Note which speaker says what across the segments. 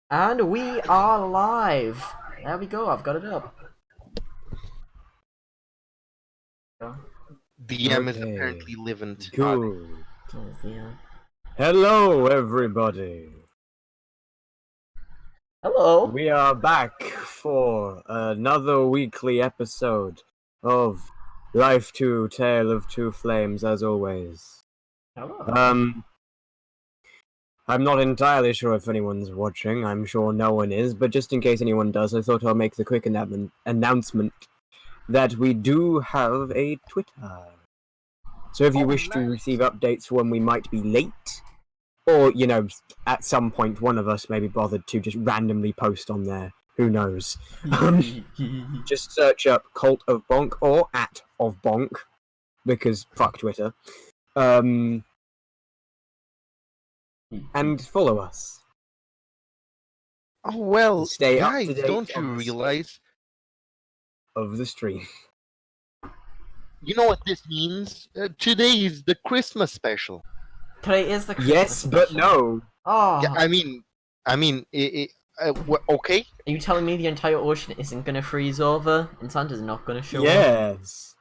Speaker 1: And we are live. There we go. I've got it up.
Speaker 2: DM is
Speaker 3: Okay,
Speaker 2: apparently living.
Speaker 3: Cool.
Speaker 1: Yeah.
Speaker 3: Hello, everybody.
Speaker 1: Hello.
Speaker 3: We are back for another weekly episode of Life 2 Tale of Two Flames, as always.
Speaker 1: Hello.
Speaker 3: I'm not entirely sure if anyone's watching. I'm sure no one is, but just in case anyone does, I thought I'll make the quick announcement that we do have a Twitter. So if you wish to receive updates when we might be late, or, you know, at some point one of us may be bothered to just randomly post on there. Who knows? Just search up Cult of Bonk or at of Bonk, because fuck Twitter. And follow us.
Speaker 2: Oh well,
Speaker 3: Stay up
Speaker 2: guys,
Speaker 3: to date
Speaker 2: don't you
Speaker 3: on the
Speaker 2: realize?
Speaker 3: Of the stream.
Speaker 2: You know what this means? Today is the Christmas special.
Speaker 1: Today is the Christmas
Speaker 3: Yes, but
Speaker 1: special.
Speaker 3: no.
Speaker 1: Oh.
Speaker 2: Yeah, okay.
Speaker 1: Are you telling me the entire ocean isn't gonna freeze over and Santa's not gonna show up?
Speaker 3: Yes.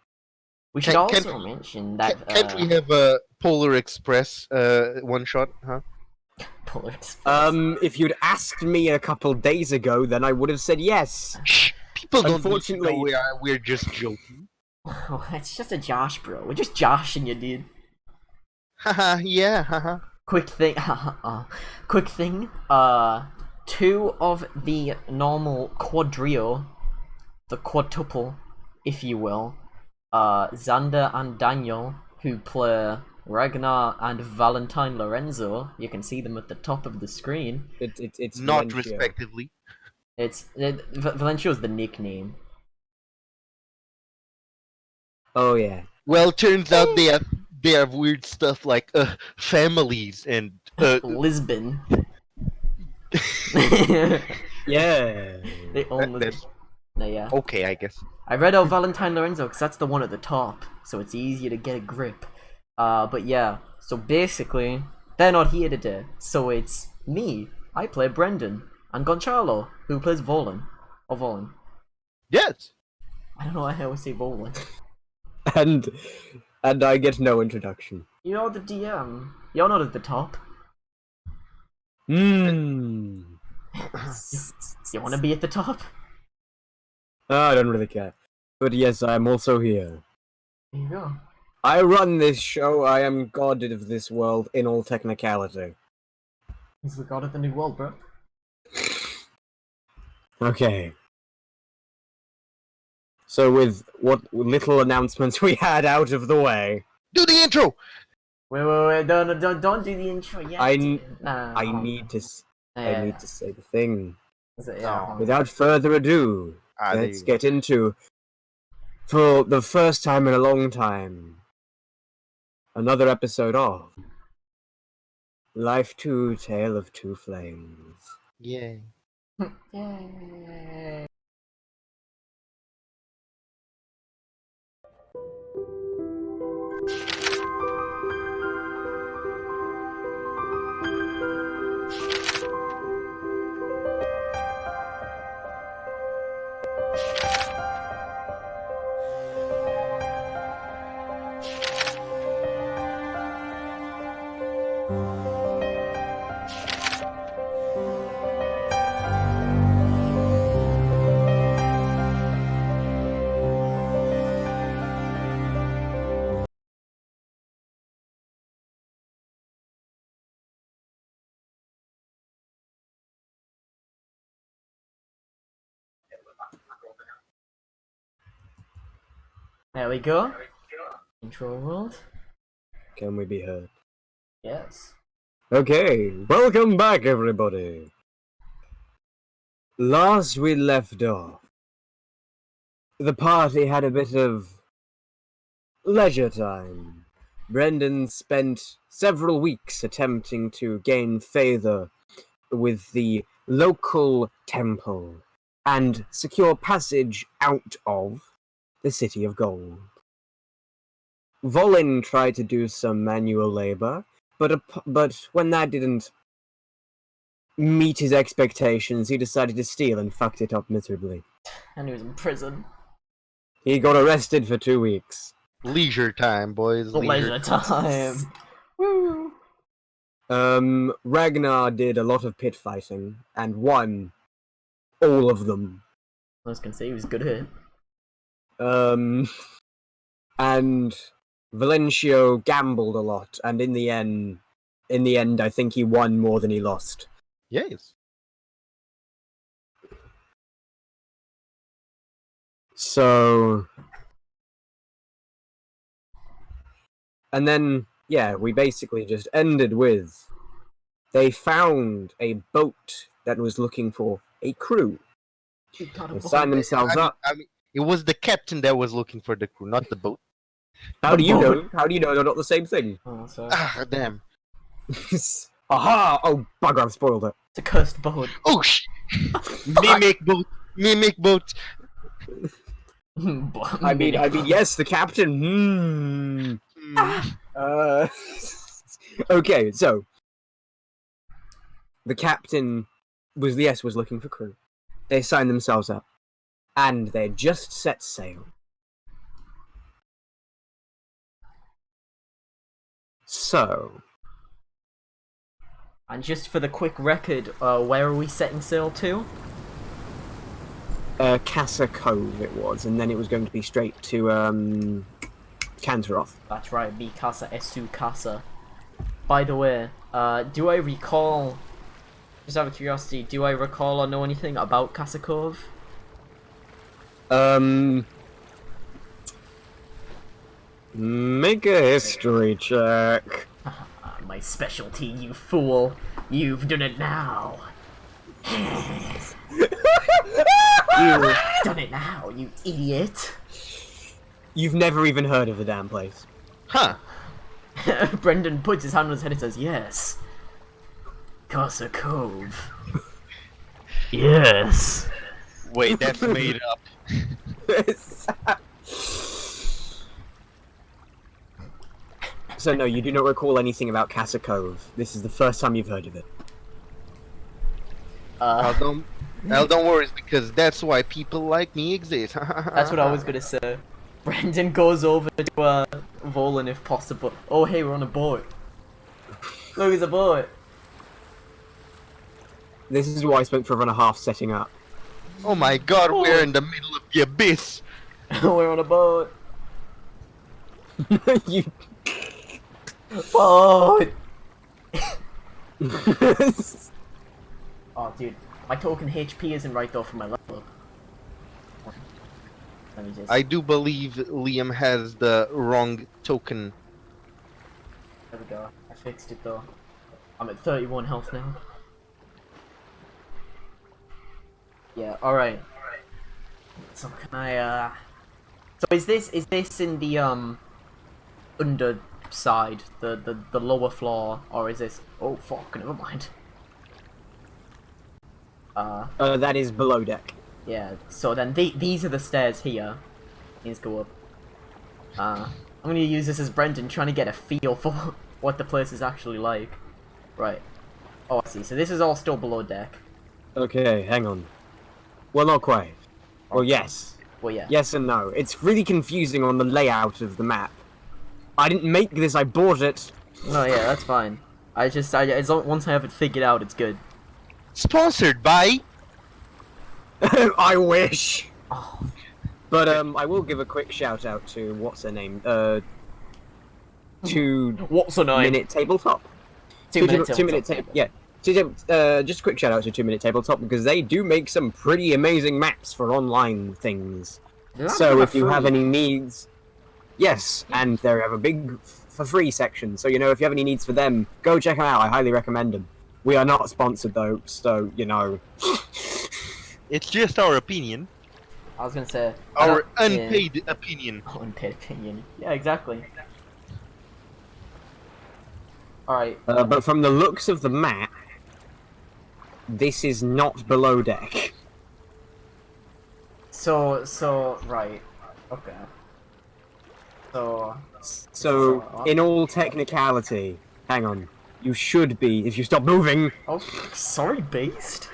Speaker 1: We should
Speaker 2: Can-
Speaker 1: also
Speaker 2: can-
Speaker 1: mention that
Speaker 2: Can't we have a Polar Express one shot, huh?
Speaker 1: Polar Express.
Speaker 3: If you'd asked me a couple days ago, then I would have said yes.
Speaker 2: Shh, people don't need to
Speaker 3: Unfortunately-
Speaker 2: know we're just joking.
Speaker 1: It's just a Josh, bro. We're just joshing you, dude.
Speaker 2: Haha, yeah, haha.
Speaker 1: Quick thing. Quick thing. Two of the normal quadrio, the quadtuple, if you will, Xander and Daniel, who play Ragnar and Valentine Lorenzo. You can see them at the top of the screen.
Speaker 3: It's
Speaker 2: Not
Speaker 3: Valencio.
Speaker 2: respectively.
Speaker 1: Valencio's the nickname.
Speaker 3: Oh yeah.
Speaker 2: Well, turns out they have weird stuff like families and
Speaker 1: Lisbon.
Speaker 3: Yeah.
Speaker 1: They own Lisbon.
Speaker 2: that's
Speaker 1: No, yeah.
Speaker 2: okay, I guess.
Speaker 1: I read out Valentine Lorenzo because that's the one at the top, so it's easier to get a grip. But yeah, so basically, they're not here today, so it's me. I play Brendan, and Gonçalo, who plays Volan. Or Volan.
Speaker 2: Yes.
Speaker 1: I don't know why I always say Volan.
Speaker 3: And I get no introduction.
Speaker 1: You're the DM. You're not at the top.
Speaker 3: Hmm.
Speaker 1: You want to be at the top?
Speaker 3: I don't really care. But yes, I'm also here.
Speaker 1: There you go.
Speaker 3: I run this show. I am god of this world in all technicality.
Speaker 1: He's the god of the new world, bro.
Speaker 3: Okay. So with what little announcements we had out of the way,
Speaker 2: Do the intro.
Speaker 1: Wait, don't do the intro yet.
Speaker 3: I
Speaker 1: dude.
Speaker 3: need to say the thing.
Speaker 1: Yeah.
Speaker 3: Without further ado, let's get into, for the first time in a long time, another episode of Life 2 Tale of Two Flames.
Speaker 2: Yeah.
Speaker 1: Yay. There we go. Intro world.
Speaker 3: Can we be heard?
Speaker 1: Yes.
Speaker 3: Okay, welcome back everybody. Last we left off, the party had a bit of leisure time. Brendan spent several weeks attempting to gain favor with the local temple and secure passage out of the City of Gold. Volin tried to do some manual labor, but when that didn't meet his expectations, he decided to steal and fucked it up miserably.
Speaker 1: And he was in prison.
Speaker 3: He got arrested for 2 weeks.
Speaker 2: Leisure time, boys.
Speaker 1: Leisure time. Woo!
Speaker 3: Ragnar did a lot of pit fighting and won all of them.
Speaker 1: I was gonna say he was good at it.
Speaker 3: And Valencio gambled a lot, and in the end, I think he won more than he lost.
Speaker 2: Yes.
Speaker 3: So, and then, yeah, we basically just ended with they found a boat that was looking for a crew.
Speaker 1: He got a
Speaker 3: They
Speaker 1: boat.
Speaker 3: signed themselves up.
Speaker 2: I mean, it was the captain that was looking for the crew, not the boat.
Speaker 3: How do you
Speaker 1: boat.
Speaker 3: know? How do you know they're not the same thing?
Speaker 1: Oh, sorry.
Speaker 2: Ah, damn.
Speaker 3: Aha! Oh, bugger, I've spoiled it.
Speaker 1: It's a cursed boat.
Speaker 2: Oh, mimic boat. Mimic boat.
Speaker 3: I mean, yes, the captain.
Speaker 2: Hmm.
Speaker 3: Okay, so the captain was looking for crew. They signed themselves up, and they just set sail. So,
Speaker 1: And just for the quick record, where are we setting sail to?
Speaker 3: Casa Cove it was, and then it was going to be straight to Kantaroth.
Speaker 1: That's right, Mi Casa Esu Casa. By the way, do I recall, just out of curiosity, do I recall or know anything about Casa Cove?
Speaker 3: Make a history check.
Speaker 1: My specialty, you fool. You've done it now. You've done it now, you idiot.
Speaker 3: You've never even heard of the damn place.
Speaker 2: Huh.
Speaker 1: Brendan puts his hand on his head and says, yes. Casa Cove. Yes.
Speaker 2: Wait, that's made up.
Speaker 3: So no, you do not recall anything about Casa Cove. This is the first time you've heard of it.
Speaker 2: Don't worry, because that's why people like me exist.
Speaker 1: That's what I was gonna say. Brendan goes over to Volan if possible. Oh hey, we're on a boat. Look, it's a boat.
Speaker 3: This is why I spent forever and a half setting up.
Speaker 2: Oh my god, we're in the middle of the abyss.
Speaker 1: We're on a boat.
Speaker 3: You...
Speaker 1: Boat. Oh dude, my token HP isn't right though for my level. Let me just...
Speaker 2: I do believe Liam has the wrong token.
Speaker 1: There we go. I fixed it though. I'm at 31 health now. Yeah, alright. So can I so is this in the underside, the lower floor, or is this oh fuck, never mind.
Speaker 3: that is below deck.
Speaker 1: Yeah, so then these are the stairs here. Let's go up. I'm gonna use this as Brendan trying to get a feel for what the place is actually like. Right. Oh, I see. So this is all still below deck.
Speaker 3: Okay, hang on. Well, not quite. Well, yes.
Speaker 1: Well, yeah.
Speaker 3: Yes and no. It's really confusing on the layout of the map. I didn't make this, I bought it.
Speaker 1: No, yeah, that's fine. Once I have it figured out, it's good.
Speaker 2: Sponsored by.
Speaker 3: I wish.
Speaker 1: Oh,
Speaker 3: But I will give a quick shout out to what's her name? 2
Speaker 1: what's the name?
Speaker 3: Minute Tabletop.
Speaker 1: 2 minute
Speaker 3: 2 minute
Speaker 1: tabletop.
Speaker 3: yeah. Just a quick shout out to 2 Minute Tabletop because they do make some pretty amazing maps for online things.
Speaker 1: They're
Speaker 3: So
Speaker 1: actually
Speaker 3: if you have
Speaker 1: free.
Speaker 3: any needs, yes, and they have a big for free section. So if you have any needs for them, go check them out. I highly recommend them. We are not sponsored though, so
Speaker 2: It's just our opinion.
Speaker 1: I was gonna say
Speaker 2: Our
Speaker 1: yeah.
Speaker 2: unpaid opinion.
Speaker 1: Oh, unpaid opinion. Yeah, exactly. Alright.
Speaker 3: But from the looks of the map, this is not below deck.
Speaker 1: So right. Okay. So
Speaker 3: So, in all technicality, hang on. You should be, if you stop moving.
Speaker 1: Oh, sorry, Beast.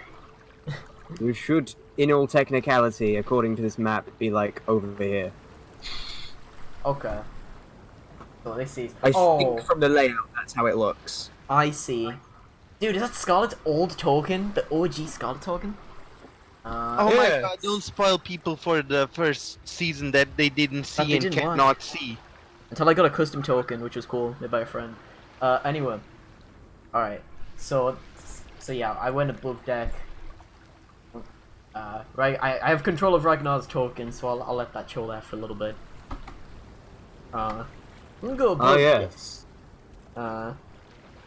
Speaker 3: You should, in all technicality, according to this map, be like over here.
Speaker 1: Okay. So this is.
Speaker 3: I
Speaker 1: Oh,
Speaker 3: think from the layout, that's how it looks.
Speaker 1: I see. Dude, is that Scarlet's old token? The OG Scarlet token?
Speaker 2: Oh my
Speaker 3: Yeah.
Speaker 2: god, don't spoil people for the first season that they didn't see
Speaker 1: they
Speaker 2: and
Speaker 1: didn't
Speaker 2: cannot
Speaker 1: like.
Speaker 2: see.
Speaker 1: Until I got a custom token, which was cool, made by a friend. Anyway. Alright. So yeah, I went above deck. Right, I have control of Ragnar's token, so I'll let that chill there for a little bit. I'm gonna go above
Speaker 3: Oh yes.
Speaker 1: and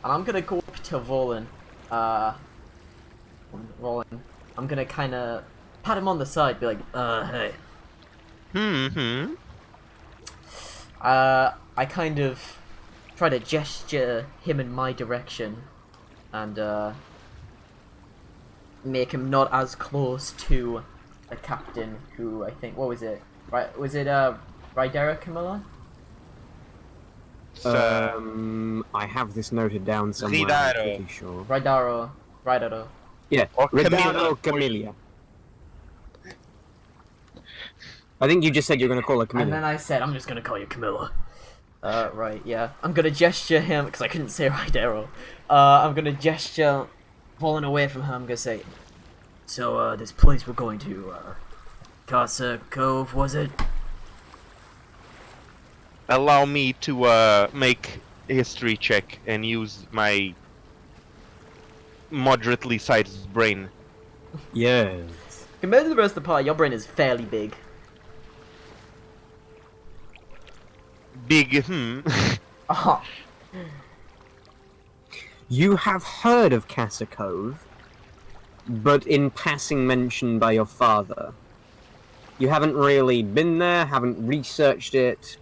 Speaker 1: I'm gonna go up to Volan. Volan. I'm gonna kinda pat him on the side, be like, hey.
Speaker 2: Hmm.
Speaker 1: I kind of try to gesture him in my direction and make him not as close to the captain who I think, what was it? Right, was it Rydera Camilla?
Speaker 3: I have this noted down somewhere. I'm
Speaker 2: Ridaro.
Speaker 3: pretty sure.
Speaker 1: Rydaro.
Speaker 3: Yeah,
Speaker 2: Or
Speaker 3: Ridaro Camilla. I think you just said you're going to call her
Speaker 1: And then
Speaker 3: Camilla.
Speaker 1: I said, I'm just gonna call you Camilla. Right, yeah. I'm gonna gesture him, because I couldn't say Rydaro. I'm gonna gesture Volan away from her. I'm gonna say, so, this place we're going to, Casa Cove, was it?
Speaker 2: Allow me to make a history check and use my moderately sized brain.
Speaker 3: Yes.
Speaker 1: Compared to the rest of the party, your brain is fairly big.
Speaker 2: Big
Speaker 1: Oh,
Speaker 3: You have heard of Casa Cove, but in passing mentioned by your father. You haven't really been there, haven't researched it,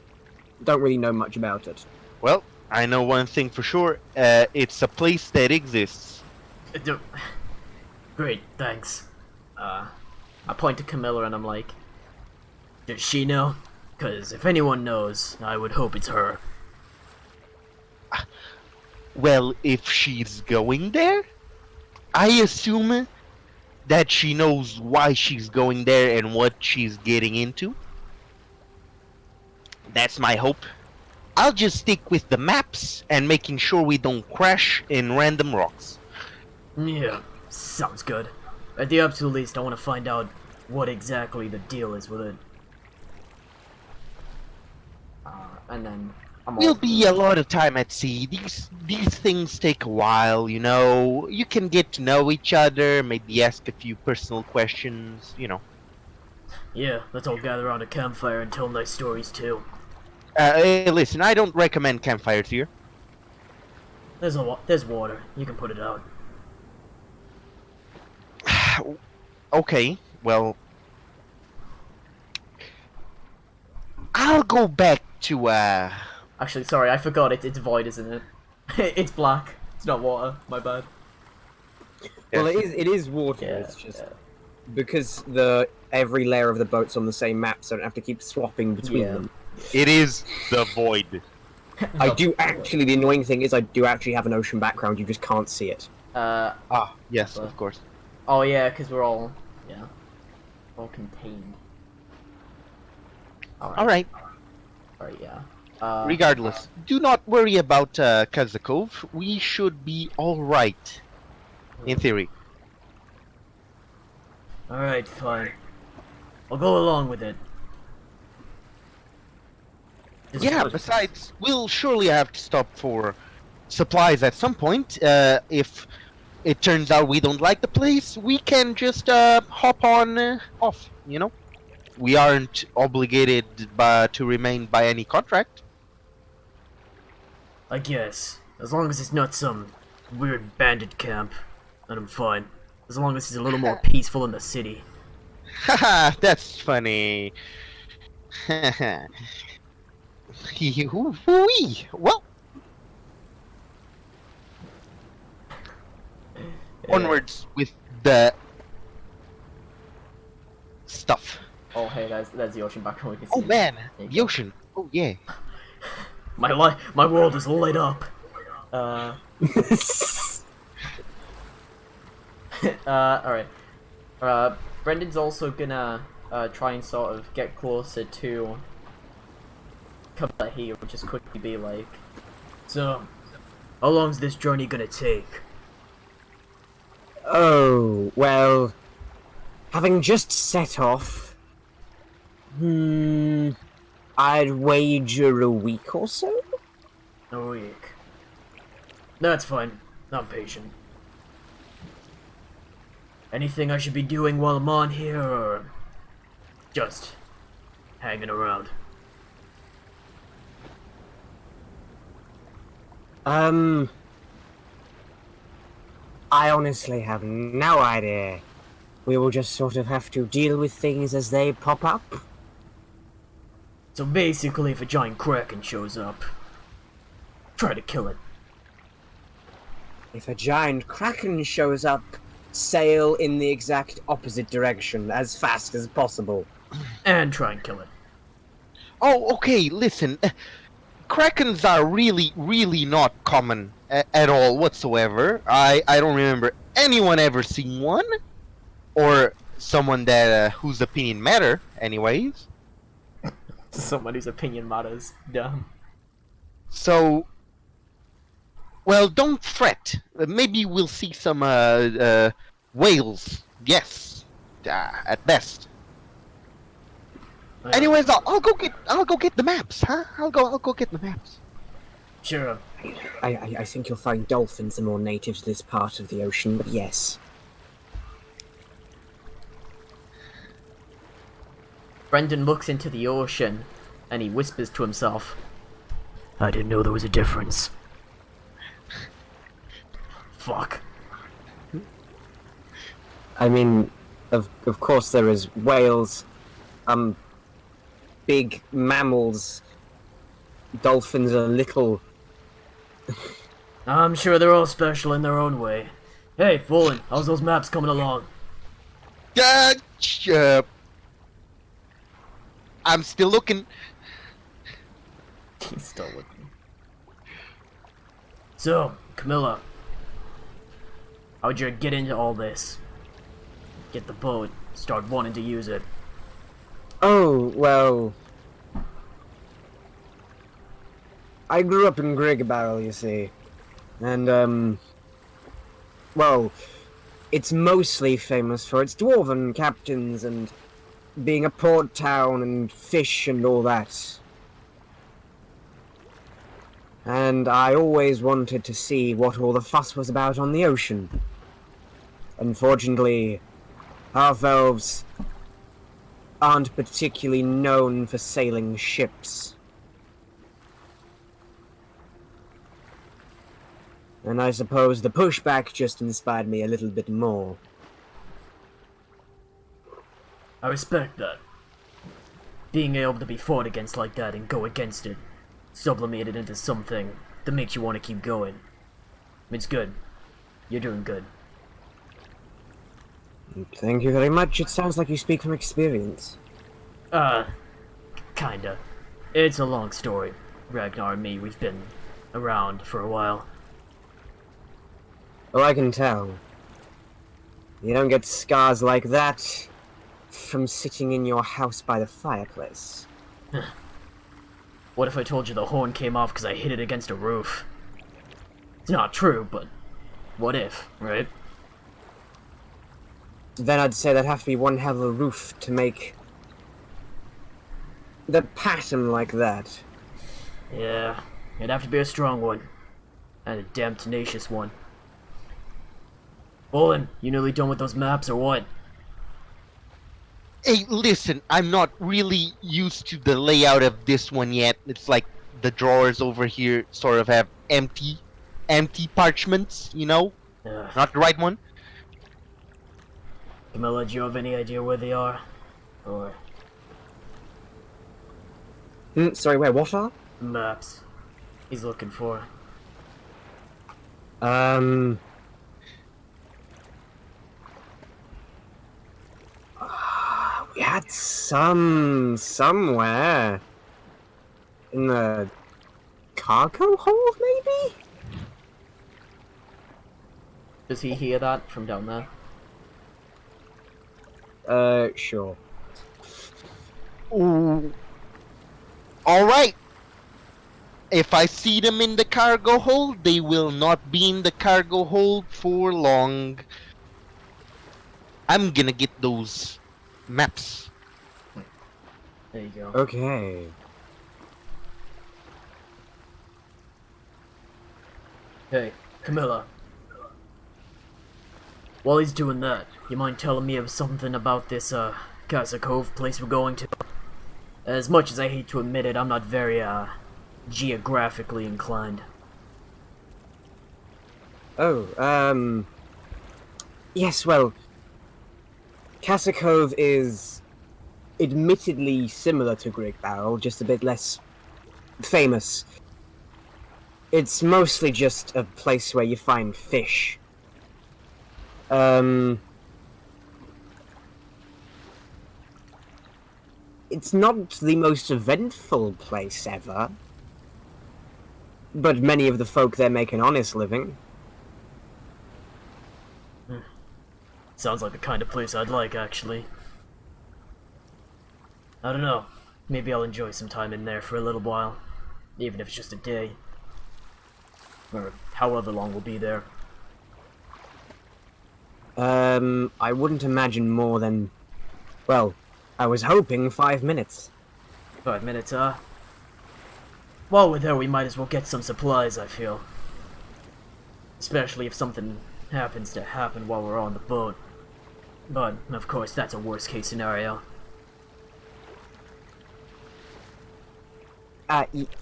Speaker 3: don't really know much about it.
Speaker 2: Well, I know one thing for sure. It's a place that exists.
Speaker 1: great, thanks. I point to Camilla and I'm like, does she know? Because if anyone knows, I would hope it's her.
Speaker 2: Well, if she's going there, I assume that she knows why she's going there and what she's getting into. That's my hope. I'll just stick with the maps and making sure we don't crash in random rocks.
Speaker 1: Yeah, sounds good. At the absolute least, I want to find out what exactly the deal is with it. And then I'm
Speaker 2: We'll
Speaker 1: all...
Speaker 2: be a lot of time at sea. These things take a while, you know. You can get to know each other, maybe ask a few personal questions, you know.
Speaker 1: Yeah, let's all gather around a campfire and tell nice stories too.
Speaker 2: Hey, listen, I don't recommend campfires here.
Speaker 1: There's water. You can put it out.
Speaker 2: Okay, well, I'll go back to
Speaker 1: Actually, sorry, I forgot it's void, isn't it? It's black. It's not water. My bad.
Speaker 3: Well, it is water,
Speaker 1: Yeah,
Speaker 3: it's just...
Speaker 1: yeah.
Speaker 3: Because every layer of the boat's on the same map, so I don't have to keep swapping between
Speaker 1: Yeah.
Speaker 3: them.
Speaker 2: It is the void.
Speaker 3: I do actually, the annoying thing is I do actually have an ocean background, you just can't see it.
Speaker 2: Ah, yes, of course.
Speaker 1: Oh yeah, because we're all, yeah, all contained.
Speaker 2: Alright,
Speaker 1: Alright, yeah.
Speaker 2: regardless, do not worry about Kazakov. We should be alright. In theory.
Speaker 1: Alright, fine. I'll go along with it. Just-
Speaker 2: Yeah, besides, we'll surely have to stop for supplies at some point. If it turns out we don't like the place, we can just hop on off, you know? We aren't obligated to remain by any contract.
Speaker 1: I guess. As long as it's not some weird bandit camp, then I'm fine. As long as it's a little more peaceful in the city.
Speaker 2: Haha, that's funny. Well, onwards with the stuff.
Speaker 1: Oh hey, there's the ocean background. We can
Speaker 2: Oh
Speaker 1: see.
Speaker 2: man,
Speaker 1: There you
Speaker 2: the
Speaker 1: go.
Speaker 2: ocean. Oh yeah.
Speaker 1: My world is lit up. Alright. Brendan's also gonna try and sort of get closer to Camilla here, and just quickly be like, so, how long's this journey gonna take?
Speaker 3: Oh, well, having just set off, I'd wager a week or so?
Speaker 1: A week. That's fine. I'm patient. Anything I should be doing while I'm on here, or just hanging around?
Speaker 3: I honestly have no idea. We will just sort of have to deal with things as they pop up.
Speaker 1: So basically, if a giant kraken shows up, try to kill it.
Speaker 3: If a giant kraken shows up, sail in the exact opposite direction as fast as possible.
Speaker 1: And try and kill it.
Speaker 2: Oh, okay, listen. Krakens are really not common at all whatsoever. I don't remember anyone ever seeing one. Or someone that whose opinion matter, anyways.
Speaker 1: Someone whose opinion matters. Dumb.
Speaker 2: So, well, don't fret. Maybe we'll see some whales. Yes, at best. Anyways, I'll go get the maps, huh? I'll go get the maps.
Speaker 1: Sure.
Speaker 3: I think you'll find dolphins are more native to this part of the ocean, but yes.
Speaker 1: Brendan looks into the ocean, and he whispers to himself, I didn't know there was a difference. Fuck.
Speaker 3: I mean, of course there is whales, big mammals, dolphins are little.
Speaker 1: I'm sure they're all special in their own way. Hey, Bolin, how's those maps coming along?
Speaker 2: I'm still looking.
Speaker 1: He's still looking. So, Camilla, how'd you get into all this? Get the boat, start wanting to use it.
Speaker 3: Oh, well, I grew up in Grigbarrel, you see, and, well, it's mostly famous for its dwarven captains and being a port town and fish and all that. And I always wanted to see what all the fuss was about on the ocean. Unfortunately, half-elves aren't particularly known for sailing ships. And I suppose the pushback just inspired me a little bit more.
Speaker 1: I respect that. Being able to be fought against like that and go against it, sublimate it into something that makes you want to keep going. It's good. You're doing good.
Speaker 3: Thank you very much. It sounds like you speak from experience.
Speaker 1: Kinda. It's a long story. Ragnar and me, we've been around for a while.
Speaker 3: Oh, I can tell. You don't get scars like that from sitting in your house by the fireplace.
Speaker 1: What if I told you the horn came off because I hit it against a roof? It's not true, but what if, right?
Speaker 3: Then I'd say that'd have to be one hell of a roof to make the pattern like that.
Speaker 1: Yeah, it'd have to be a strong one. And a damn tenacious one. Bolin, you nearly done with those maps or what?
Speaker 2: Hey, listen, I'm not really used to the layout of this one yet. It's like the drawers over here sort of have empty parchments, you know?
Speaker 1: Ugh.
Speaker 2: Not the right one.
Speaker 1: Camilla, do you have any idea where they are? Or
Speaker 3: Sorry, where? What are?
Speaker 1: maps he's looking for?
Speaker 3: We had some somewhere in the cargo hold, maybe?
Speaker 1: Does he hear that from down there?
Speaker 3: Sure.
Speaker 2: Ooh. All right. If I see them in the cargo hold, they will not be in the cargo hold for long. I'm gonna get those maps.
Speaker 1: There you go.
Speaker 3: Okay.
Speaker 1: Hey, Camilla. While he's doing that, you mind telling me of something about this, Casa Cove place we're going to? As much as I hate to admit it, I'm not very, geographically inclined.
Speaker 3: Oh, yes, well, Casa Cove is admittedly similar to Great Barrel, just a bit less famous. It's mostly just a place where you find fish. It's not the most eventful place ever, but many of the folk there make an honest living.
Speaker 1: Sounds like the kind of place I'd like, actually. I don't know. Maybe I'll enjoy some time in there for a little while. Even if it's just a day. Or however long we'll be there.
Speaker 3: I wouldn't imagine more than, well, I was hoping 5 minutes.
Speaker 1: 5 minutes, While we're there, we might as well get some supplies, I feel. Especially if something happens to happen while we're on the boat. But, of course, that's a worst-case scenario.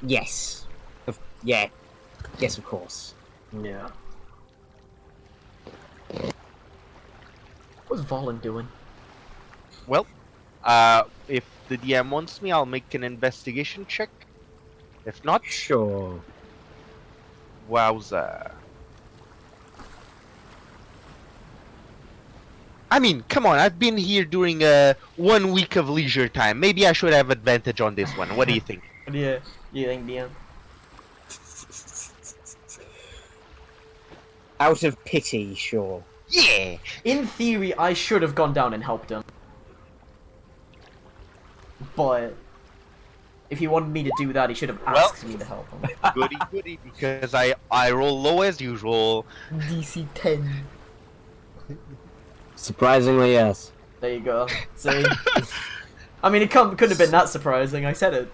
Speaker 3: Yes. Yeah. Yes, of course.
Speaker 1: Yeah. What's Valen doing?
Speaker 2: Well, if the DM wants me, I'll make an investigation check. If not,
Speaker 3: Sure.
Speaker 2: wowza. I mean, come on, I've been here during 1 week of leisure time. Maybe I should have advantage on this one. What do you think?
Speaker 1: Yeah, you think, DM?
Speaker 3: Out of pity, sure.
Speaker 2: Yeah!
Speaker 1: In theory, I should have gone down and helped him. But if he wanted me to do that, he should have asked me to help him.
Speaker 2: Goody goody, because I roll low as usual.
Speaker 1: DC 10.
Speaker 3: Surprisingly, yes.
Speaker 1: There you go. See? I mean, it couldn't have been that surprising. I said it.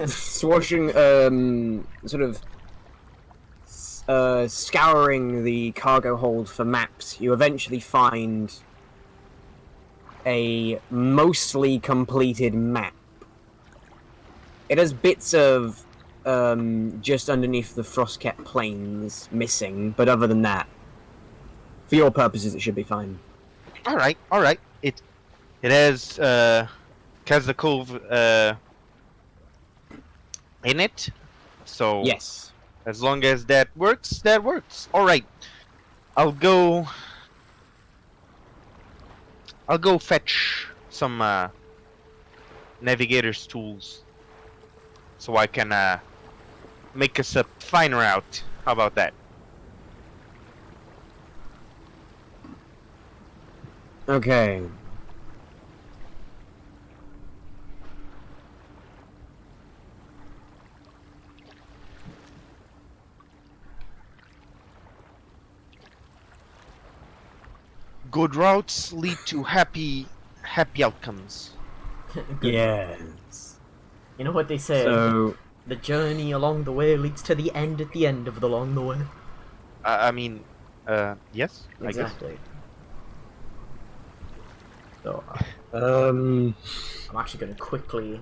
Speaker 3: Swashing, sort of scouring the cargo hold for maps, you eventually find a mostly completed map. It has bits of just underneath the Frostcat Plains missing, but other than that, for your purposes, it should be fine.
Speaker 2: Alright, alright. It has Casa Cove in it. So
Speaker 3: Yes.
Speaker 2: as long as that works, that works. Alright. I'll go fetch some navigator's tools so I can make us a fine route. How about that?
Speaker 3: Okay.
Speaker 2: Good routes lead to happy outcomes.
Speaker 1: Good.
Speaker 3: Yes.
Speaker 1: You know what they say?
Speaker 3: So,
Speaker 1: The journey along the way leads to the end at the end of the along the way.
Speaker 2: I mean, yes, I guess.
Speaker 1: Exactly. So,
Speaker 3: um,
Speaker 1: I'm actually gonna quickly,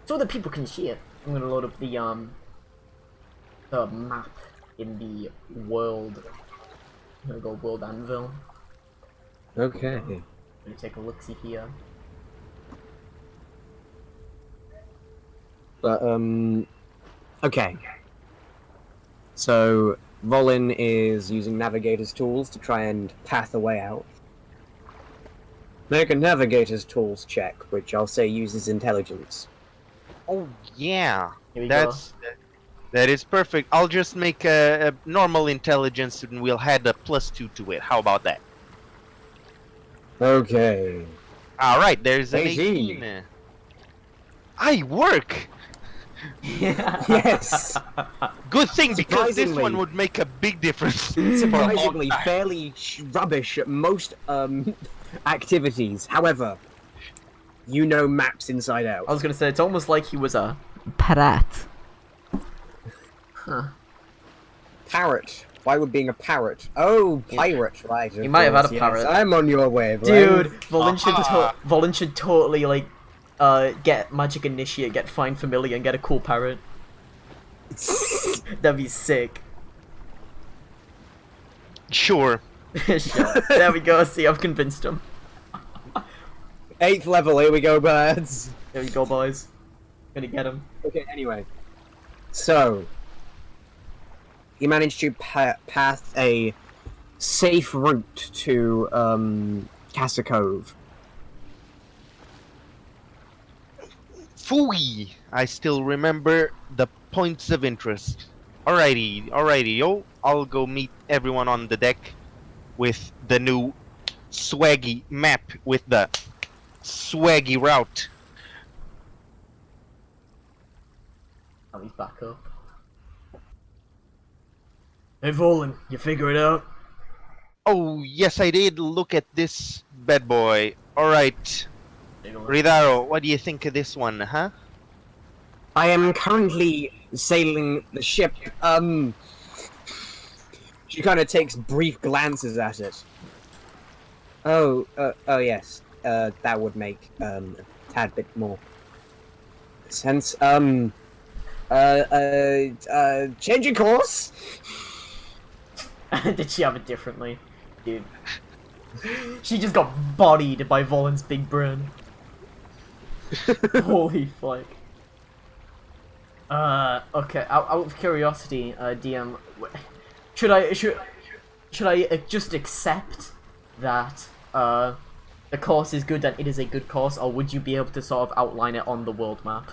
Speaker 1: so that people can see it, I'm gonna load up the map in the world. I'm gonna go World Anvil.
Speaker 3: okay.
Speaker 1: I'm gonna take a look-see here.
Speaker 3: But, okay. So, Volin is using Navigator's tools to try and path a way out. Make a Navigator's tools check, which I'll say uses intelligence.
Speaker 2: Oh yeah,
Speaker 1: Here we
Speaker 2: that's That is perfect. I'll just make a normal intelligence and we'll add a +2 to it. How about that?
Speaker 3: Okay.
Speaker 2: Alright, there's an
Speaker 3: 18.
Speaker 2: 18. I work!
Speaker 3: Yes.
Speaker 2: Good thing, because this
Speaker 3: Surprisingly.
Speaker 2: one would make a big difference.
Speaker 3: Surprisingly, fairly rubbish at most activities. However, you know maps inside out.
Speaker 1: I was gonna say, it's almost like he was a parrot. Huh.
Speaker 3: Parrot. Why would being a parrot? Oh, pirate, right.
Speaker 1: He might have had a
Speaker 3: yes.
Speaker 1: parrot.
Speaker 3: I'm on your wavelength.
Speaker 1: Dude, Volin
Speaker 2: Aha.
Speaker 1: should totally, like, get Magic Initiate, get Find Familiar, and get a cool parrot. That'd be sick.
Speaker 2: Sure.
Speaker 1: Sure. There we go, see, I've convinced him.
Speaker 3: 8th level, here we go, birds.
Speaker 1: There we go, boys. Gonna get him.
Speaker 3: Okay, anyway. So, you managed to path a safe route to, Casa Cove.
Speaker 2: Phooey! I still remember the points of interest. Alrighty, yo. I'll go meet everyone on the deck with the new swaggy map with the swaggy route.
Speaker 1: Oh, he's back up. Hey, Volin, you figure it out?
Speaker 2: Oh, yes, I did. Look at this bad boy. Alright. Ridaro, what do you think of this one, huh?
Speaker 3: I am currently sailing the ship. She kind of takes brief glances at it. Oh, yes. That would make a tad bit more sense. Changing course.
Speaker 1: Did she have it differently? Dude. She just got bodied by Volin's big brain. Holy fuck. Okay, out of curiosity, DM, should I just accept that, the course is good and it is a good course, or would you be able to sort of outline it on the world map?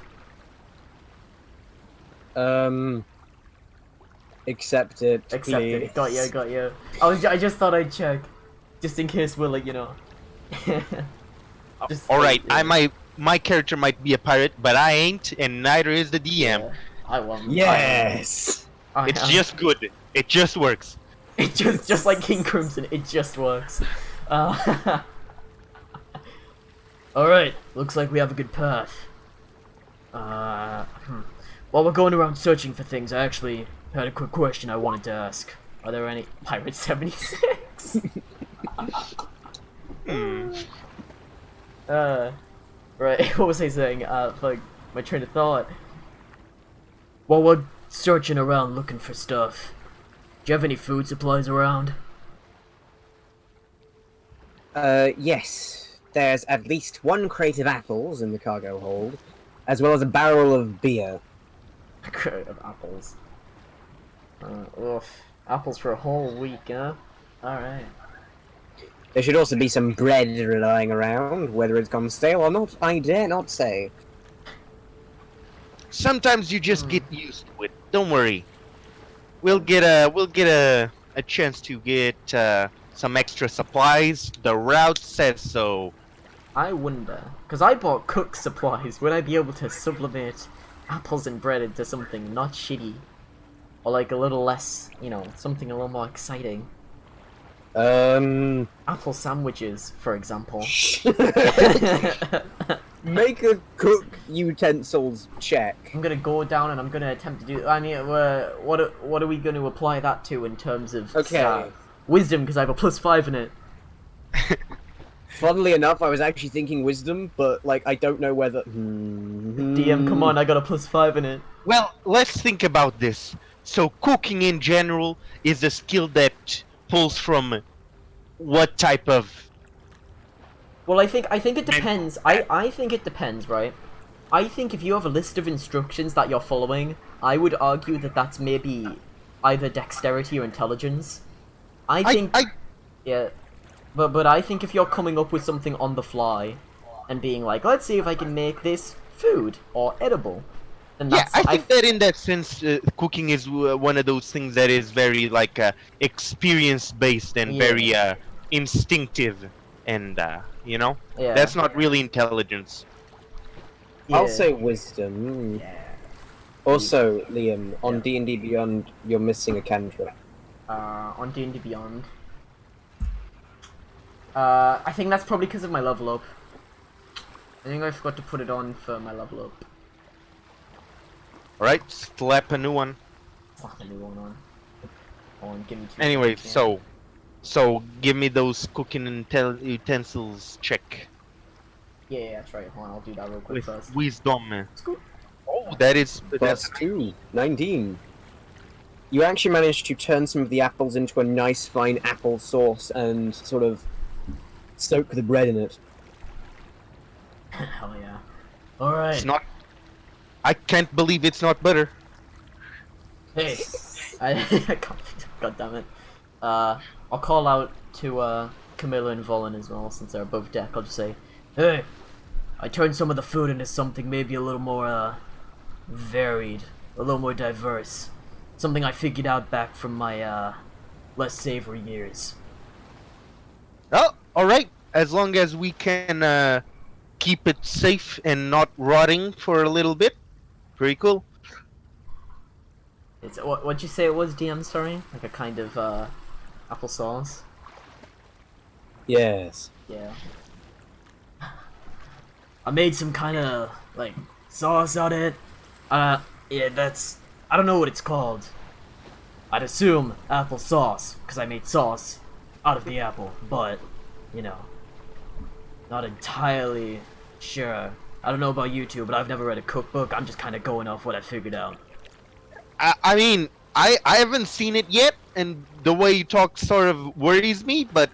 Speaker 3: Accept it,
Speaker 1: Accept
Speaker 3: please.
Speaker 1: it. Got you. I just thought I'd check, just in case we're like, you know.
Speaker 2: Alright, my character might be a pirate, but I ain't, and neither is the DM.
Speaker 1: Yeah, I won.
Speaker 3: Yes.
Speaker 2: It's just good. It just works.
Speaker 1: It just like King Crimson, it just works. Alright, looks like we have a good path. While we're going around searching for things, I actually had a quick question I wanted to ask. Are there any Pirate 76? Right, what was I saying? Fuck, my train of thought. While we're searching around looking for stuff, do you have any food supplies around?
Speaker 3: Yes. There's at least one crate of apples in the cargo hold, as well as a barrel of beer.
Speaker 1: A crate of apples. Oof. Apples for a whole week, huh? Alright.
Speaker 3: There should also be some bread lying around. Whether it's gone stale or not, I dare not say.
Speaker 2: Sometimes you just get used to it. Don't worry. We'll get a chance to get some extra supplies. The route says so.
Speaker 1: I wonder, because I bought cook supplies, would I be able to sublimate apples and bread into something not shitty? Or like a little less, you know, something a little more exciting? Apple sandwiches, for example.
Speaker 3: Make a cook utensils check.
Speaker 1: I'm gonna go down and I'm gonna attempt to do. I mean, what are we going to apply that to in terms of wisdom? Because I have a +5 in it.
Speaker 3: Funnily enough, I was actually thinking wisdom, but like I don't know whether.
Speaker 1: DM, come on, I got a +5 in it.
Speaker 2: Well, let's think about this. So cooking in general is a skill that pulls from what type of...
Speaker 1: Well, I think it depends. I think it depends, right? I think if you have a list of instructions that you're following, I would argue that that's maybe either dexterity or intelligence. Yeah, but I think if you're coming up with something on the fly and being like, let's see if I can make this food or edible, then
Speaker 2: Yeah,
Speaker 1: that's
Speaker 2: I think that in that sense, cooking is one of those things that is very like experience based and
Speaker 1: Yeah.
Speaker 2: very instinctive, and you know,
Speaker 1: yeah.
Speaker 2: that's not really intelligence.
Speaker 3: I'll
Speaker 1: Yeah.
Speaker 3: say wisdom.
Speaker 1: Yeah.
Speaker 3: Also, Liam, on
Speaker 1: Yeah.
Speaker 3: D&D Beyond, you're missing a cantrip.
Speaker 1: On D&D Beyond. I think that's probably because of my level up. I think I forgot to put it on for my level up.
Speaker 2: All right, slap a new one.
Speaker 1: Slap a new one on. On, give me 2
Speaker 2: Anyway,
Speaker 1: seconds, yeah.
Speaker 2: so give me those cooking utensils check
Speaker 1: Yeah, that's right. Hold on, I'll do that real quick
Speaker 2: with
Speaker 1: first.
Speaker 2: wisdom.
Speaker 1: Scoot.
Speaker 2: Oh, that's
Speaker 3: Plus 2, 19. You actually managed to turn some of the apples into a nice fine apple sauce and sort of soak the bread in it.
Speaker 1: Hell yeah. Alright.
Speaker 2: It's not. I can't believe it's not butter.
Speaker 1: Hey. I can't. God damn it. I'll call out to Camilla and Volin as well, since they're above deck. I'll just say, hey, I turned some of the food into something maybe a little more varied, a little more diverse. Something I figured out back from my less savory years.
Speaker 2: Oh, all right. As long as we can keep it safe and not rotting for a little bit, pretty cool.
Speaker 1: It's what'd you say it was, DM? Sorry, like a kind of applesauce.
Speaker 3: Yes.
Speaker 1: Yeah. I made some kind of like sauce on it. Yeah, that's I don't know what it's called. I'd assume apple sauce because I made sauce out of the apple, but you know, not entirely sure. I don't know about you two, but I've never read a cookbook. I'm just kind of going off what I figured out.
Speaker 2: I mean, I haven't seen it yet, and the way you talk sort of worries me. But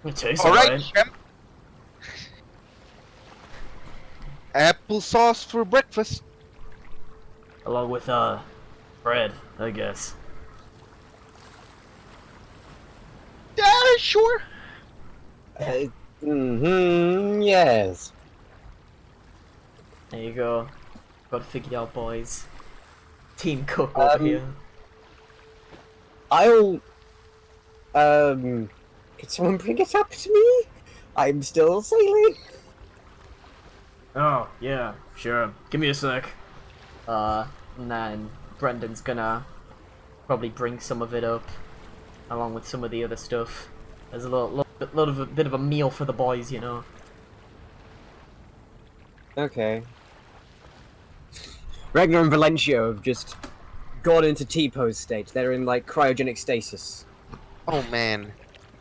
Speaker 1: It tastes
Speaker 2: all right,
Speaker 1: alright.
Speaker 2: champ. Applesauce for breakfast.
Speaker 1: Along with bread, I guess.
Speaker 2: Sure.
Speaker 3: Yes.
Speaker 1: There you go. Got to figure it out, boys. Team cook over here.
Speaker 3: I'll... Can someone bring it up to me? I'm still sailing.
Speaker 1: Oh, yeah, sure. Give me a sec. And then Brendan's gonna probably bring some of it up, along with some of the other stuff. There's a bit of a meal for the boys, you know.
Speaker 3: Okay. Ragnar and Valencio have just gone into T-pose state. They're in, like, cryogenic stasis.
Speaker 2: Oh man,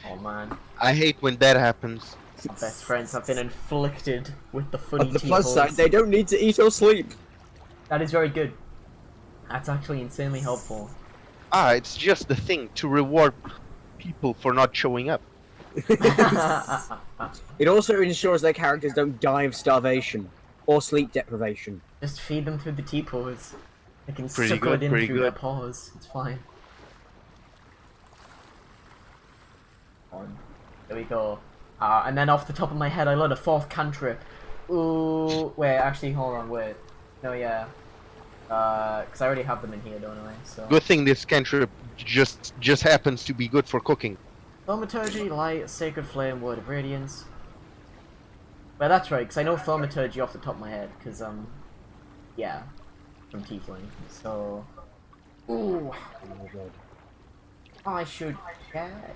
Speaker 1: Oh man,
Speaker 2: I hate when that happens.
Speaker 1: my best friends have been inflicted with the funny
Speaker 3: On the
Speaker 1: T-pose.
Speaker 3: plus side, they don't need to eat or sleep.
Speaker 1: That is very good. That's actually insanely helpful.
Speaker 2: Ah, it's just the thing to reward people for not showing up.
Speaker 3: It also ensures their characters don't die of starvation or sleep deprivation.
Speaker 1: Just feed them through the T-pose. They can
Speaker 2: Pretty
Speaker 1: suckle
Speaker 2: good,
Speaker 1: it in
Speaker 2: pretty
Speaker 1: through their
Speaker 2: good.
Speaker 1: paws. It's fine. There we go. And then off the top of my head, I learned a fourth cantrip. Ooh, wait, actually, hold on, wait. No, yeah. Because I already have them in here, don't I? So.
Speaker 2: Good thing this cantrip just happens to be good for cooking.
Speaker 1: Thaumaturgy, light, sacred flame, word of radiance. Well, that's right, because I know thaumaturgy off the top of my head, because, yeah, from Tiefling. So. Ooh,
Speaker 3: Oh my god.
Speaker 1: I should get.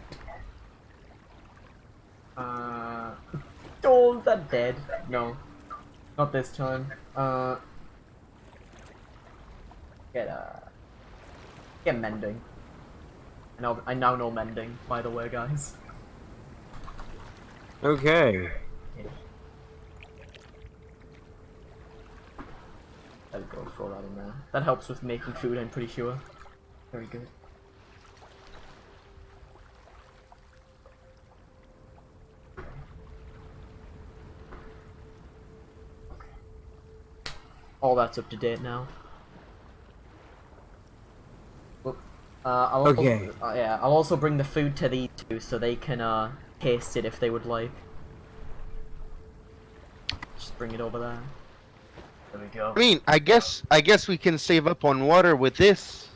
Speaker 1: Oh, that dead. No, not this time. Get mending. I now know mending, by the way, guys.
Speaker 3: Okay.
Speaker 1: There we go, throw that in there. That helps with making food, I'm pretty sure. Very good. All that's up to date now. I'll also,
Speaker 3: Okay.
Speaker 1: yeah, I'll also bring the food to these two so they can taste it if they would like. Just bring it over there. There we go.
Speaker 2: I mean, I guess we can save up on water with this.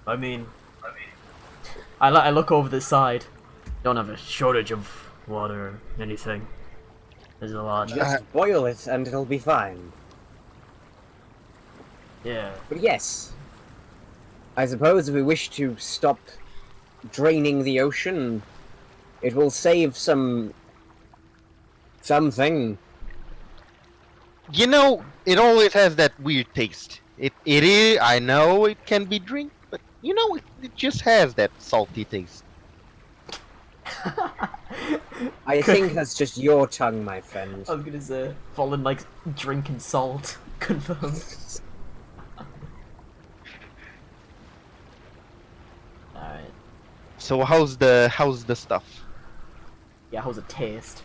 Speaker 1: I mean, I look over the side. Don't have a shortage of water or anything. There's a lot.
Speaker 3: Just boil it and it'll be fine.
Speaker 1: Yeah.
Speaker 3: But yes, I suppose if we wish to stop draining the ocean, it will save something.
Speaker 2: You know, it always has that weird taste. It is. I know it can be drink, but you know, it just has that salty taste.
Speaker 3: I think that's just your tongue, my friend.
Speaker 1: I was gonna say, falling like drinking salt. Confirmed. Alright.
Speaker 2: So how's the stuff?
Speaker 1: Yeah, how's it taste?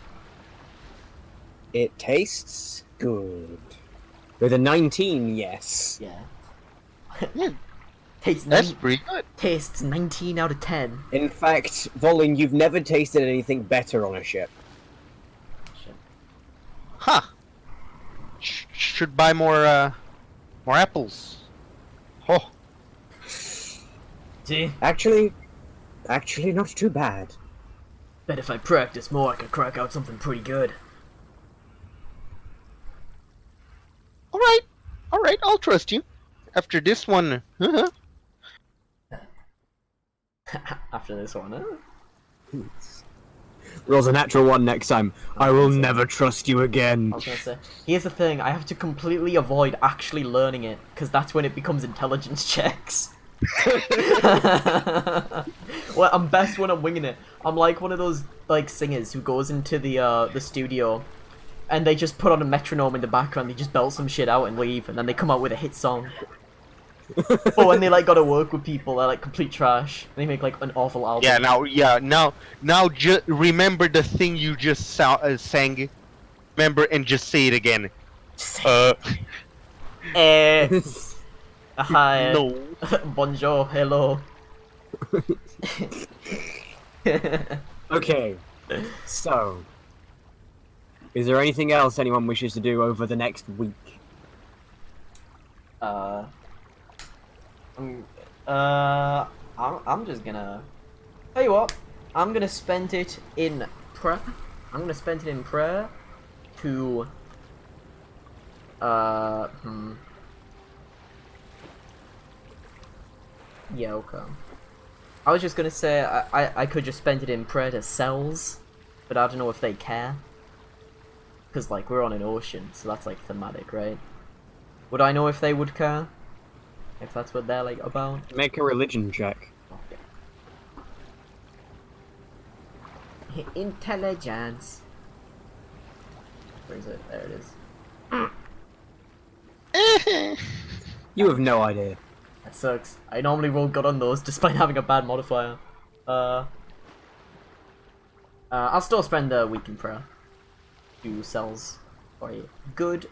Speaker 3: It tastes good. With a 19, yes.
Speaker 1: Yeah.
Speaker 2: Yeah,
Speaker 1: Tastes
Speaker 2: that's pretty good.
Speaker 1: tastes 19 out of 10.
Speaker 3: In fact, Volin, you've never tasted anything better on a ship.
Speaker 1: Shit.
Speaker 2: Huh. Should buy more apples. Oh,
Speaker 1: See?
Speaker 3: Actually, not too bad.
Speaker 1: Bet if I practice more, I could crack out something pretty good.
Speaker 2: all right, I'll trust you. After this one,
Speaker 1: After this one, huh?
Speaker 3: Rolls a natural 1 next time. I will never trust you again.
Speaker 1: I was gonna say, here's the thing, I have to completely avoid actually learning it, because that's when it becomes intelligence checks. Well, I'm best when I'm winging it. I'm like one of those like singers who goes into the studio and they just put on a metronome in the background, they just belt some shit out and leave, and then they come out with a hit song. But when they like gotta work with people, they're like complete trash. They make like an awful album.
Speaker 2: now just remember the thing you just sang. Remember and just say it again.
Speaker 1: Hi.
Speaker 2: No.
Speaker 1: Bonjour, hello.
Speaker 3: Okay, so... Is there anything else anyone wishes to do over the next week?
Speaker 1: I'm just gonna tell you what. I'm gonna spend it in prayer. I'm gonna spend it in prayer to yeah, okay. I was just gonna say I could just spend it in prayer to cells, but I don't know if they care. Because like we're on an ocean, so that's like thematic, right? Would I know if they would care? If that's what they're like about?
Speaker 3: Make a religion check.
Speaker 1: Okay. Intelligence. Where is it? There it is.
Speaker 3: You have no idea.
Speaker 1: That sucks. I normally roll good on those despite having a bad modifier. I'll still spend a week in prayer. 2 cells for a good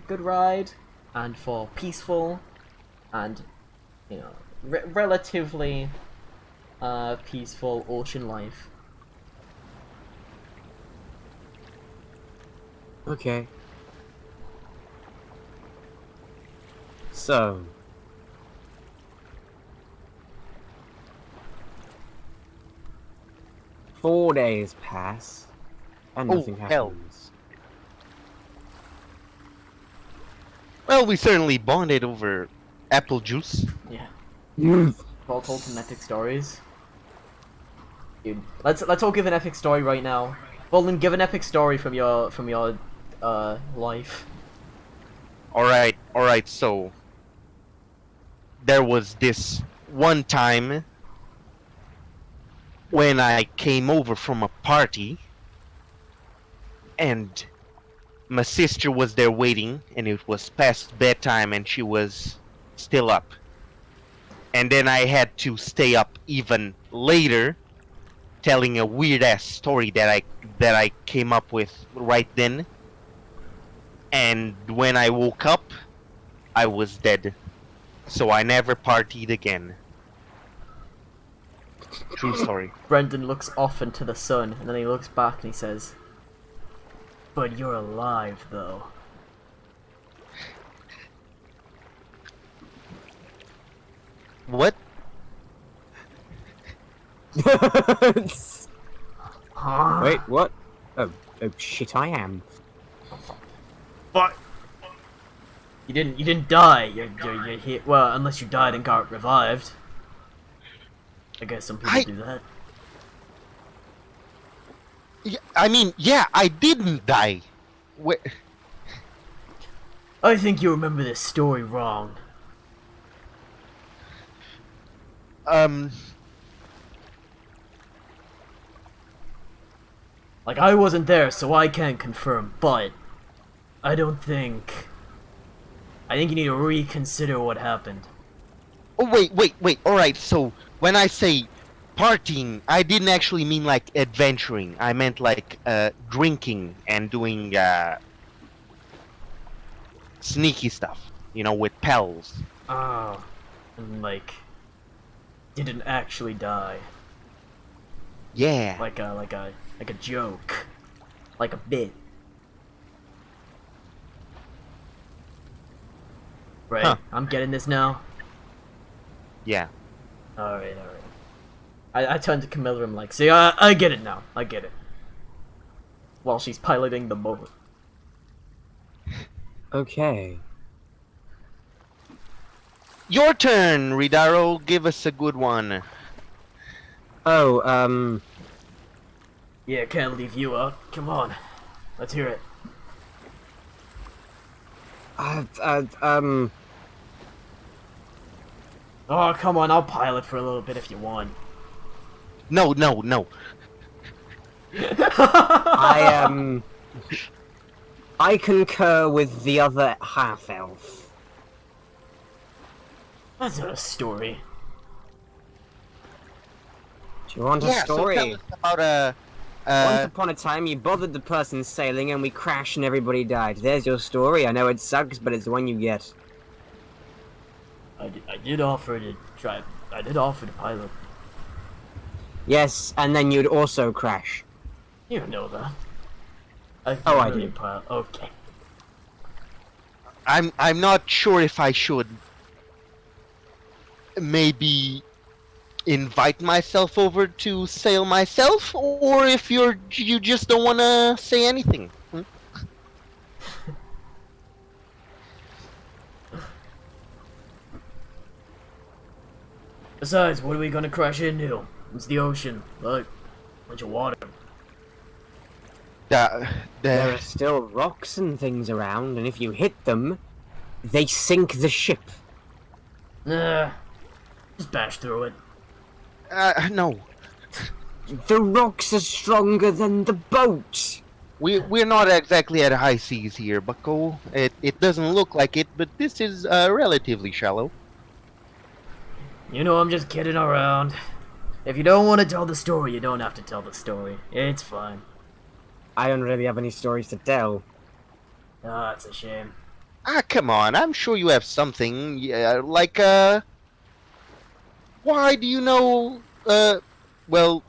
Speaker 1: ride, and for peaceful, and you know, relatively peaceful ocean life.
Speaker 3: Okay. So... 4 days pass, and nothing
Speaker 2: hell.
Speaker 3: happens.
Speaker 2: Well, we certainly bonded over apple juice.
Speaker 1: Yeah. All told some epic stories. Dude, let's all give an epic story right now. Well, then give an epic story from your life.
Speaker 2: All right. So there was this one time when I came over from a party, and my sister was there waiting, and it was past bedtime, and she was still up. And then I had to stay up even later, telling a weird ass story that I came up with right then. And when I woke up, I was dead. So I never partied again. True story.
Speaker 1: Brendan looks off into the sun, and then he looks back and he says, But you're alive, though.
Speaker 2: What?
Speaker 1: Huh?
Speaker 3: Wait, what? Oh shit, I am.
Speaker 1: But you didn't die. You're here. Well, unless you died and got revived. I guess some people do that.
Speaker 2: I mean, yeah, I didn't die. Wait.
Speaker 1: I think you remember this story wrong. Like, I wasn't there, so I can't confirm, but I think you need to reconsider what happened.
Speaker 2: Oh, wait. Alright, so when I say partying, I didn't actually mean like adventuring. I meant like drinking and doing sneaky stuff, you know, with pals.
Speaker 1: Oh, and like, didn't actually die.
Speaker 2: Yeah.
Speaker 1: Like a joke. Like a bit. Right,
Speaker 2: Huh.
Speaker 1: I'm getting this now.
Speaker 2: Yeah.
Speaker 1: Alright. I turned to Camilla and I'm like, see, I get it now. I get it. While she's piloting the boat.
Speaker 3: Okay.
Speaker 2: Your turn, Ridaro. Give us a good one.
Speaker 3: Oh,
Speaker 1: Yeah, can't leave you out. Come on. Let's hear it. Oh, come on, I'll pilot for a little bit if you want.
Speaker 2: No.
Speaker 3: I concur with the other half-elf.
Speaker 1: That's not a story.
Speaker 3: Do you want a story?
Speaker 2: So tell us about
Speaker 3: Once upon a time, you bothered the person sailing and we crashed and everybody died. There's your story. I know it sucks, but it's the one you get.
Speaker 1: I did offer to try. I did offer to pilot.
Speaker 3: Yes, and then you'd also crash.
Speaker 1: You know that.
Speaker 3: Oh, I
Speaker 1: really
Speaker 3: do.
Speaker 1: Pilot. Okay.
Speaker 2: I'm not sure if I should maybe invite myself over to sail myself, or if you just don't want to say anything. Hmm?
Speaker 1: Besides, what are we gonna crash into? It's the ocean. Look, bunch of water.
Speaker 3: There are still rocks and things around, and if you hit them, they sink the ship.
Speaker 1: Nah, just bash through it.
Speaker 2: No,
Speaker 3: The rocks are stronger than the boat.
Speaker 2: we're not exactly at high seas here, Bucko. It doesn't look like it, but this is relatively shallow.
Speaker 1: You know, I'm just kidding around. If you don't want to tell the story, you don't have to tell the story. It's fine.
Speaker 3: I don't really have any stories to tell.
Speaker 1: Ah, it's a shame.
Speaker 2: Ah, come on. I'm sure you have something. Yeah, like, why do you know, well,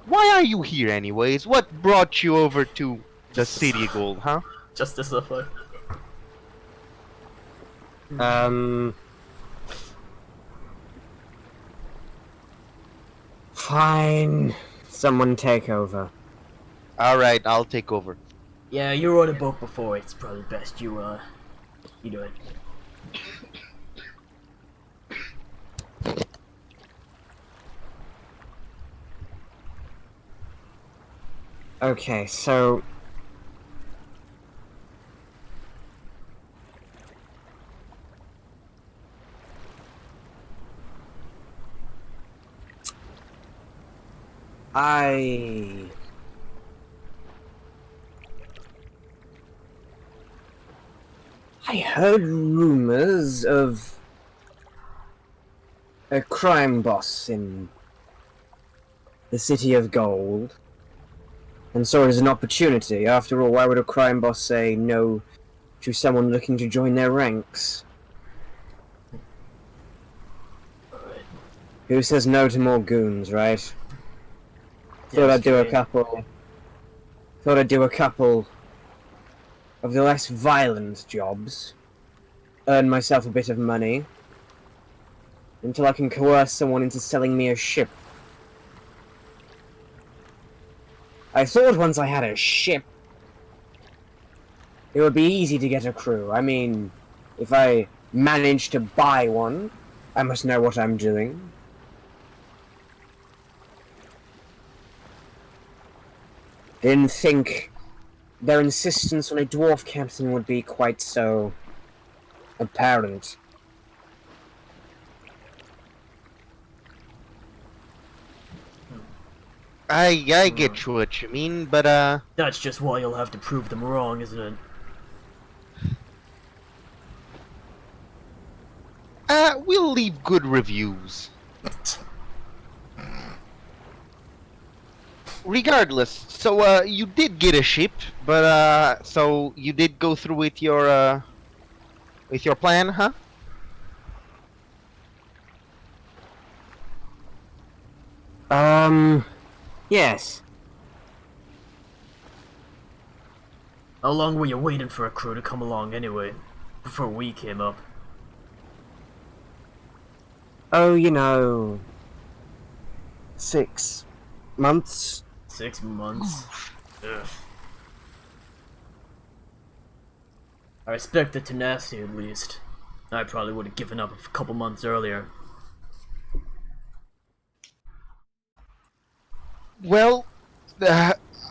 Speaker 2: why are you here anyways? What brought you over to the City Gold, huh?
Speaker 1: Just as if
Speaker 3: Fine. Someone take over.
Speaker 2: Alright, I'll take over.
Speaker 1: Yeah, you rode a boat before. It's probably best you do it.
Speaker 3: Okay, so... I heard rumors of a crime boss in the City of Gold, and saw it as an opportunity. After all, why would a crime boss say no to someone looking to join their ranks? Who says no to more goons, right? Thought I'd do a couple of the less violent jobs, earn myself a bit of money, until I can coerce someone into selling me a ship. I thought once I had a ship, it would be easy to get a crew. I mean, if I manage to buy one, I must know what I'm doing. Didn't think their insistence on a dwarf captain would be quite so apparent.
Speaker 2: I get what you mean, but
Speaker 1: That's just why you'll have to prove them wrong, isn't it?
Speaker 2: we'll leave good reviews. Regardless, so you did get a ship, but so you did go through with your plan, huh?
Speaker 3: Yes.
Speaker 1: How long were you waiting for a crew to come along anyway? Before we came up?
Speaker 3: Oh, 6 months.
Speaker 1: 6 months? Ugh. I respect the tenacity at least. I probably would have given up a couple months earlier.
Speaker 2: Well,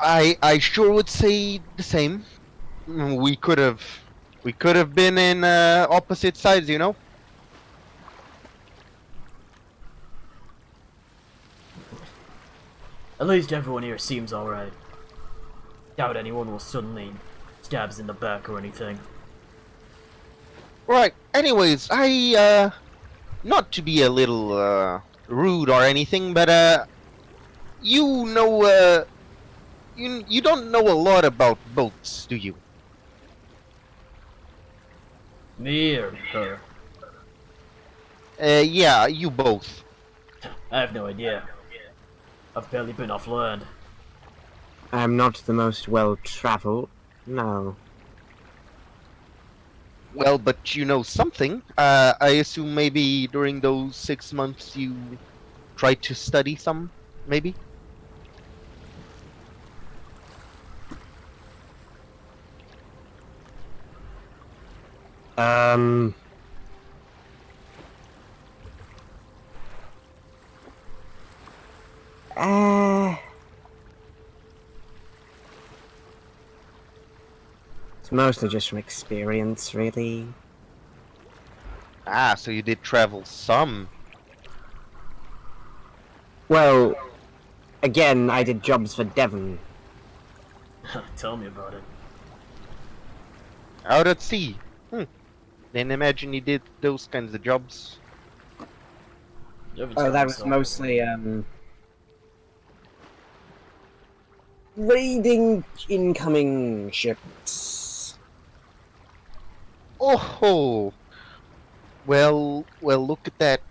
Speaker 2: I sure would say the same. We could have been in opposite sides, you know.
Speaker 1: At least everyone here seems alright. Doubt anyone will suddenly stab us in the back or anything.
Speaker 2: Right. Anyways, I not to be a little rude or anything, but you know you don't know a lot about boats, do you?
Speaker 1: Me or her?
Speaker 2: Yeah, you both.
Speaker 1: I have no idea. I've barely been off land.
Speaker 3: I'm not the most well-traveled. No.
Speaker 2: Well, but you know something. I assume maybe during those 6 months you tried to study some, maybe?
Speaker 3: It's mostly just from experience, really.
Speaker 2: Ah, so you did travel some.
Speaker 3: Well, again, I did jobs for Devon.
Speaker 1: Tell me about it.
Speaker 2: Out at sea. Didn't imagine you did those kinds of jobs.
Speaker 3: Oh, that was mostly, raiding incoming ships.
Speaker 2: Oh, well, look at that.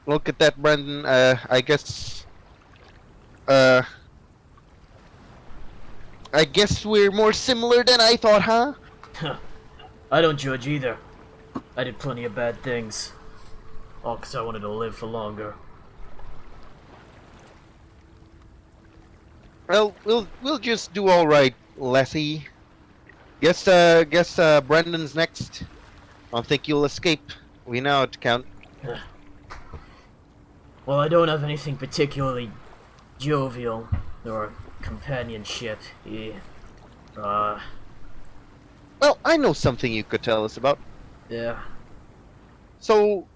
Speaker 2: Look at that, Brandon. I guess we're more similar than I thought, huh?
Speaker 1: I don't judge either. I did plenty of bad things. All 'cause I wanted to live for longer.
Speaker 2: Well, we'll just do all right, Lassie. Guess Brandon's next. I don't think you'll escape. We know how to count.
Speaker 1: Well, I don't have anything particularly jovial or companionship.
Speaker 2: Well, I know something you could tell us about.
Speaker 1: Yeah.
Speaker 2: So,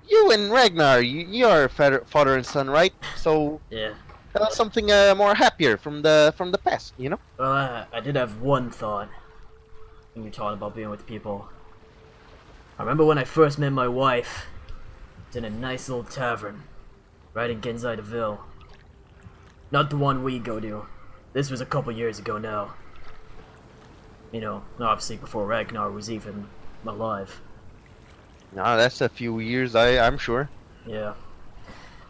Speaker 2: you and Ragnar, you are father and son, right? So,
Speaker 1: Yeah.
Speaker 2: tell us something more happier from the past, you know?
Speaker 1: Well, I did have one thought when you're talking about being with people. I remember when I first met my wife. It's in a nice little tavern, right in Genzai Deville. Not the one we go to. This was a couple years ago now. You know, obviously before Ragnar was even alive.
Speaker 2: No, that's a few years, I'm sure.
Speaker 1: Yeah.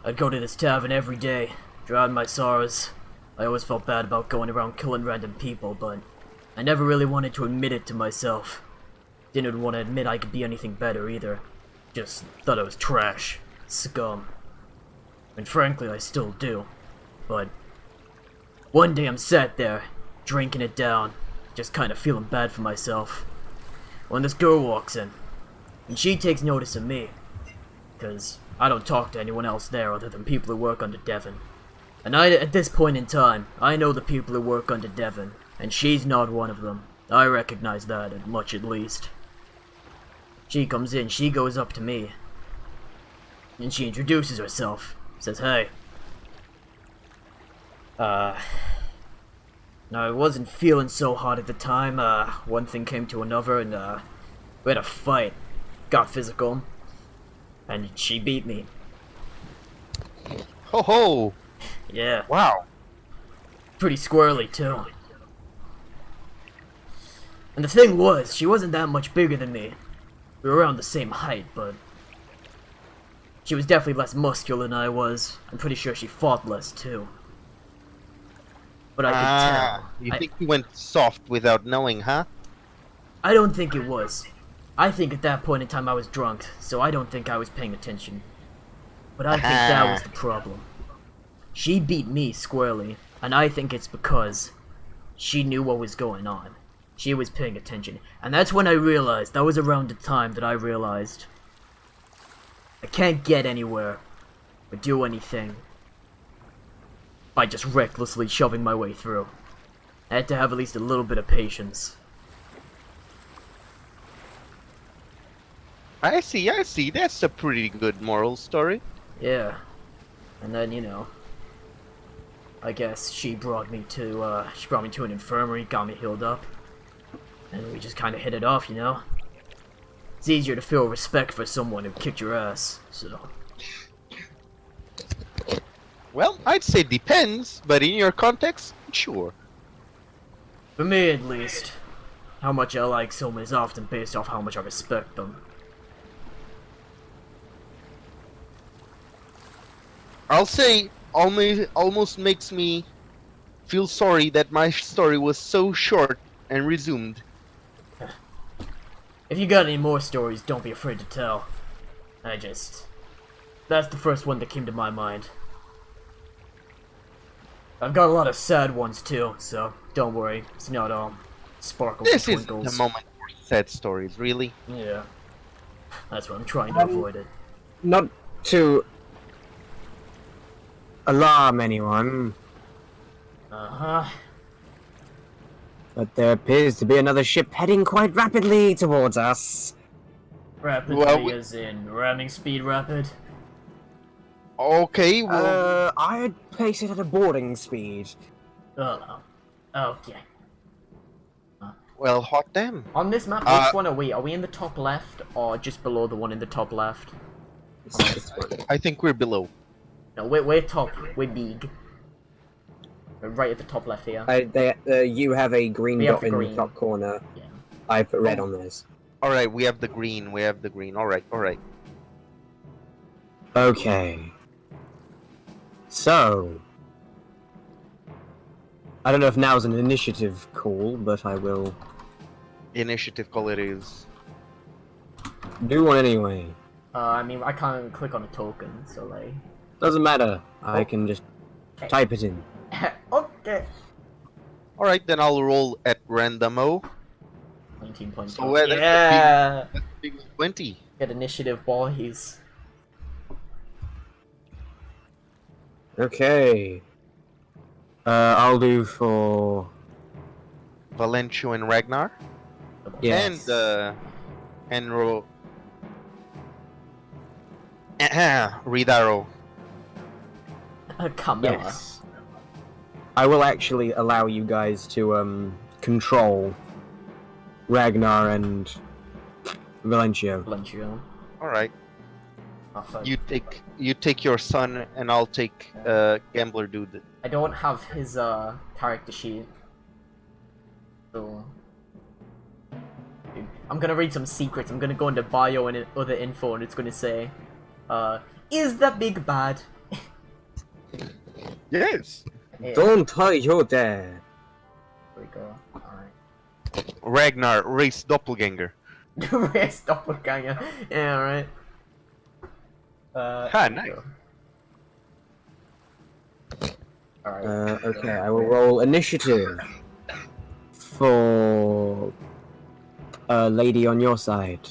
Speaker 1: I'd go to this tavern every day, drown my sorrows. I always felt bad about going around killing random people, but I never really wanted to admit it to myself. Didn't want to admit I could be anything better either. Just thought I was trash. Scum. And frankly, I still do. But one day I'm sat there, drinking it down, just kind of feeling bad for myself, when this girl walks in. And she takes notice of me. Because I don't talk to anyone else there other than people who work under Devon. And at this point in time, I know the people who work under Devon, and she's not one of them. I recognize that, at least. She comes in, she goes up to me, and she introduces herself. Says, hey. Now I wasn't feeling so hot at the time. One thing came to another, and we had a fight. Got physical. And she beat me.
Speaker 2: Ho ho!
Speaker 1: Yeah.
Speaker 2: Wow.
Speaker 1: Pretty squirrely, too. And the thing was, she wasn't that much bigger than me. We were around the same height, but she was definitely less muscular than I was. I'm pretty sure she fought less, too. But I could tell.
Speaker 2: You think you went soft without knowing, huh?
Speaker 1: I don't think it was. I think at that point in time I was drunk, so I don't think I was paying attention. But I think that was the problem. She beat me squarely, and I think it's because she knew what was going on. She was paying attention. And that's when I realized, that was around the time that I realized I can't get anywhere or do anything by just recklessly shoving my way through. I had to have at least a little bit of patience.
Speaker 2: I see. That's a pretty good moral story.
Speaker 1: Yeah. And then, you know, I guess she brought me to an infirmary, got me healed up. And we just kind of hit it off, you know? It's easier to feel respect for someone who kicked your ass, so.
Speaker 2: Well, I'd say depends, but in your context, sure.
Speaker 1: For me, at least, how much I like someone is often based off how much I respect them.
Speaker 2: I'll say almost makes me feel sorry that my story was so short and resumed.
Speaker 1: If you got any more stories, don't be afraid to tell. That's the first one that came to my mind. I've got a lot of sad ones too, so don't worry. It's not all sparkles
Speaker 2: This
Speaker 1: and
Speaker 2: is
Speaker 1: twinkles.
Speaker 2: the moment for sad stories, really.
Speaker 1: Yeah. That's what I'm trying to avoid it.
Speaker 3: Not to alarm anyone,
Speaker 1: Uh-huh.
Speaker 3: but there appears to be another ship heading quite rapidly towards us.
Speaker 1: Rapidly
Speaker 2: Well,
Speaker 1: as in ramming speed rapid?
Speaker 2: Okay, well,
Speaker 3: I'd place it at a boarding speed.
Speaker 1: Oh. Okay.
Speaker 2: well, hot damn.
Speaker 1: On this map, which one are we? Are we in the top left, or just below the one in the top left?
Speaker 2: I think we're below.
Speaker 1: No, we're top. We're big. We're right at the top left here.
Speaker 3: You have a green
Speaker 1: We have
Speaker 3: dot
Speaker 1: the
Speaker 3: in
Speaker 1: green.
Speaker 3: the top corner.
Speaker 1: Yeah.
Speaker 3: I put red on theirs.
Speaker 2: Alright, we have the green, Alright.
Speaker 3: Okay. So, I don't know if now's an initiative call, but I will
Speaker 2: Initiative call it is.
Speaker 3: do one anyway.
Speaker 1: I mean, I can't click on a token, so like.
Speaker 3: Doesn't matter. I can just type it in.
Speaker 1: Okay.
Speaker 2: Alright, then I'll roll at randomo.
Speaker 1: 19 points.
Speaker 2: So, that's a
Speaker 1: Yeah.
Speaker 2: Big 20.
Speaker 1: Get initiative, boys.
Speaker 3: Okay. I'll do for
Speaker 2: Valencio and Ragnar.
Speaker 3: yes.
Speaker 2: And Ridaro.
Speaker 1: Camilla.
Speaker 3: Yes. I will actually allow you guys to control Ragnar and Valencio.
Speaker 1: Valencio.
Speaker 2: Alright.
Speaker 1: Oh, fuck.
Speaker 2: You take your son and I'll take Gambler Dude.
Speaker 1: I don't have his character sheet. So I'm gonna read some secrets. I'm gonna go into bio and other info and it's gonna say, is that big bad?
Speaker 2: Yes.
Speaker 1: Yeah,
Speaker 3: Don't tie you there.
Speaker 1: there we go. Alright.
Speaker 2: Ragnar, race doppelganger.
Speaker 1: Race doppelganger. Yeah, right.
Speaker 2: Ha,
Speaker 1: There we
Speaker 2: nice.
Speaker 1: go. Alright.
Speaker 3: Okay, I will roll initiative for a lady on your side.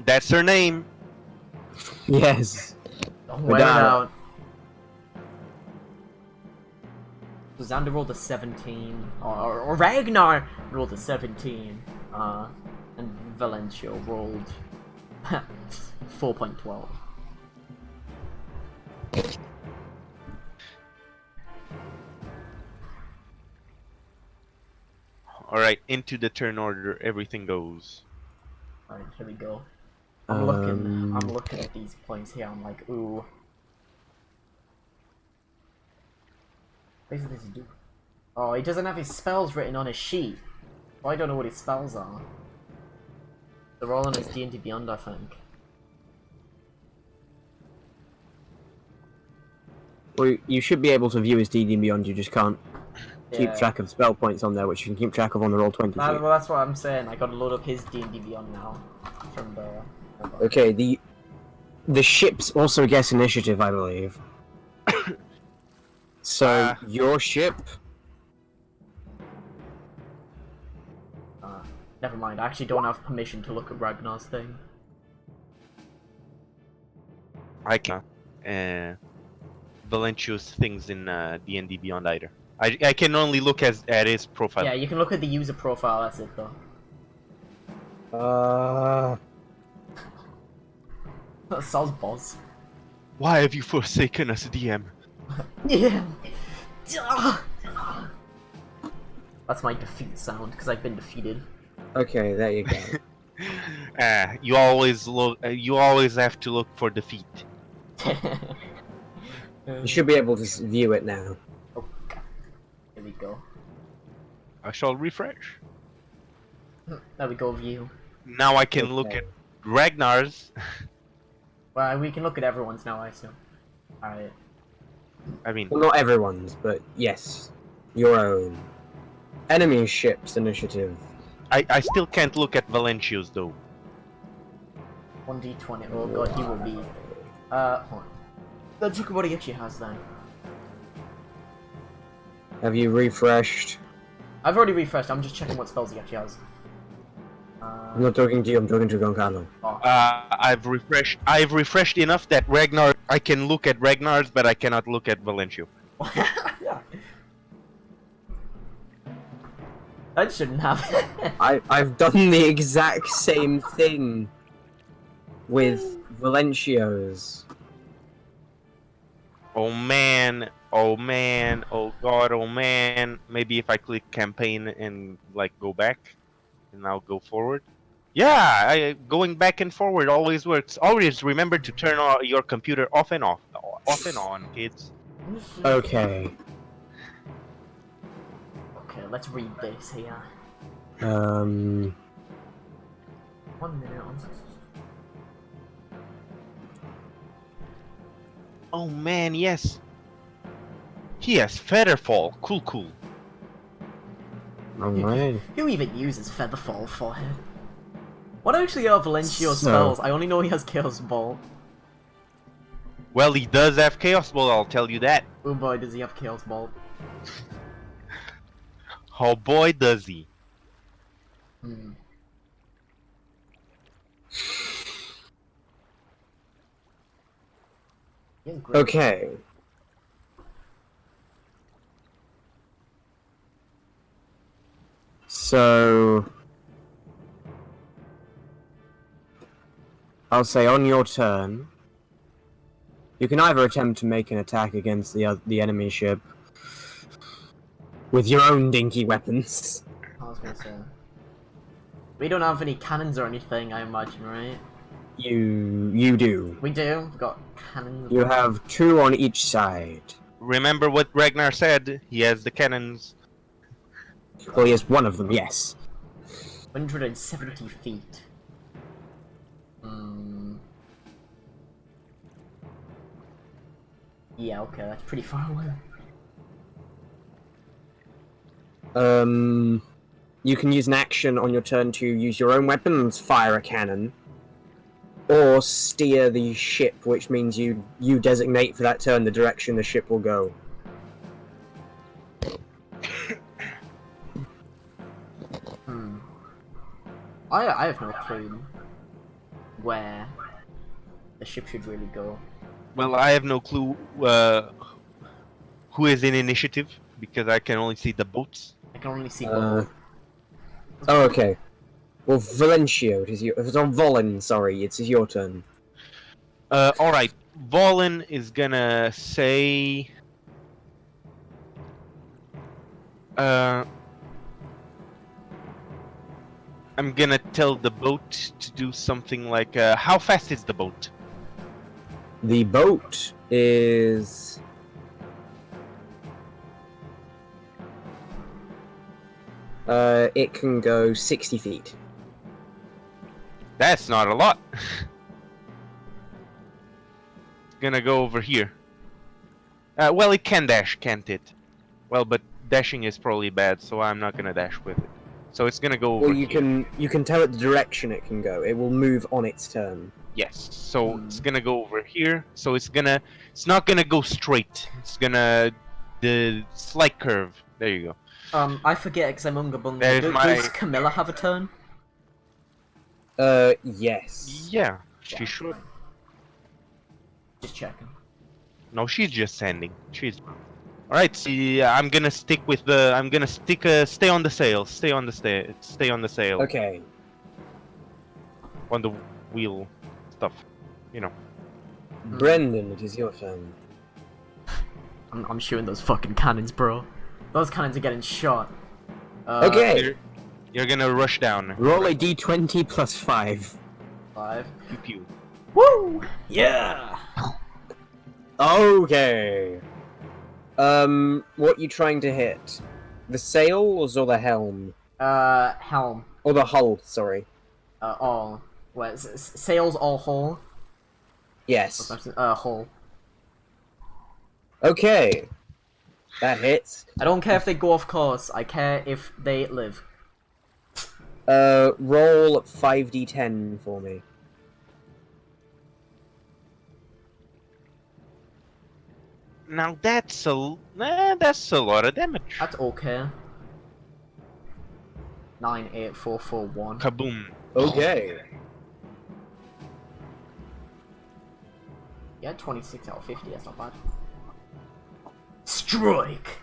Speaker 2: That's her name.
Speaker 3: Yes.
Speaker 1: Don't wear it
Speaker 3: Madara.
Speaker 1: out. So Xander rolled a 17, or Ragnar rolled a 17, and Valencio rolled 4.12.
Speaker 2: Alright, into the turn order, everything goes.
Speaker 1: Alright, here we go. I'm looking at these points here, I'm like, ooh. What does this do? Oh, he doesn't have his spells written on his sheet. Well, I don't know what his spells are. They're all on his D&D Beyond, I think.
Speaker 3: Well, you should be able to view his DD Beyond, you just can't keep
Speaker 1: Yeah.
Speaker 3: track of spell points on there, which you can keep track of on the Roll20
Speaker 1: Well,
Speaker 3: sheet.
Speaker 1: that's what I'm saying. I gotta load up his D&D Beyond now. From the...
Speaker 3: Okay, the ships also get initiative, I believe. So, your ship...
Speaker 1: Never mind, I actually don't have permission to look at Ragnar's thing.
Speaker 2: I can. Valencio's things in D&D Beyond either. I can only look at his profile.
Speaker 1: Yeah, you can look at the user profile, that's it though. That sounds boss.
Speaker 2: Why have you forsaken us, DM?
Speaker 1: Yeah. That's my defeat sound, because I've been defeated.
Speaker 3: Okay, there you go.
Speaker 2: You always look. You always have to look for defeat.
Speaker 3: You should be able to view it now.
Speaker 1: Oh, God. Here we go.
Speaker 2: I shall refresh.
Speaker 1: There we go, view.
Speaker 2: Now I can look at Ragnar's.
Speaker 1: Well, we can look at everyone's now, I assume. Alright.
Speaker 2: I mean,
Speaker 3: Well, not everyone's, but yes. Your own. Enemy ships initiative.
Speaker 2: I still can't look at Valencio's though.
Speaker 1: 1d20. Oh god, he will be. Hold on. Let's look at what he actually has then.
Speaker 3: Have you refreshed?
Speaker 1: I've already refreshed, I'm just checking what spells he actually has.
Speaker 3: I'm not talking to you, I'm talking to Goncalo.
Speaker 2: I've refreshed enough that Ragnar. I can look at Ragnar's, but I cannot look at Valencio.
Speaker 1: That shouldn't happen.
Speaker 3: I've done the exact same thing with Valencio's.
Speaker 2: Oh man, oh man, oh god, oh man. Maybe if I click campaign and like go back, and I'll go forward. Yeah, going back and forward always works. Always remember to turn your computer off and on, kids.
Speaker 3: Okay.
Speaker 1: Okay, let's read this here.
Speaker 3: 1
Speaker 1: minute.
Speaker 2: Oh man, yes. He has Featherfall. Cool.
Speaker 3: Alright.
Speaker 1: Who even uses Featherfall for him? What actually are Valencio's
Speaker 3: So-
Speaker 1: spells? I only know he has Chaos Ball.
Speaker 2: Well, he does have Chaos Ball, I'll tell you that.
Speaker 1: Oh boy, does he have Chaos Ball.
Speaker 2: Oh boy, does he.
Speaker 1: Hmm. He has great-
Speaker 3: Okay. So... I'll say on your turn, you can either attempt to make an attack against the enemy ship with your own dinky weapons.
Speaker 1: I was gonna say. We don't have any cannons or anything, I imagine, right?
Speaker 3: You do.
Speaker 1: We do. We've got cannons.
Speaker 3: You have 2 on each side.
Speaker 2: Remember what Ragnar said? He has the cannons.
Speaker 3: Well, he has one of them, yes.
Speaker 1: 170 feet. Hmm. Yeah, okay, that's pretty far away.
Speaker 3: You can use an action on your turn to use your own weapons, fire a cannon, or steer the ship, which means you designate for that turn the direction the ship will go.
Speaker 1: I have no clue where the ship should really go.
Speaker 2: Well, I have no clue who is in initiative because I can only see the boats.
Speaker 1: I can only see
Speaker 3: Uh,
Speaker 1: both.
Speaker 3: Oh, okay. Well, Valencio, it is your. If it's on Volin, sorry, it's your turn.
Speaker 2: All right, Volin is gonna say. I'm gonna tell the boat to do something like. How fast is the boat?
Speaker 3: The boat is. It can go 60 feet.
Speaker 2: That's not a lot. It's gonna go over here. Well, it can dash, can't it? Well, but dashing is probably bad, so I'm not gonna dash with it. So it's gonna go over
Speaker 3: Well, you
Speaker 2: here.
Speaker 3: can tell it the direction it can go. It will move on its turn.
Speaker 2: Yes. So it's gonna go over here. So it's not gonna go straight. It's gonna the slight curve. There you go.
Speaker 1: I forget because I'm Unga Bunga.
Speaker 2: There's
Speaker 1: Does Camilla have a turn?
Speaker 3: Yes.
Speaker 2: Yeah, she should.
Speaker 1: Just checking.
Speaker 2: No, she's just sending. She's. All right. See, I'm gonna stick with the. I'm gonna stick. Stay on the sail. Stay on the Stay on the sail.
Speaker 3: Okay.
Speaker 2: On the wheel, stuff. You know.
Speaker 3: Brendan, it is your turn.
Speaker 1: I'm shooting those fucking cannons, bro. Those cannons are getting shot.
Speaker 3: Okay.
Speaker 2: You're gonna rush down.
Speaker 3: Roll a d20 plus 5.
Speaker 1: 5.
Speaker 2: Pew pew.
Speaker 1: Woo! Yeah!
Speaker 3: Okay. What you trying to hit? The sails or the helm?
Speaker 1: Helm.
Speaker 3: Or the hull, sorry.
Speaker 1: All. What? Sails all hull?
Speaker 3: Yes.
Speaker 1: Hull.
Speaker 3: Okay. That hits.
Speaker 1: I don't care if they go off course, I care if they live.
Speaker 3: Roll 5d10 for me.
Speaker 2: Now that's a lot of damage.
Speaker 1: That's okay. 9, 8, 4, 4, 1.
Speaker 2: Kaboom.
Speaker 3: Okay.
Speaker 1: Yeah, 26 out of 50, that's not bad. Strike!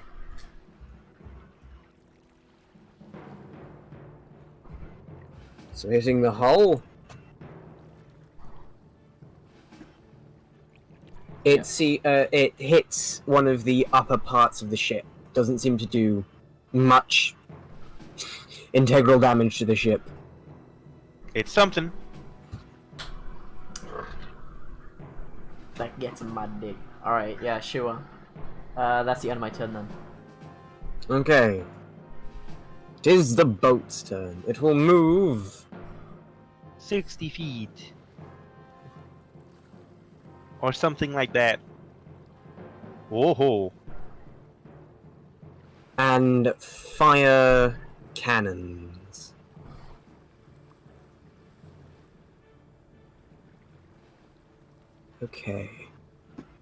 Speaker 3: So hitting the hull. It hits one of the upper parts of the ship. Doesn't seem to do much integral damage to the ship.
Speaker 2: It's something.
Speaker 1: That gets in my dick. Alright, yeah, sure. That's the end of my turn then.
Speaker 3: Okay. It is the boat's turn. It will move
Speaker 2: 60 feet. Or something like that. Oh.
Speaker 3: and fire cannons. Okay.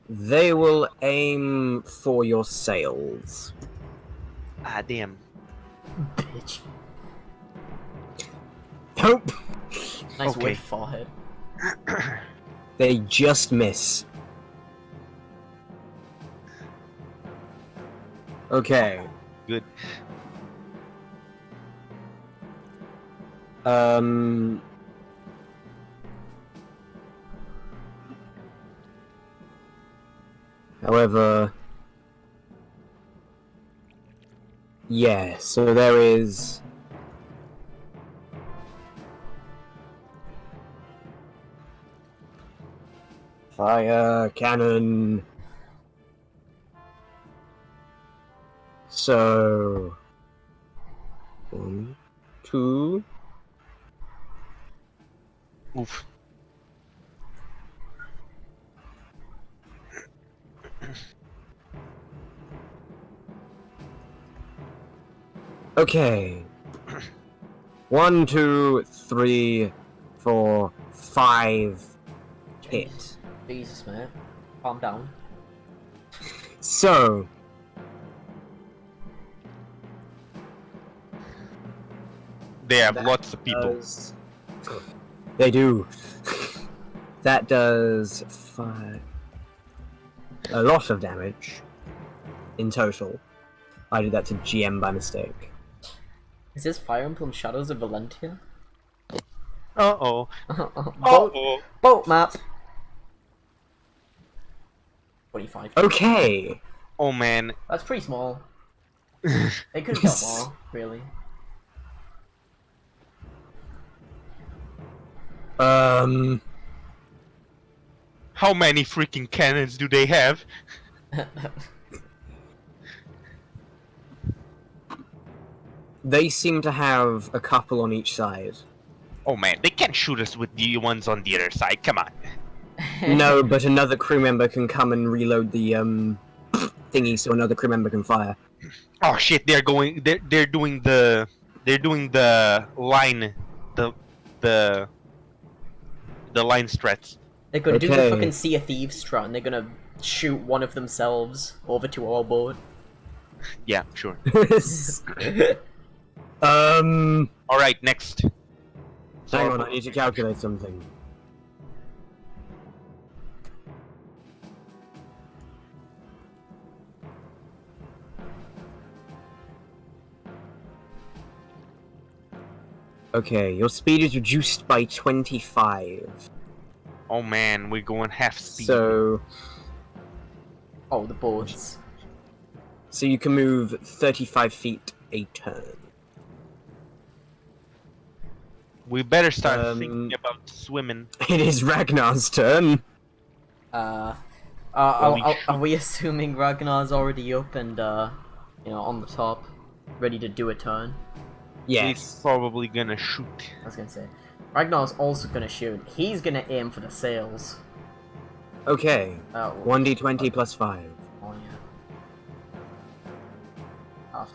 Speaker 3: They will aim for your sails.
Speaker 2: Ah, damn.
Speaker 1: Bitch.
Speaker 3: Nope.
Speaker 1: Nice
Speaker 2: Okay.
Speaker 1: wave forehead.
Speaker 3: They just miss. Okay.
Speaker 2: Good.
Speaker 3: However, yeah, so there is fire cannon. So 1, 2.
Speaker 2: Oof.
Speaker 3: Okay. 1, 2, 3, 4, 5 hit.
Speaker 1: Jesus, man. Calm down.
Speaker 3: So,
Speaker 2: They have
Speaker 3: that
Speaker 2: lots of people.
Speaker 3: They do. That does 5. A lot of damage in total. I did that to GM by mistake.
Speaker 1: Is this Fire Emblem Shadows of Valentia?
Speaker 2: Uh-oh.
Speaker 1: boat, boat map. 25.
Speaker 3: Okay.
Speaker 2: Oh man.
Speaker 1: That's pretty small. It could have got more, really.
Speaker 2: How many freaking cannons do they have?
Speaker 3: They seem to have a couple on each side.
Speaker 2: Oh man, they can't shoot us with the ones on the other side. Come on.
Speaker 3: No, but another crew member can come and reload the thingy, so another crew member can fire.
Speaker 2: Oh shit, they're doing the line the line strats.
Speaker 1: They're gonna do the
Speaker 3: Okay.
Speaker 1: fucking Sea of Thieves strat, and they're gonna shoot one of themselves over to our boat.
Speaker 2: Yeah, sure. Alright, next.
Speaker 3: Hang on, I need to calculate something. Okay, your speed is reduced by 25.
Speaker 2: Oh man, we're going half speed.
Speaker 3: So
Speaker 1: Oh, the boats.
Speaker 3: you can move 35 feet a turn.
Speaker 2: We better start thinking about swimming.
Speaker 3: It is Ragnar's turn.
Speaker 1: Are we assuming Ragnar's already up and, on the top, ready to do a turn?
Speaker 2: He's
Speaker 3: Yes.
Speaker 2: probably gonna shoot.
Speaker 1: I was gonna say. Ragnar's also gonna shoot. He's gonna aim for the sails.
Speaker 3: Okay.
Speaker 1: Oh,
Speaker 3: 1d20 plus 5.
Speaker 1: oh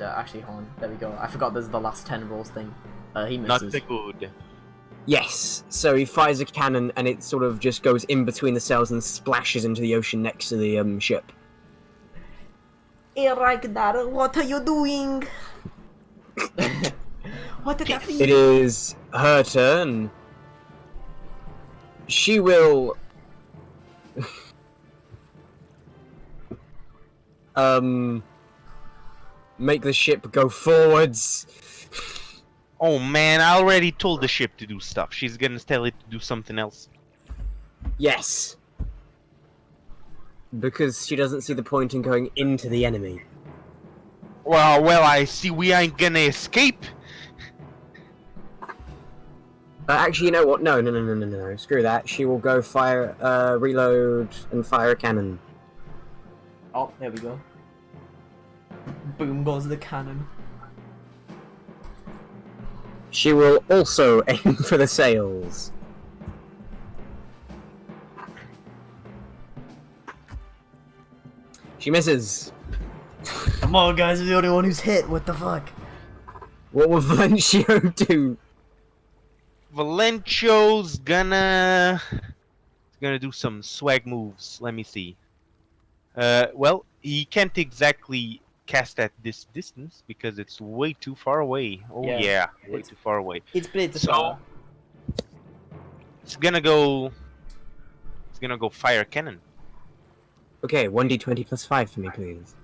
Speaker 1: yeah. Actually, hold on. There we go. I forgot there's the last 10 rolls thing. He
Speaker 2: Not
Speaker 1: misses.
Speaker 2: the good.
Speaker 3: Yes. So he fires a cannon and it sort of just goes in between the sails and splashes into the ocean next to the ship.
Speaker 1: Hey Ragnar, what are you doing? What did that mean?
Speaker 3: It is her turn. She will make the ship go forwards.
Speaker 2: Oh man, I already told the ship to do stuff. She's gonna tell it to do something else.
Speaker 3: Yes. Because she doesn't see the point in going into the enemy.
Speaker 2: Well, I see we ain't gonna escape.
Speaker 3: Actually, you know what? No. Screw that. She will go fire, reload, and fire a cannon.
Speaker 1: Oh, there we go. Boom goes the cannon.
Speaker 3: She will also aim for the sails. She misses.
Speaker 1: Come on, guys, you're the only one who's hit. What the fuck?
Speaker 3: What will Valencio do?
Speaker 2: Valencio's gonna do some swag moves. Let me see. Well, he can't exactly cast at this distance because it's way too far away. Oh
Speaker 1: Yeah,
Speaker 2: yeah, way
Speaker 1: it's-
Speaker 2: too far away.
Speaker 1: It's Blade the
Speaker 2: So-
Speaker 1: Star.
Speaker 2: It's gonna go fire cannon.
Speaker 3: Okay, 1d20 plus 5 for me, please.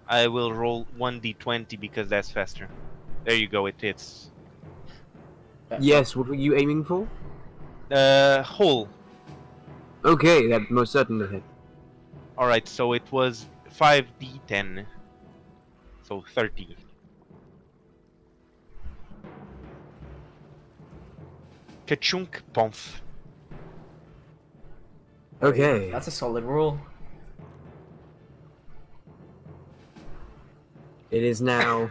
Speaker 2: I will roll 1d20 because that's faster. There you go, it hits.
Speaker 3: Yes, what were you aiming for?
Speaker 2: Hole.
Speaker 3: Okay, that most certainly hit.
Speaker 2: Alright, so it was 5d10. So 30. Kachunk pomf.
Speaker 3: Okay.
Speaker 1: That's a solid roll.
Speaker 3: It is now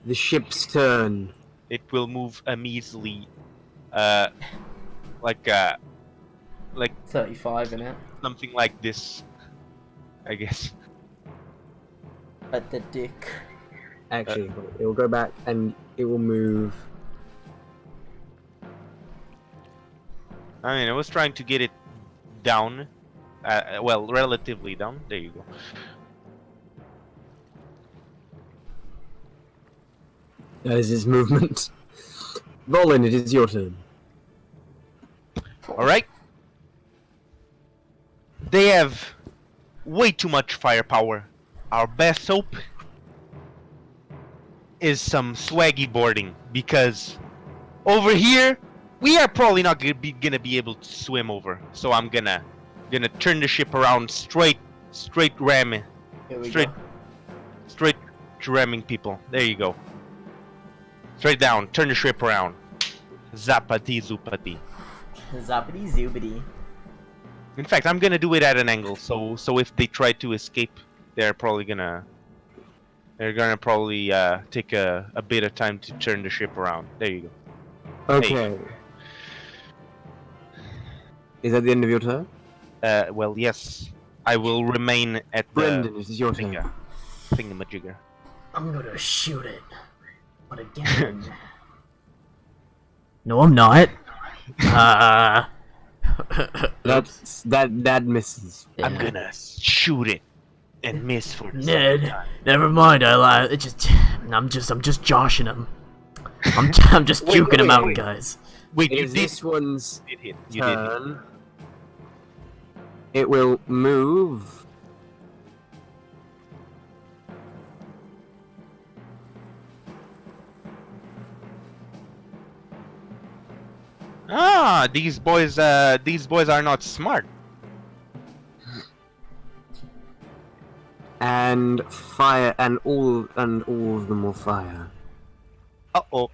Speaker 3: the ship's turn.
Speaker 2: It will move a measly, like
Speaker 1: 35 in it.
Speaker 2: something like this, I guess.
Speaker 1: At the dick.
Speaker 3: Actually, it will go back and it will move.
Speaker 2: I mean, I was trying to get it down. Well, relatively down. There you go.
Speaker 3: That is his movement. Volin, it is your turn.
Speaker 2: Alright. They have way too much firepower. Our best hope is some swaggy boarding, because over here we are probably not gonna be able to swim over. So I'm gonna turn the ship around straight ramming.
Speaker 1: Here we
Speaker 2: Straight
Speaker 1: go.
Speaker 2: straight ramming people. There you go. Straight down, turn the ship around. Zappity zoopity.
Speaker 1: Zappity zoobity.
Speaker 2: In fact, I'm gonna do it at an angle, so if they try to escape, they're gonna probably take a bit of time to turn the ship around. There you go.
Speaker 3: Okay. Is that the end of your turn?
Speaker 2: Well, yes, I will remain at the
Speaker 3: Brendan, it is your turn.
Speaker 2: thingamajigger.
Speaker 1: I'm gonna shoot it. But again. No, I'm not.
Speaker 3: That misses.
Speaker 2: I'm gonna shoot it and miss for the second
Speaker 1: Ned,
Speaker 2: time.
Speaker 1: never mind. I lied. I'm just joshing him. I'm just
Speaker 3: Wait,
Speaker 1: juking him
Speaker 3: wait,
Speaker 1: out,
Speaker 3: wait.
Speaker 1: guys.
Speaker 2: Wait,
Speaker 3: It
Speaker 2: you
Speaker 3: is
Speaker 2: did
Speaker 3: this one's
Speaker 2: hit. You did hit.
Speaker 3: turn. It will move.
Speaker 2: Ah, these boys are not smart.
Speaker 3: And fire, and all of them will fire.
Speaker 2: Uh-oh.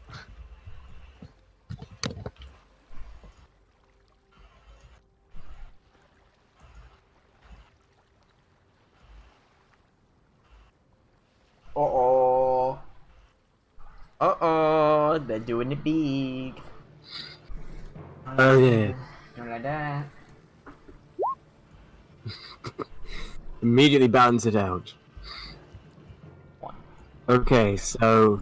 Speaker 1: Uh-oh. Uh-oh. They're doing it big.
Speaker 3: Okay.
Speaker 1: Not like that.
Speaker 3: Immediately balance it out.
Speaker 1: One.
Speaker 3: Okay, so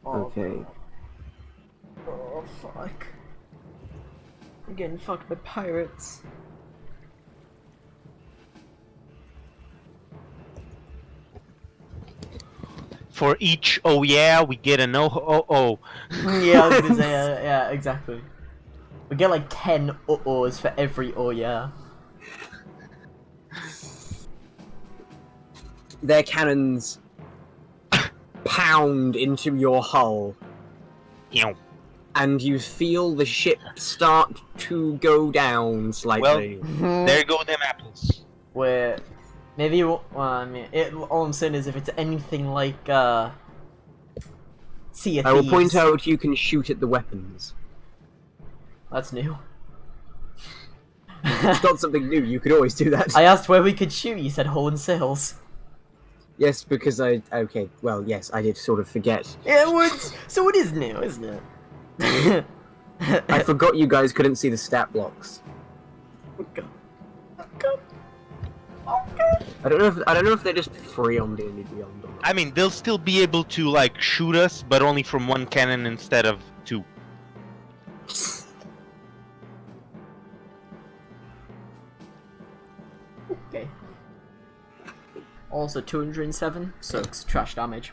Speaker 3: okay.
Speaker 1: Oh, fuck. I'm getting fucked by pirates.
Speaker 2: For each oh yeah, we get a no oh oh.
Speaker 1: Yeah, I was gonna say, yeah, exactly. We get like 10 uh-ohs for every oh yeah.
Speaker 3: Their cannons pound into your hull,
Speaker 2: Ew.
Speaker 3: and you feel the ship start to go down slightly.
Speaker 2: There go them apples.
Speaker 1: Where maybe I mean, all I'm saying is if it's anything like Sea of
Speaker 3: I will
Speaker 1: Thieves.
Speaker 3: point out you can shoot at the weapons.
Speaker 1: That's new.
Speaker 3: It's not something new, you could always do that.
Speaker 1: I asked where we could shoot. You said hull and sails.
Speaker 3: Yes, because okay, well, yes, I did sort of forget.
Speaker 1: Yeah, it would. So it is new, isn't it?
Speaker 3: I forgot you guys couldn't see the stat blocks.
Speaker 1: Okay.
Speaker 3: I don't know if they're just free on D&D Beyond or not.
Speaker 2: I mean, they'll still be able to like shoot us, but only from one cannon instead of two.
Speaker 1: Okay. Also 207, so it's trash damage.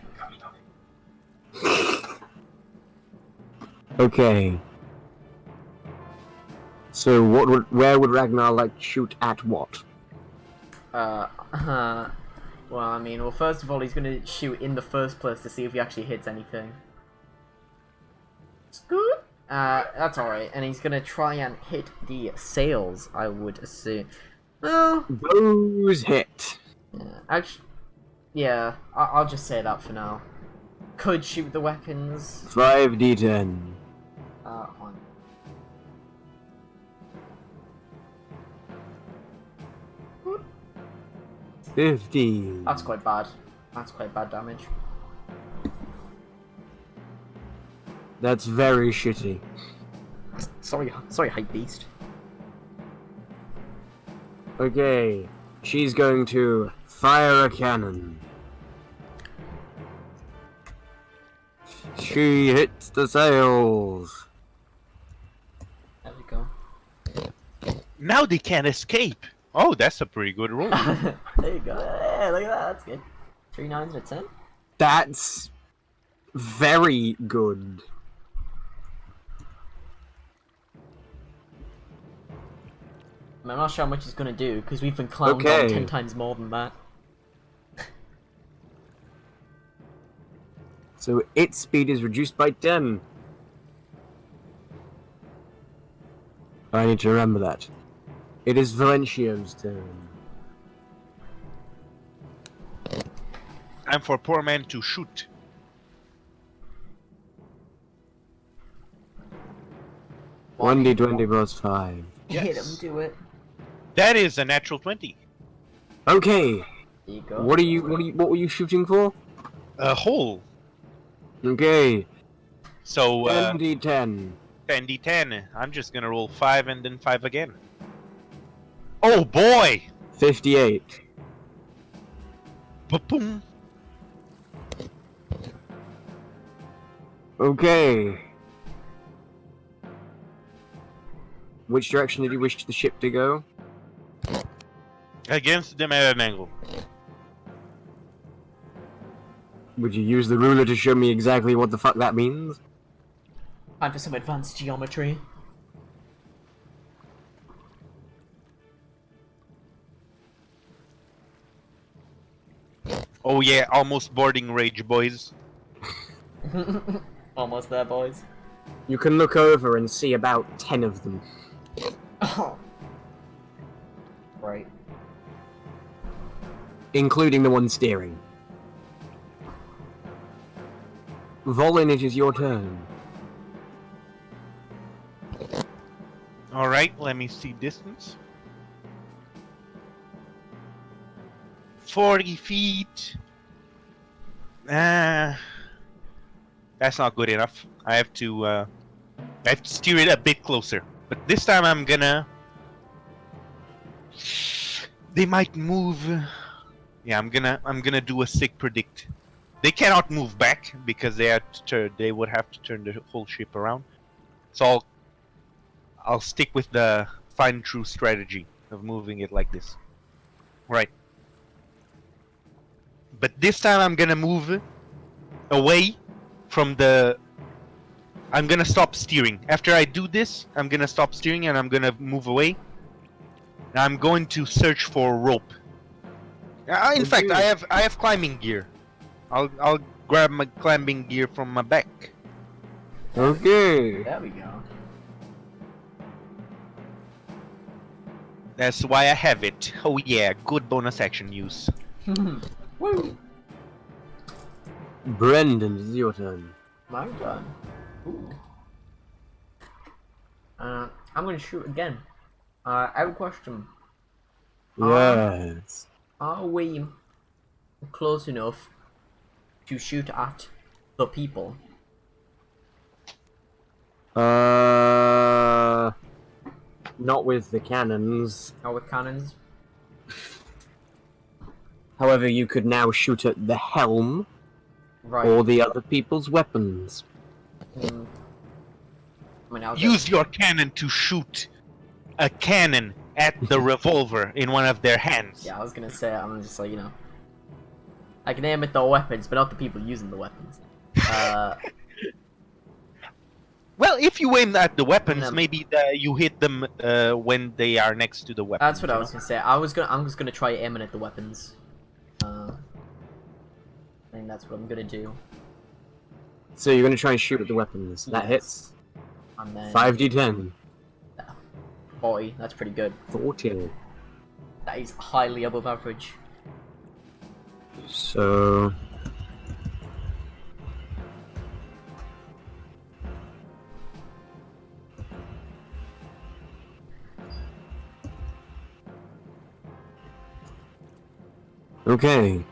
Speaker 3: Okay. So where would Ragnar like shoot at what?
Speaker 1: Well, I mean, well, first of all, he's gonna shoot in the first place to see if he actually hits anything. It's good. That's alright, and he's gonna try and hit the sails, I would assume. Well,
Speaker 3: Those hit.
Speaker 1: yeah, actually, yeah, I'll just say that for now. Could shoot the weapons.
Speaker 3: 5d10.
Speaker 1: One. Good.
Speaker 3: 15.
Speaker 1: That's quite bad. That's quite bad damage.
Speaker 3: That's very shitty.
Speaker 1: Sorry, hype beast.
Speaker 3: Okay, she's going to fire a cannon. She hits the sails.
Speaker 1: There we go.
Speaker 4: Now they can't escape. Oh, that's a pretty good roll.
Speaker 1: There you go. Hey, look at that. That's good. 3 9s and a 10.
Speaker 3: That's very good.
Speaker 1: I'm not sure how much it's gonna do because we've been clowned on
Speaker 3: Okay.
Speaker 1: 10 times more than that.
Speaker 3: So its speed is reduced by 10. I need to remember that. It is Valencio's turn.
Speaker 4: Time for poor man to shoot.
Speaker 3: One d20 plus 5.
Speaker 1: Hit him,
Speaker 4: Yes.
Speaker 1: do it.
Speaker 4: That is a natural 20.
Speaker 3: Okay.
Speaker 1: There you go.
Speaker 3: What were you shooting for?
Speaker 4: A hole.
Speaker 3: Okay.
Speaker 4: So
Speaker 3: 10d10.
Speaker 4: 10d10. I'm just gonna roll 5 and then 5 again. Oh boy!
Speaker 3: 58.
Speaker 4: Ba-boom.
Speaker 3: Okay. Which direction did you wish the ship to go?
Speaker 4: Against them at an angle.
Speaker 3: Would you use the ruler to show me exactly what the fuck that means?
Speaker 1: Time for some advanced geometry.
Speaker 4: Oh yeah, almost boarding rage, boys.
Speaker 1: Almost there, boys.
Speaker 3: You can look over and see about 10 of them.
Speaker 1: Oh. Right.
Speaker 3: Including the one steering. Volin, it is your turn.
Speaker 4: Alright, let me see distance. 40 feet. That's not good enough. I have to steer it a bit closer. But this time I'm gonna... They might move... Yeah, I'm gonna do a sick predict. They cannot move back because they would have to turn the whole ship around. So I'll stick with the fine true strategy of moving it like this. Right. But this time I'm gonna move away from the... I'm gonna stop steering. After I do this, I'm gonna stop steering and I'm gonna move away. And I'm going to search for a rope. In fact, I have climbing gear. I'll grab my climbing gear from my back.
Speaker 3: Okay.
Speaker 1: There we go.
Speaker 4: That's why I have it. Oh yeah, good bonus action use.
Speaker 1: Woo!
Speaker 3: Brendan, it is your turn.
Speaker 1: My turn. Ooh. I'm gonna shoot again. I have a question.
Speaker 3: Yes.
Speaker 1: Are we close enough to shoot at the people?
Speaker 3: Not with the cannons.
Speaker 1: Or with cannons?
Speaker 3: However, you could now shoot at the helm
Speaker 1: Right.
Speaker 3: or the other people's weapons.
Speaker 1: Mm. I mean,
Speaker 4: Use your cannon to shoot a cannon at the revolver in one of their hands.
Speaker 1: Yeah, I was gonna say, I'm just like, you know. I can aim at the weapons, but not the people using the weapons.
Speaker 4: Well, if you aim at the weapons,
Speaker 1: No.
Speaker 4: maybe you hit them when they are next to the weapons.
Speaker 1: That's what I was gonna say. I'm just gonna try aiming at the weapons. I think that's what I'm gonna do.
Speaker 3: So you're going to try and shoot at the weapons. That
Speaker 1: Yes.
Speaker 3: hits.
Speaker 1: And then
Speaker 3: 5d10.
Speaker 1: 40, that's pretty good.
Speaker 3: 14.
Speaker 1: That is highly above average.
Speaker 3: So... Okay.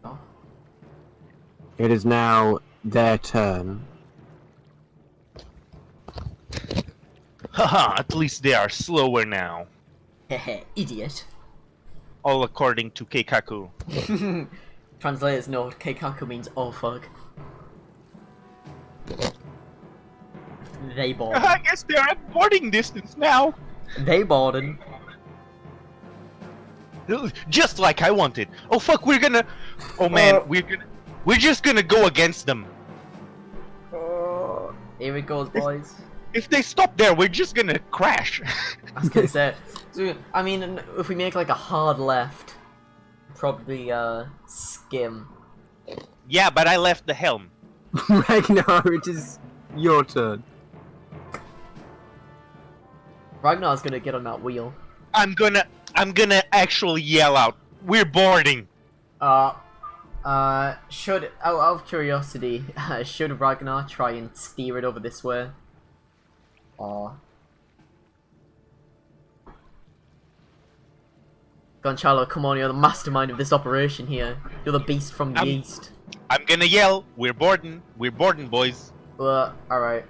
Speaker 1: Oh.
Speaker 3: It is now their turn.
Speaker 4: Haha, at least they are slower now.
Speaker 1: Hehe, idiot.
Speaker 4: All according to Keikaku.
Speaker 1: Translator's note, Keikaku means oh fuck. They boarded.
Speaker 4: I guess they're at boarding distance now.
Speaker 1: They boarded.
Speaker 4: Just like I wanted. Oh fuck, we're gonna... Oh man,
Speaker 1: Uh,
Speaker 4: we're just gonna go against them.
Speaker 1: Here it goes, boys.
Speaker 4: If they stop there, we're just gonna crash.
Speaker 1: I was gonna say, so, I mean, if we make like a hard left, probably skim.
Speaker 4: Yeah, but I left the helm.
Speaker 3: Ragnar, it is your turn.
Speaker 1: Ragnar's gonna get on that wheel.
Speaker 4: I'm gonna actually yell out. We're boarding.
Speaker 1: Should, out of curiosity, should Ragnar try and steer it over this way? Or... Gonchalo, come on, you're the mastermind of this operation here. You're the beast from the east.
Speaker 4: I'm gonna yell. We're boarding. We're boarding, boys.
Speaker 1: Alright.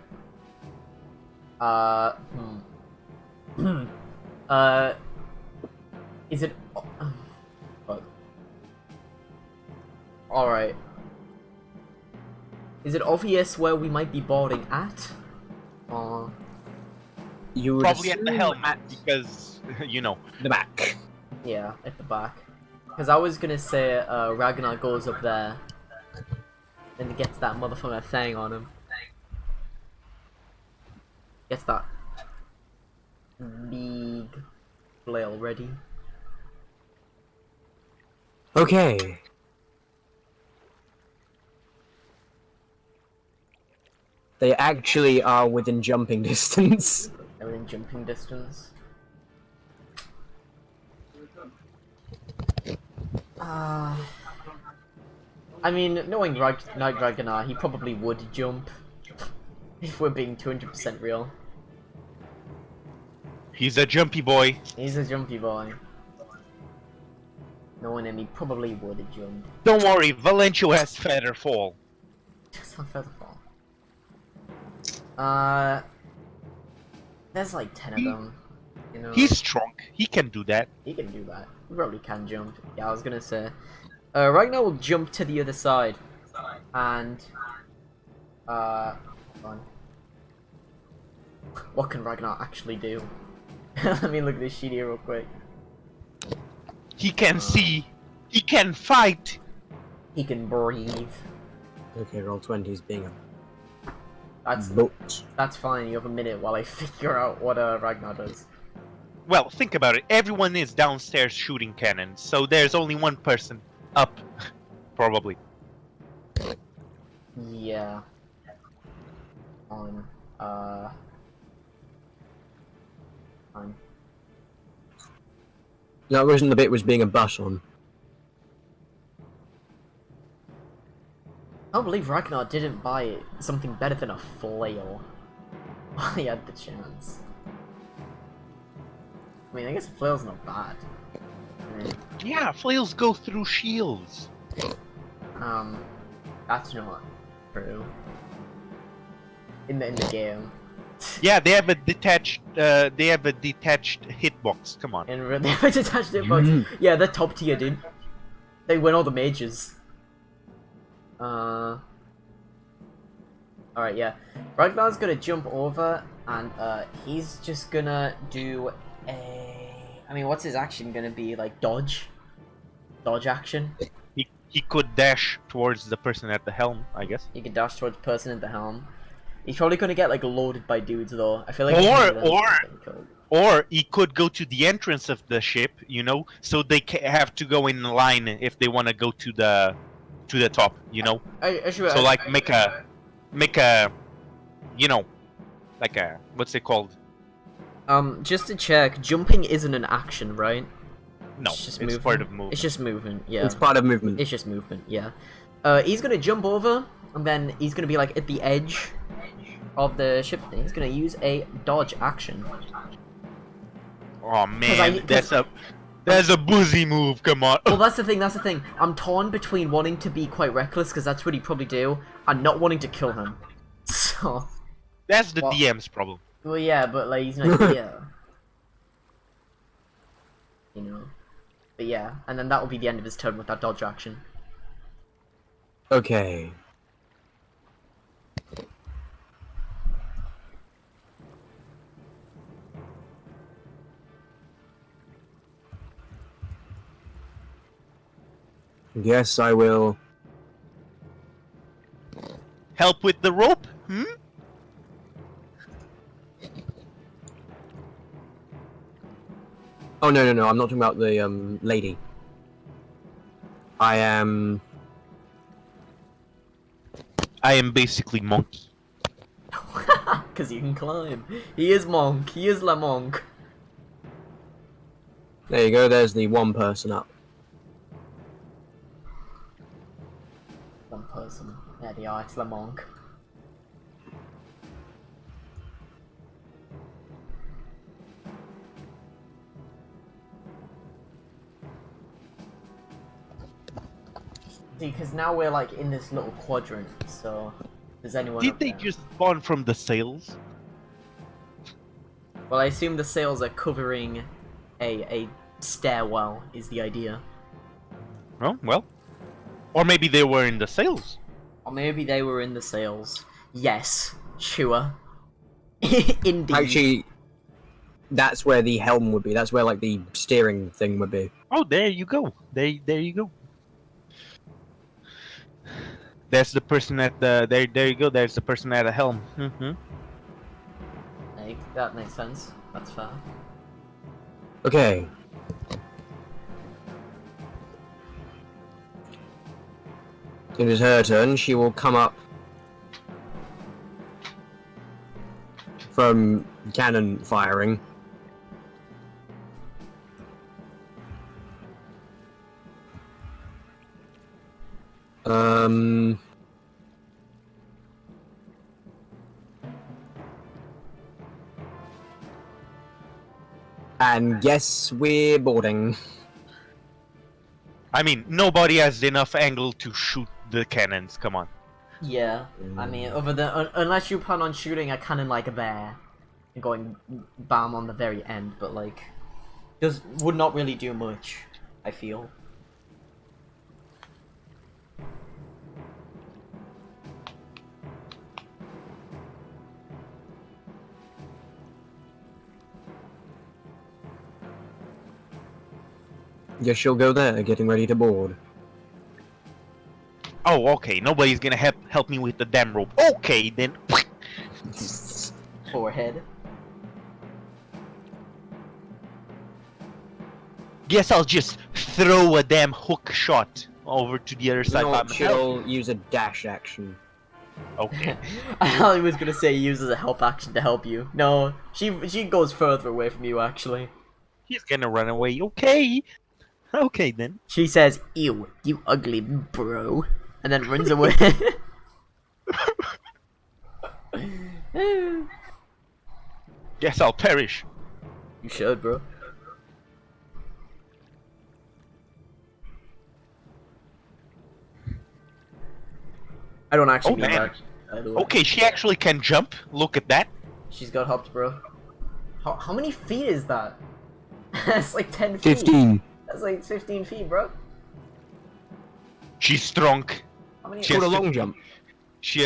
Speaker 1: Is it... Fuck. Alright. Is it obvious where we might be boarding at? Or...
Speaker 3: You would
Speaker 4: Probably at the
Speaker 3: assume
Speaker 4: helm,
Speaker 3: at
Speaker 4: because you know.
Speaker 3: the back.
Speaker 1: Yeah, at the back. Because I was gonna say Ragnar goes up there and gets that motherfucker thing on him. Gets that big flail ready.
Speaker 3: Okay. They actually are within jumping distance.
Speaker 1: They're in jumping distance. I mean, knowing Night Ragnar, he probably would jump. If we're being 200% real.
Speaker 4: He's a jumpy boy.
Speaker 1: He's a jumpy boy. Knowing him, he probably would have jumped.
Speaker 4: Don't worry, Valencio has feather fall.
Speaker 1: Just on Featherfall. There's like 10 of them. You know,
Speaker 4: He's strong. He can do that.
Speaker 1: he can do that. He probably can jump. Yeah, I was gonna say. Ragnar will jump to the other side, and hold on. What can Ragnar actually do? Let me look at this sheet here real quick.
Speaker 4: He can see. He can fight.
Speaker 1: He can breathe.
Speaker 3: Okay, roll 20s being a
Speaker 1: That's
Speaker 3: boat.
Speaker 1: that's fine. You have a minute while I figure out what Ragnar does.
Speaker 4: Well, think about it. Everyone is downstairs shooting cannons, so there's only one person up, probably.
Speaker 1: Yeah. On fine.
Speaker 3: That wasn't the bit was being a butt on.
Speaker 1: I can't believe Ragnar didn't buy something better than a flail while he had the chance. I mean, I guess a flail's not bad. I mean,
Speaker 4: Yeah, flails go through shields.
Speaker 1: that's not true. In the game.
Speaker 4: Yeah, they have a detached. They have a detached hitbox. Come on.
Speaker 1: In they have a detached hitbox. Yeah, they're top tier, dude. They win all the majors. Alright, yeah. Ragnar's gonna jump over, and he's just gonna do a... I mean, what's his action gonna be? Like, dodge? Dodge action?
Speaker 4: He could dash towards the person at the helm, I guess.
Speaker 1: He can dash towards the person at the helm. He's probably gonna get, like, loaded by dudes, though. I feel like...
Speaker 4: Or he could go to the entrance of the ship, you know, so they have to go in line if they want to go to the top, you know. So like make a, you know, like a, what's it called?
Speaker 1: Just to check, jumping isn't an action, right?
Speaker 4: No,
Speaker 1: It's just
Speaker 4: it's
Speaker 1: movement.
Speaker 4: part of movement.
Speaker 1: It's just movement, yeah.
Speaker 3: It's part of movement.
Speaker 1: It's just movement, yeah. He's gonna jump over, and then he's gonna be like at the edge of the ship, and he's gonna use a dodge action.
Speaker 4: Oh man, There's a boozy move, come on.
Speaker 1: Well, that's the thing. I'm torn between wanting to be quite reckless, because that's what he'd probably do, and not wanting to kill him. So...
Speaker 4: That's the
Speaker 1: Well-
Speaker 4: DM's problem.
Speaker 1: Well, yeah, but, like, he's not here. You know? But yeah, and then that will be the end of his turn with that dodge action.
Speaker 3: Okay. Yes, I will.
Speaker 4: Help with the rope? Hmm?
Speaker 3: Oh no, no, no! I'm not talking about the lady. I am.
Speaker 4: I am basically monkey.
Speaker 1: Because he can climb. He is Monk. He is La Monk.
Speaker 3: There you go. There's the one person up.
Speaker 1: One person. There they are. It's La Monk. See, because now we're like in this little quadrant, so does anyone
Speaker 4: Did
Speaker 1: up
Speaker 4: they
Speaker 1: there?
Speaker 4: just spawn from the sails?
Speaker 1: Well, I assume the sails are covering a stairwell, is the idea.
Speaker 4: Oh, well. Or maybe they were in the sails.
Speaker 1: Or maybe they were in the sails. Yes, sure. Indeed.
Speaker 3: Actually, that's where the helm would be. That's where like the steering thing would be.
Speaker 4: Oh, there you go. There you go. That's the person at the... There you go. There's the person at the helm. Mm-hmm.
Speaker 1: That makes sense. That's fair.
Speaker 3: Okay. It is her turn. She will come up from cannon firing. And guess we're boarding.
Speaker 4: I mean, nobody has enough angle to shoot the cannons. Come on.
Speaker 1: Yeah, I mean, other than unless you plan on shooting a cannon like a bear and going bam on the very end, but like, would not really do much. I feel.
Speaker 3: Guess she'll go there, getting ready to board.
Speaker 4: Oh, okay. Nobody's gonna help me with the damn rope. Okay, then.
Speaker 1: Forehead.
Speaker 4: Guess I'll just throw a damn hook shot over to the other side by
Speaker 3: No,
Speaker 4: myself.
Speaker 3: she'll use a dash action.
Speaker 4: Okay.
Speaker 1: I thought he was gonna say he uses a help action to help you. No, she goes further away from you actually.
Speaker 4: He's gonna run away. Okay. Okay, then.
Speaker 1: She says, "Ew, you ugly bro," and then runs away.
Speaker 4: Guess I'll perish.
Speaker 1: You should, bro. I don't actually
Speaker 4: Oh,
Speaker 1: mean
Speaker 4: man.
Speaker 1: that. By the way.
Speaker 4: Okay, she actually can jump. Look at that.
Speaker 1: She's got hopped, bro. How many feet is that? That's like 10 feet.
Speaker 3: 15.
Speaker 1: That's like 15 feet, bro.
Speaker 4: She's strong.
Speaker 1: How many?
Speaker 4: She
Speaker 3: For
Speaker 4: has
Speaker 3: a long
Speaker 4: 50
Speaker 3: jump.
Speaker 4: She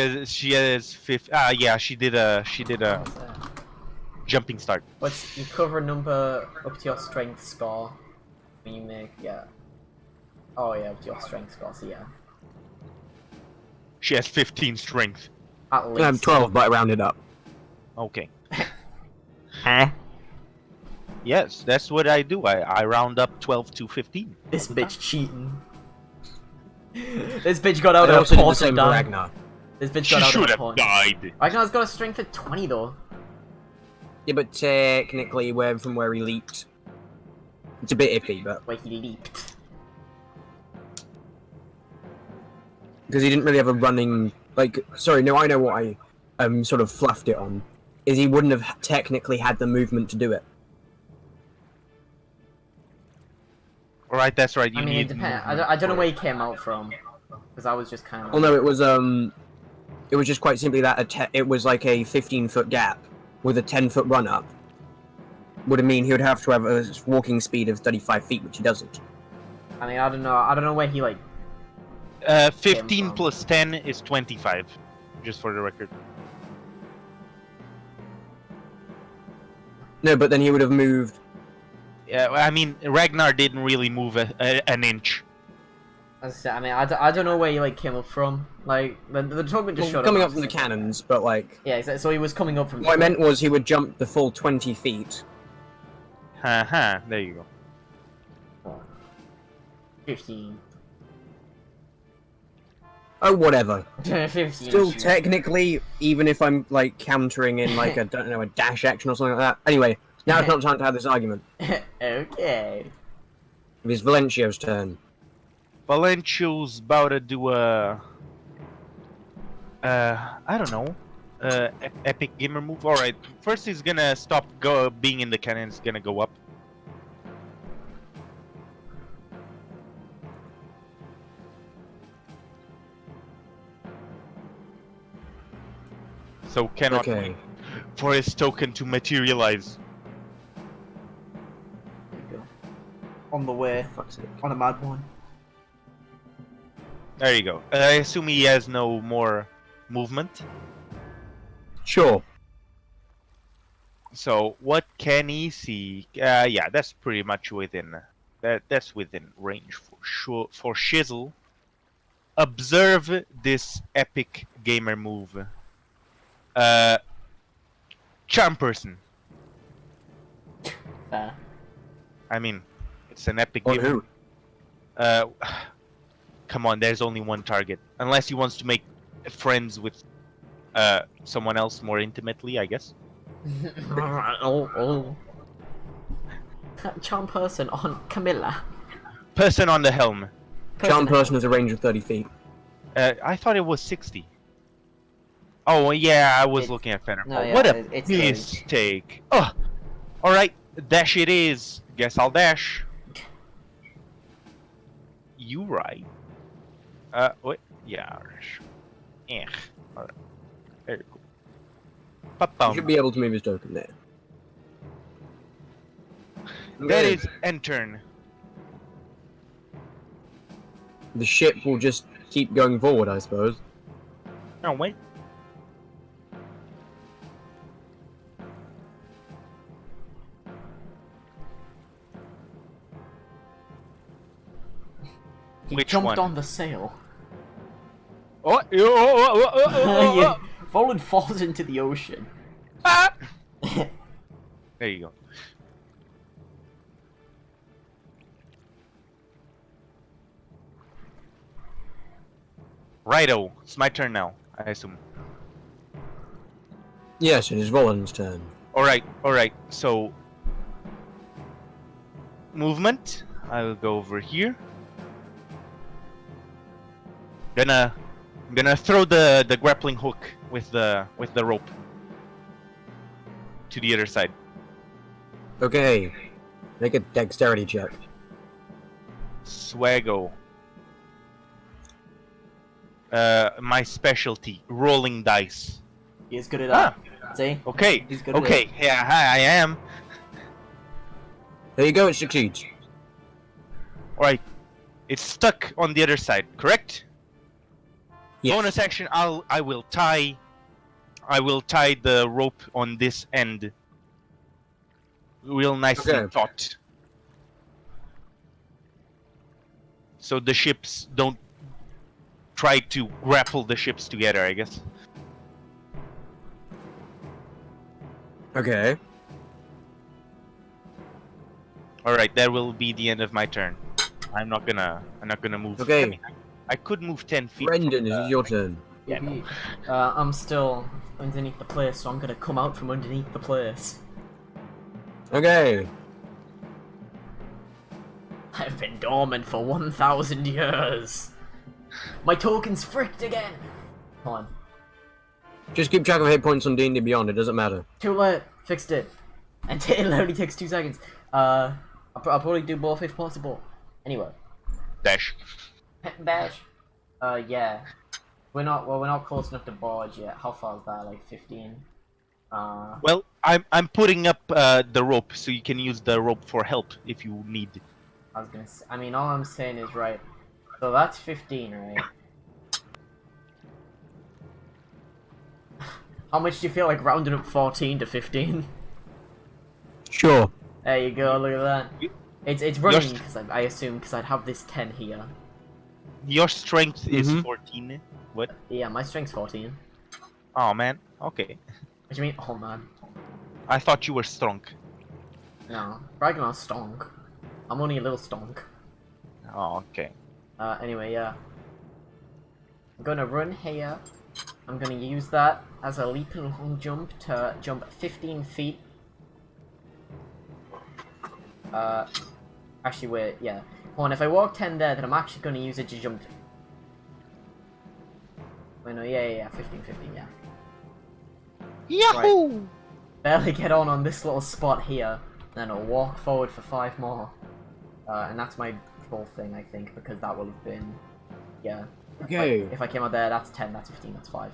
Speaker 4: has 50. Yeah, she did a
Speaker 1: What's that?
Speaker 4: jumping start.
Speaker 1: What's you cover number up to your strength score when you make Oh yeah, up to your strength score. So yeah,
Speaker 4: She has 15 strength.
Speaker 1: at least.
Speaker 3: 12, but I rounded up.
Speaker 4: Okay.
Speaker 1: Huh?
Speaker 4: Yes, that's what I do. I round up 12 to 15.
Speaker 1: This bitch cheating. This bitch got out
Speaker 3: I
Speaker 1: of
Speaker 3: also did the
Speaker 1: port
Speaker 3: same
Speaker 1: and
Speaker 3: for
Speaker 1: died.
Speaker 3: Ragnar.
Speaker 1: This bitch
Speaker 4: She
Speaker 1: got out
Speaker 4: should
Speaker 1: of
Speaker 4: have
Speaker 1: port.
Speaker 4: died.
Speaker 1: Ragnar's got a strength of 20 though.
Speaker 3: Yeah, but technically, from where he leaped, it's a bit iffy, but
Speaker 1: Where he leaped.
Speaker 3: because he didn't really have a running. Like, sorry, no, I know what I sort of fluffed it on. Is he wouldn't have technically had the movement to do it.
Speaker 4: Alright, that's right. You
Speaker 1: I mean, it
Speaker 4: need
Speaker 1: depends.
Speaker 4: movement
Speaker 1: I don't know
Speaker 4: for
Speaker 1: where
Speaker 4: it.
Speaker 1: he came out from, because I was just kind of.
Speaker 3: Well, no, it was just quite simply that it was like a 15-foot gap with a 10-foot run up. Would mean he would have to have a walking speed of 35 feet, which he doesn't.
Speaker 1: I mean, I don't know. I don't know where he like.
Speaker 4: 15
Speaker 1: from.
Speaker 4: plus 10 is 25. Just for the record.
Speaker 3: No, but then he would have moved.
Speaker 4: Yeah, I mean, Ragnar didn't really move an inch.
Speaker 1: As I said, I mean, I don't know where he like came up from. Like the token just
Speaker 3: Well,
Speaker 1: showed
Speaker 3: coming
Speaker 1: up
Speaker 3: up from the cannons, but like
Speaker 1: Yeah, exactly. So he was coming up from.
Speaker 3: what I meant was he would jump the full 20 feet.
Speaker 4: Haha, there you go.
Speaker 1: 15.
Speaker 3: Oh, whatever.
Speaker 1: 15.
Speaker 3: Still,
Speaker 1: shoot.
Speaker 3: technically, even if I'm like countering in like a don't know a dash action or something like that. Anyway, now it's not time to have this argument.
Speaker 1: Okay.
Speaker 3: It is Valencio's turn.
Speaker 4: Valencio's about to do a... I don't know. Epic gamer move. Alright, first he's gonna stop being in the cannon, he's gonna go up. So cannot
Speaker 3: Okay.
Speaker 4: wait for his token to materialize.
Speaker 1: There you go. On the way.
Speaker 3: Fuck's sake.
Speaker 1: On a mad one.
Speaker 4: There you go. I assume he has no more movement.
Speaker 3: Sure.
Speaker 4: So what can he see? Yeah, that's pretty much within that's within range for sure. For Shizzle, observe this epic gamer move. Charm person.
Speaker 1: Fair.
Speaker 4: I mean, it's an epic
Speaker 3: On
Speaker 4: gamer.
Speaker 3: who?
Speaker 4: Come on, there's only one target. Unless he wants to make friends with someone else more intimately, I guess.
Speaker 1: oh. Charm person on Camilla.
Speaker 4: Person on the helm.
Speaker 3: Charm person has a range of 30 feet.
Speaker 4: I thought it was 60. Oh yeah, I was
Speaker 1: It-
Speaker 4: looking at Fenrir.
Speaker 1: no, yeah,
Speaker 4: What a
Speaker 1: it's
Speaker 4: mistake. Oh, all right, dash it is. Guess I'll dash. You right? What? Yeah. Alright. Very cool.
Speaker 3: You
Speaker 4: Ba-bum.
Speaker 3: should be able to move his token there.
Speaker 4: That is end turn.
Speaker 3: The ship will just keep going forward, I suppose.
Speaker 4: Oh wait.
Speaker 1: He
Speaker 4: Which
Speaker 1: jumped
Speaker 4: one?
Speaker 1: on the sail.
Speaker 4: Oh.
Speaker 1: Volan falls into the ocean.
Speaker 4: Ah! There you go. Righto, it's my turn now, I assume.
Speaker 3: Yes, it is Volan's turn.
Speaker 4: Alright, so... Movement, I will go over here. Gonna throw the grappling hook with the rope to the other side.
Speaker 3: Okay. Make a dexterity check.
Speaker 4: Swaggo. My specialty, rolling dice.
Speaker 1: He's good at that. See?
Speaker 4: Okay,
Speaker 1: He's good at
Speaker 4: okay, yeah, I am.
Speaker 3: There you go, it succeeds.
Speaker 4: Alright, it's stuck on the other side, correct?
Speaker 3: Yes.
Speaker 4: Bonus action, I will tie the rope on this end. Real nicely
Speaker 3: Okay.
Speaker 4: taut. So the ships don't try to grapple the ships together, I guess.
Speaker 3: Okay.
Speaker 4: Alright, that will be the end of my turn. I'm not gonna move.
Speaker 3: Okay.
Speaker 4: I mean, I could move 10 feet.
Speaker 3: Brendan, this is your turn.
Speaker 4: Yeah, no.
Speaker 1: I'm still underneath the place, so I'm gonna come out from underneath the place.
Speaker 3: Okay.
Speaker 1: I've been dormant for 1,000 years. My token's fricked again. Come on.
Speaker 3: Just keep track of hit points on D&D Beyond, it doesn't matter.
Speaker 1: Too late. Fixed it. And it only takes 2 seconds. I'll probably do both if possible. Anyway.
Speaker 4: Dash.
Speaker 1: Dash. Yeah. We're not close enough to barge yet. How far is that? Like 15?
Speaker 4: Well, I'm putting up the rope so you can use the rope for help if you need.
Speaker 1: I was gonna say, I mean, all I'm saying is, right, so that's 15, right? How much do you feel like rounding up 14 to 15?
Speaker 3: Sure.
Speaker 1: There you go, look at that. It's running, because I assume, because I'd have this 10 here.
Speaker 4: Your strength is
Speaker 3: Mhm.
Speaker 4: 14. What?
Speaker 1: Yeah, my strength's 14.
Speaker 4: Oh man. Okay.
Speaker 1: What do you mean, oh man?
Speaker 4: I thought you were strong.
Speaker 1: No, bragging on stonk. I'm only a little stonk.
Speaker 4: Oh, okay.
Speaker 1: Anyway, yeah. I'm gonna run here. I'm gonna use that as a leap and long jump to jump 15 feet. Actually, wait, yeah. Hold on, if I walk 10 there, then I'm actually gonna use it to jump. Wait, no, yeah, 15, yeah.
Speaker 4: Yahoo!
Speaker 1: Barely get on this little spot here, then I'll walk forward for 5 more. And that's my full thing, I think, because that will have been, yeah.
Speaker 3: Okay.
Speaker 1: If I came out there, that's 10, that's 15, that's 5.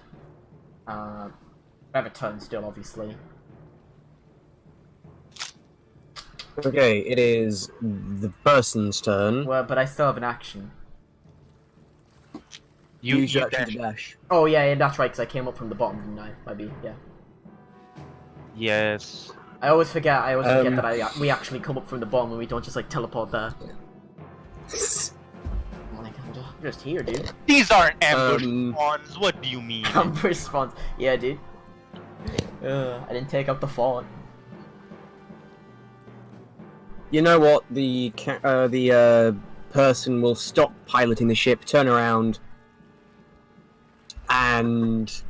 Speaker 1: I have a turn still, obviously.
Speaker 3: Okay, it is the person's turn.
Speaker 1: Well, but I still have an action.
Speaker 4: You
Speaker 3: Use your
Speaker 4: dash.
Speaker 3: action to dash.
Speaker 1: Oh yeah, that's right, because I came up from the bottom, didn't I? Maybe, yeah.
Speaker 4: Yes.
Speaker 1: I always forget that we actually come up from the bottom and we don't just like teleport there. I'm like, I'm just here, dude.
Speaker 4: These aren't ambush
Speaker 3: Um,
Speaker 4: spawns. What do you mean?
Speaker 1: Ambush spawns. Yeah, dude. I didn't take up the fort.
Speaker 3: You know what? The person will stop piloting the ship, turn around, and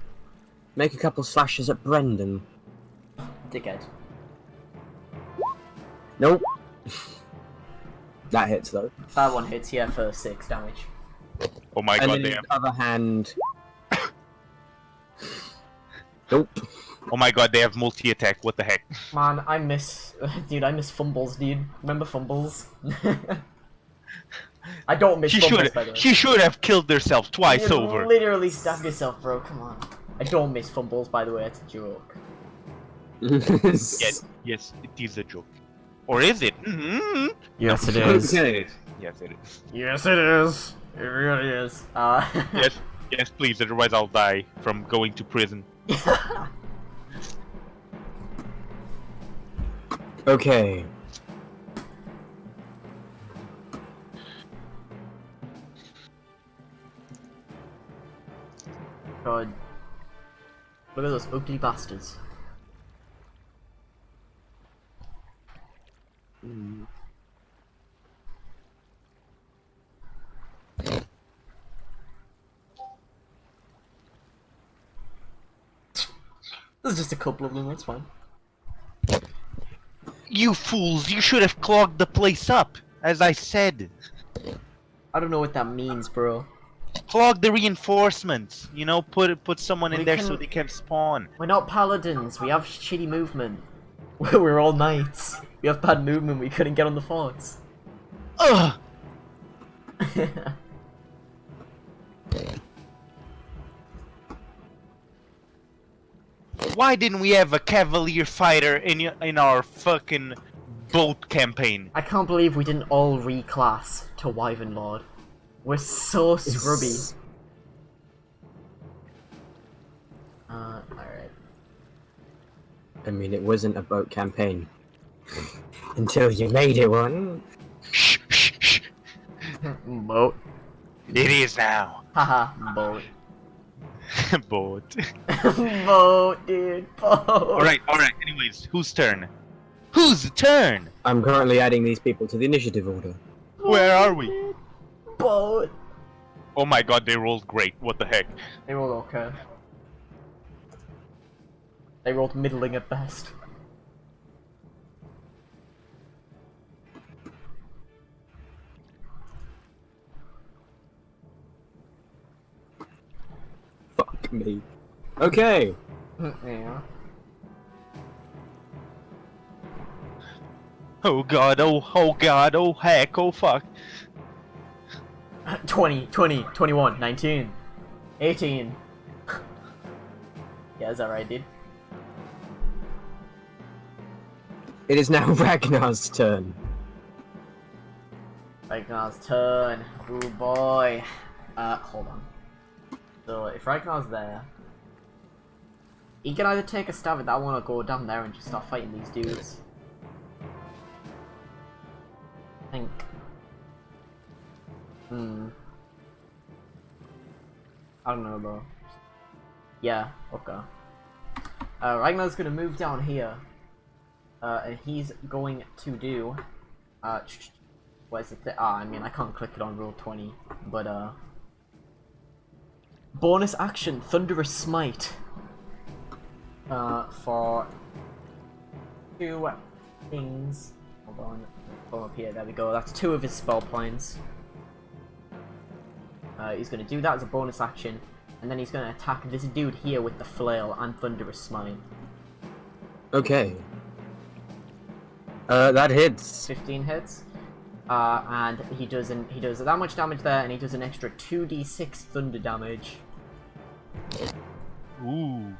Speaker 3: make a couple slashes at Brendan.
Speaker 1: Dickhead.
Speaker 3: Nope. That hits though.
Speaker 1: That one hits, yeah, for 6 damage.
Speaker 4: Oh my
Speaker 3: And
Speaker 4: god,
Speaker 3: then
Speaker 4: they
Speaker 3: the
Speaker 4: have.
Speaker 3: other hand. Nope.
Speaker 4: Oh my god, they have multi-attack. What the heck?
Speaker 1: Man, I miss... Dude, I miss fumbles, dude. Remember fumbles? I don't miss fumbles, by the way.
Speaker 4: She should have killed herself twice
Speaker 1: You
Speaker 4: over.
Speaker 1: literally stabbed yourself, bro, come on. I don't miss fumbles, by the way, it's a joke.
Speaker 4: Yes, yes, it is a joke. Or is it? Mm-hmm.
Speaker 1: Yes, it
Speaker 3: Okay.
Speaker 4: Yes, it is.
Speaker 1: Yes, it is. It really is.
Speaker 4: Yes, yes, please. Otherwise, I'll die from going to prison.
Speaker 3: Okay.
Speaker 1: God. Look at those ugly bastards. There's just a couple of them, that's fine.
Speaker 4: You fools! You should have clogged the place up, as I said.
Speaker 1: I don't know what that means, bro.
Speaker 4: Clog the reinforcements. You know, put someone in
Speaker 1: We
Speaker 4: there
Speaker 1: can-
Speaker 4: so they can spawn.
Speaker 1: We're not paladins, we have shitty movement. We're all knights. We have bad movement, we couldn't get on the forts.
Speaker 4: Ugh! Why didn't we have a cavalier fighter in our fucking boat campaign?
Speaker 1: I can't believe we didn't all reclass to Wyvern Lord. We're so scrubby. Alright.
Speaker 3: I mean, it wasn't a boat campaign. Until you made it one.
Speaker 4: Shh, shh, shh.
Speaker 1: Boat.
Speaker 4: It is now.
Speaker 1: Haha, boat.
Speaker 4: Boat.
Speaker 1: Boat, dude, boat.
Speaker 4: Alright, anyways, whose turn? Whose turn?
Speaker 3: I'm currently adding these people to the initiative order.
Speaker 4: Where are we?
Speaker 1: Boat.
Speaker 4: Oh my god, they rolled great. What the heck?
Speaker 1: They rolled okay. They rolled middling at best.
Speaker 3: Fuck me. Okay.
Speaker 1: Yeah.
Speaker 4: Oh god, oh god, oh heck, oh fuck.
Speaker 1: 20, 20, 21, 19, 18. Yeah, is that right, dude?
Speaker 3: It is now Ragnar's turn.
Speaker 1: Ragnar's turn. Oh boy. Hold on. So, if Ragnar's there, he can either take a stab at that one or go down there and just start fighting these dudes. I think. I don't know, bro. Yeah, okay. Ragnar's gonna move down here. And he's going to do... what is it? I mean, I can't click it on roll 20, but, bonus action, Thunderous Smite. For 2 things. Hold on. Go up here, there we go. That's 2 of his spell points. He's gonna do that as a bonus action, and then he's gonna attack this dude here with the flail and Thunderous Smite.
Speaker 3: Okay. That hits.
Speaker 1: 15 hits. And he does that much damage there, and he does an extra 2d6 thunder damage.
Speaker 4: Ooh.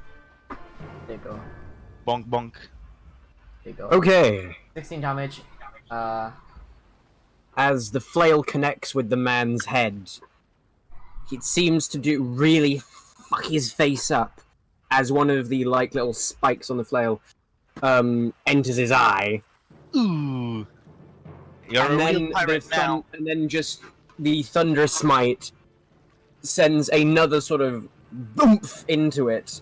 Speaker 1: There you go.
Speaker 4: Bonk bonk.
Speaker 1: There you go.
Speaker 3: Okay.
Speaker 1: 16 damage.
Speaker 3: As the flail connects with the man's head, it seems to do really fuck his face up as one of the like little spikes on the flail enters his eye.
Speaker 4: Ooh. You're a real pirate now.
Speaker 3: And then just the Thunder Smite sends another sort of boomph into it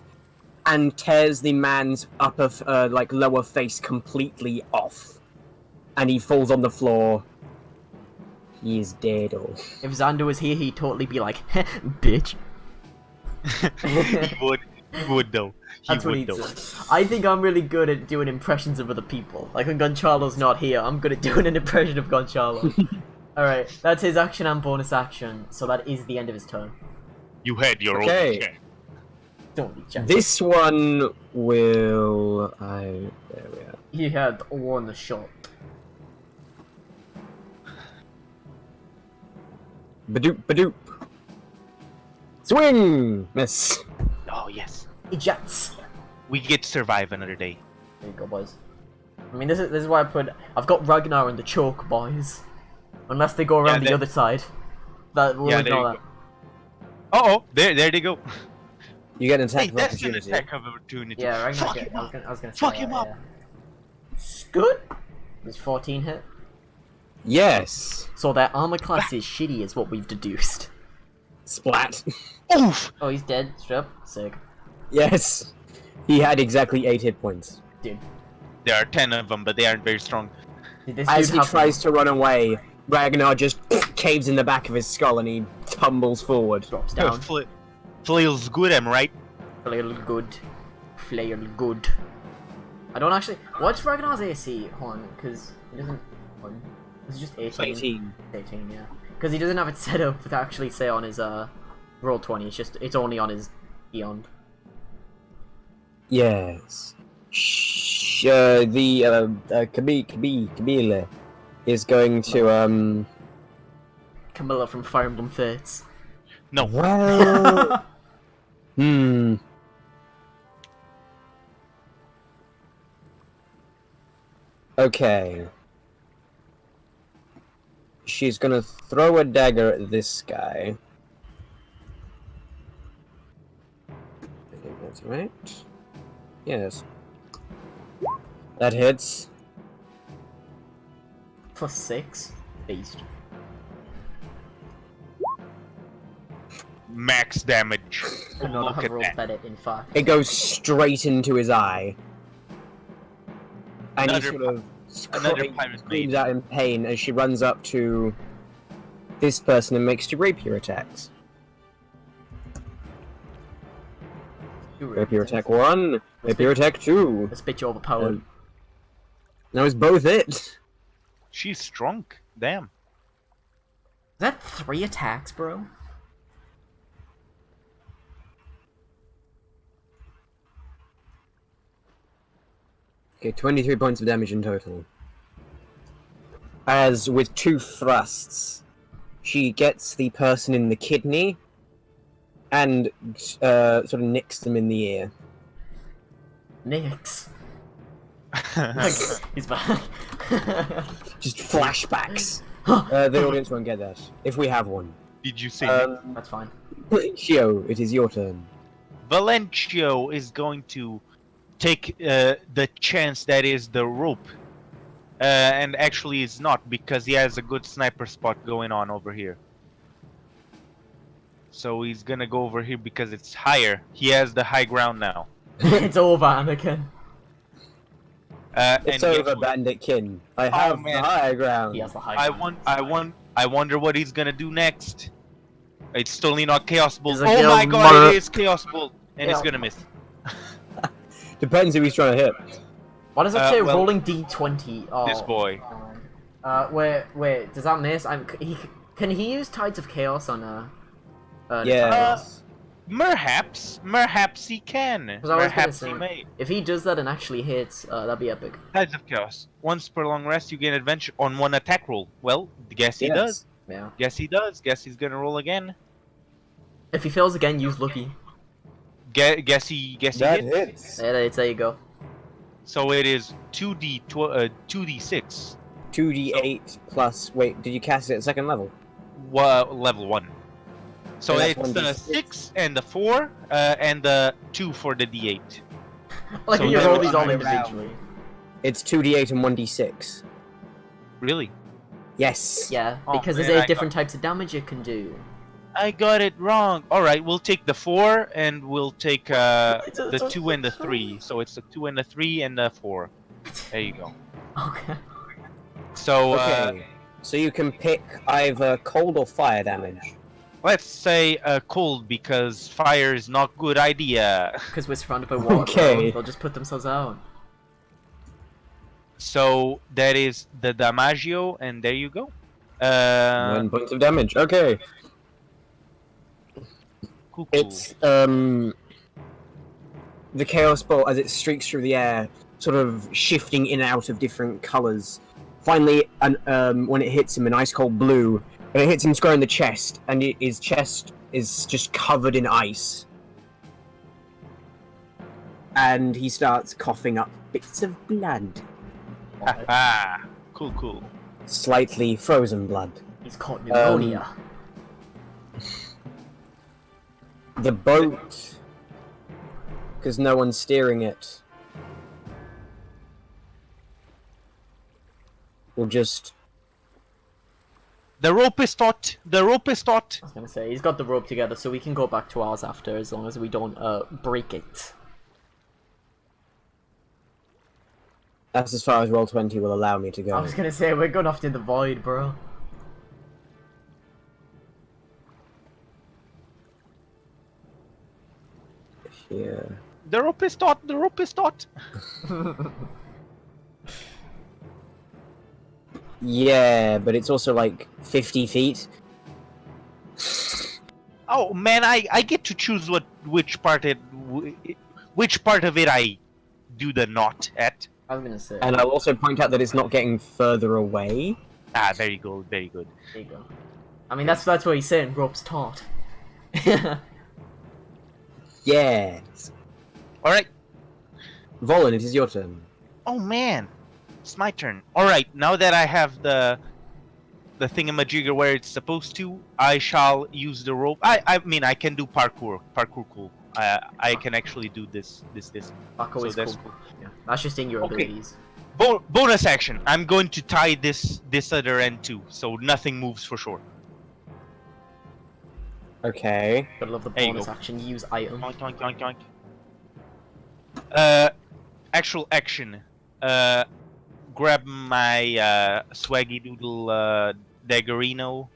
Speaker 3: and tears the man's upper, lower face completely off. And he falls on the floor. He is dead. Oh.
Speaker 1: If Xander was here, he'd totally be like, bitch.
Speaker 4: He would though.
Speaker 1: That's what he'd say. I think I'm really good at doing impressions of other people. Like when Gonchalo's not here, I'm good at doing an impression of Gonchalo. Alright, that's his action and bonus action, so that is the end of his turn.
Speaker 4: You had your
Speaker 3: Okay.
Speaker 4: own check.
Speaker 1: Don't be jealous.
Speaker 3: This one will... There we are.
Speaker 1: He had one shot.
Speaker 3: Badoop, badoop. Swing! Miss.
Speaker 4: Oh yes.
Speaker 1: Ejects.
Speaker 4: We get to survive another day.
Speaker 1: There you go, boys. I mean, this is why I've got Ragnar in the choke, boys. Unless they go around the other side. We'll
Speaker 4: there
Speaker 1: ignore
Speaker 4: you
Speaker 1: that.
Speaker 4: go. Oh, there they go.
Speaker 3: You get an attack
Speaker 4: Hey,
Speaker 3: of
Speaker 4: that's an
Speaker 3: opportunity.
Speaker 4: attack of opportunity.
Speaker 1: Yeah, Ragnar.
Speaker 4: Fuck him up.
Speaker 1: I was gonna say
Speaker 4: Fuck
Speaker 1: that,
Speaker 4: him up.
Speaker 1: yeah. Good. Does 14 hit?
Speaker 3: Yes.
Speaker 1: So their armor class is shitty, is what we've deduced.
Speaker 3: Splat.
Speaker 4: Oof.
Speaker 1: Oh, he's dead. Strip. Sick.
Speaker 3: Yes. He had exactly 8 hit points.
Speaker 1: Dude.
Speaker 4: There are 10 of them, but they aren't very strong.
Speaker 1: Did this
Speaker 3: As
Speaker 1: dude
Speaker 3: he
Speaker 1: have
Speaker 3: tries to run away, Ragnar just caves in the back of his skull and he tumbles forward.
Speaker 1: drops down?
Speaker 4: Flail's good, am I right?
Speaker 1: Flail good. Flail good. I don't actually. What's Ragnar's AC? Hold on, because he doesn't. Hold on. It's just 18.
Speaker 3: 18.
Speaker 1: 18, yeah. Because he doesn't have it set up to actually say on his roll 20. It's only on his Beyond.
Speaker 3: Yes. Kabila is going to
Speaker 1: Camilla from Fire Emblem Fates.
Speaker 4: No.
Speaker 3: Well. Okay. She's gonna throw a dagger at this guy. I think that's right. Yes. That hits.
Speaker 1: +6. Beast.
Speaker 4: Max damage.
Speaker 1: Could not
Speaker 4: Look
Speaker 1: have
Speaker 4: at
Speaker 1: rolled
Speaker 4: that.
Speaker 1: better, in fact.
Speaker 3: It goes straight into his eye. And he
Speaker 4: Another
Speaker 3: sort of
Speaker 4: another pirate
Speaker 3: screams
Speaker 4: blade.
Speaker 3: out in pain as she runs up to this person and makes 2 rapier attacks. Rapier attack 1, rapier attack 2.
Speaker 1: This bitch overpowered.
Speaker 3: That was both it.
Speaker 4: She's strong. Damn.
Speaker 1: Is that 3 attacks, bro?
Speaker 3: Okay, 23 points of damage in total. As with 2 thrusts, she gets the person in the kidney and sort of nicks them in the ear.
Speaker 1: Nix. He's back.
Speaker 3: Just flashbacks.
Speaker 1: Huh.
Speaker 3: The audience won't get that if we have one.
Speaker 4: Did you say
Speaker 1: That's fine.
Speaker 3: Shio, it is your turn.
Speaker 4: Valencio is going to take the chance that is the rope. And actually it's not, because he has a good sniper spot going on over here. So he's gonna go over here because it's higher. He has the high ground now.
Speaker 1: It's over, Anakin.
Speaker 3: It's
Speaker 4: and
Speaker 3: over, Bandit Kin. I have the
Speaker 4: man.
Speaker 3: higher ground.
Speaker 1: He has the high ground.
Speaker 4: I wonder what he's gonna do next. It's totally not Chaos Bolt.
Speaker 1: He's like,
Speaker 4: Oh
Speaker 1: "Yo,
Speaker 4: my god,
Speaker 1: mother-"
Speaker 4: it is Chaos Bolt, and it's
Speaker 1: Yeah.
Speaker 4: gonna miss.
Speaker 3: Depends who he's trying to hit.
Speaker 1: Why does it say
Speaker 4: well,
Speaker 1: rolling D20? Oh.
Speaker 4: This boy.
Speaker 1: Wait, does that miss? Can he use Tides of Chaos on
Speaker 3: Yes.
Speaker 4: Perhaps he can.
Speaker 1: Because I was gonna
Speaker 4: Perhaps
Speaker 1: say,
Speaker 4: he may.
Speaker 1: if he does that and actually hits, that'd be epic.
Speaker 4: Tides of Chaos. Once per long rest, you gain advantage on one attack roll. Well, guess he
Speaker 3: Yes.
Speaker 4: does.
Speaker 1: Yeah.
Speaker 4: Guess he does. Guess he's gonna roll again.
Speaker 1: If he fails again, use Lucky.
Speaker 4: Guess he
Speaker 3: That
Speaker 4: hits.
Speaker 3: hits.
Speaker 1: There you go.
Speaker 4: So it is 2d6.
Speaker 3: 2d8 plus. Wait, did you cast it at second level?
Speaker 4: Level 1. So
Speaker 3: Yeah,
Speaker 4: it's
Speaker 3: that's 1d6.
Speaker 4: 6 and the 4 and the 2 for the d8.
Speaker 1: Like
Speaker 4: So
Speaker 1: when you
Speaker 4: then
Speaker 1: roll
Speaker 4: it's
Speaker 1: these all
Speaker 3: around.
Speaker 1: individually.
Speaker 3: It's 2d8 and 1d6.
Speaker 4: Really?
Speaker 3: Yes.
Speaker 1: Yeah,
Speaker 4: Oh,
Speaker 1: because
Speaker 4: man,
Speaker 1: there's
Speaker 4: I
Speaker 1: 8 different types of damage it can do.
Speaker 4: I got it wrong. All right, we'll take the 4 and we'll take the 2 and the 3. So it's the 2 and the 3 and the 4. There you go.
Speaker 1: Okay.
Speaker 4: So
Speaker 3: Okay. So you can pick either cold or fire damage.
Speaker 4: let's say cold, because fire is not good idea.
Speaker 1: Because we're surrounded by water,
Speaker 3: Okay.
Speaker 1: they'll just put themselves out.
Speaker 4: So that is the Damaggio, and there you go.
Speaker 3: 1 point of damage. Okay.
Speaker 4: Cool.
Speaker 3: It's the Chaos Bolt as it streaks through the air, sort of shifting in and out of different colors. Finally, when it hits him, an ice cold blue, and it hits him square in the chest, and his chest is just covered in ice. And he starts coughing up bits of blood,
Speaker 4: Ah, cool.
Speaker 3: slightly frozen blood.
Speaker 1: He's caught pneumonia.
Speaker 3: The boat, because no one's steering it, will just.
Speaker 4: The rope is taut. The rope is taut.
Speaker 1: I was gonna say, he's got the rope together, so we can go back to ours after, as long as we don't break it.
Speaker 3: That's as far as Roll20 will allow me to go.
Speaker 1: I was gonna say, we're going off in the void, bro.
Speaker 3: Here.
Speaker 4: The rope is taut. The rope is taut.
Speaker 3: Yeah, but it's also like 50 feet.
Speaker 4: Oh man, I get to choose which part of it I do the knot at.
Speaker 1: I was gonna say.
Speaker 3: And I'll also point out that it's not getting further away.
Speaker 4: Ah, very good, very good.
Speaker 1: There you go. I mean, that's what he's saying, rope's taut.
Speaker 3: Yes.
Speaker 4: Alright.
Speaker 3: Volan, it is your turn.
Speaker 4: Oh man, it's my turn. Alright, now that I have the thingamajigger where it's supposed to, I shall use the rope. I mean, I can do parkour. Parkour cool. I can actually do this.
Speaker 1: Back always
Speaker 4: that's
Speaker 1: cool. Yeah. That's just in your
Speaker 4: Okay.
Speaker 1: abilities.
Speaker 4: Bonus action. I'm going to tie this other end too, so nothing moves for sure.
Speaker 3: Okay.
Speaker 1: Gotta love the
Speaker 4: There you
Speaker 1: bonus
Speaker 4: go.
Speaker 1: action, use item.
Speaker 4: Yoink, yoink, yoink, yoink. Actual action. Grab my swaggy doodle daggerino.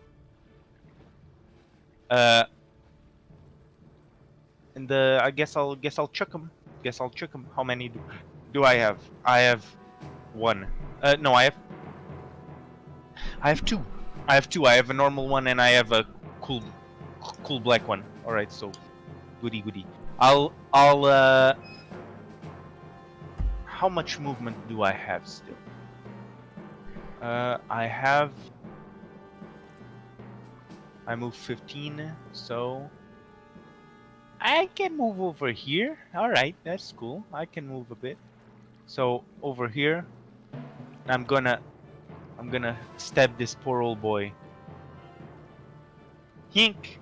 Speaker 4: And I guess I'll chuck him. How many do I have? I have 1. No, I have 2. I have a normal one and I have a cool black one. All right, so goody. I'll how much movement do I have still? I have I move 15, so I can move over here. All right, that's cool. I can move a bit. So over here, I'm gonna stab this poor old boy. Hink.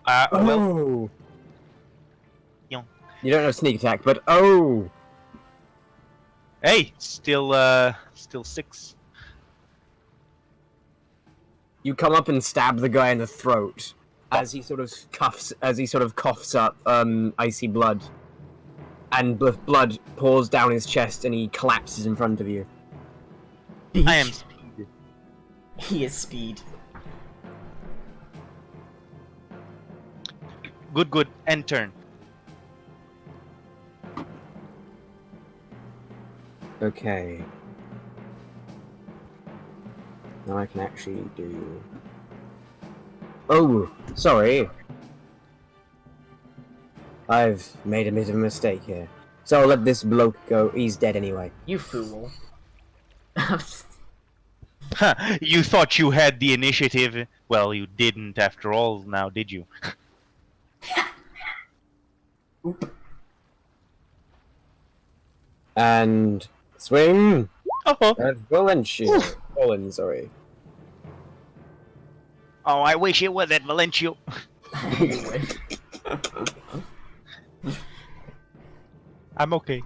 Speaker 4: Well,
Speaker 3: Oh!
Speaker 4: Young.
Speaker 3: You don't have sneak attack, but oh!
Speaker 4: hey, still 6.
Speaker 3: You come up and stab the guy in the throat as he sort of coughs up icy blood, and blood pours down his chest, and he collapses in front of you.
Speaker 4: I am speed.
Speaker 1: He is speed.
Speaker 4: Good. End turn.
Speaker 3: Okay. Now I can actually do... Oh, sorry. I've made a bit of a mistake here. So I'll let this bloke go. He's dead anyway.
Speaker 1: You fool.
Speaker 4: You thought you had the initiative. Well, you didn't after all now, did you?
Speaker 1: Oop.
Speaker 3: And... swing!
Speaker 4: Oh,
Speaker 3: At Valencia. Colin, sorry.
Speaker 4: I wish it was at Valencia. I'm okay.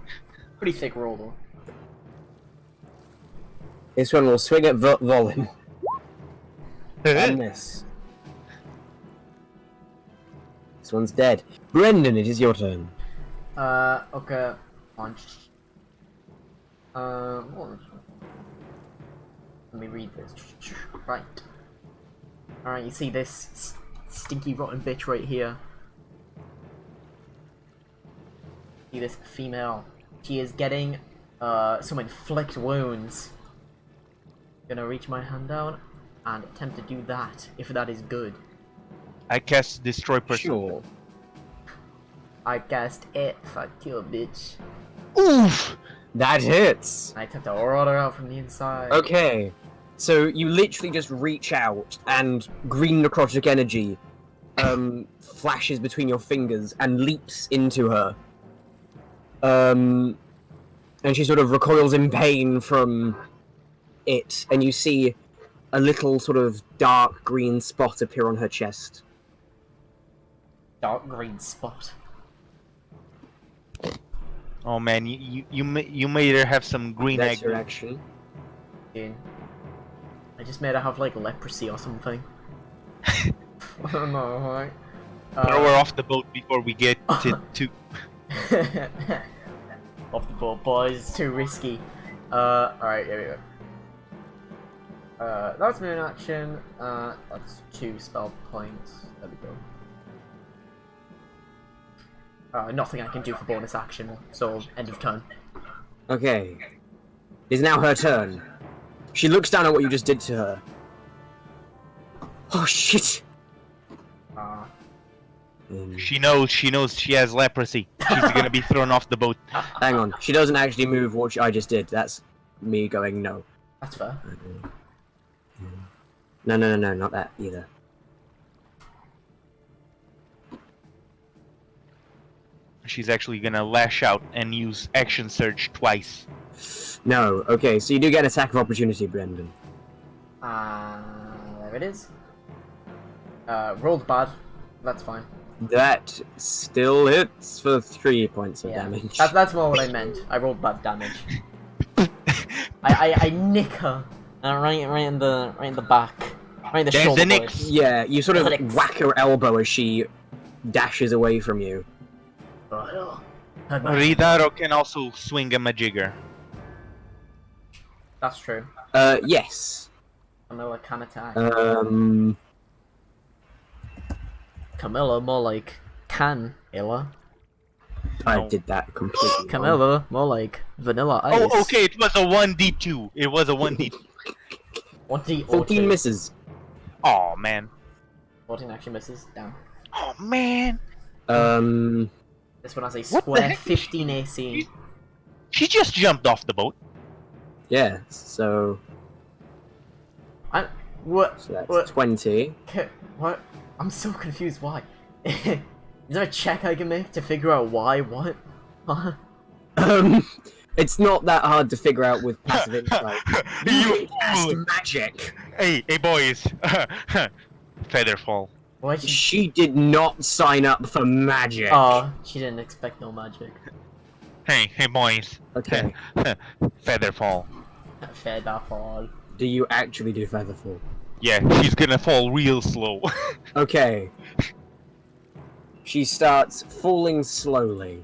Speaker 1: Pretty thick roll though.
Speaker 3: This one will swing at Volin. And this. This one's dead. Brendan, it is your turn.
Speaker 1: Okay. Launch. Let me read this. Right. Alright, you see this stinky rotten bitch right here? See this female? She is getting some inflict wounds. Gonna reach my hand down and attempt to do that, if that is good.
Speaker 4: I cast destroy person.
Speaker 3: Sure.
Speaker 1: I cast it, fuck you, bitch.
Speaker 4: Oof!
Speaker 3: That hits!
Speaker 1: I attempt to roll her out from the inside.
Speaker 3: Okay. So you literally just reach out and green necrotic energy flashes between your fingers and leaps into her. And she sort of recoils in pain from it, and you see a little sort of dark green spot appear on her chest.
Speaker 1: Dark green spot.
Speaker 4: Oh man, you made her have some green
Speaker 3: That's
Speaker 4: egg.
Speaker 3: your action.
Speaker 1: Dude. I just made her have like leprosy or something. I don't know, right?
Speaker 4: Throw her off the boat before we get to.
Speaker 1: Off the boat, boys. It's too risky. Alright, here we go. That's moon action. That's 2 spell points. There we go. Nothing I can do for bonus action, so end of turn.
Speaker 3: Okay. It is now her turn. She looks down at what you just did to her. Oh shit!
Speaker 4: She knows she has leprosy. She's gonna be thrown off the boat.
Speaker 3: Hang on. She doesn't actually move what I just did. That's me going no.
Speaker 1: That's fair.
Speaker 3: No, not that either.
Speaker 4: She's actually gonna lash out and use action surge twice.
Speaker 3: No. Okay, so you do get an attack of opportunity, Brendan.
Speaker 1: There it is. Rolled bad. That's fine.
Speaker 3: That still hits for 3 points of damage.
Speaker 1: That's more what I meant. I rolled bad damage. I nick her. Right in the back. Right in the
Speaker 4: There's
Speaker 1: shoulder.
Speaker 4: the nick.
Speaker 1: boys.
Speaker 3: Yeah, you sort of
Speaker 1: Alex.
Speaker 3: whack her elbow as she dashes away from you.
Speaker 4: Ridaro can also swing a majigger.
Speaker 1: That's true.
Speaker 3: Yes.
Speaker 1: Camilla can attack. Camilla, more like can Illa.
Speaker 3: I
Speaker 4: No.
Speaker 3: did that completely wrong.
Speaker 1: Camilla, more like vanilla ice.
Speaker 4: Oh, okay, it was a 1d2. It was a 1d2.
Speaker 1: 1D
Speaker 3: 14 misses.
Speaker 4: Oh man.
Speaker 1: 14 actually misses. Down.
Speaker 4: Oh man.
Speaker 1: This one has a
Speaker 4: What the
Speaker 1: square
Speaker 4: heck?
Speaker 1: 15 AC.
Speaker 4: She just jumped off the boat.
Speaker 3: Yeah, so...
Speaker 1: What?
Speaker 3: So that's
Speaker 1: What?
Speaker 3: 20.
Speaker 1: What? I'm so confused. Why? Is there a check I can make to figure out why? What? Huh?
Speaker 3: It's not that hard to figure out with passive insight.
Speaker 4: You
Speaker 3: cast
Speaker 4: fool!
Speaker 3: magic.
Speaker 4: Hey, boys. Featherfall.
Speaker 1: Why she?
Speaker 3: She did not sign up for magic.
Speaker 1: Oh, she didn't expect no magic.
Speaker 4: Hey, boys.
Speaker 3: Okay.
Speaker 4: Featherfall.
Speaker 1: Featherfall.
Speaker 3: Do you actually do Featherfall?
Speaker 4: Yeah, she's gonna fall real slow.
Speaker 3: Okay. She starts falling slowly.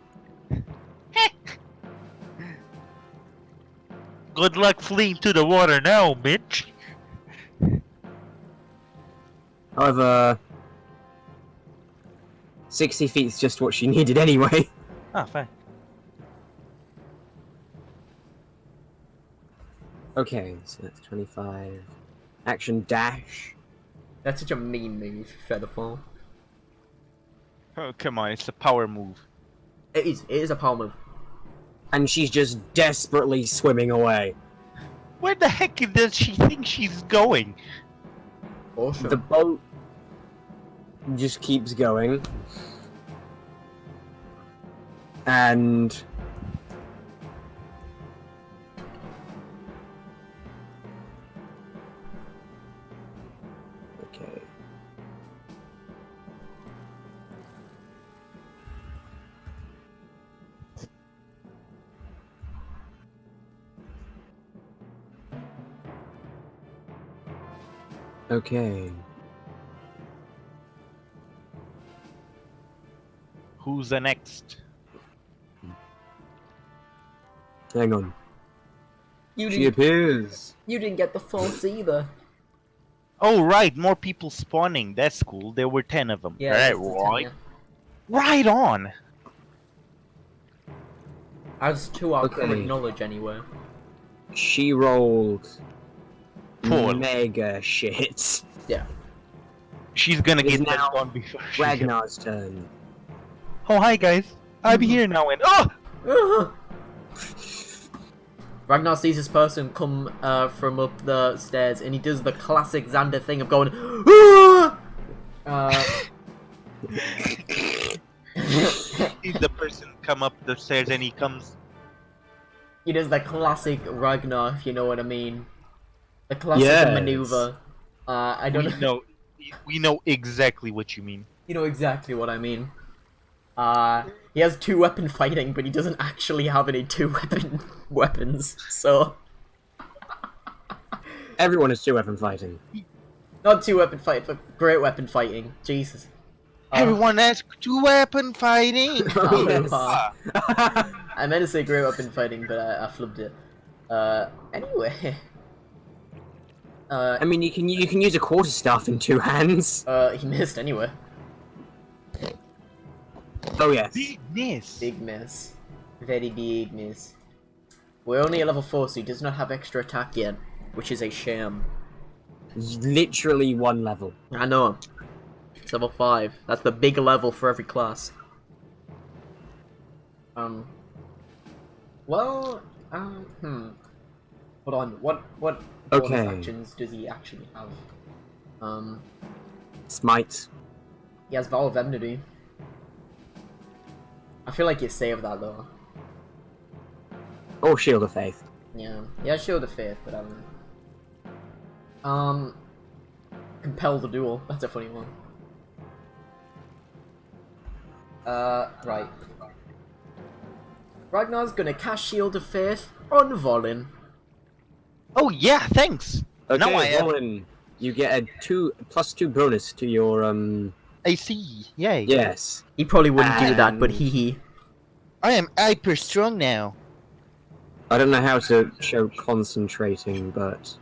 Speaker 4: Good luck fleeing to the water now, bitch.
Speaker 3: However, 60 feet is just what she needed anyway.
Speaker 4: Ah, fine.
Speaker 3: Okay, so that's 25. Action dash.
Speaker 1: That's such a mean move, Featherfall.
Speaker 4: Oh, come on, it's a power move.
Speaker 1: It is. It is a power move.
Speaker 3: And she's just desperately swimming away.
Speaker 4: Where the heck does she think she's going?
Speaker 1: Awesome.
Speaker 3: The boat just keeps going. And okay. Okay.
Speaker 4: Who's the next?
Speaker 3: Hang on.
Speaker 1: You
Speaker 3: She
Speaker 1: didn't.
Speaker 3: appears.
Speaker 1: You didn't get the force either.
Speaker 4: Oh, right, more people spawning. That's cool. There were 10 of them.
Speaker 1: Yeah.
Speaker 4: Right,
Speaker 1: it's the 10,
Speaker 4: right.
Speaker 1: yeah.
Speaker 4: Right on.
Speaker 1: As to our
Speaker 3: Okay.
Speaker 1: current knowledge, anyway.
Speaker 3: She rolled
Speaker 4: Poor.
Speaker 3: mega shit.
Speaker 4: She's gonna
Speaker 3: It is
Speaker 4: get that
Speaker 3: now
Speaker 4: done before she...
Speaker 3: Ragnar's turn.
Speaker 4: Oh, hi, guys. I'm here now and... Oh!
Speaker 1: Ragnar sees this person come from up the stairs, and he does the classic Xander thing of going, "Ah!"
Speaker 4: Sees the person come up the stairs and he comes...
Speaker 1: He does the classic Ragnar, if you know what I mean. The classic
Speaker 3: Yes.
Speaker 1: maneuver. I don't know.
Speaker 4: We know exactly what you mean.
Speaker 1: You know exactly what I mean. He has 2-weapon fighting, but he doesn't actually have any 2-weapon weapons, so...
Speaker 3: Everyone is 2-weapon fighting.
Speaker 1: Not 2-weapon fighting, but great weapon fighting. Jesus.
Speaker 4: Everyone has 2-weapon fighting!
Speaker 1: Oh,
Speaker 3: Yes.
Speaker 1: I meant to say great weapon fighting, but I flubbed it. Anyway...
Speaker 3: I mean, you can use a quarterstaff in 2 hands.
Speaker 1: He missed anyway.
Speaker 3: Oh yes.
Speaker 4: Big miss!
Speaker 1: Big miss. Very big miss. We're only at level 4, so he does not have extra attack yet, which is a shame.
Speaker 3: Literally 1 level.
Speaker 1: I know. It's level 5. That's the big level for every class. Well, Hold on. What bonus
Speaker 3: Okay.
Speaker 1: actions does he actually have?
Speaker 3: Smite.
Speaker 1: He has Vow of Enmity. I feel like you save that though.
Speaker 3: Or Shield of Faith.
Speaker 1: Yeah. He has Shield of Faith, but Compel the Duel. That's a funny one. Right. Ragnar's gonna cast Shield of Faith on Volin.
Speaker 4: Oh yeah, thanks!
Speaker 3: Okay,
Speaker 4: Now I have...
Speaker 3: Roland, you get a +2 bonus to your
Speaker 4: I see, yay.
Speaker 3: yes.
Speaker 1: He probably wouldn't do that, but
Speaker 3: And-
Speaker 1: he.
Speaker 4: I am hyper strong now.
Speaker 3: I don't know how to show concentrating, but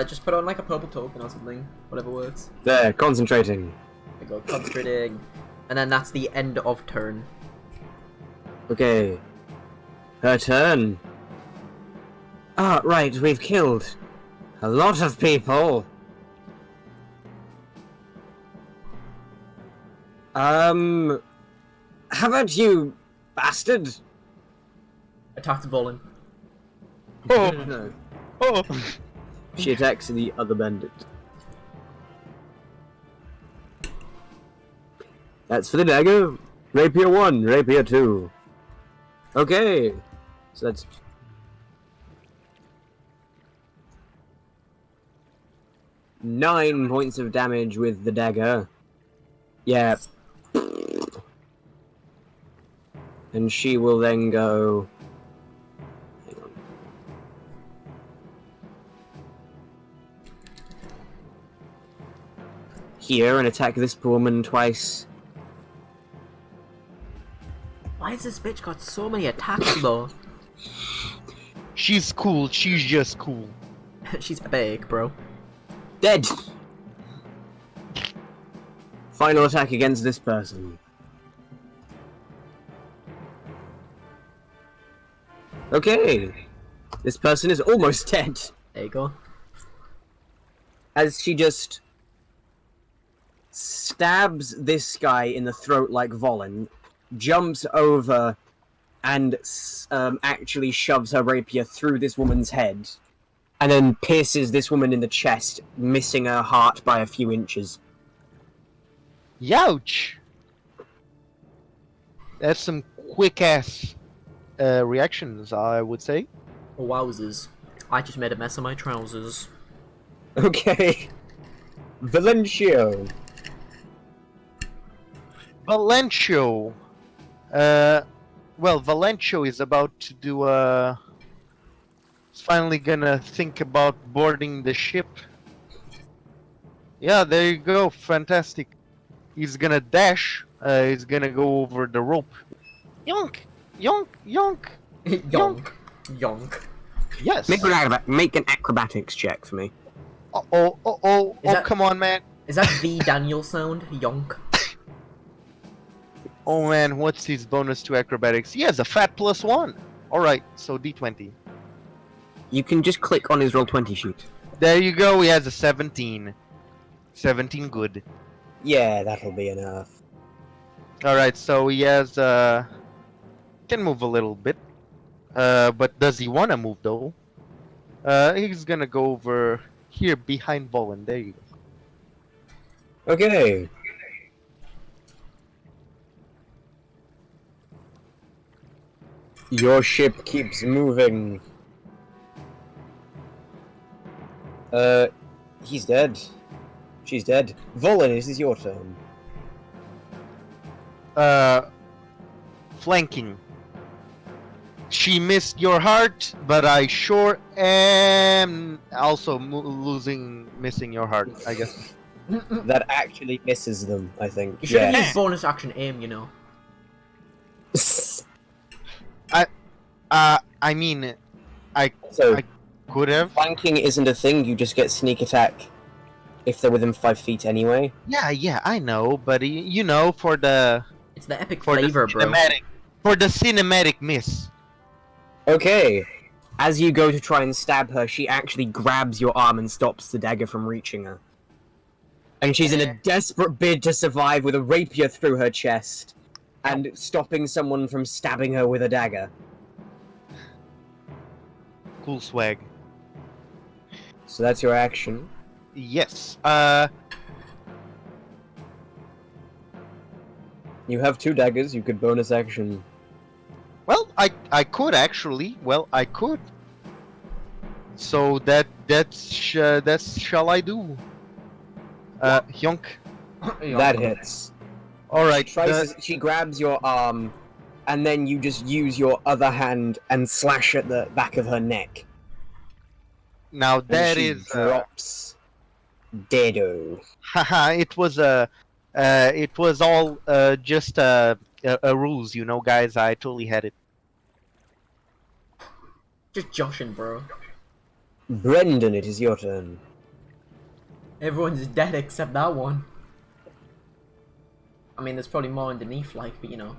Speaker 1: Just put on like a purple token or something. Whatever works.
Speaker 3: there, concentrating.
Speaker 1: There we go, concentrating. And then that's the end of turn.
Speaker 3: Okay. Her turn. Ah, right, we've killed a lot of people. How about you, bastard?
Speaker 1: Attack the Volin.
Speaker 4: Oh,
Speaker 3: No.
Speaker 4: oh.
Speaker 3: She attacks the other bandit. That's for the dagger. Rapier 1, rapier 2. Okay. So that's... Nine points of damage with the dagger. Yeah. And she will then go... Hang on. Here and attack this woman twice.
Speaker 1: Why has this bitch got so many attacks though?
Speaker 4: She's cool. She's just cool.
Speaker 1: She's big, bro.
Speaker 3: Dead! Final attack against this person. Okay. This person is almost dead.
Speaker 1: There you go.
Speaker 3: As she just stabs this guy in the throat like Volin, jumps over and actually shoves her rapier through this woman's head, and then pierces this woman in the chest, missing her heart by a few inches.
Speaker 4: Youch! That's some quick ass reactions, I would say.
Speaker 1: Wowzers. I just made a mess of my trousers.
Speaker 3: Okay. Valencio.
Speaker 4: Valencio. Well, Valencio is about to do he's finally gonna think about boarding the ship. Yeah, there you go. Fantastic. He's gonna dash. He's gonna go over the rope. Yonk! Yonk! Yonk!
Speaker 1: Yonk. Yonk.
Speaker 4: Yes.
Speaker 3: Make an acrobatics check for me.
Speaker 4: Oh, oh,
Speaker 1: that-
Speaker 4: come on, man.
Speaker 1: Is that the Daniel sound? Yonk.
Speaker 4: Oh man, what's his bonus to acrobatics? He has a fat +1. Alright, so D20.
Speaker 3: You can just click on his roll20 sheet.
Speaker 4: There you go, he has a 17. 17 good.
Speaker 3: Yeah, that'll be enough.
Speaker 4: Alright, so he has, can move a little bit. But does he want to move though? He's gonna go over here behind Bolin. There you go.
Speaker 3: Okay. Your ship keeps moving. He's dead. She's dead. Volin, this is your turn.
Speaker 4: Flanking. She missed your heart, but I sure am also missing your heart, I guess.
Speaker 3: That actually misses them, I think.
Speaker 1: You should have
Speaker 3: Yeah.
Speaker 1: used bonus action aim, you know.
Speaker 4: I mean,
Speaker 3: So,
Speaker 4: I could have.
Speaker 3: flanking isn't a thing, you just get sneak attack if they're within 5 feet anyway.
Speaker 4: Yeah, I know, but you know, for the
Speaker 1: It's the epic
Speaker 4: for
Speaker 1: flavor,
Speaker 4: the
Speaker 1: bro.
Speaker 4: cinematic miss.
Speaker 3: Okay. As you go to try and stab her, she actually grabs your arm and stops the dagger from reaching her. And she's in a desperate bid to survive with a rapier through her chest and stopping someone from stabbing her with a dagger.
Speaker 4: Cool swag.
Speaker 3: So that's your action.
Speaker 4: Yes.
Speaker 3: You have 2 daggers, you could bonus action.
Speaker 4: Well, I could actually. Well, I could. So that's shall I do? Hyunk.
Speaker 3: That hits.
Speaker 4: All right.
Speaker 3: She grabs your arm, and then you just use your other hand and slash at the back of her neck.
Speaker 4: Now
Speaker 3: And
Speaker 4: that
Speaker 3: she
Speaker 4: is
Speaker 3: drops deado.
Speaker 4: haha. It was all just a ruse, you know, guys. I totally had it.
Speaker 1: Just joshing, bro.
Speaker 3: Brendan, it is your turn.
Speaker 1: Everyone's dead except that one. I mean, there's probably more underneath, like, but you know.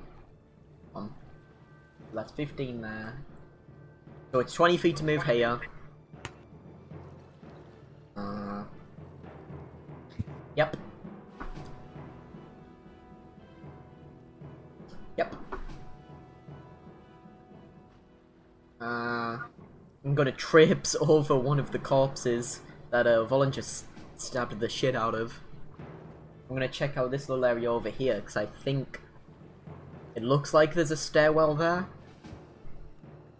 Speaker 1: That's 15 there. So it's 20 feet to move here. Yep. Yep. I'm gonna traipse over one of the corpses that Volin just stabbed the shit out of. I'm gonna check out this little area over here, because I think it looks like there's a stairwell there.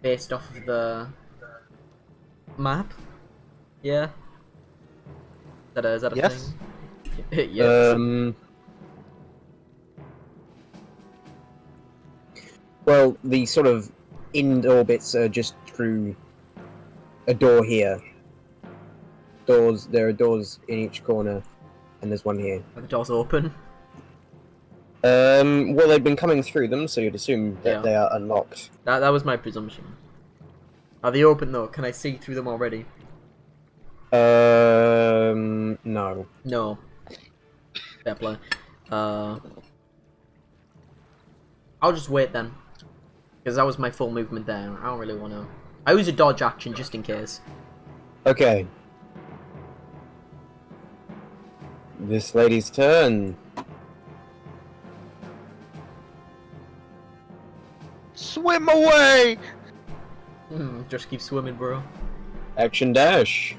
Speaker 1: Based off of the map. Yeah. Is that a
Speaker 2: Yes.
Speaker 1: thing? Yeah.
Speaker 3: Well, the sort of indoor bits are just through a door here. There are doors in each corner, and there's one here.
Speaker 1: Are the doors open?
Speaker 3: Well, they've been coming through them, so you'd assume that
Speaker 1: Yeah.
Speaker 3: they are unlocked.
Speaker 1: That was my presumption. Are they open though? Can I see through them already?
Speaker 3: No.
Speaker 1: No. Fair play. I'll just wait then. Because that was my full movement there. I don't really want to. I use a dodge action just in case.
Speaker 3: Okay. This lady's turn.
Speaker 2: Swim away!
Speaker 1: Just keep swimming, bro.
Speaker 3: Action dash.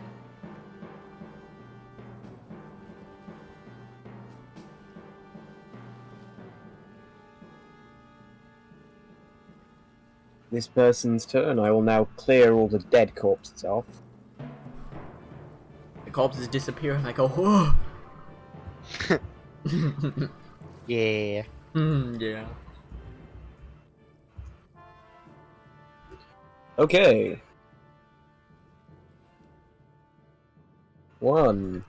Speaker 3: This person's turn. I will now clear all the dead corpses off.
Speaker 1: The corpses disappear and I go, whoa!
Speaker 2: Yeah.
Speaker 1: Yeah.
Speaker 3: Okay. 1,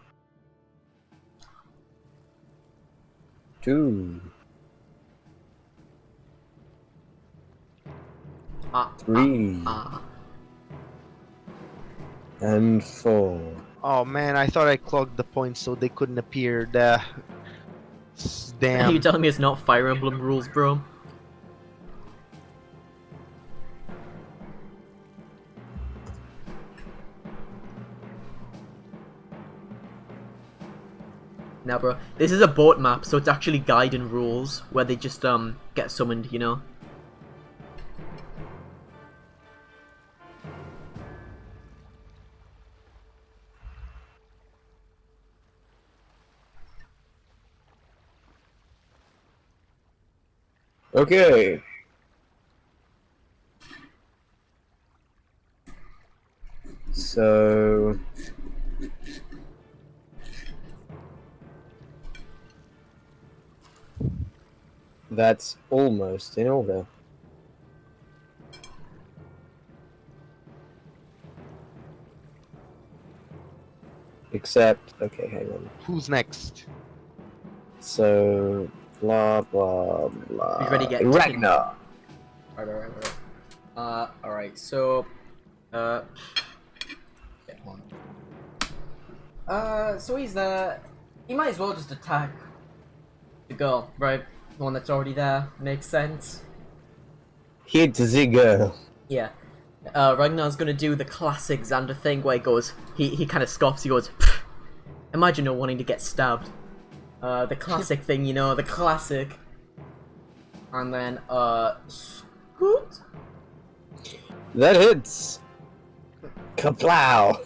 Speaker 3: 2, 3, and 4.
Speaker 2: Oh man, I thought I clogged the points so they couldn't appear.
Speaker 1: Are you
Speaker 2: Damn.
Speaker 1: telling me it's not Fire Emblem rules, bro? Now, bro, this is a boat map, so it's actually Gaiden rules, where they just, get summoned, you know?
Speaker 3: Okay. So that's almost in order. Except, okay, hang on.
Speaker 2: Who's next?
Speaker 3: So, blah, blah, blah.
Speaker 1: You ready to get
Speaker 3: Ragnar!
Speaker 1: Alright. Alright, so, yeah, hold on. So he's there. He might as well just attack the girl, right? The one that's already there. Makes sense.
Speaker 3: Hit the girl.
Speaker 1: Yeah. Ragnar's gonna do the classic Xander thing where he goes, he kind of scoffs, he goes, "Pfft, imagine not wanting to get stabbed. The classic thing, you know, the classic. And then, scoot?
Speaker 3: That hits. Kaplow.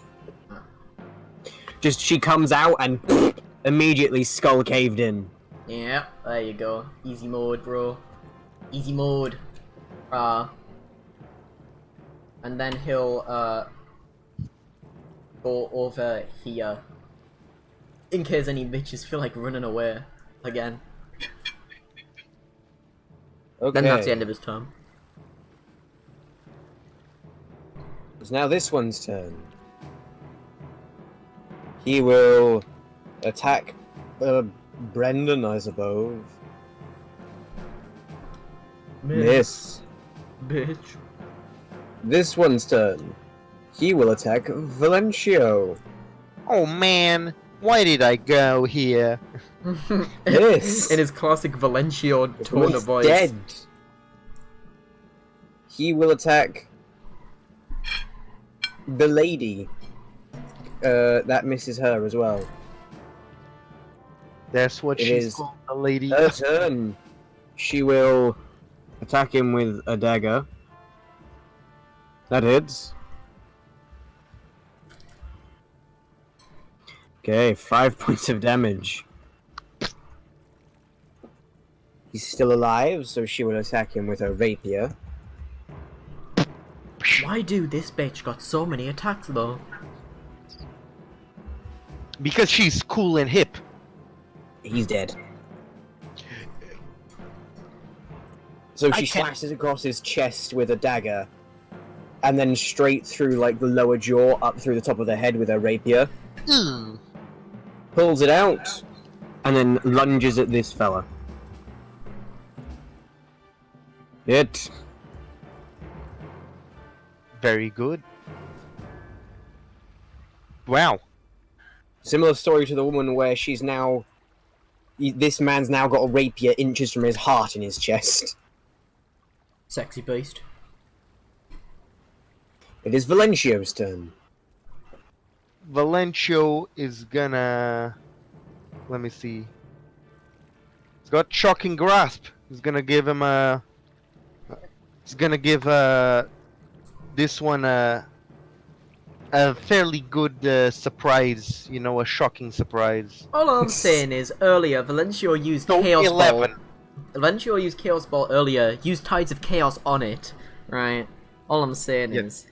Speaker 3: Just she comes out and immediately skull caved in.
Speaker 1: Yeah, there you go. Easy mode, bro. Easy mode. And then he'll, go over here. In case any bitches feel like running away again.
Speaker 3: Okay.
Speaker 1: Then that's the end of his turn.
Speaker 3: It's now this one's turn. He will attack Brendan, I suppose. Miss.
Speaker 1: Bitch.
Speaker 3: This one's turn. He will attack Valencio.
Speaker 2: Oh man, why did I go here?
Speaker 3: Yes.
Speaker 1: In his classic Valencio tone of
Speaker 3: He's
Speaker 1: voice.
Speaker 3: dead. He will attack the lady. That misses her as well.
Speaker 2: That's what
Speaker 3: It
Speaker 2: she's
Speaker 3: is
Speaker 2: called, the lady.
Speaker 3: Her turn. She will attack him with a dagger. That hits. Okay, 5 points of damage. He's still alive, so she will attack him with her rapier.
Speaker 1: Why do this bitch got so many attacks though?
Speaker 4: Because she's cool and hip.
Speaker 3: He's dead. So
Speaker 4: I
Speaker 3: she
Speaker 4: can't-
Speaker 3: slashes across his chest with a dagger, and then straight through like the lower jaw, up through the top of the head with her rapier.
Speaker 4: Ugh.
Speaker 3: Pulls it out, and then lunges at this fella. Hit.
Speaker 4: Very good. Wow.
Speaker 3: Similar story to the woman where she's now. This man's now got a rapier inches from his heart in his chest.
Speaker 1: Sexy beast.
Speaker 3: It is Valencio's turn.
Speaker 4: Valencio is gonna. Let me see. He's got shocking grasp. He's gonna give him a. He's gonna give this one a fairly good surprise. You know, a shocking surprise.
Speaker 1: All I'm saying is, earlier, Valencio used
Speaker 4: So
Speaker 1: Chaos
Speaker 4: 11.
Speaker 1: Ball. Valencio used Chaos Ball earlier, used Tides of Chaos on it, right? All I'm saying
Speaker 4: Yeah.
Speaker 1: is...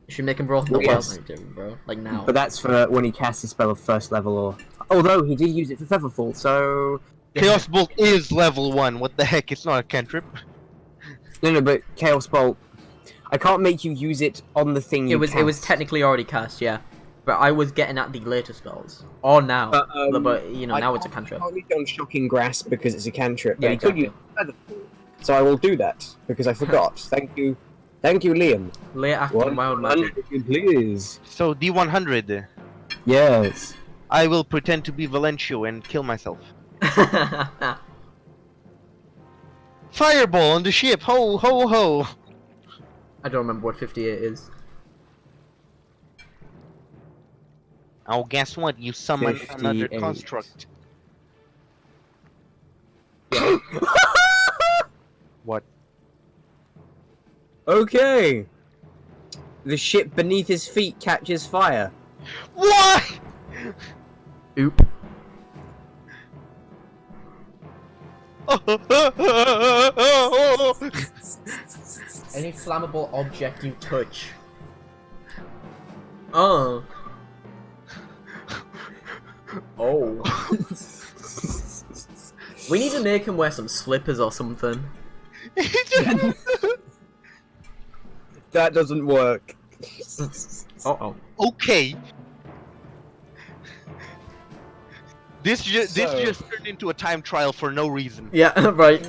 Speaker 1: You should make him roll the
Speaker 3: Yes.
Speaker 1: wild item, bro. Like now.
Speaker 3: But that's for when he casts his spell of first level, or. Although he did use it for Featherfall, so.
Speaker 4: Chaos Bolt is level 1. What the heck? It's not a cantrip.
Speaker 3: No, but Chaos Bolt. I can't make you use it on the thing
Speaker 1: It was
Speaker 3: cast.
Speaker 1: technically already cast, yeah. But I was getting at the later spells. Or now. But, you know,
Speaker 3: I
Speaker 1: now it's a
Speaker 3: can't-
Speaker 1: cantrip.
Speaker 3: I can't use it on Shocking Grasp because it's a cantrip, but
Speaker 1: Yeah,
Speaker 3: he could
Speaker 1: exactly.
Speaker 3: use Featherfall. So I will do that, because I forgot. Thank you. Thank you, Liam.
Speaker 1: Late acting wild magic.
Speaker 3: 100, please.
Speaker 4: So D100.
Speaker 3: Yes.
Speaker 4: I will pretend to be Valencio and kill myself. Fireball on the ship. Ho ho ho.
Speaker 1: I don't remember what 58 is.
Speaker 4: Oh, guess what? You summon another
Speaker 3: 58.
Speaker 4: construct. What?
Speaker 3: Okay. The ship beneath his feet catches fire.
Speaker 4: What?
Speaker 1: Oop. Any flammable object you touch. Oh. Oh. We need to make him wear some slippers or something.
Speaker 3: That doesn't work.
Speaker 1: Uh-oh.
Speaker 4: Okay. This
Speaker 3: So-
Speaker 4: just turned into a time trial for no reason.
Speaker 1: Yeah, right.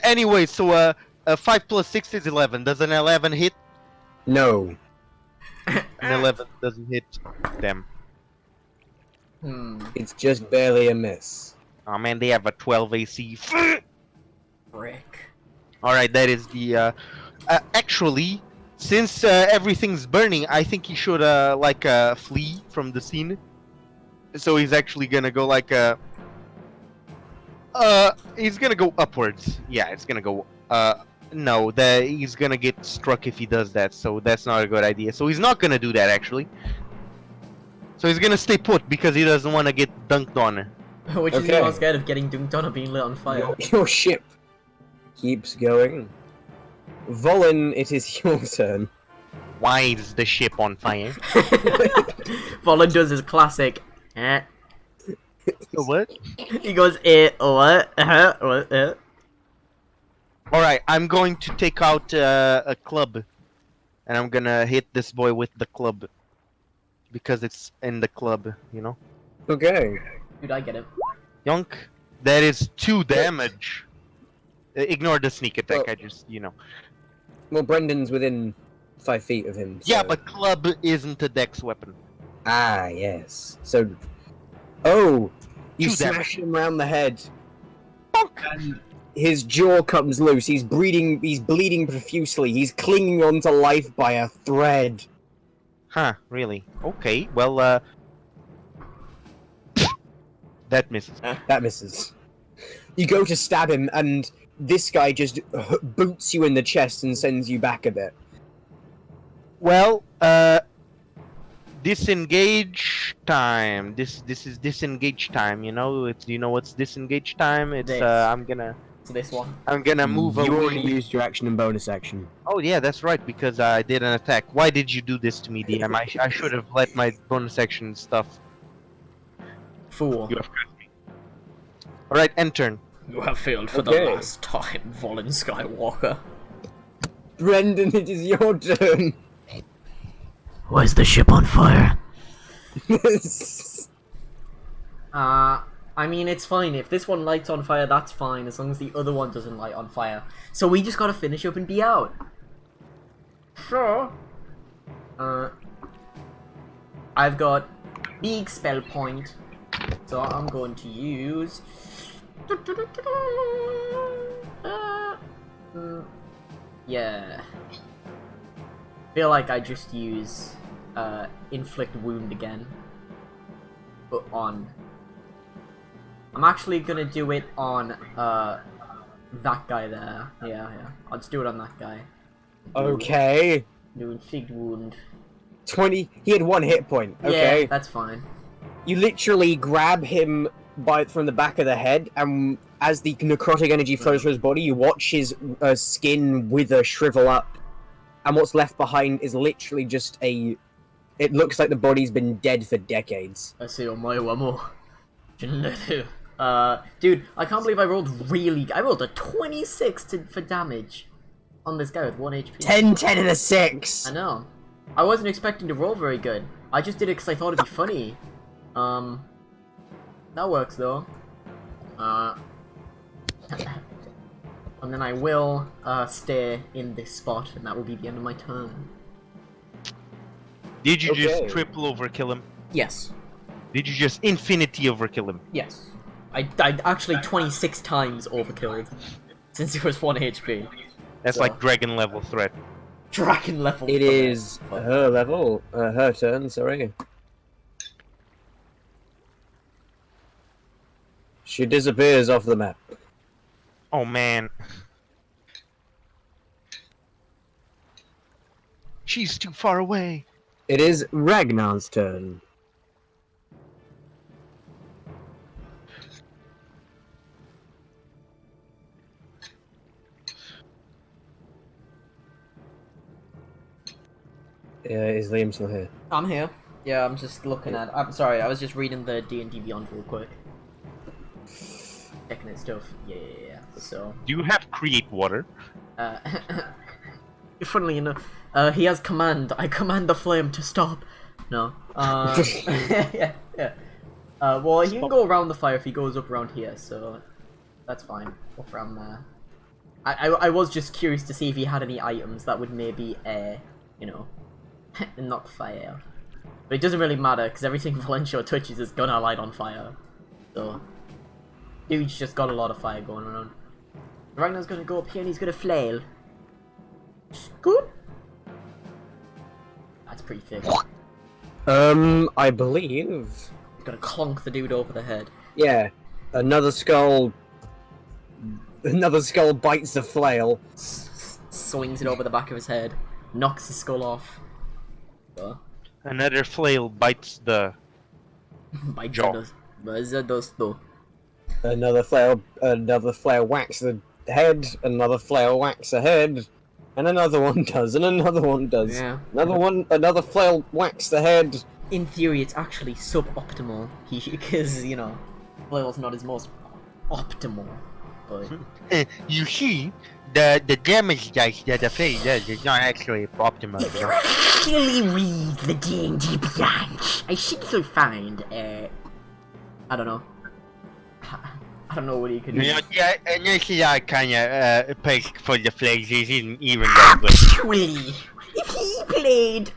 Speaker 4: Anyway, so 5 plus 6 is 11. Does an 11 hit?
Speaker 3: No.
Speaker 4: An 11 doesn't hit them.
Speaker 3: It's just barely a miss.
Speaker 4: Oh man, they have a 12 AC.
Speaker 1: Frick.
Speaker 4: Alright, that is the actually, since everything's burning, I think he should flee from the scene. So he's actually gonna go he's gonna go upwards. Yeah, it's gonna go no, he's gonna get struck if he does that, so that's not a good idea. So he's not gonna do that actually. So he's gonna stay put because he doesn't want to get dunked on.
Speaker 1: Which is
Speaker 3: Okay.
Speaker 1: more scared of getting dunked on or being lit on fire.
Speaker 3: Your ship keeps going. Volin, it is your turn.
Speaker 4: Why is the ship on fire?
Speaker 1: Volin does his classic. Eh.
Speaker 4: What?
Speaker 1: He goes, what? What?
Speaker 4: Alright, I'm going to take out a club. And I'm gonna hit this boy with the club. Because it's in the club, you know?
Speaker 3: Okay.
Speaker 1: Dude, I get it.
Speaker 4: Yonk. That is 2 damage. Ignore the sneak attack,
Speaker 3: Oh.
Speaker 4: I just, you know.
Speaker 3: Well, Brendan's within 5 feet of him.
Speaker 4: Yeah,
Speaker 3: so-
Speaker 4: but club isn't a dex weapon.
Speaker 3: Ah, yes. So. Oh! You
Speaker 4: 2 damage.
Speaker 3: smash him round the head. And his jaw comes loose. He's bleeding profusely. He's clinging on to life by a thread.
Speaker 4: Huh, really? Okay, well, that misses.
Speaker 3: That misses. You go to stab him, and this guy just boots you in the chest and sends you back a bit.
Speaker 4: Well, Disengage time. This is disengage time. You know, you know what's disengage time? It's
Speaker 1: This.
Speaker 4: I'm gonna
Speaker 1: this one.
Speaker 4: move
Speaker 3: You
Speaker 4: away.
Speaker 3: already used your action and bonus action.
Speaker 4: Oh yeah, that's right, because I did an attack. Why did you do this to me, DM? I should have let my bonus action stuff.
Speaker 1: Fool.
Speaker 4: You have cursed me. Alright, end turn.
Speaker 1: You have failed for
Speaker 3: Okay.
Speaker 1: the last time, Volin Skywalker.
Speaker 3: Brendan, it is your turn.
Speaker 1: Why is the ship on fire? I mean, it's fine. If this one lights on fire, that's fine, as long as the other one doesn't light on fire. So we just gotta finish up and be out. Sure. I've got big spell point, so I'm going to use... yeah. Feel like I just use inflict wound again, but on. I'm actually gonna do it on that guy there. Yeah. I'll just do it on that guy.
Speaker 3: Okay.
Speaker 1: Do inflict wound.
Speaker 3: 20. He had 1 hit point. Okay.
Speaker 1: Yeah, that's fine.
Speaker 3: You literally grab him from the back of the head, and as the necrotic energy flows through his body, you watch his skin wither, shrivel up, and what's left behind is literally just a... It looks like the body's been dead for decades.
Speaker 1: I see on my wamo. Dude, I can't believe I rolled I rolled a 26 for damage on this guy with 1 HP.
Speaker 3: 10, 10, and a 6!
Speaker 1: I know. I wasn't expecting to roll very good. I just did it because I thought it'd be funny. That works though. And then I will stay in this spot, and that will be the end of my turn.
Speaker 4: Did you
Speaker 3: Okay.
Speaker 4: just triple overkill him?
Speaker 1: Yes.
Speaker 4: Did you just infinity overkill him?
Speaker 1: Yes. I died actually 26 times overkilled since it was 1 HP.
Speaker 4: That's
Speaker 1: So-
Speaker 4: like dragon level threat.
Speaker 1: Dragon level.
Speaker 3: It
Speaker 1: threat.
Speaker 3: is her level. Her turn, sorry. She disappears off the map.
Speaker 4: Oh man. She's too far away.
Speaker 3: It is Ragnar's turn. Is Liam still here?
Speaker 1: I'm here. Yeah, I'm just looking at. I'm sorry, I was just reading the D&D Beyond real quick. Checking its stuff. Yeah. So,
Speaker 4: Do you have create water?
Speaker 1: uh, funnily enough, he has command. I command the flame to stop. No. Yeah. Well, he can go around the fire if he goes up around here, so that's fine. Up around there. I was just curious to see if he had any items that would maybe, knock fire out. But it doesn't really matter, because everything Valencio touches is gonna light on fire. So, dude's just got a lot of fire going around. Ragnar's gonna go up here and he's gonna flail. Good. That's pretty thick.
Speaker 3: I believe.
Speaker 1: He's gonna clonk the dude over the head.
Speaker 3: Yeah. Another skull bites the flail.
Speaker 1: Swings it over the back of his head. Knocks his skull off. So,
Speaker 4: Another flail bites the...
Speaker 1: by
Speaker 4: Jaw.
Speaker 1: Zedos though.
Speaker 3: Another flail whacks the head. Another flail whacks the head. And another one does. And another one does.
Speaker 1: Yeah.
Speaker 3: Another flail whacks the head.
Speaker 1: In theory, it's actually suboptimal. Because, flail's not his most optimal. But
Speaker 4: you see, the damage dice that the flail does is not actually optimal.
Speaker 1: if you actually read the D&D Beyond, I think you'll find, I don't know. I don't know what you can do.
Speaker 4: Yeah, and this is our kind of pick for the flags isn't even that good.
Speaker 1: Actually, if he played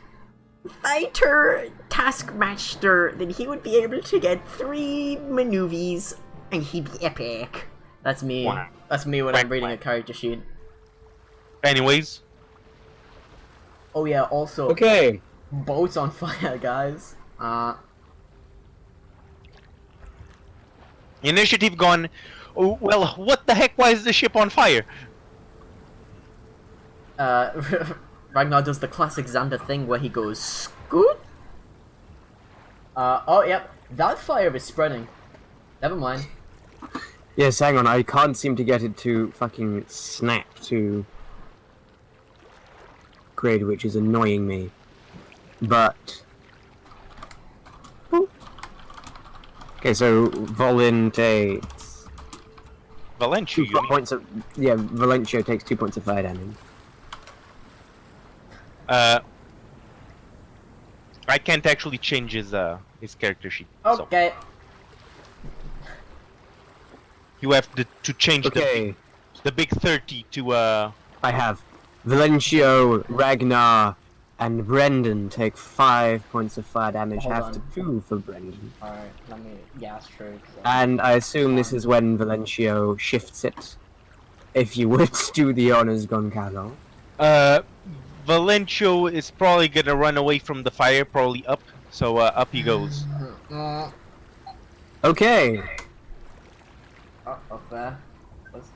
Speaker 1: Fighter Taskmaster, then he would be able to get 3 maneuvers, and he'd be epic. That's me.
Speaker 4: Wow.
Speaker 1: That's me when I'm reading a character sheet.
Speaker 4: Anyways,
Speaker 1: Oh yeah, also,
Speaker 3: Okay.
Speaker 1: boat's on fire, guys.
Speaker 4: initiative gone. Oh, well, what the heck? Why is the ship on fire?
Speaker 1: Ragnar does the classic Xander thing where he goes, scoot? Oh, yep. That fire is spreading. Never mind.
Speaker 3: Yes, hang on, I can't seem to get it to fucking snap to grid, which is annoying me. But... Okay, so Volin takes...
Speaker 4: Valencia, you mean?
Speaker 3: points of... Yeah, Valencio takes 2 points of fire damage.
Speaker 4: I can't actually change his character sheet. So
Speaker 1: Okay.
Speaker 4: you have to change
Speaker 3: Okay,
Speaker 4: the big 30 to
Speaker 3: I have Valencio, Ragnar, and Brendan take 5 points of fire damage,
Speaker 1: Hold
Speaker 3: have to
Speaker 1: on.
Speaker 3: 2 for Brendan.
Speaker 1: Alright, let me... Yeah, that's true. 'cause
Speaker 3: And I assume this is when Valencio shifts it. If you would do the honors, Goncalo.
Speaker 4: Valencio is probably gonna run away from the fire, probably up. So up he goes.
Speaker 3: Okay,
Speaker 1: Oh, up there. What's-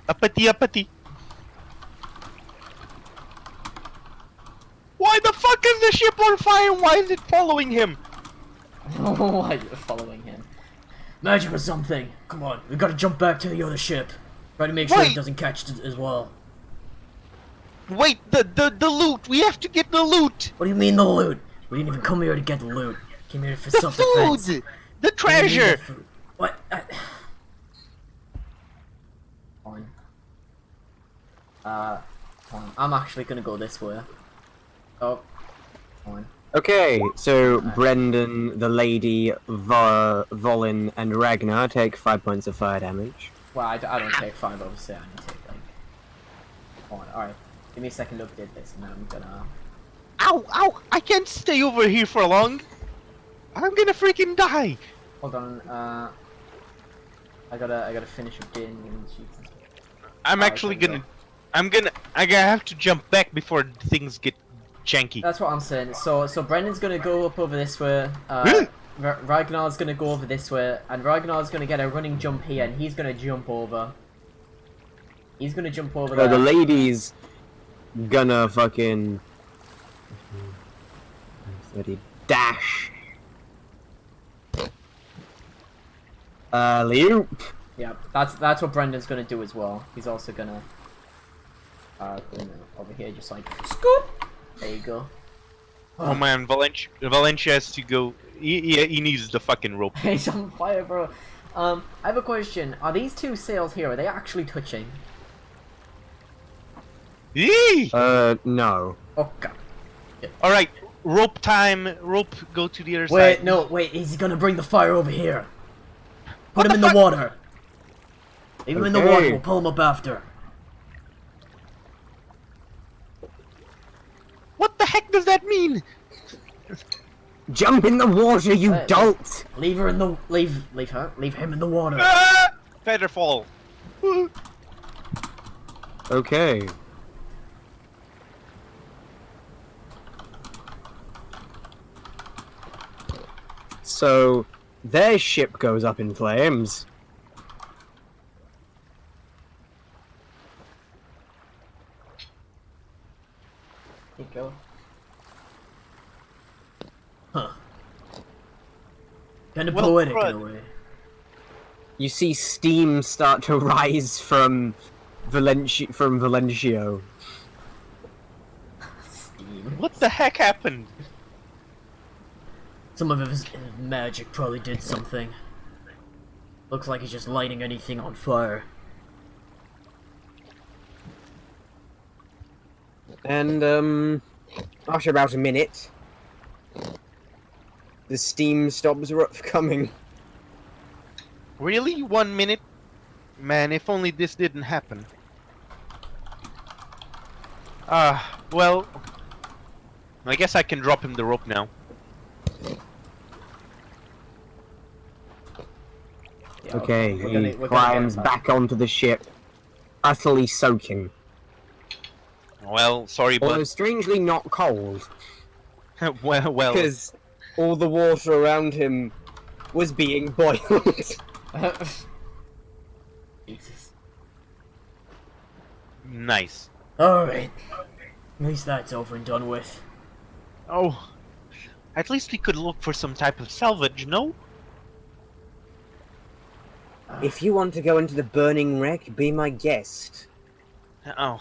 Speaker 4: Uppity, uppity. Why the fuck is the ship on fire? Why is it following him?
Speaker 1: Why are you following him? Magic or something. Come on, we gotta jump back to the other ship. Try to make sure
Speaker 4: Wait.
Speaker 1: it doesn't catch it as well.
Speaker 4: Wait, the loot. We have to get the loot.
Speaker 1: What do you mean the loot? We didn't even come here to get the loot. Came here for
Speaker 4: The
Speaker 1: self-defense.
Speaker 4: food. The
Speaker 1: We need
Speaker 4: treasure.
Speaker 1: the food. What? Fine. Fine. I'm actually gonna go this way. Oh. Fine.
Speaker 3: okay, so Brendan, the lady, Volin, and Ragnar take 5 points of fire damage.
Speaker 1: Well, I don't take 5, obviously. I only take, like... Fine, alright. Give me a second to update this, and then I'm gonna...
Speaker 4: Ow, ow! I can't stay over here for long. I'm gonna freaking die.
Speaker 1: Hold on, I gotta finish updating the sheets and stuff.
Speaker 4: I'm
Speaker 1: Alright,
Speaker 4: actually
Speaker 1: there we
Speaker 4: gonna. I'm gonna have to jump back before things get janky.
Speaker 1: That's what I'm saying. So Brendan's gonna go up over this way. Ragnar's gonna go over this way, and Ragnar's gonna get a running jump here, and he's gonna jump over. He's gonna jump over
Speaker 3: So
Speaker 1: there.
Speaker 3: the lady's gonna fucking... 30 dash. Leap.
Speaker 1: Yeah, that's what Brendan's gonna do as well. He's also gonna go over here, just like scoop. There you go.
Speaker 4: Oh man, Valencia has to go. He needs the fucking rope.
Speaker 1: He's on fire, bro. I have a question. Are these two sails here? Are they actually touching?
Speaker 4: Yee!
Speaker 3: No.
Speaker 1: Oh god.
Speaker 4: All right, rope time. Rope, go to the other
Speaker 1: Wait,
Speaker 4: side.
Speaker 1: no, wait. He's gonna bring the fire over here. Put him in the water. Leave him in the water.
Speaker 3: Okay.
Speaker 1: We'll pull him up after.
Speaker 4: What the heck does that mean?
Speaker 3: Jump in the water, you
Speaker 1: Hey,
Speaker 3: dolt!
Speaker 1: Leave her in the leave him in the water.
Speaker 4: Ah! Feather fall.
Speaker 3: Okay. So, their ship goes up in flames.
Speaker 1: Here you go. Huh. Kinda
Speaker 4: Well,
Speaker 1: poetic in a
Speaker 4: crud.
Speaker 1: way.
Speaker 3: You see steam start to rise from Valencio.
Speaker 1: Steam.
Speaker 4: What the heck happened?
Speaker 1: Some of his magic probably did something. Looks like he's just lighting anything on fire.
Speaker 3: And, after about a minute, the steam stops coming.
Speaker 4: Really? 1 minute? Man, if only this didn't happen. Well... I guess I can drop him the rope now.
Speaker 1: Yeah,
Speaker 3: Okay,
Speaker 1: we're
Speaker 3: he
Speaker 1: gonna get
Speaker 3: climbs
Speaker 1: him
Speaker 3: back onto the ship, utterly soaking.
Speaker 4: Well, sorry,
Speaker 3: Although
Speaker 4: but...
Speaker 3: strangely not cold,
Speaker 4: well...
Speaker 3: because all the water around him was being boiled.
Speaker 1: Jesus.
Speaker 4: Nice.
Speaker 1: Alright. At least that's over and done with.
Speaker 4: Oh, at least we could look for some type of salvage, no?
Speaker 3: If you want to go into the burning wreck, be my guest.
Speaker 4: Oh,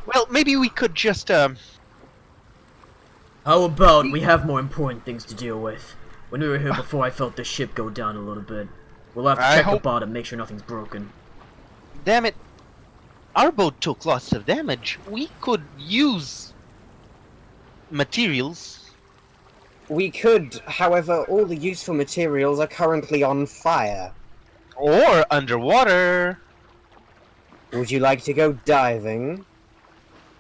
Speaker 4: well, maybe we could just
Speaker 1: How about we have more important things to deal with? When we were here before, I felt the ship go down a little bit. We'll have to
Speaker 4: I
Speaker 1: check
Speaker 4: hope-
Speaker 1: the bottom, make sure nothing's broken.
Speaker 4: Damn it! Our boat took lots of damage. We could use materials.
Speaker 3: We could, however, all the useful materials are currently on fire.
Speaker 4: Or underwater.
Speaker 3: Would you like to go diving?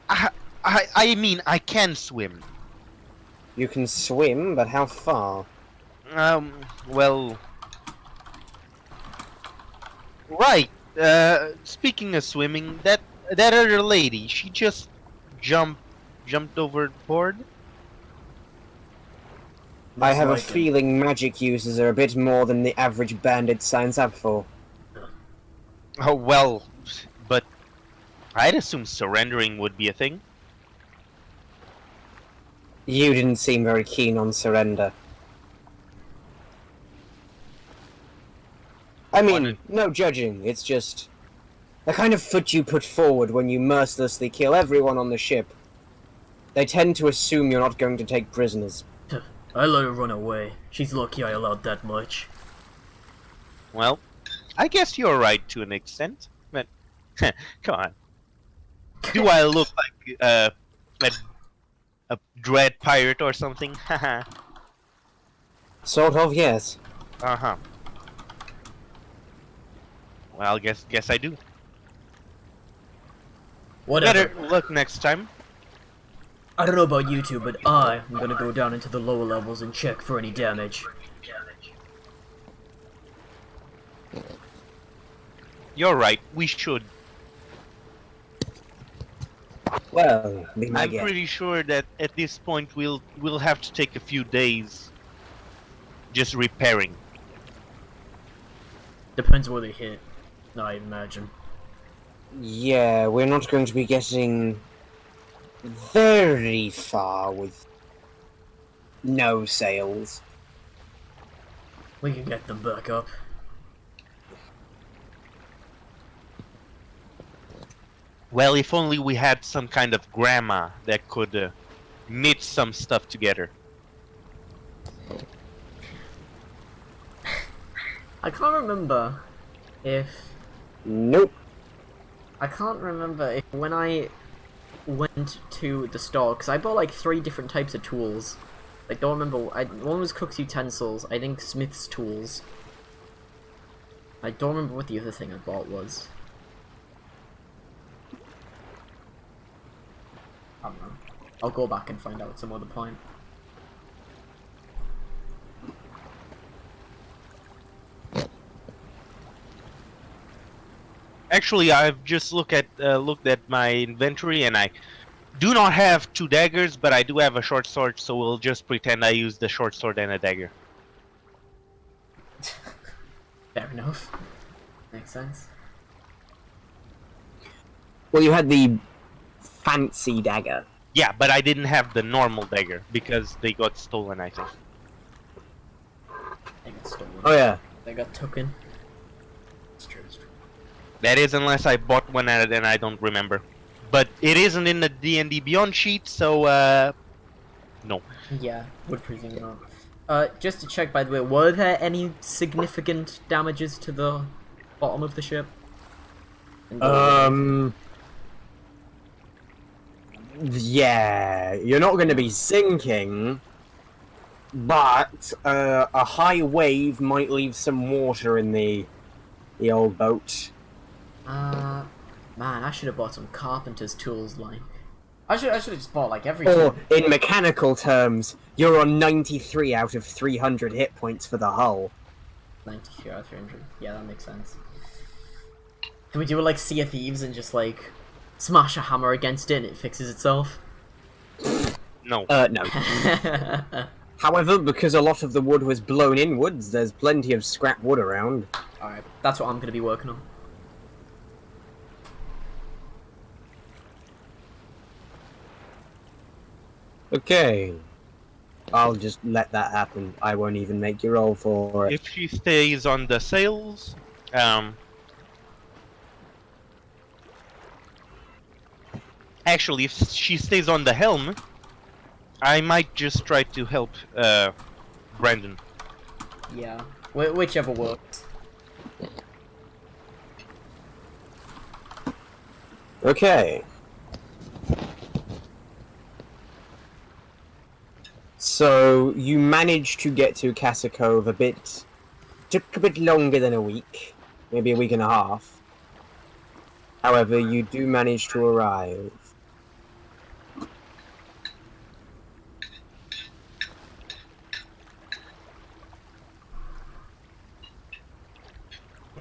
Speaker 4: I mean, I can swim.
Speaker 3: You can swim, but how far?
Speaker 4: Well... Right, speaking of swimming, that other lady, she just jumped overboard?
Speaker 3: I have a
Speaker 1: like it.
Speaker 3: feeling magic users are a bit more than the average bandit signs up for.
Speaker 4: Oh, well, but I'd assume surrendering would be a thing.
Speaker 3: You didn't seem very keen on surrender. I mean, no judging, it's just the kind of foot you put forward when you mercilessly kill everyone on the ship. They tend to assume you're not going to take prisoners.
Speaker 1: I let her run away. She's lucky I allowed that much.
Speaker 4: Well, I guess you're right to an extent, but come on. Do I look like a dread pirate or something? Haha.
Speaker 3: Sort of, yes.
Speaker 4: Uh-huh. Well, guess I do.
Speaker 1: Whatever.
Speaker 4: Better luck next time.
Speaker 1: I don't know about you two, but I'm gonna go down into the lower levels and check for any damage.
Speaker 4: You're right, we should.
Speaker 3: Well, be my
Speaker 4: I'm
Speaker 3: guest.
Speaker 4: pretty sure that at this point we'll have to take a few days just repairing.
Speaker 1: Depends where they hit, I imagine.
Speaker 3: Yeah, we're not going to be getting very far with no sails.
Speaker 1: We can get them back up.
Speaker 4: Well, if only we had some kind of grandma that could knit some stuff together.
Speaker 1: I can't remember if...
Speaker 3: Nope.
Speaker 1: I can't remember if when I went to the store, because I bought like 3 different types of tools. I don't remember, one was cook's utensils, I think smith's tools. I don't remember what the other thing I bought was. I don't know. I'll go back and find out some other point.
Speaker 4: Actually, I've just looked at my inventory, and I do not have 2 daggers, but I do have a short sword, so we'll just pretend I use the short sword and a dagger.
Speaker 1: Fair enough. Makes sense.
Speaker 3: Well, you had the fancy dagger.
Speaker 4: Yeah, but I didn't have the normal dagger because they got stolen, I think.
Speaker 1: They got stolen.
Speaker 3: Oh yeah.
Speaker 1: They got taken. It's true, it's true.
Speaker 4: That is unless I bought one at it and I don't remember. But it isn't in the D&D Beyond sheet, so no.
Speaker 1: Yeah, would presume not. Just to check, by the way, were there any significant damages to the bottom of the ship?
Speaker 3: Yeah, you're not going to be sinking, but a high wave might leave some water in the old boat.
Speaker 1: Man, I should have bought some carpenter's tools, like. I should have just bought, like, every
Speaker 3: Or,
Speaker 1: tool.
Speaker 3: in mechanical terms, you're on 93 out of 300 hit points for the hull.
Speaker 1: 93 out of 300. Yeah, that makes sense. Can we do it like Sea of Thieves and just, like, smash a hammer against it and it fixes itself?
Speaker 4: No.
Speaker 3: No. However, because a lot of the wood was blown inwards, there's plenty of scrap wood around.
Speaker 1: Alright, that's what I'm gonna be working on.
Speaker 3: Okay. I'll just let that happen. I won't even make you roll for it.
Speaker 4: If she stays on the sails, actually, if she stays on the helm, I might just try to help Brandon.
Speaker 1: Yeah, whichever works.
Speaker 3: Okay. So you managed to get to Casa Cove took a bit longer than a week, maybe a week and a half. However, you do manage to arrive.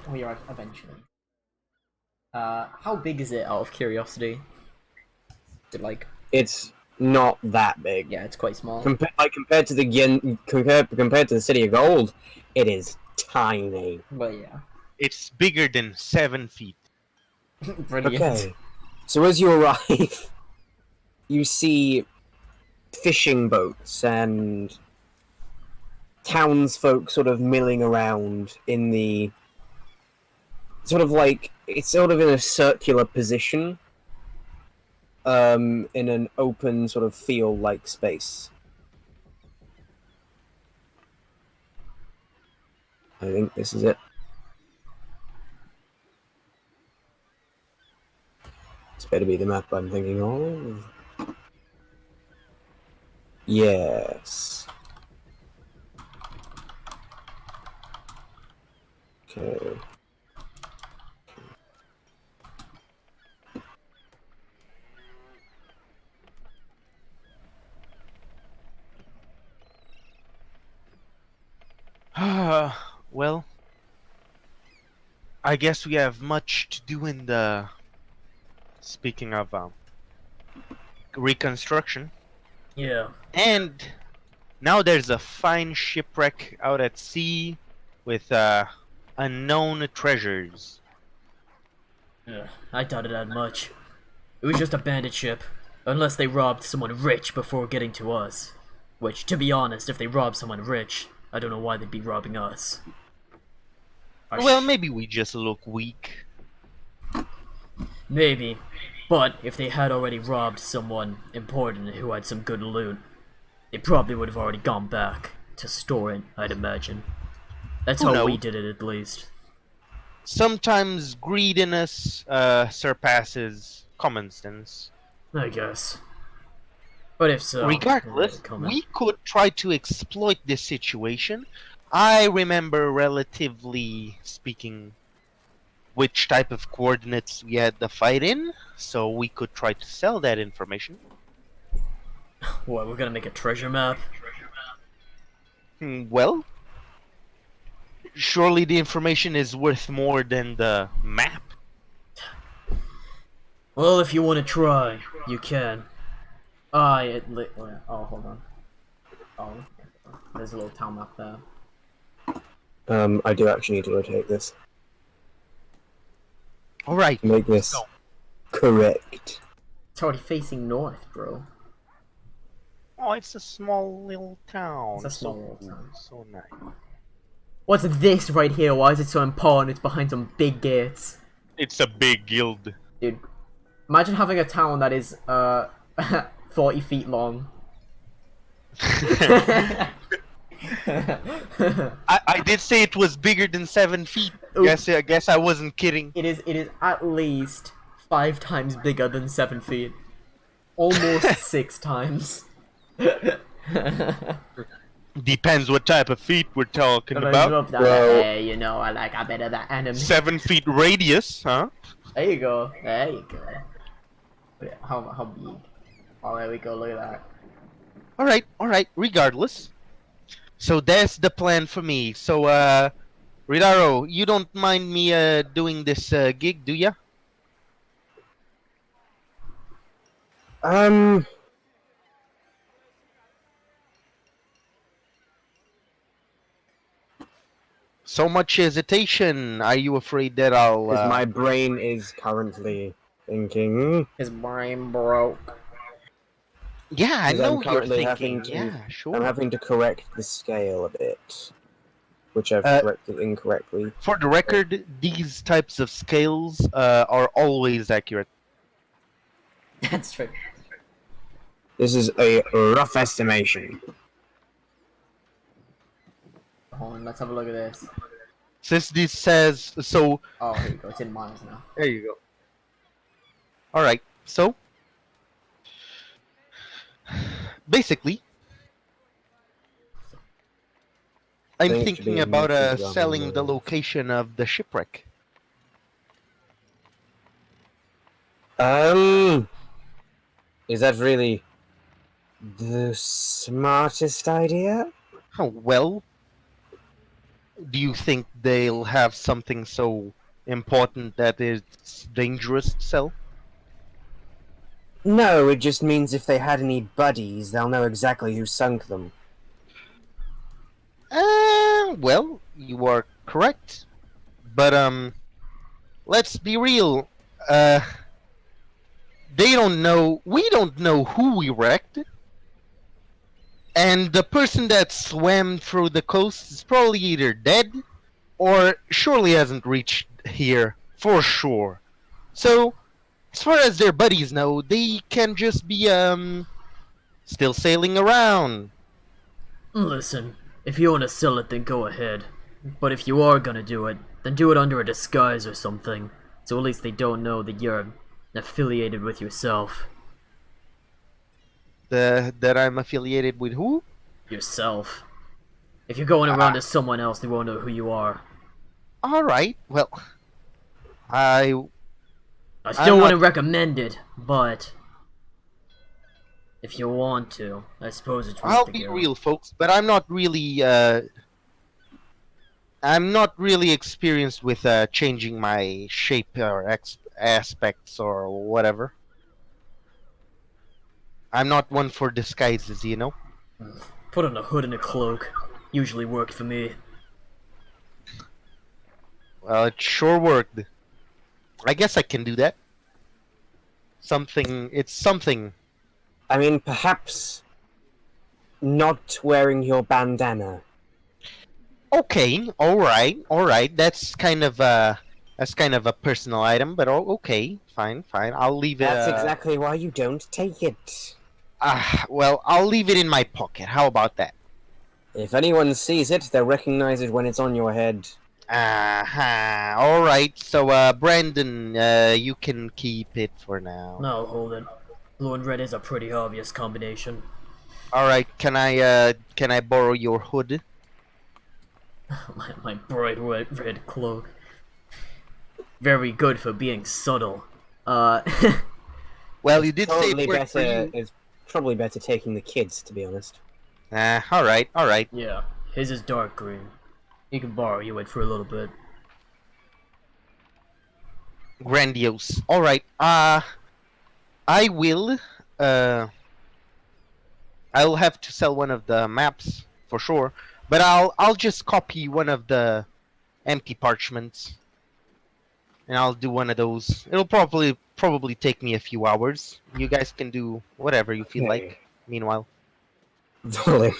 Speaker 1: Oh, you're right, eventually. How big is it, out of curiosity? Is it like...
Speaker 3: It's not that big.
Speaker 1: Yeah, it's quite small.
Speaker 3: Compared to the compared to the City of Gold, it is tiny.
Speaker 1: But yeah.
Speaker 4: It's bigger than 7 feet.
Speaker 1: Brilliant.
Speaker 3: Okay. So as you arrive, you see fishing boats and townsfolk sort of milling around in the sort of like it's sort of in a circular position, in an open sort of field-like space. I think this is it. This better be the map I'm thinking of. Yes. Okay.
Speaker 4: Well, I guess we have much to do in the. Speaking of reconstruction,
Speaker 1: Yeah.
Speaker 4: and now there's a fine shipwreck out at sea with unknown treasures.
Speaker 1: Yeah, I doubt it that much. It was just a bandit ship. Unless they robbed someone rich before getting to us. Which, to be honest, if they robbed someone rich, I don't know why they'd be robbing us.
Speaker 4: Well, maybe we just look weak.
Speaker 1: Maybe. But if they had already robbed someone important who had some good loot, they probably would have already gone back to store it, I'd imagine. That's
Speaker 4: Who
Speaker 1: how we
Speaker 4: knows?
Speaker 1: did it, at least.
Speaker 4: Sometimes greediness surpasses common sense.
Speaker 1: I guess. But if so...
Speaker 4: Regardless, we could try to exploit this situation. I remember, relatively speaking, which type of coordinates we had the fight in, so we could try to sell that information.
Speaker 1: What, we're gonna make a treasure map?
Speaker 4: Well, surely the information is worth more than the map.
Speaker 1: Well, if you want to try, you can. Oh, hold on. Oh, there's a little town map there.
Speaker 3: I do actually need to rotate this.
Speaker 4: Alright.
Speaker 3: Make this
Speaker 4: go.
Speaker 3: correct.
Speaker 1: It's already facing north, bro.
Speaker 4: Oh, it's a small little town.
Speaker 1: It's a small little town.
Speaker 4: So nice.
Speaker 1: What's this right here? Why is it so important? It's behind some big gates.
Speaker 4: It's a big guild.
Speaker 1: Dude, imagine having a town that is, 40 feet long.
Speaker 4: I did say it was bigger than 7 feet.
Speaker 1: Ooh.
Speaker 4: I guess I wasn't kidding.
Speaker 1: It is at least 5 times bigger than 7 feet. Almost 6 times.
Speaker 4: Depends what type of feet we're talking
Speaker 1: And I
Speaker 4: about.
Speaker 1: love that.
Speaker 3: Well-
Speaker 1: Hey, you know, I better that anime.
Speaker 4: 7 feet radius, huh?
Speaker 1: There you go. There you go. Wait, how big? Oh, there we go. Look at that.
Speaker 4: Alright, regardless. So that's the plan for me. So, Ridaro, you don't mind me doing this gig, do ya? So much hesitation. Are you afraid that I'll...
Speaker 3: Because my brain is currently thinking.
Speaker 1: His brain broke.
Speaker 4: Yeah, I
Speaker 3: 'Cause
Speaker 4: know
Speaker 3: I'm
Speaker 4: you're
Speaker 3: currently
Speaker 4: thinking.
Speaker 3: having to-
Speaker 4: Yeah, sure.
Speaker 3: I'm having to correct the scale a bit, which I've
Speaker 4: Uh,
Speaker 3: corrected incorrectly.
Speaker 4: For the record, these types of scales are always accurate.
Speaker 1: That's true.
Speaker 3: This is a rough estimation.
Speaker 1: Hold on, let's have a look at this.
Speaker 4: Since this says so,
Speaker 1: Oh, here you go. It's in miles now.
Speaker 4: there you go. All right, so basically, I'm
Speaker 3: think it should
Speaker 4: thinking
Speaker 3: be
Speaker 4: about
Speaker 3: meters rather
Speaker 4: selling
Speaker 3: than
Speaker 4: the
Speaker 3: miles.
Speaker 4: location of the shipwreck.
Speaker 3: Is that really the smartest idea?
Speaker 4: Oh, well, do you think they'll have something so important that it's dangerous to sell?
Speaker 3: No, it just means if they had any buddies, they'll know exactly who sunk them.
Speaker 4: Well, you are correct. But, let's be real. They don't know, we don't know who we wrecked. And the person that swam through the coast is probably either dead or surely hasn't reached here for sure. So, as far as their buddies know, they can just be, still sailing around.
Speaker 1: Listen, if you want to sell it, then go ahead. But if you are gonna do it, then do it under a disguise or something. So at least they don't know that you're affiliated with yourself.
Speaker 4: That I'm affiliated with who?
Speaker 1: Yourself. If you're going around as someone else, they won't know who you are.
Speaker 4: Alright, well, I
Speaker 1: I still
Speaker 4: I'm
Speaker 1: wouldn't
Speaker 4: not-
Speaker 1: recommend it, but if you want to, I suppose it's worth
Speaker 4: I'll
Speaker 1: the
Speaker 4: be
Speaker 1: go.
Speaker 4: real, folks, but I'm not really experienced with changing my shape or aspects or whatever. I'm not one for disguises, you know.
Speaker 1: Put on a hood and a cloak. Usually worked for me.
Speaker 4: Well, it sure worked. I guess I can do that. It's something.
Speaker 3: I mean, perhaps not wearing your bandana.
Speaker 4: Okay, all right. That's kind of a personal item, but okay, fine. I'll leave it.
Speaker 3: That's exactly why you don't take it.
Speaker 4: Well, I'll leave it in my pocket. How about that?
Speaker 3: If anyone sees it, they'll recognize it when it's on your head.
Speaker 4: All right. So, Brandon, you can keep it for now.
Speaker 1: No, hold it. Blue and red is a pretty obvious combination.
Speaker 4: All right. Can I borrow your hood?
Speaker 1: my bright red cloak. Very good for being subtle.
Speaker 4: Well, you did say
Speaker 3: Probably
Speaker 4: it worked for
Speaker 3: better.
Speaker 4: you.
Speaker 3: It's probably better taking the kids, to be honest.
Speaker 4: All right.
Speaker 1: Yeah, his is dark green. You can borrow you it for a little bit.
Speaker 4: Grandiose. All right. I will. I'll have to sell one of the maps for sure, but I'll just copy one of the empty parchments, and I'll do one of those. It'll probably take me a few hours. You guys can do whatever you feel like. Meanwhile,
Speaker 3: Darling.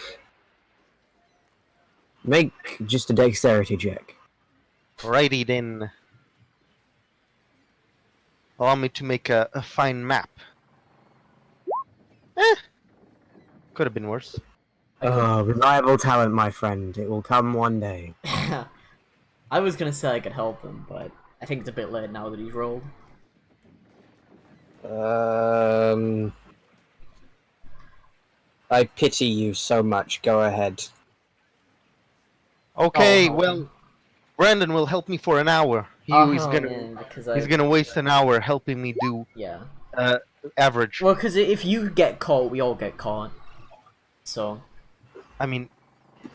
Speaker 3: Make just a dexterity check.
Speaker 4: alrighty then. Allow me to make a fine map. Could have been worse.
Speaker 3: Reliable talent, my friend. It will come one day.
Speaker 1: I was gonna say I could help him, but I think it's a bit late now that he's rolled.
Speaker 3: I pity you so much. Go ahead.
Speaker 4: Okay,
Speaker 1: Oh.
Speaker 4: well, Brandon will help me for an hour. He's gonna waste an hour helping me do
Speaker 1: Yeah.
Speaker 4: average.
Speaker 1: Well, because if you get caught, we all get caught. So.
Speaker 4: I mean,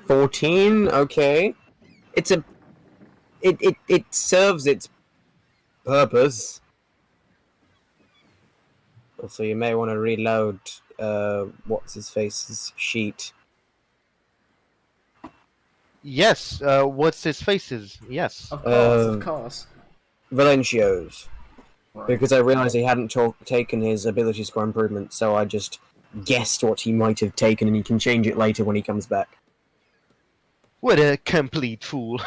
Speaker 3: 14. Okay. It serves its purpose. Also, you may want to reload. What's his face's sheet.
Speaker 4: yes. What's his faces? Yes.
Speaker 1: Of course, of
Speaker 3: Um,
Speaker 1: course.
Speaker 3: Valencio's. Because I realized he hadn't taken his ability score improvement, so I just guessed what he might have taken, and he can change it later when he comes back.
Speaker 4: What a complete fool.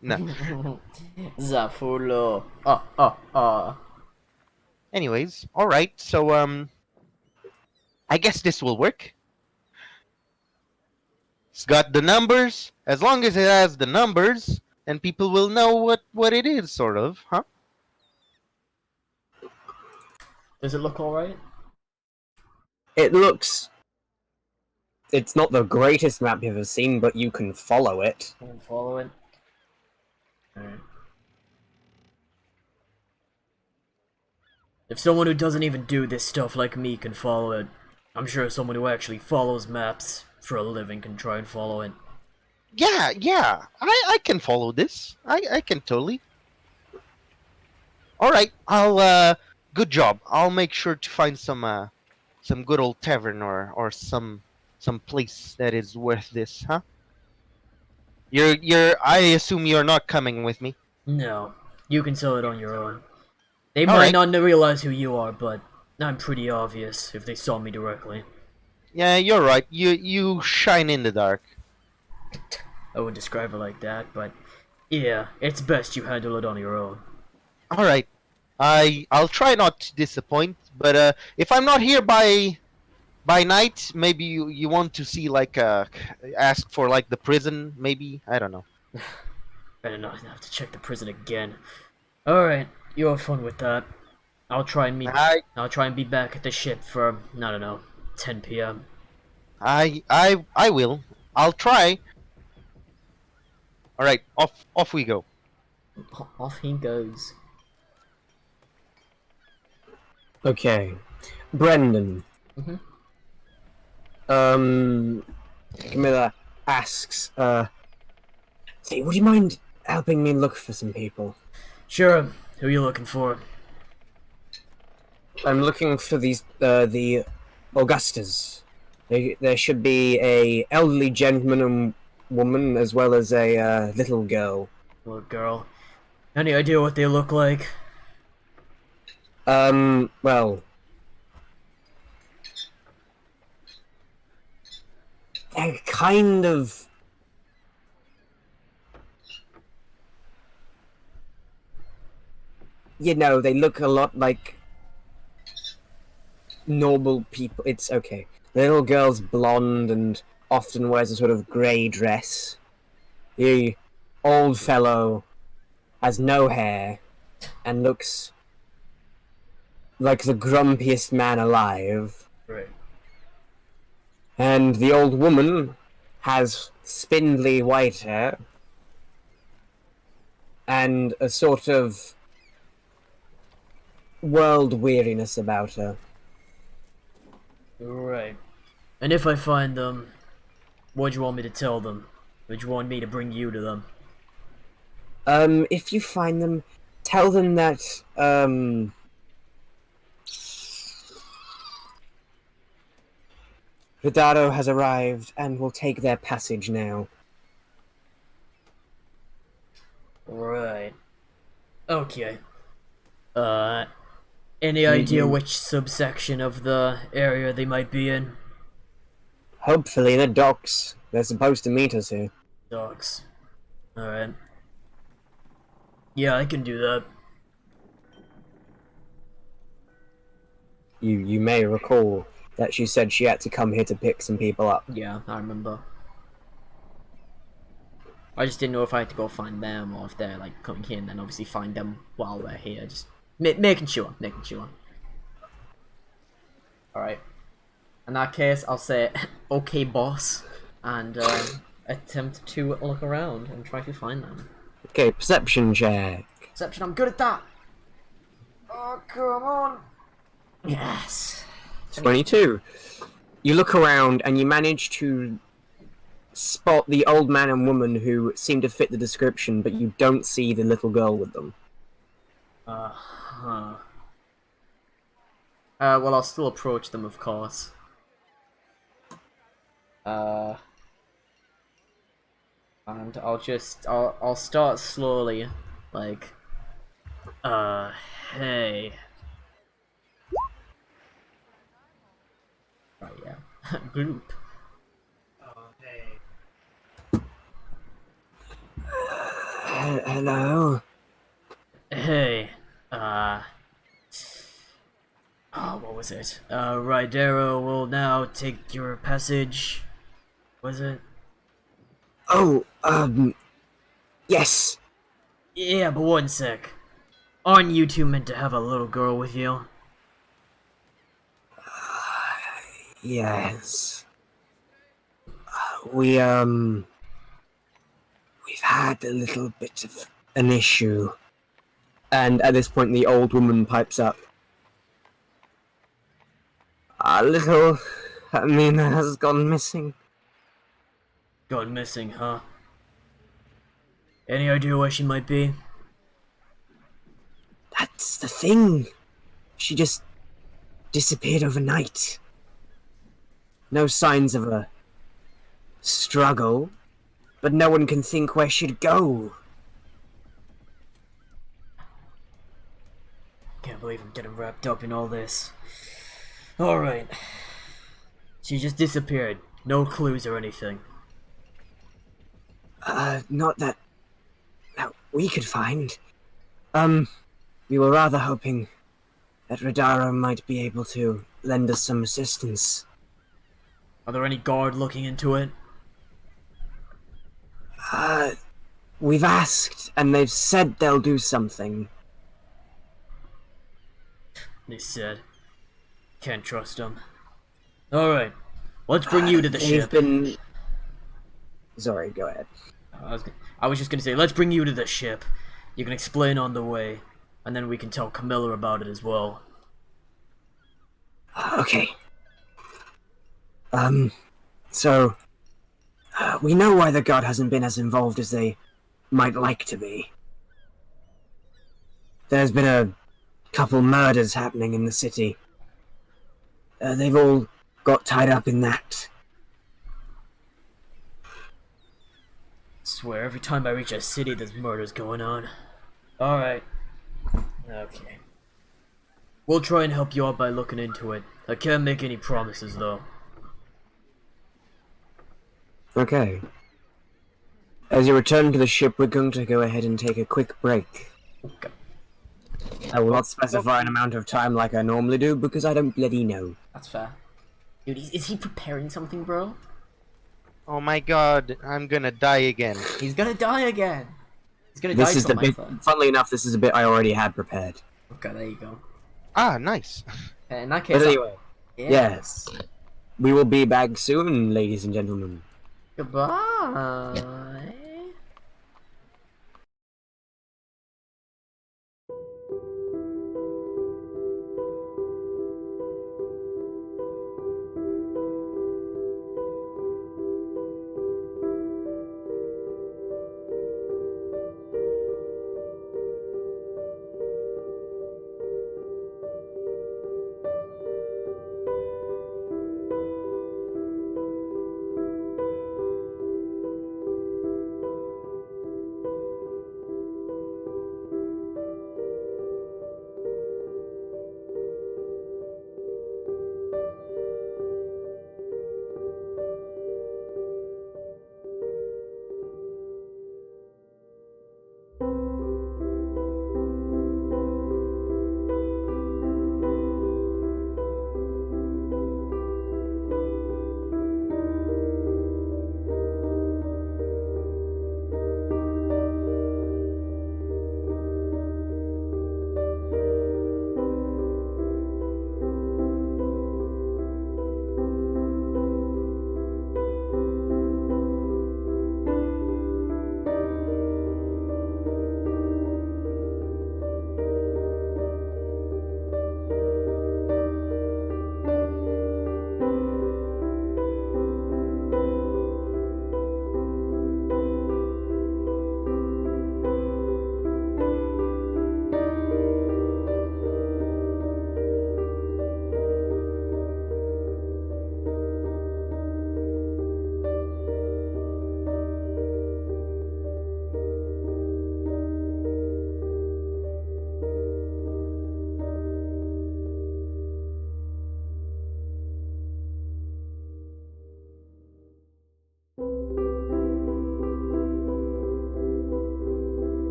Speaker 4: No.
Speaker 1: Zafulo.
Speaker 4: Anyways, alright, so, I guess this will work. It's got the numbers. As long as it has the numbers, then people will know what it is, sort of, huh?
Speaker 1: Does it look alright?
Speaker 3: It looks. It's not the greatest map you've ever seen, but you can follow it.
Speaker 1: Can follow it. Alright. If someone who doesn't even do this stuff like me can follow it, I'm sure someone who actually follows maps for a living can try and follow it.
Speaker 4: Yeah, I can follow this. I can totally. Alright, good job. I'll make sure to find some good old tavern or some place that is worth this, huh? I assume you're not coming with me.
Speaker 1: No, you can sell it on your own. They
Speaker 4: All
Speaker 1: might
Speaker 4: right.
Speaker 1: not realize who you are, but I'm pretty obvious if they saw me directly.
Speaker 4: Yeah, you're right. You shine in the dark.
Speaker 1: I wouldn't describe it like that, but yeah, it's best you handle it on your own.
Speaker 4: All right. I'll try not to disappoint, but if I'm not here by night, maybe you want to see like ask for like the prison, maybe, I don't know.
Speaker 1: Better not have to check the prison again. Alright, you have fun with that. I'll try and I'll try and be back at the ship for, I don't know, 10 p.m.
Speaker 4: I will. I'll try. All right, off we go.
Speaker 1: Off he goes.
Speaker 3: Okay. Brendan.
Speaker 1: Mhm.
Speaker 3: Camilla asks, say, would you mind helping me look for some people?
Speaker 1: Sure, who are you looking for?
Speaker 3: I'm looking for the Augustas. There should be a elderly gentleman and woman, as well as a little girl.
Speaker 1: Little girl. Any idea what they look like?
Speaker 3: Well, they're kind of. You know, they look a lot like normal people. It's okay. The little girl's blonde and often wears a sort of grey dress. The old fellow has no hair and looks like the grumpiest man alive.
Speaker 1: Right.
Speaker 3: And the old woman has spindly white hair and a sort of world weariness about her.
Speaker 1: Right. And if I find them, what do you want me to tell them? Would you want me to bring you to them?
Speaker 3: If you find them, tell them that, Vidaro has arrived and will take their passage now.
Speaker 1: Right. Okay. Any idea which subsection of the area they might be in?
Speaker 3: Hopefully the docks. They're supposed to meet us here.
Speaker 1: Dogs. Alright. Yeah, I can do that.
Speaker 3: You may recall that she said she had to come here to pick some people up.
Speaker 1: Yeah, I remember. I just didn't know if I had to go find them or if they're like coming here and then obviously find them while we're here. Just making sure. Alright. In that case, I'll say, okay, boss, and attempt to look around and try to find them.
Speaker 3: Okay, perception check.
Speaker 1: Perception, I'm good at that! Oh, come on! Yes!
Speaker 3: 22. You look around and you manage to spot the old man and woman who seem to fit the description, but you don't see the little girl with them.
Speaker 1: Uh-huh. Well, I'll still approach them, of course. And I'll start slowly, like, hey. Gloop.
Speaker 3: Hello.
Speaker 1: Hey, what was it? Rydero will now take your passage. Was it?
Speaker 3: Oh, yes.
Speaker 1: Yeah, but one sec. Aren't you two meant to have a little girl with you?
Speaker 3: Yes. We've had a little bit of an issue. And at this point, the old woman pipes up. A little Amina has gone missing.
Speaker 1: Gone missing, huh? Any idea where she might be?
Speaker 3: That's the thing. She just disappeared overnight. No signs of a struggle, but no one can think where she'd go.
Speaker 1: Can't believe I'm getting wrapped up in all this. Alright. She just disappeared. No clues or anything.
Speaker 3: Not that we could find. We were rather hoping that Radara might be able to lend us some assistance.
Speaker 1: Are there any guard looking into it?
Speaker 3: We've asked, and they've said they'll do something.
Speaker 1: They said. Can't trust them. Alright. Let's bring you to the
Speaker 3: They've
Speaker 1: ship.
Speaker 3: been... Sorry, go ahead.
Speaker 1: I was just gonna say, let's bring you to the ship. You can explain on the way, and then we can tell Camilla about it as well.
Speaker 3: Okay. So... we know why the guard hasn't been as involved as they might like to be. There's been a couple murders happening in the city. They've all got tied up in that.
Speaker 1: Swear, every time I reach a city, there's murders going on. Alright. Okay. We'll try and help you out by looking into it. I can't make any promises, though.
Speaker 3: Okay. As you return to the ship, we're going to go ahead and take a quick break.
Speaker 1: Okay.
Speaker 3: I will not specify an amount of time like I normally do, because I don't bloody know.
Speaker 1: That's fair. Dude, is he preparing something, bro?
Speaker 4: Oh my god, I'm gonna die again.
Speaker 1: He's gonna die again! He's gonna
Speaker 3: This
Speaker 1: die
Speaker 3: is the
Speaker 1: from
Speaker 3: bit,
Speaker 1: Mytha.
Speaker 3: funnily enough, this is a bit I already had prepared.
Speaker 1: Okay, there you go.
Speaker 4: Ah, nice.
Speaker 1: In that case,
Speaker 3: But anyway,
Speaker 1: yeah.
Speaker 3: yes. We will be back soon, ladies and gentlemen.
Speaker 1: Goodbye.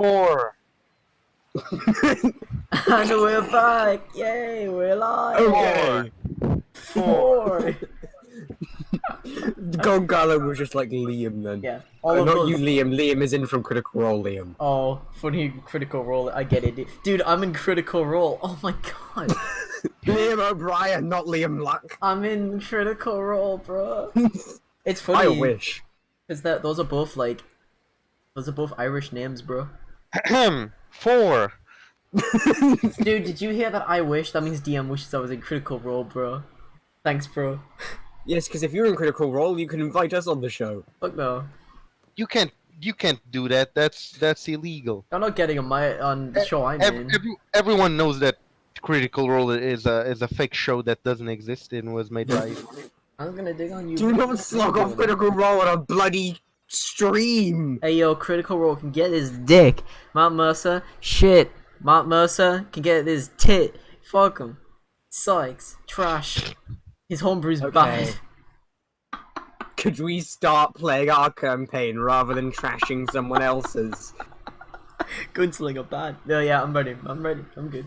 Speaker 4: 4.
Speaker 1: And we're back! Yay, we're live!
Speaker 3: Okay.
Speaker 1: 4!
Speaker 3: Gongallo was just like Liam then.
Speaker 1: Yeah, all of
Speaker 3: Not
Speaker 1: us.
Speaker 3: you, Liam. Liam is in from Critical Role, Liam.
Speaker 1: Oh, funny Critical Role. I get it. Dude, I'm in Critical Role. Oh my god.
Speaker 3: Liam O'Brien, not Liam Luck.
Speaker 1: I'm in Critical Role, bro. It's
Speaker 3: I
Speaker 1: funny.
Speaker 3: wish.
Speaker 1: Because those are both like... Those are both Irish names, bro.
Speaker 4: 4.
Speaker 1: Dude, did you hear that I wish? That means DM wishes I was in Critical Role, bro. Thanks, bro.
Speaker 3: Yes, because if you're in Critical Role, you can invite us on the show.
Speaker 1: Fuck no.
Speaker 4: You can't do that. That's illegal.
Speaker 1: I'm not getting on the show I'm in.
Speaker 4: Everyone knows that Critical Role is a fake show that doesn't exist and was made by.
Speaker 1: I'm gonna dig on you.
Speaker 3: Do not slog off Critical Role on a bloody stream!
Speaker 1: Hey yo, Critical Role can get his dick. Matt Mercer, shit. Matt Mercer can get his tit. Fuck him. Sykes, trash. His homebrew's
Speaker 3: Okay.
Speaker 1: bad.
Speaker 3: Could we start playing our campaign rather than trashing someone else's?
Speaker 1: Gunslinger bad. No, yeah, I'm ready. I'm ready. I'm good.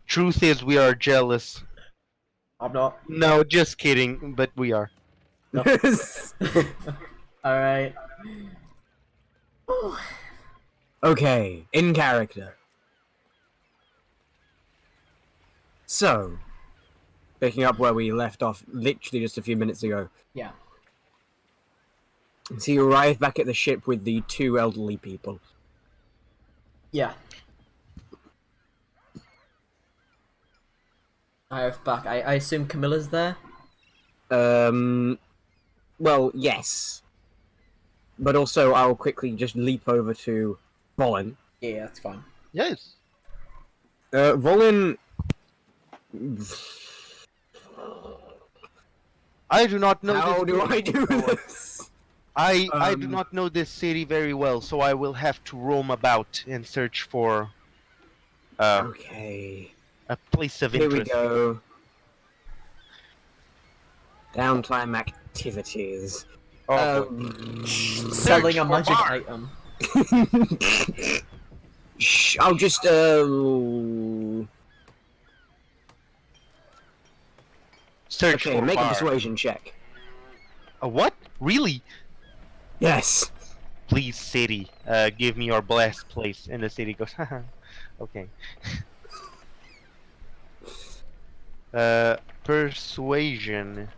Speaker 4: Truth is, we are jealous.
Speaker 1: I'm not.
Speaker 4: No, just kidding. But we are.
Speaker 1: Alright.
Speaker 3: Okay, in character. So, picking up where we left off literally just a few minutes ago.
Speaker 1: Yeah.
Speaker 3: So you arrive back at the ship with the 2 elderly people.
Speaker 1: Yeah. I have back. I assume Camilla's there?
Speaker 3: Well, yes. But also, I'll quickly just leap over to Volin.
Speaker 1: Yeah, that's fine.
Speaker 4: Yes.
Speaker 3: Volin...
Speaker 4: I do not know.
Speaker 3: How
Speaker 4: this
Speaker 3: do I
Speaker 4: city
Speaker 3: do
Speaker 4: very well.
Speaker 3: this?
Speaker 4: I do not know this city very well, so I will have to roam about and search for
Speaker 3: Okay.
Speaker 4: a place of
Speaker 3: Here we
Speaker 4: interest.
Speaker 3: go. Downtime activities.
Speaker 4: Oh,
Speaker 1: Selling a
Speaker 4: for
Speaker 1: magic
Speaker 4: bar.
Speaker 1: item.
Speaker 3: Shh, I'll just,
Speaker 4: search
Speaker 3: Okay,
Speaker 4: for
Speaker 3: make a
Speaker 4: bar.
Speaker 3: persuasion check.
Speaker 4: A what? Really?
Speaker 3: Yes.
Speaker 4: Please, city, give me your blessed place. And the city goes, haha. Okay. Persuasion.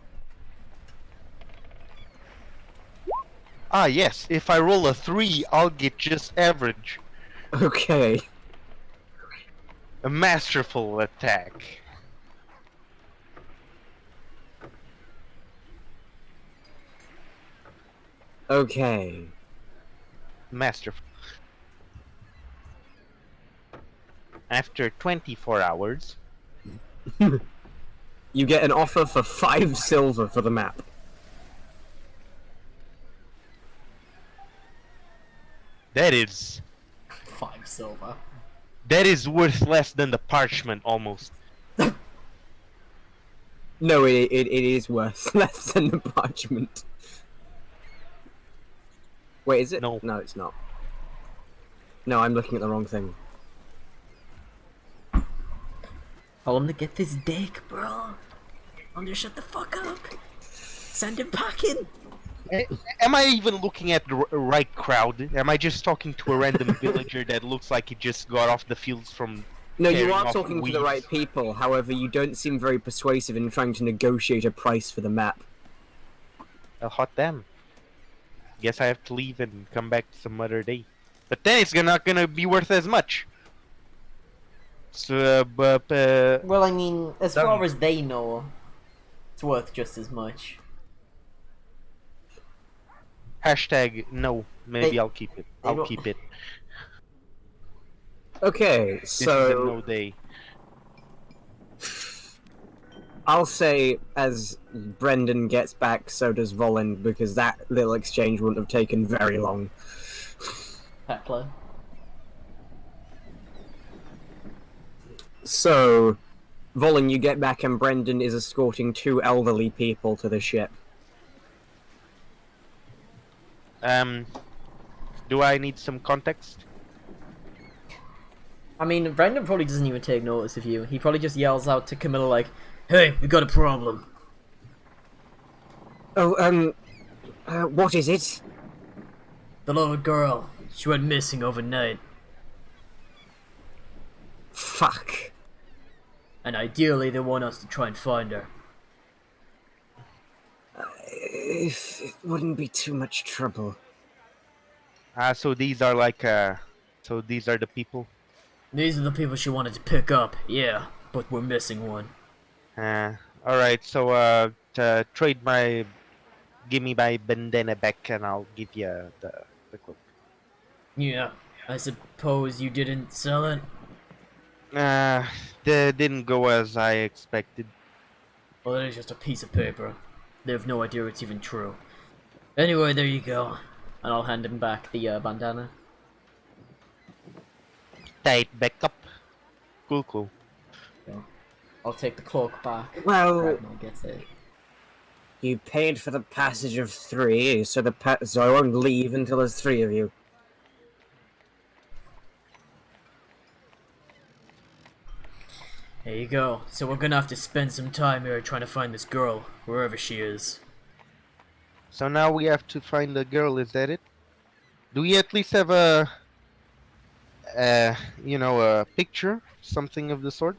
Speaker 4: Ah, yes. If I roll a 3, I'll get just average.
Speaker 3: Okay.
Speaker 4: A masterful attack.
Speaker 3: Okay.
Speaker 4: Masterful. After 24 hours,
Speaker 3: You get an offer for 5 silver for the map.
Speaker 4: that is
Speaker 1: 5 silver.
Speaker 4: worth less than the parchment almost.
Speaker 3: No, it is worse. Less than the parchment. Wait, is it?
Speaker 4: No.
Speaker 3: No, it's not. No, I'm looking at the wrong thing.
Speaker 1: Tell him to get this dick, bro. I'm just shut the fuck up. Send him packing.
Speaker 4: Am I even looking at the right crowd? Am I just talking to a random villager that looks like he just got off the fields from...
Speaker 3: No, you
Speaker 4: Carrying
Speaker 3: are
Speaker 4: off
Speaker 3: talking to the
Speaker 4: weeds.
Speaker 3: right people. However, you don't seem very persuasive in trying to negotiate a price for the map.
Speaker 4: a hot damn? Guess I have to leave and come back some other day. But then it's not gonna be worth as much. So,
Speaker 1: Well, I mean, as
Speaker 4: Done.
Speaker 1: far as they know, it's worth just as much.
Speaker 4: hashtag no. Maybe
Speaker 1: They-
Speaker 4: I'll keep it.
Speaker 1: they
Speaker 4: I'll
Speaker 1: don't-
Speaker 4: keep it.
Speaker 3: Okay,
Speaker 4: This is a no
Speaker 3: so
Speaker 4: day.
Speaker 3: I'll say as Brendan gets back, so does Volin, because that little exchange wouldn't have taken very long.
Speaker 1: Heckler.
Speaker 3: So, Volin, you get back and Brendan is escorting 2 elderly people to the ship.
Speaker 4: Do I need some context?
Speaker 1: I mean, Brendan probably doesn't even take notice of you. He probably just yells out to Camilla like, "Hey, we got a problem."
Speaker 3: Oh, what is it?
Speaker 1: The little girl, she went missing overnight,
Speaker 3: Fuck.
Speaker 1: and ideally they want us to try and find her.
Speaker 3: If it wouldn't be too much trouble.
Speaker 4: So these are like, so these are the people.
Speaker 1: These are the people she wanted to pick up, yeah, but we're missing one.
Speaker 4: Alright, so, give me my bandana back and I'll give you the cloak.
Speaker 1: Yeah, I suppose you didn't sell it?
Speaker 4: That didn't go as I expected.
Speaker 1: Well, it is just a piece of paper. They have no idea it's even true. Anyway, there you go. And I'll hand him back the bandana.
Speaker 4: Tie it back up. Cool.
Speaker 1: So, I'll take the cloak back.
Speaker 3: Well,
Speaker 1: Ragnar gets it.
Speaker 3: you paid for the passage of 3, so so I won't leave until there's 3 of you.
Speaker 1: There you go. So we're gonna have to spend some time here trying to find this girl, wherever she is.
Speaker 4: So now we have to find the girl, is that it? Do we at least have a picture? Something of the sort?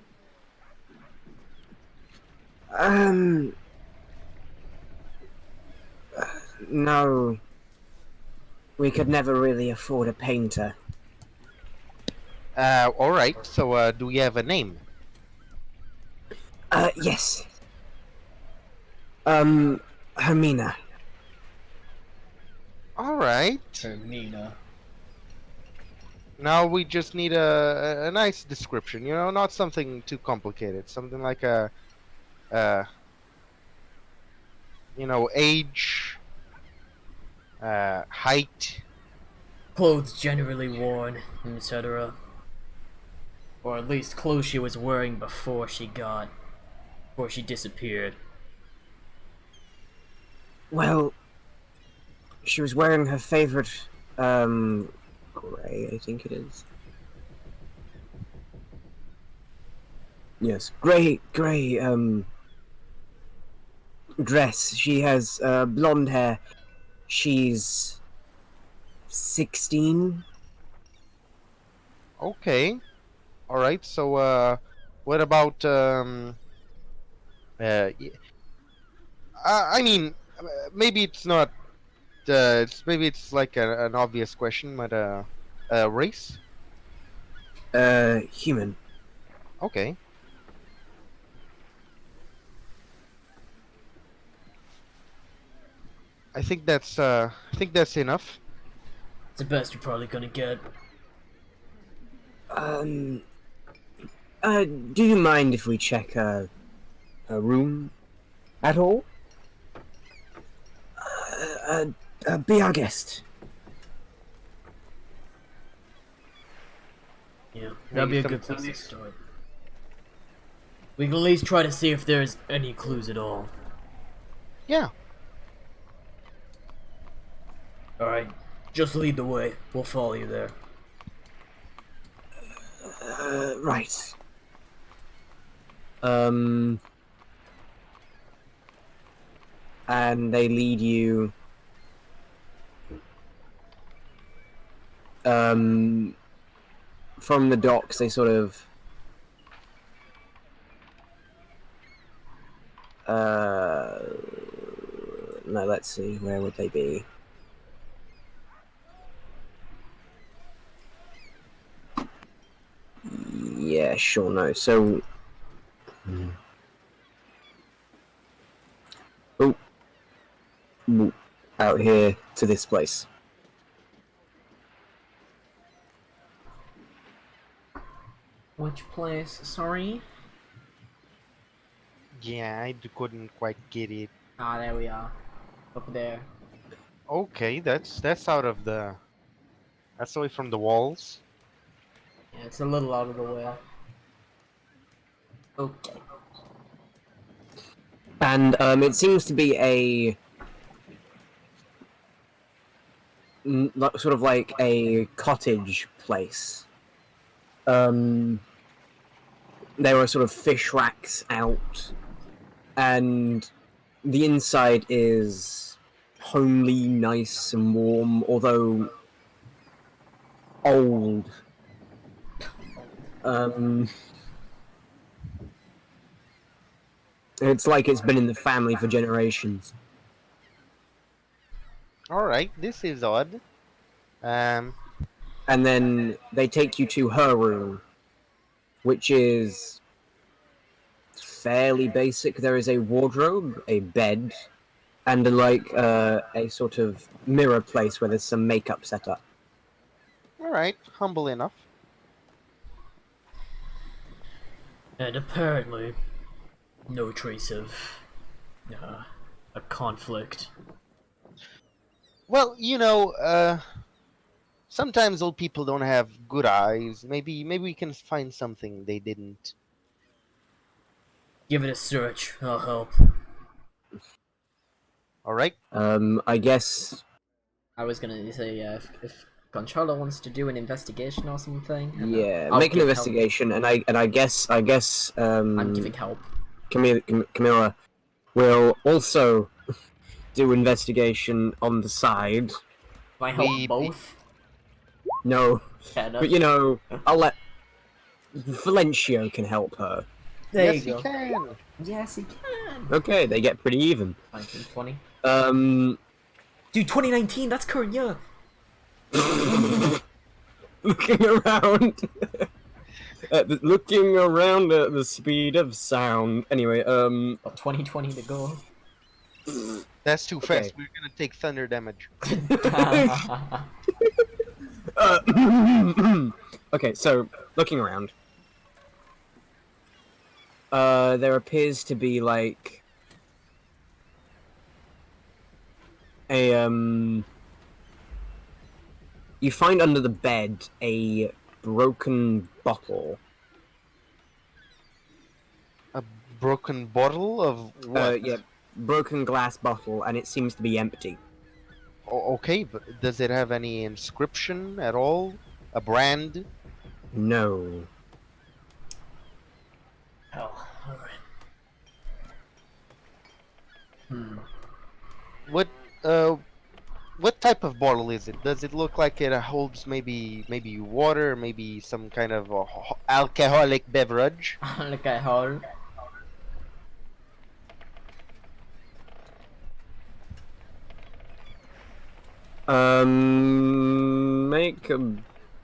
Speaker 3: No. We could never really afford a painter.
Speaker 4: Alright, so, do we have a name?
Speaker 3: Yes. Hermina.
Speaker 4: Alright.
Speaker 1: Hermina.
Speaker 4: Now we just need a nice description, not something too complicated. Something like age, height.
Speaker 1: Clothes generally worn, etc. Or at least clothes she was wearing before she disappeared.
Speaker 3: Well, she was wearing her favorite, grey, I think it is. Yes, grey, dress. She has, blonde hair. She's 16.
Speaker 4: Okay. Alright, so, what about, I mean, maybe it's not, maybe it's like an obvious question, but, race?
Speaker 3: Human.
Speaker 4: Okay. I think that's enough.
Speaker 1: It's the best you're probably gonna get.
Speaker 3: Do you mind if we check her room at all? Be our guest.
Speaker 1: Yeah, that'd be a good
Speaker 4: some-
Speaker 1: place to start. We can at least try to see if there's any clues at all.
Speaker 4: Yeah.
Speaker 1: Alright, just lead the way. We'll follow you there.
Speaker 3: Right. And they lead you from the docks. They sort of no, let's see, where would they be? Yeah, sure, no. So out here to this place.
Speaker 1: Which place? Sorry?
Speaker 4: Yeah, I couldn't quite get it.
Speaker 1: Ah, there we are. Up there.
Speaker 4: Okay, that's out of the. That's away from the walls.
Speaker 1: Yeah, it's a little out of the way. Okay.
Speaker 3: And it seems to be a sort of like a cottage place. There were sort of fish racks out, and the inside is homely, nice, and warm, although old. It's like it's been in the family for generations.
Speaker 2: Alright, this is odd.
Speaker 3: And then they take you to her room, which is fairly basic. There is a wardrobe, a bed, and a sort of mirror place where there's some makeup set up.
Speaker 2: Alright, humble enough.
Speaker 1: And apparently, no trace of a conflict.
Speaker 2: Well, you know, sometimes old people don't have good eyes. Maybe we can find something they didn't.
Speaker 1: Give it a search. I'll help.
Speaker 2: Alright?
Speaker 3: I guess.
Speaker 1: I was gonna say, if Controller wants to do an investigation or something.
Speaker 3: Yeah,
Speaker 1: I'll
Speaker 3: make an
Speaker 1: give help.
Speaker 3: investigation, and I guess.
Speaker 1: I'm giving help.
Speaker 3: Camilla will also do investigation on the side.
Speaker 1: Can I help
Speaker 2: We-
Speaker 1: both?
Speaker 3: No,
Speaker 1: Fair enough.
Speaker 3: but you know, I'll let Valencio can help her.
Speaker 1: There
Speaker 2: Yes,
Speaker 1: you
Speaker 2: you
Speaker 1: go.
Speaker 2: can.
Speaker 1: Yes, he can.
Speaker 3: Okay, they get pretty even.
Speaker 1: 1920.
Speaker 3: Dude,
Speaker 1: Dude, 2019. That's current year.
Speaker 3: looking around, looking around at the speed of sound. Anyway,
Speaker 1: Got 2020 to go.
Speaker 2: That's too
Speaker 3: Okay.
Speaker 2: fast. We're gonna take thunder damage.
Speaker 3: Okay, so looking around, there appears to be like a You find under the bed a broken bottle.
Speaker 2: A broken bottle of what?
Speaker 3: Yeah, broken glass bottle, and it seems to be empty.
Speaker 2: Okay, but does it have any inscription at all? A brand?
Speaker 3: No.
Speaker 1: Hell, alright.
Speaker 2: What type of bottle is it? Does it look like it holds maybe water, maybe some kind of alcoholic beverage?
Speaker 1: Look at her.
Speaker 3: Make a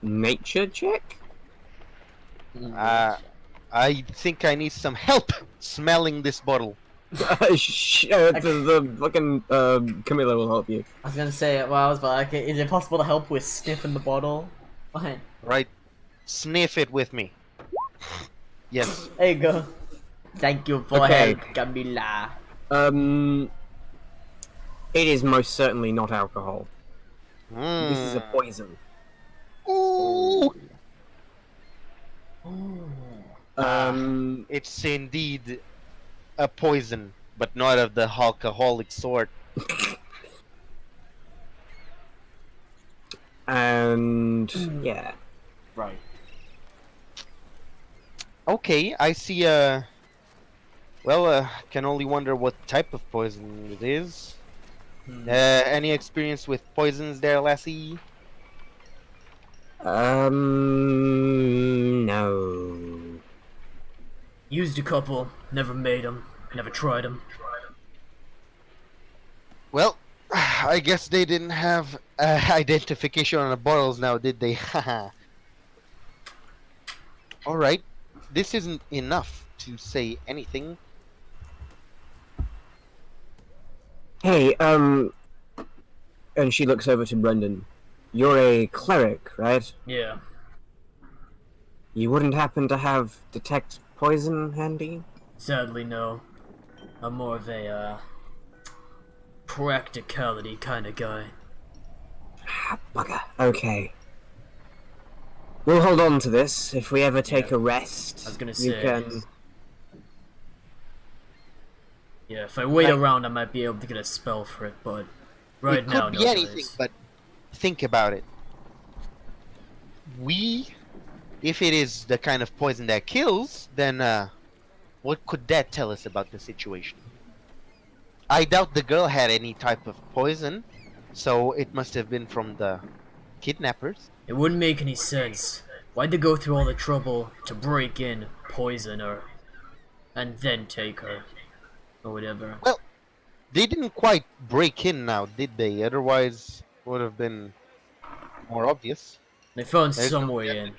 Speaker 3: nature check?
Speaker 2: I think I need some help smelling this bottle.
Speaker 3: The fucking Camilla will help you.
Speaker 1: I was gonna say, well, I was like, is it possible to help with sniffing the bottle? Fine.
Speaker 2: Right? Sniff it with me. Yes.
Speaker 1: There you go. Thank you for
Speaker 3: Okay.
Speaker 1: help, Camila.
Speaker 3: It is most certainly not alcohol. This is a
Speaker 2: Mm.
Speaker 3: poison.
Speaker 2: Ooh.
Speaker 1: Ooh.
Speaker 2: It's indeed a poison, but not of the alcoholic sort.
Speaker 3: And yeah.
Speaker 1: Right.
Speaker 2: Okay, I see. Can only wonder what type of poison it is. Any experience with poisons there, lassie?
Speaker 3: No.
Speaker 1: Used a couple, never made them, never tried them.
Speaker 2: Well, I guess they didn't have identification on the bottles now, did they? Haha. Alright, this isn't enough to say anything.
Speaker 3: Hey, and she looks over to Brendan. You're a cleric, right?
Speaker 1: Yeah.
Speaker 3: You wouldn't happen to have detect poison handy?
Speaker 1: Sadly, no. I'm more of a, practicality kind of guy.
Speaker 3: Bugger. Okay. We'll hold on to this. If we ever take a rest,
Speaker 1: I was gonna
Speaker 3: you
Speaker 1: say.
Speaker 3: can.
Speaker 1: Yeah, if I wait around, I might be able to get a spell for it, but right
Speaker 2: it
Speaker 1: now,
Speaker 2: could
Speaker 1: no
Speaker 2: be anything,
Speaker 1: place.
Speaker 2: but think about it. If it is the kind of poison that kills, then what could that tell us about the situation? I doubt the girl had any type of poison, so it must have been from the kidnappers.
Speaker 5: It wouldn't make any sense. Why'd they go through all the trouble to break in, poison her, and then take her? Or whatever.
Speaker 2: Well, they didn't quite break in now, did they? Otherwise, would have been more obvious.
Speaker 5: They found
Speaker 2: There's
Speaker 5: some
Speaker 2: no
Speaker 5: way in.
Speaker 2: damage.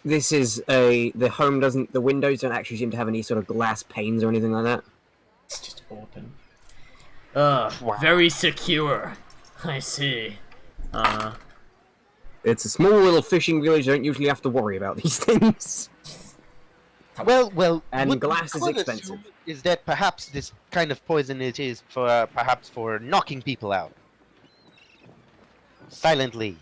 Speaker 3: This is the windows don't actually seem to have any sort of glass panes or anything like that.
Speaker 5: It's just open.
Speaker 2: Wow.
Speaker 5: Very secure. I see.
Speaker 3: It's a small little fishing village, you don't usually have to worry about these things.
Speaker 2: Well,
Speaker 3: And
Speaker 2: what
Speaker 3: glass
Speaker 2: we
Speaker 3: is
Speaker 2: could
Speaker 3: expensive.
Speaker 2: assume is that perhaps this kind of poison it is for perhaps for knocking people out silently.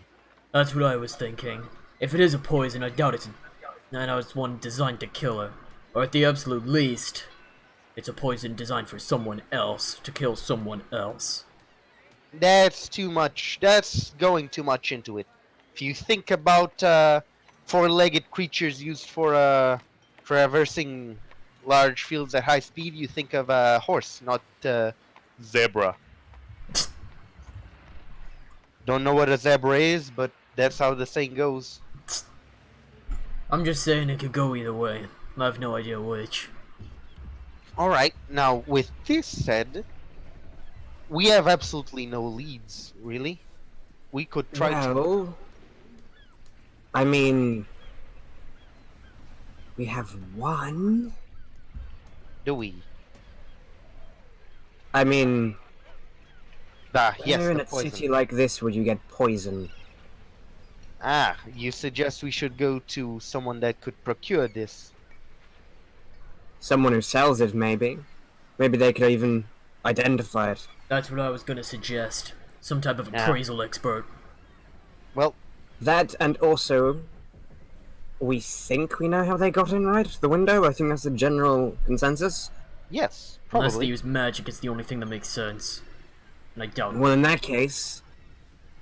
Speaker 5: That's what I was thinking. If it is a poison, I doubt it's one designed to kill her. Or at the absolute least, it's a poison designed for someone else, to kill someone else.
Speaker 2: That's too much. That's going too much into it. If you think about four-legged creatures used for traversing large fields at high speed, you think of a horse, not zebra. Don't know what a zebra is, but that's how the saying goes.
Speaker 5: I'm just saying it could go either way. I have no idea which.
Speaker 2: Alright, now with this said, we have absolutely no leads, really. We could try to...
Speaker 3: Well, I mean, we have one.
Speaker 2: Do we?
Speaker 3: I mean,
Speaker 2: Yes,
Speaker 3: where in
Speaker 2: the
Speaker 3: a
Speaker 2: poison.
Speaker 3: city like this would you get poison?
Speaker 2: Ah, you suggest we should go to someone that could procure this.
Speaker 3: Someone who sells it, maybe. Maybe they could even identify it.
Speaker 5: That's what I was gonna suggest. Some type of
Speaker 2: Yeah.
Speaker 5: appraisal expert.
Speaker 2: Well,
Speaker 3: That, and also, we think we know how they got in, right? The window? I think that's the general consensus.
Speaker 2: yes,
Speaker 5: Unless they
Speaker 2: probably.
Speaker 5: use magic, it's the only thing that makes sense. And I doubt it.
Speaker 3: Well, in that case,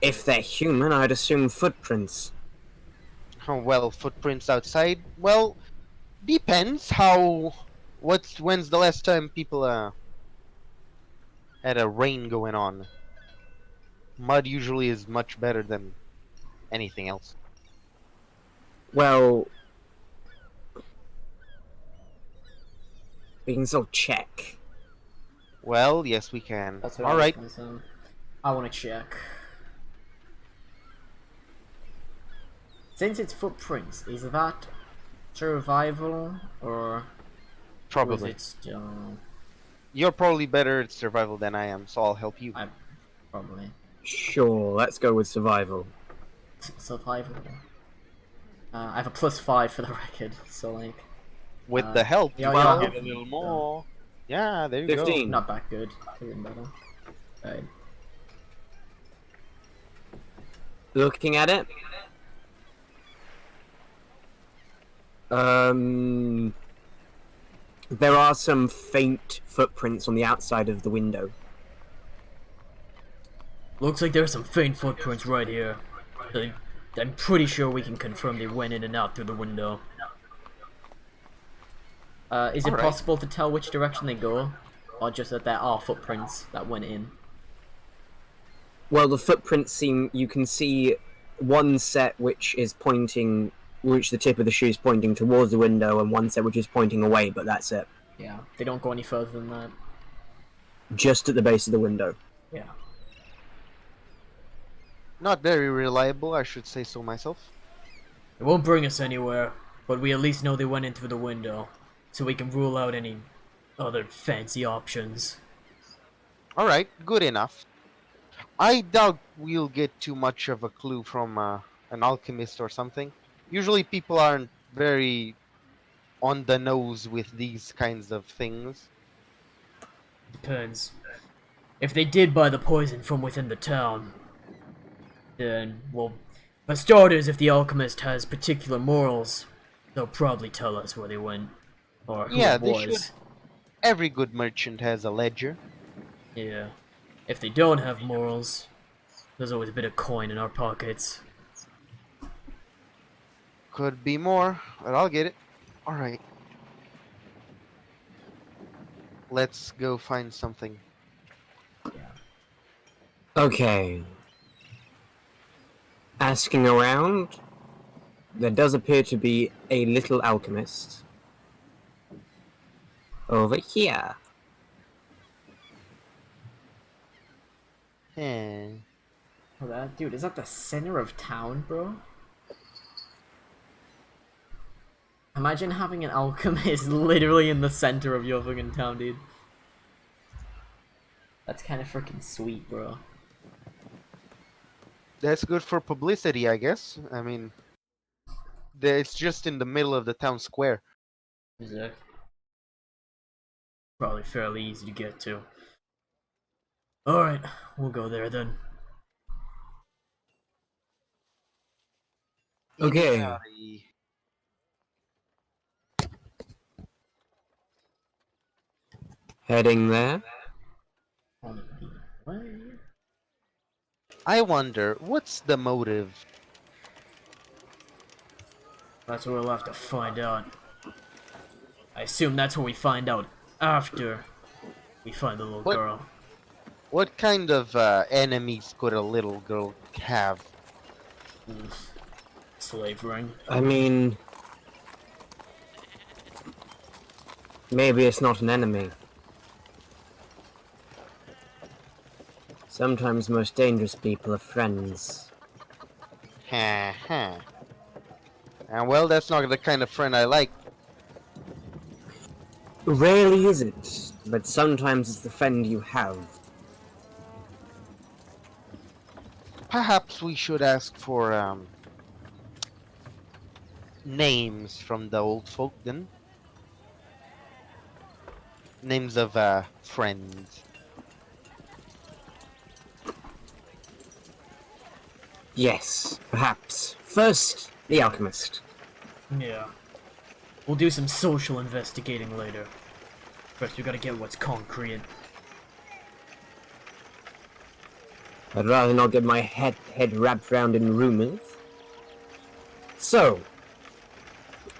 Speaker 3: if they're human, I'd assume footprints.
Speaker 2: Oh, well, footprints outside? Well, depends how... When's the last time people had a rain going on? Mud usually is much better than anything else.
Speaker 3: Well, we can still check.
Speaker 2: Well, yes, we can.
Speaker 1: That's what
Speaker 2: Alright.
Speaker 1: I want to check. Since it's footprints, is that survival or
Speaker 2: Probably.
Speaker 1: was it still
Speaker 2: You're probably better at survival than I am, so I'll help you.
Speaker 1: probably
Speaker 3: Sure, let's go with survival.
Speaker 1: survival? I have a +5 for the record, so like
Speaker 2: With the help,
Speaker 1: yeah,
Speaker 2: you
Speaker 3: yeah.
Speaker 2: can get a little more. Yeah, there you
Speaker 3: 15.
Speaker 1: not that good. Even better. Right.
Speaker 3: Looking at it. There are some faint footprints on the outside of the window.
Speaker 5: Looks like there's some faint footprints right here. I'm pretty sure we can confirm they went in and out through the window.
Speaker 1: Is it
Speaker 2: Alright.
Speaker 1: possible to tell which direction they go, or just that there are footprints that went in?
Speaker 3: Well, the footprints seem... You can see one set which is pointing... Which the tip of the shoe is pointing towards the window, and one set which is pointing away, but that's it.
Speaker 1: Yeah, they don't go any further than that.
Speaker 3: Just at the base of the window.
Speaker 1: Yeah.
Speaker 2: Not very reliable, I should say so myself.
Speaker 5: It won't bring us anywhere, but we at least know they went in through the window, so we can rule out any other fancy options.
Speaker 2: Alright, good enough. I doubt we'll get too much of a clue from an alchemist or something. Usually people aren't very on the nose with these kinds of things.
Speaker 5: Depends. If they did buy the poison from within the town, then, well, for starters, if the alchemist has particular morals, they'll probably tell us where they went, or who
Speaker 2: Yeah,
Speaker 5: it
Speaker 2: they
Speaker 5: was.
Speaker 2: should. Every good merchant has a ledger.
Speaker 5: Yeah. If they don't have morals, There's always a bit of coin in our pockets.
Speaker 2: Could be more, but I'll get it. Alright. Let's go find something.
Speaker 3: Okay. Asking around, there does appear to be a little alchemist. Over here.
Speaker 2: Eh.
Speaker 1: Oh, that dude, is that the center of town, bro? Imagine having an alchemist literally in the center of your fucking town, dude. That's kind of freaking sweet, bro.
Speaker 2: That's good for publicity, I guess. I mean, it's just in the middle of the town square.
Speaker 5: Exactly. Probably fairly easy to get to. Alright, we'll go there then.
Speaker 3: Okay.
Speaker 2: Inari.
Speaker 3: Heading there.
Speaker 5: On the way.
Speaker 2: I wonder, what's the motive?
Speaker 5: That's what we'll have to find out. I assume that's what we find out after we find the little
Speaker 2: What?
Speaker 5: girl.
Speaker 2: What kind of enemies could a little girl have?
Speaker 5: Slave ring.
Speaker 3: I mean... maybe it's not an enemy. Sometimes most dangerous people are friends.
Speaker 2: Ha ha. And well, that's not the kind of friend I like.
Speaker 3: Rarely is it, but sometimes it's the friend you have.
Speaker 2: Perhaps we should ask for names from the old folk then. Names of friends.
Speaker 3: Yes, perhaps. First, the alchemist.
Speaker 5: Yeah. We'll do some social investigating later. First, we gotta get what's concrete.
Speaker 3: I'd rather not get my head wrapped around in rumors. So,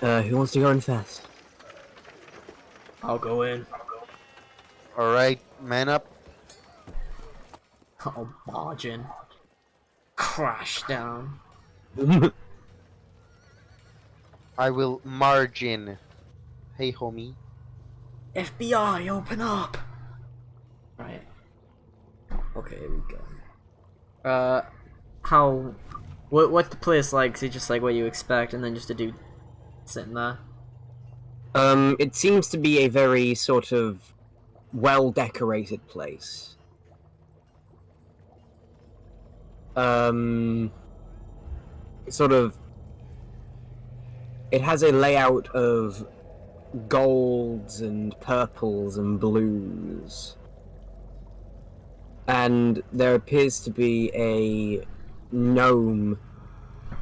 Speaker 3: who wants to go in first?
Speaker 5: I'll go in.
Speaker 2: Alright, man up.
Speaker 1: I'll barge in. Crash down.
Speaker 2: I will margin. Hey, homie.
Speaker 1: FBI, open up! Right. Okay, here we go. What's the place like? Is it just like what you expect and then just a dude sitting there?
Speaker 3: It seems to be a very sort of well-decorated place. Sort of... it has a layout of golds and purples and blues. And there appears to be a gnome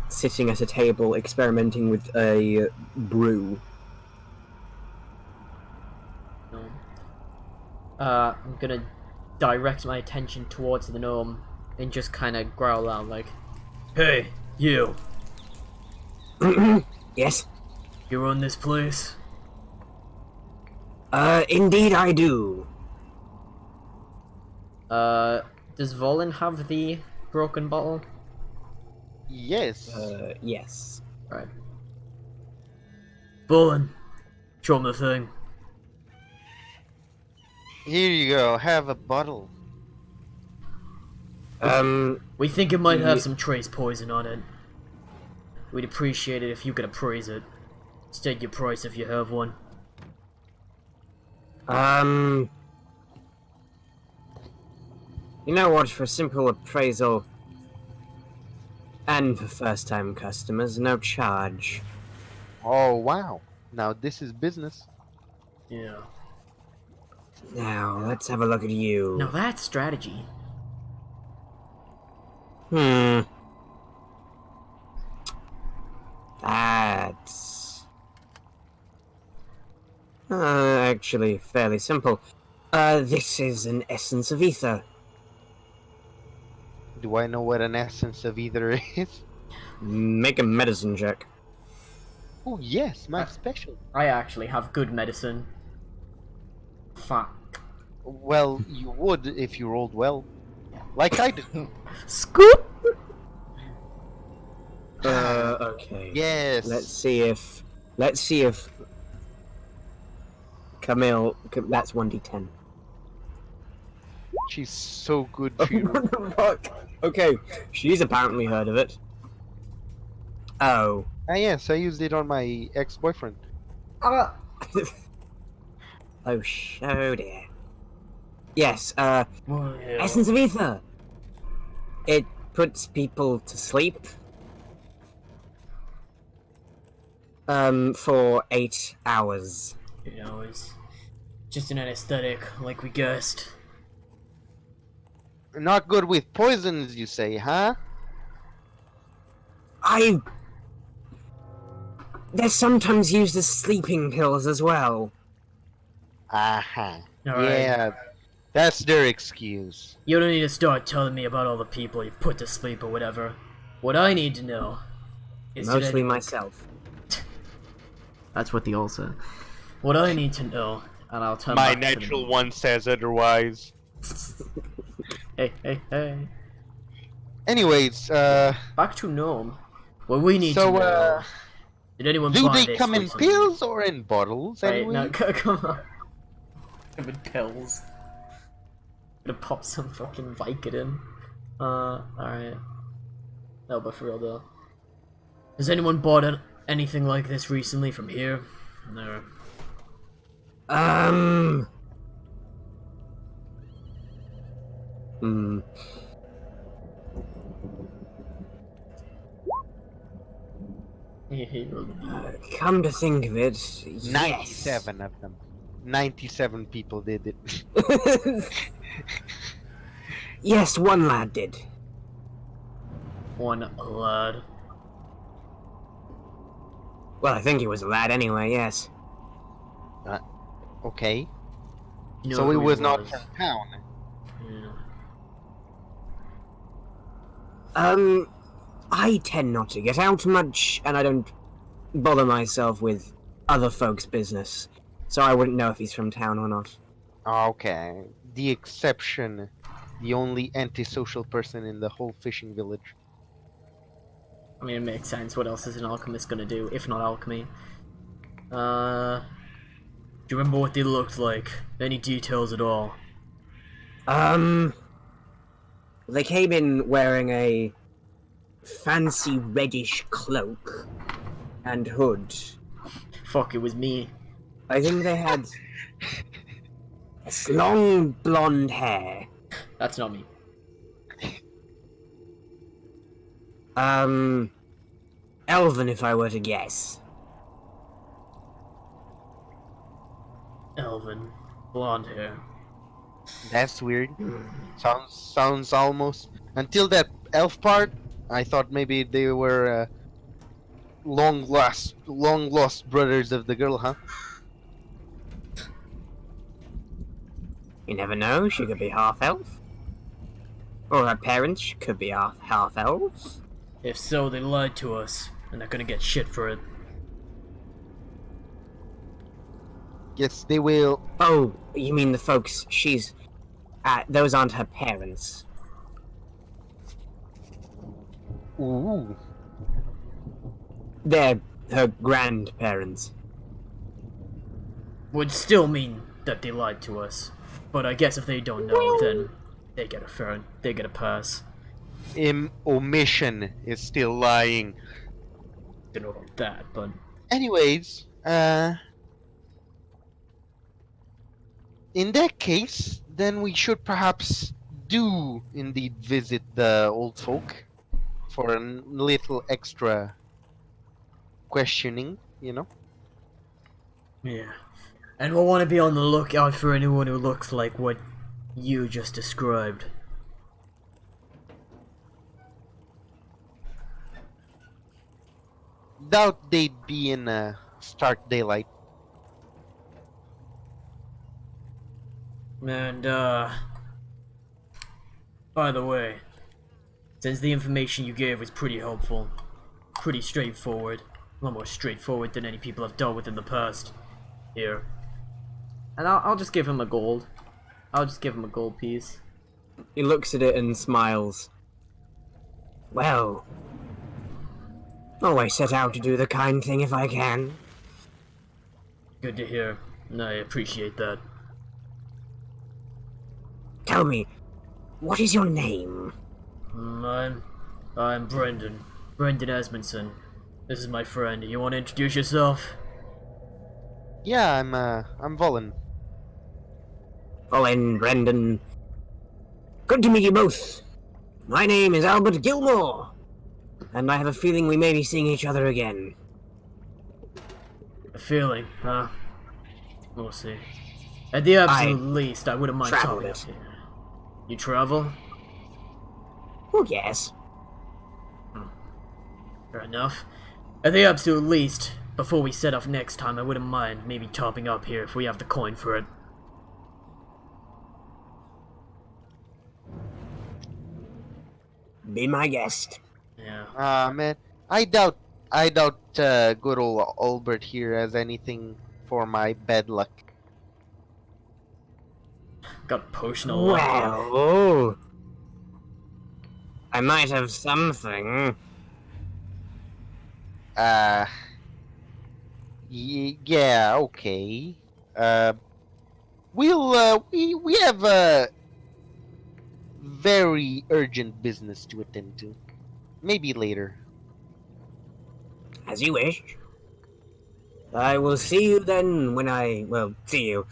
Speaker 3: sitting at a table experimenting with a brew.
Speaker 1: I'm gonna direct my attention towards the gnome and just kind of growl out like,
Speaker 5: Hey, you!
Speaker 3: Yes?
Speaker 5: You run this place?
Speaker 3: Indeed I do.
Speaker 1: Does Volin have the broken bottle?
Speaker 2: Yes.
Speaker 3: Yes.
Speaker 1: Right.
Speaker 5: Bullen, show him the thing.
Speaker 2: Here you go. Have a bottle.
Speaker 5: We think it might have
Speaker 3: Ye-
Speaker 5: some trace poison on it. We'd appreciate it if you could appraise it. State your price if you have one.
Speaker 3: You know what, for a simple appraisal, and for first-time customers, no charge.
Speaker 2: Oh, wow. Now this is business.
Speaker 5: Yeah.
Speaker 3: Now, let's have a look at you.
Speaker 1: Now that's strategy.
Speaker 3: That's... actually fairly simple. This is an essence of ether.
Speaker 2: Do I know what an essence of either is?
Speaker 3: Make a medicine check.
Speaker 2: Oh yes, my special.
Speaker 5: I actually have good medicine. Fuck.
Speaker 2: Well, you would if you rolled well, like I do.
Speaker 5: Scoop!
Speaker 3: Okay.
Speaker 2: Yes.
Speaker 3: Let's see if Camille. That's 1d10.
Speaker 2: She's so good to you.
Speaker 3: What the fuck? Okay, she's apparently heard of it. Oh.
Speaker 2: Ah yes, I used it on my ex-boyfriend.
Speaker 3: Oh, oh dear. Yes,
Speaker 5: Well, yeah.
Speaker 3: Essence of Ether. It puts people to sleep. For 8 hours.
Speaker 5: You know, it's just an anesthetic, like we guessed.
Speaker 2: Not good with poisons, you say, huh?
Speaker 3: They're sometimes used as sleeping pills as well.
Speaker 2: Aha.
Speaker 5: Alright.
Speaker 2: Yeah, that's their excuse.
Speaker 5: You don't need to start telling me about all the people you put to sleep or whatever. What I need to know is did
Speaker 3: Mostly
Speaker 5: anyone-
Speaker 3: myself.
Speaker 1: That's what the all said.
Speaker 5: What I need to know, and I'll turn
Speaker 4: My
Speaker 5: back to
Speaker 4: natural one says otherwise.
Speaker 5: Hey, hey, hey.
Speaker 2: Anyways,
Speaker 5: Back to Gnome. What we need to
Speaker 2: so,
Speaker 5: know. Did anyone
Speaker 2: do
Speaker 5: buy
Speaker 2: they
Speaker 5: this
Speaker 2: come in
Speaker 5: recently?
Speaker 2: pills or in bottles
Speaker 5: Right,
Speaker 2: anyway?
Speaker 5: no, come on. Come in pills. Gonna pop some fucking Vicodin. Alright. No, but for real though. Has anyone bought anything like this recently from here? No.
Speaker 3: Hmm. Come to think of it, yes.
Speaker 2: 97 of them. 97 people did it.
Speaker 3: Yes, one lad did.
Speaker 5: One lad.
Speaker 3: Well, I think he was a lad anyway, yes.
Speaker 2: Okay.
Speaker 5: You know
Speaker 2: So
Speaker 5: who
Speaker 2: it
Speaker 5: he
Speaker 2: was not from town.
Speaker 5: Yeah.
Speaker 3: I tend not to get out much, and I don't bother myself with other folks' business, so I wouldn't know if he's from town or not.
Speaker 2: Okay. The exception. The only antisocial person in the whole fishing village.
Speaker 5: I mean, it makes sense. What else is an alchemist gonna do, if not alchemy? Do you remember what they looked like? Any details at all?
Speaker 3: They came in wearing a fancy reddish cloak and hood.
Speaker 5: Fuck, it was me.
Speaker 3: I think they had long blonde hair.
Speaker 5: That's not me.
Speaker 3: Elven if I were to guess.
Speaker 5: Elven. Blonde hair.
Speaker 2: That's weird. Sounds almost until that elf part. I thought maybe they were long lost brothers of the girl, huh?
Speaker 3: You never know, she could be half elf. Or her parents could be half elves.
Speaker 5: If so, they lied to us, and they're gonna get shit for it.
Speaker 2: Yes, they will.
Speaker 3: Oh, you mean the folks she's those aren't her parents.
Speaker 2: Ooh.
Speaker 3: They're her grandparents.
Speaker 5: Would still mean that they lied to us. But I guess if they don't know, then they get a pass.
Speaker 2: Omission is still lying.
Speaker 5: Don't know about that, but
Speaker 2: Anyways, in that case, then we should perhaps do indeed visit the old folk for a little extra questioning, you know?
Speaker 5: yeah. And we'll want to be on the lookout for anyone who looks like what you just described.
Speaker 2: Doubt they'd be in stark daylight.
Speaker 5: And, by the way, Since the information you gave was pretty helpful, pretty straightforward, a lot more straightforward than any people I've dealt with in the past. Here.
Speaker 1: And I'll just give him a gold. I'll just give him a gold piece.
Speaker 3: He looks at it and smiles. Well, always set out to do the kind thing if I can.
Speaker 5: Good to hear. I appreciate that.
Speaker 3: Tell me, what is your name?
Speaker 5: I'm Brendan. Brendan Esmondson. This is my friend. You want to introduce yourself?
Speaker 2: Yeah, I'm Volin.
Speaker 3: Colin, Brendan. Good to meet you both. My name is Albert Gilmore, and I have a feeling we may be seeing each other again.
Speaker 5: A feeling, huh? We'll see. At the absolute least, I wouldn't mind
Speaker 3: travel
Speaker 5: talking
Speaker 3: it.
Speaker 5: to you. You travel?
Speaker 3: Oh, yes.
Speaker 5: Fair enough. At the absolute least, before we set off next time, I wouldn't mind maybe topping up here if we have the coin for it.
Speaker 3: Be my guest.
Speaker 5: Yeah.
Speaker 2: Man, I doubt good old Albert here has anything for my bad luck.
Speaker 5: Got a potion of luck.
Speaker 3: Well, I might have something.
Speaker 2: Yeah, okay. We have very urgent business to attend to. Maybe later.
Speaker 3: As you wish. I will see you then when see you.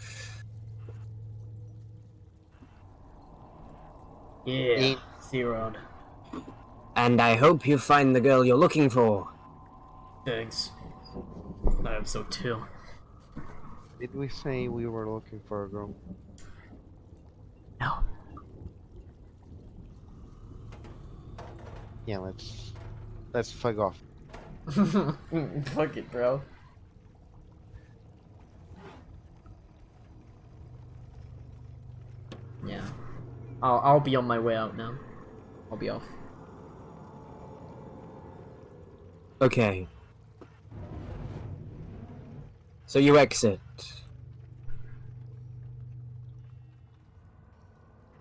Speaker 5: Yeah. See you around.
Speaker 3: And I hope you find the girl you're looking for.
Speaker 5: Thanks. I hope so too.
Speaker 2: Did we say we were looking for a girl?
Speaker 1: No.
Speaker 2: Yeah, let's fuck off.
Speaker 1: Fuck it, bro. Yeah. I'll be on my way out now. I'll be off.
Speaker 3: Okay. So you exit.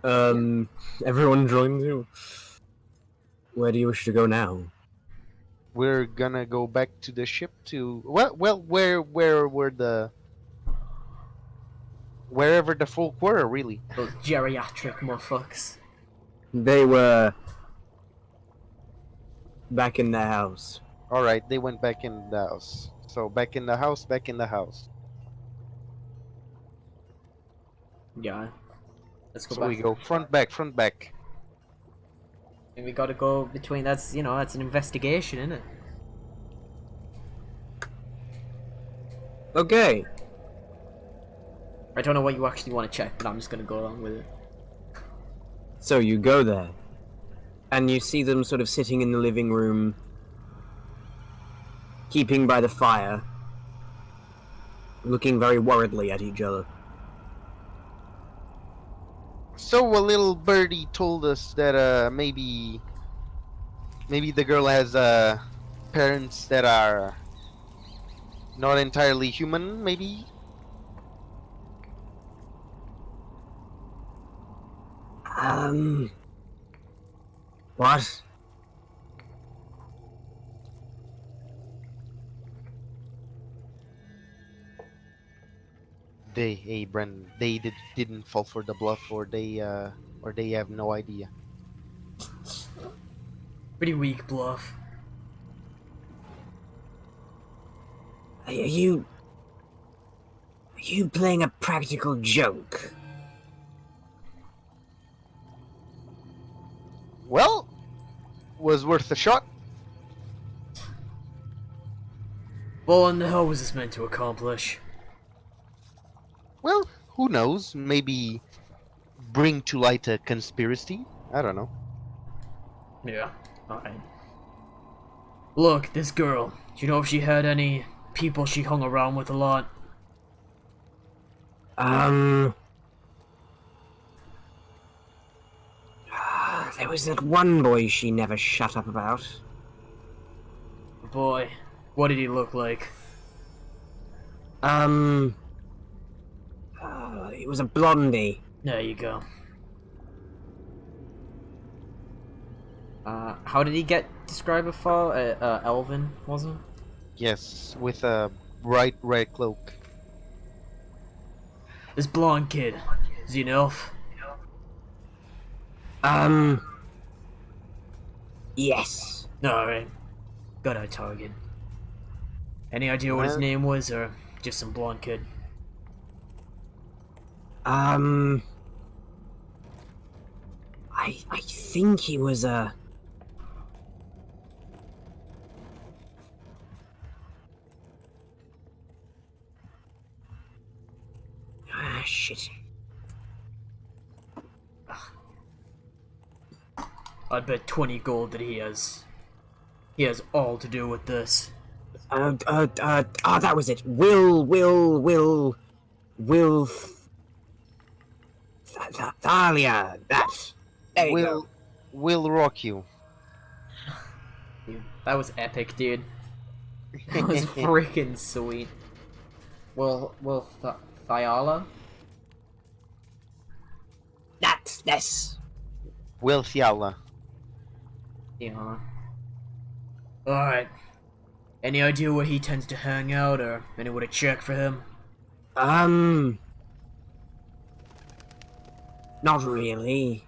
Speaker 3: Everyone joins you. Where do you wish to go now?
Speaker 2: We're gonna go back to the ship to where were the wherever the folk were really.
Speaker 1: Those geriatric motherfuckers.
Speaker 3: They were back in their house.
Speaker 2: All right, they went back in the house. So back in the house, back in the house.
Speaker 1: Yeah. Let's go
Speaker 2: So
Speaker 1: back.
Speaker 2: we go front back.
Speaker 1: And we gotta go between. That's that's an investigation, isn't it?
Speaker 3: Okay.
Speaker 1: I don't know what you actually want to check, but I'm just gonna go along with it.
Speaker 3: So you go there, and you see them sort of sitting in the living room, keeping by the fire, looking very worriedly at each other.
Speaker 2: So a little birdie told us that maybe the girl has parents that are not entirely human, maybe.
Speaker 3: What?
Speaker 2: Hey Brendan, they didn't fall for the bluff, or they have no idea.
Speaker 5: Pretty weak bluff.
Speaker 3: Are you playing a practical joke?
Speaker 2: Well, was worth a shot.
Speaker 5: What in the hell was this meant to accomplish?
Speaker 2: Well, who knows? Maybe bring to light a conspiracy? I don't know.
Speaker 5: Yeah, alright. Look, this girl. Do you know if she had any people she hung around with a lot?
Speaker 3: There was that one boy she never shut up about.
Speaker 5: Boy, what did he look like?
Speaker 3: It was a blondie.
Speaker 5: There you go.
Speaker 1: How did he get described before? Elven, was he?
Speaker 2: Yes, with a bright red cloak.
Speaker 5: This blonde kid, is he an elf?
Speaker 3: Yes.
Speaker 5: Alright. Got our target. Any idea what his
Speaker 2: Well-
Speaker 5: name was, or just some blonde kid?
Speaker 3: I think he was a... Ah, shit.
Speaker 5: I'd bet 20 gold that he has all to do with this.
Speaker 3: That was it. Thalia, that. There you go.
Speaker 2: Will rock you.
Speaker 1: Dude, that was epic, dude. That was freaking sweet. Thyala?
Speaker 3: That's this.
Speaker 2: Will Thiala.
Speaker 1: Yeah.
Speaker 5: Alright. Any idea where he tends to hang out, or anyone to check for him?
Speaker 3: Not really.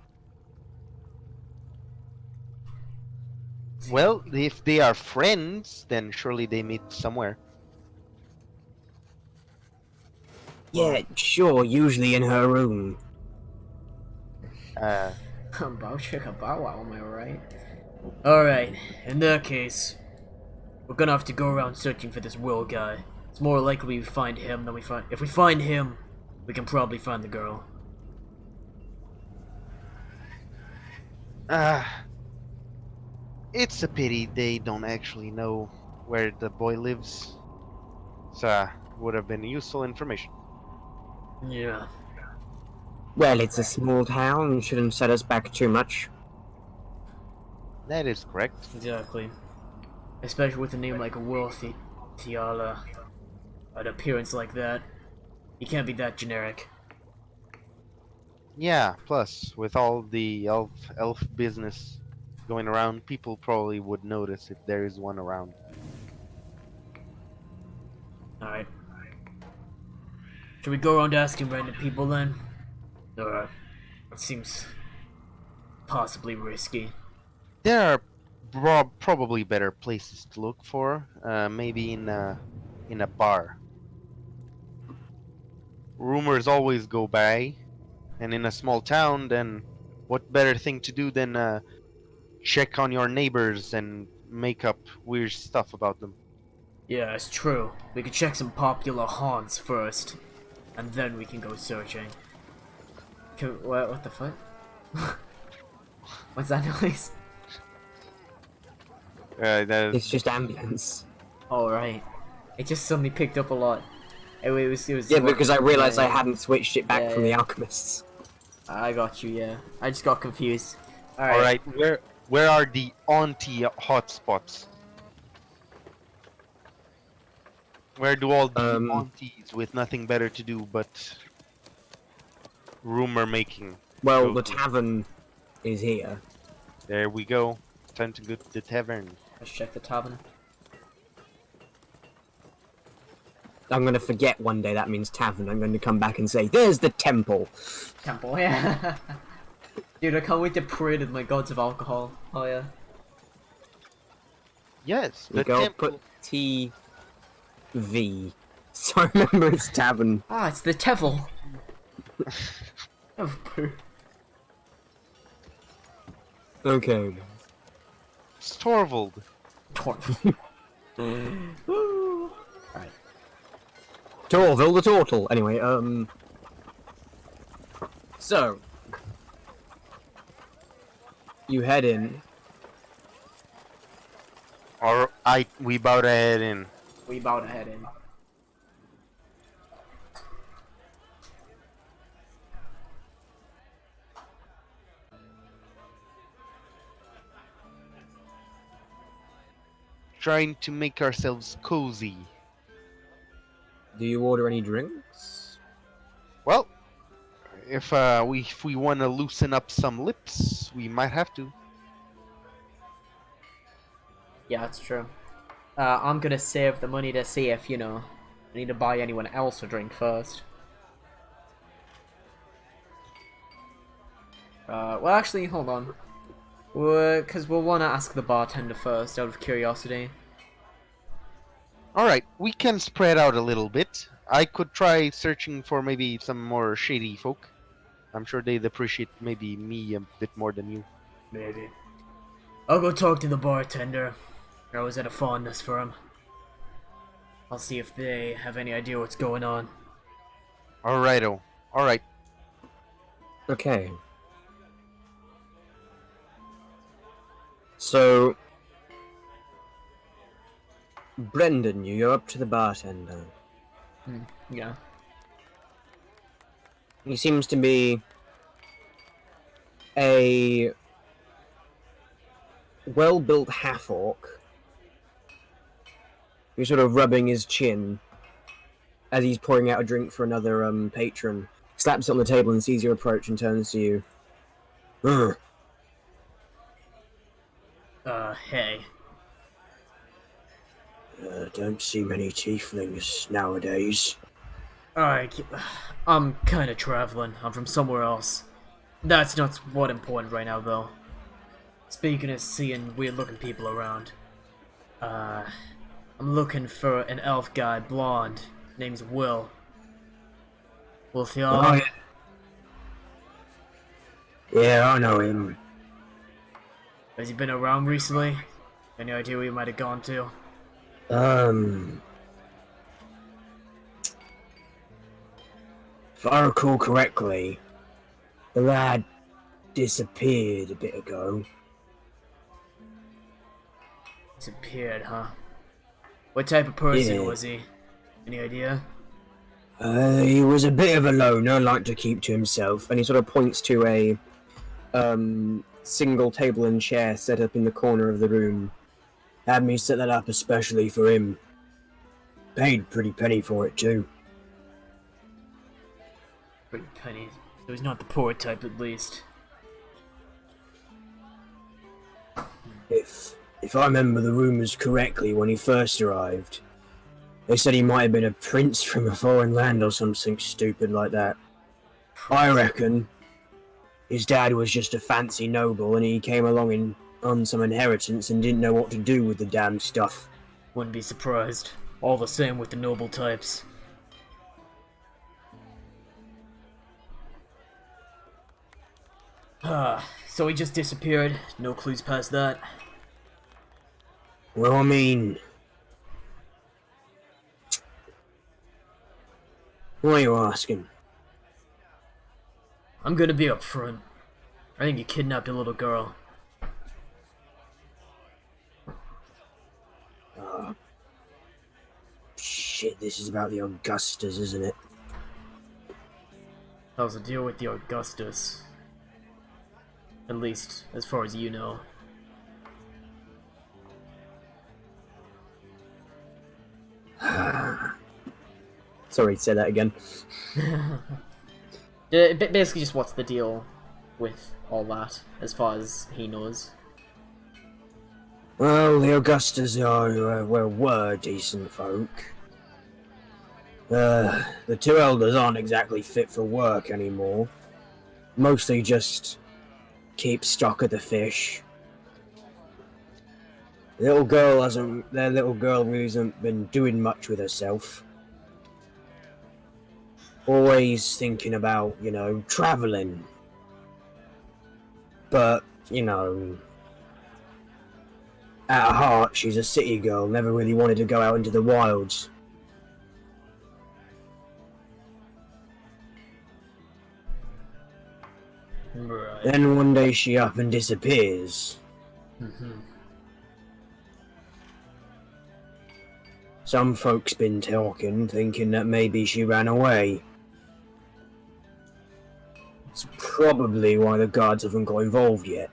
Speaker 2: Well, if they are friends, then surely they meet somewhere.
Speaker 3: Yeah, sure, usually in her room.
Speaker 1: Bow chicka bow wow, am I right?
Speaker 5: Alright, in that case, we're gonna have to go around searching for this Will guy. It's more likely we find him than we find. If we find him, we can probably find the girl.
Speaker 2: It's a pity they don't actually know where the boy lives. So, would have been useful information.
Speaker 5: Yeah.
Speaker 3: Well, it's a small town, shouldn't set us back too much.
Speaker 2: That is correct.
Speaker 5: Exactly. Especially with a name like Will Thiala. An appearance like that. He can't be that generic.
Speaker 2: Yeah, plus, with all the elf business going around, people probably would notice if there is one around.
Speaker 5: Alright. Should we go around asking random people then? Or it seems possibly risky.
Speaker 2: There are probably better places to look for. Maybe in a bar. Rumors always go by, and in a small town, then what better thing to do than check on your neighbors and make up weird stuff about them?
Speaker 5: Yeah, it's true. We could check some popular haunts first, and then we can go searching.
Speaker 1: What the fuck? What's that noise?
Speaker 3: It's just ambulance.
Speaker 1: Oh, right. It just suddenly picked up a lot. It was
Speaker 3: Yeah, because I realised
Speaker 1: yeah,
Speaker 3: I hadn't switched it back
Speaker 1: Yeah,
Speaker 3: from the
Speaker 1: yeah.
Speaker 3: alchemists.
Speaker 1: I got you, yeah. I just got confused.
Speaker 2: All right, where are the auntie hotspots? Where do all the aunties with nothing better to do but rumor making?
Speaker 3: Well,
Speaker 2: go
Speaker 3: the
Speaker 2: to?
Speaker 3: tavern is here.
Speaker 2: There we go. Time to go to the tavern.
Speaker 1: Let's check the tavern.
Speaker 3: I'm gonna forget one day that means tavern. I'm going to come back and say, "There's the temple."
Speaker 1: Temple, yeah. Dude, I can't wait to pray to my gods of alcohol. Oh, yeah.
Speaker 2: Yes,
Speaker 3: You
Speaker 2: the
Speaker 3: go
Speaker 2: temple.
Speaker 3: put TV. So I remember it's tavern.
Speaker 1: Ah, it's the Tevil. Oh, poo.
Speaker 3: Okay.
Speaker 2: It's Torvald.
Speaker 1: Torf. Alright.
Speaker 3: Torville the Turtle. Anyway, so you head in.
Speaker 2: Or we bow to head in.
Speaker 1: We bowed ahead in.
Speaker 4: trying to make ourselves cozy.
Speaker 3: Do you order any drinks?
Speaker 4: Well, if we want to loosen up some lips, we might have to.
Speaker 1: Yeah, that's true. I'm gonna save the money to see if, I need to buy anyone else a drink first. Well, actually, hold on. Because we'll want to ask the bartender first, out of curiosity.
Speaker 4: All right, we can spread out a little bit. I could try searching for maybe some more shady folk. I'm sure they'd appreciate maybe me a bit more than you.
Speaker 5: Maybe. I'll go talk to the bartender. I always had a fondness for him. I'll see if they have any idea what's going on.
Speaker 4: Alrighto. Alright.
Speaker 3: Okay. So, Brendan, you go up to the bartender.
Speaker 1: Yeah.
Speaker 3: He seems to be a well-built half-orc who's sort of rubbing his chin as he's pouring out a drink for another patron. Slaps it on the table and sees your approach and turns to you. Ugh.
Speaker 5: Hey.
Speaker 3: Don't see many tieflings nowadays.
Speaker 5: I'm kinda traveling. I'm from somewhere else. That's not what important right now, though. Speaking of seeing weird-looking people around. I'm looking for an elf guy, blonde. Name's Will. Will Theon?
Speaker 3: Oh, yeah, I know him.
Speaker 5: Has he been around recently? Any idea where he might have gone to?
Speaker 3: If I recall correctly, the lad disappeared a bit ago.
Speaker 5: Disappeared, huh? What type of person
Speaker 3: Yeah.
Speaker 5: was he? Any idea?
Speaker 3: He was a bit of a loner, liked to keep to himself, and he sort of points to a single table and chair set up in the corner of the room. Had me set that up especially for him. Paid a pretty penny for it too.
Speaker 5: Pretty penny. So he's not the poor type, at least.
Speaker 3: If I remember the rumours correctly, when he first arrived, they said he might have been a prince from a foreign land or something stupid like that. I reckon his dad was just a fancy noble and he came along on some inheritance and didn't know what to do with the damn stuff.
Speaker 5: Wouldn't be surprised. All the same with the noble types. So he just disappeared. No clues past that.
Speaker 3: Well, I mean... Why are you asking?
Speaker 5: I'm gonna be upfront. I think you kidnapped a little girl.
Speaker 3: Shit, this is about the Augustas, isn't it?
Speaker 5: How's the deal with the Augustus? At least, as far as you know.
Speaker 3: Sorry, say that again.
Speaker 1: Basically just what's the deal with all that, as far as he knows.
Speaker 3: Well, the Augustas are, were decent folk. The two elders aren't exactly fit for work anymore. Mostly just keep stock of the fish. Their little girl really hasn't been doing much with herself. Always thinking about, travelling. But, at her heart, she's a city girl, never really wanted to go out into the wilds.
Speaker 5: Right.
Speaker 3: Then one day she up and disappears. Some folks been talking, thinking that maybe she ran away. It's probably why the guards haven't got involved yet.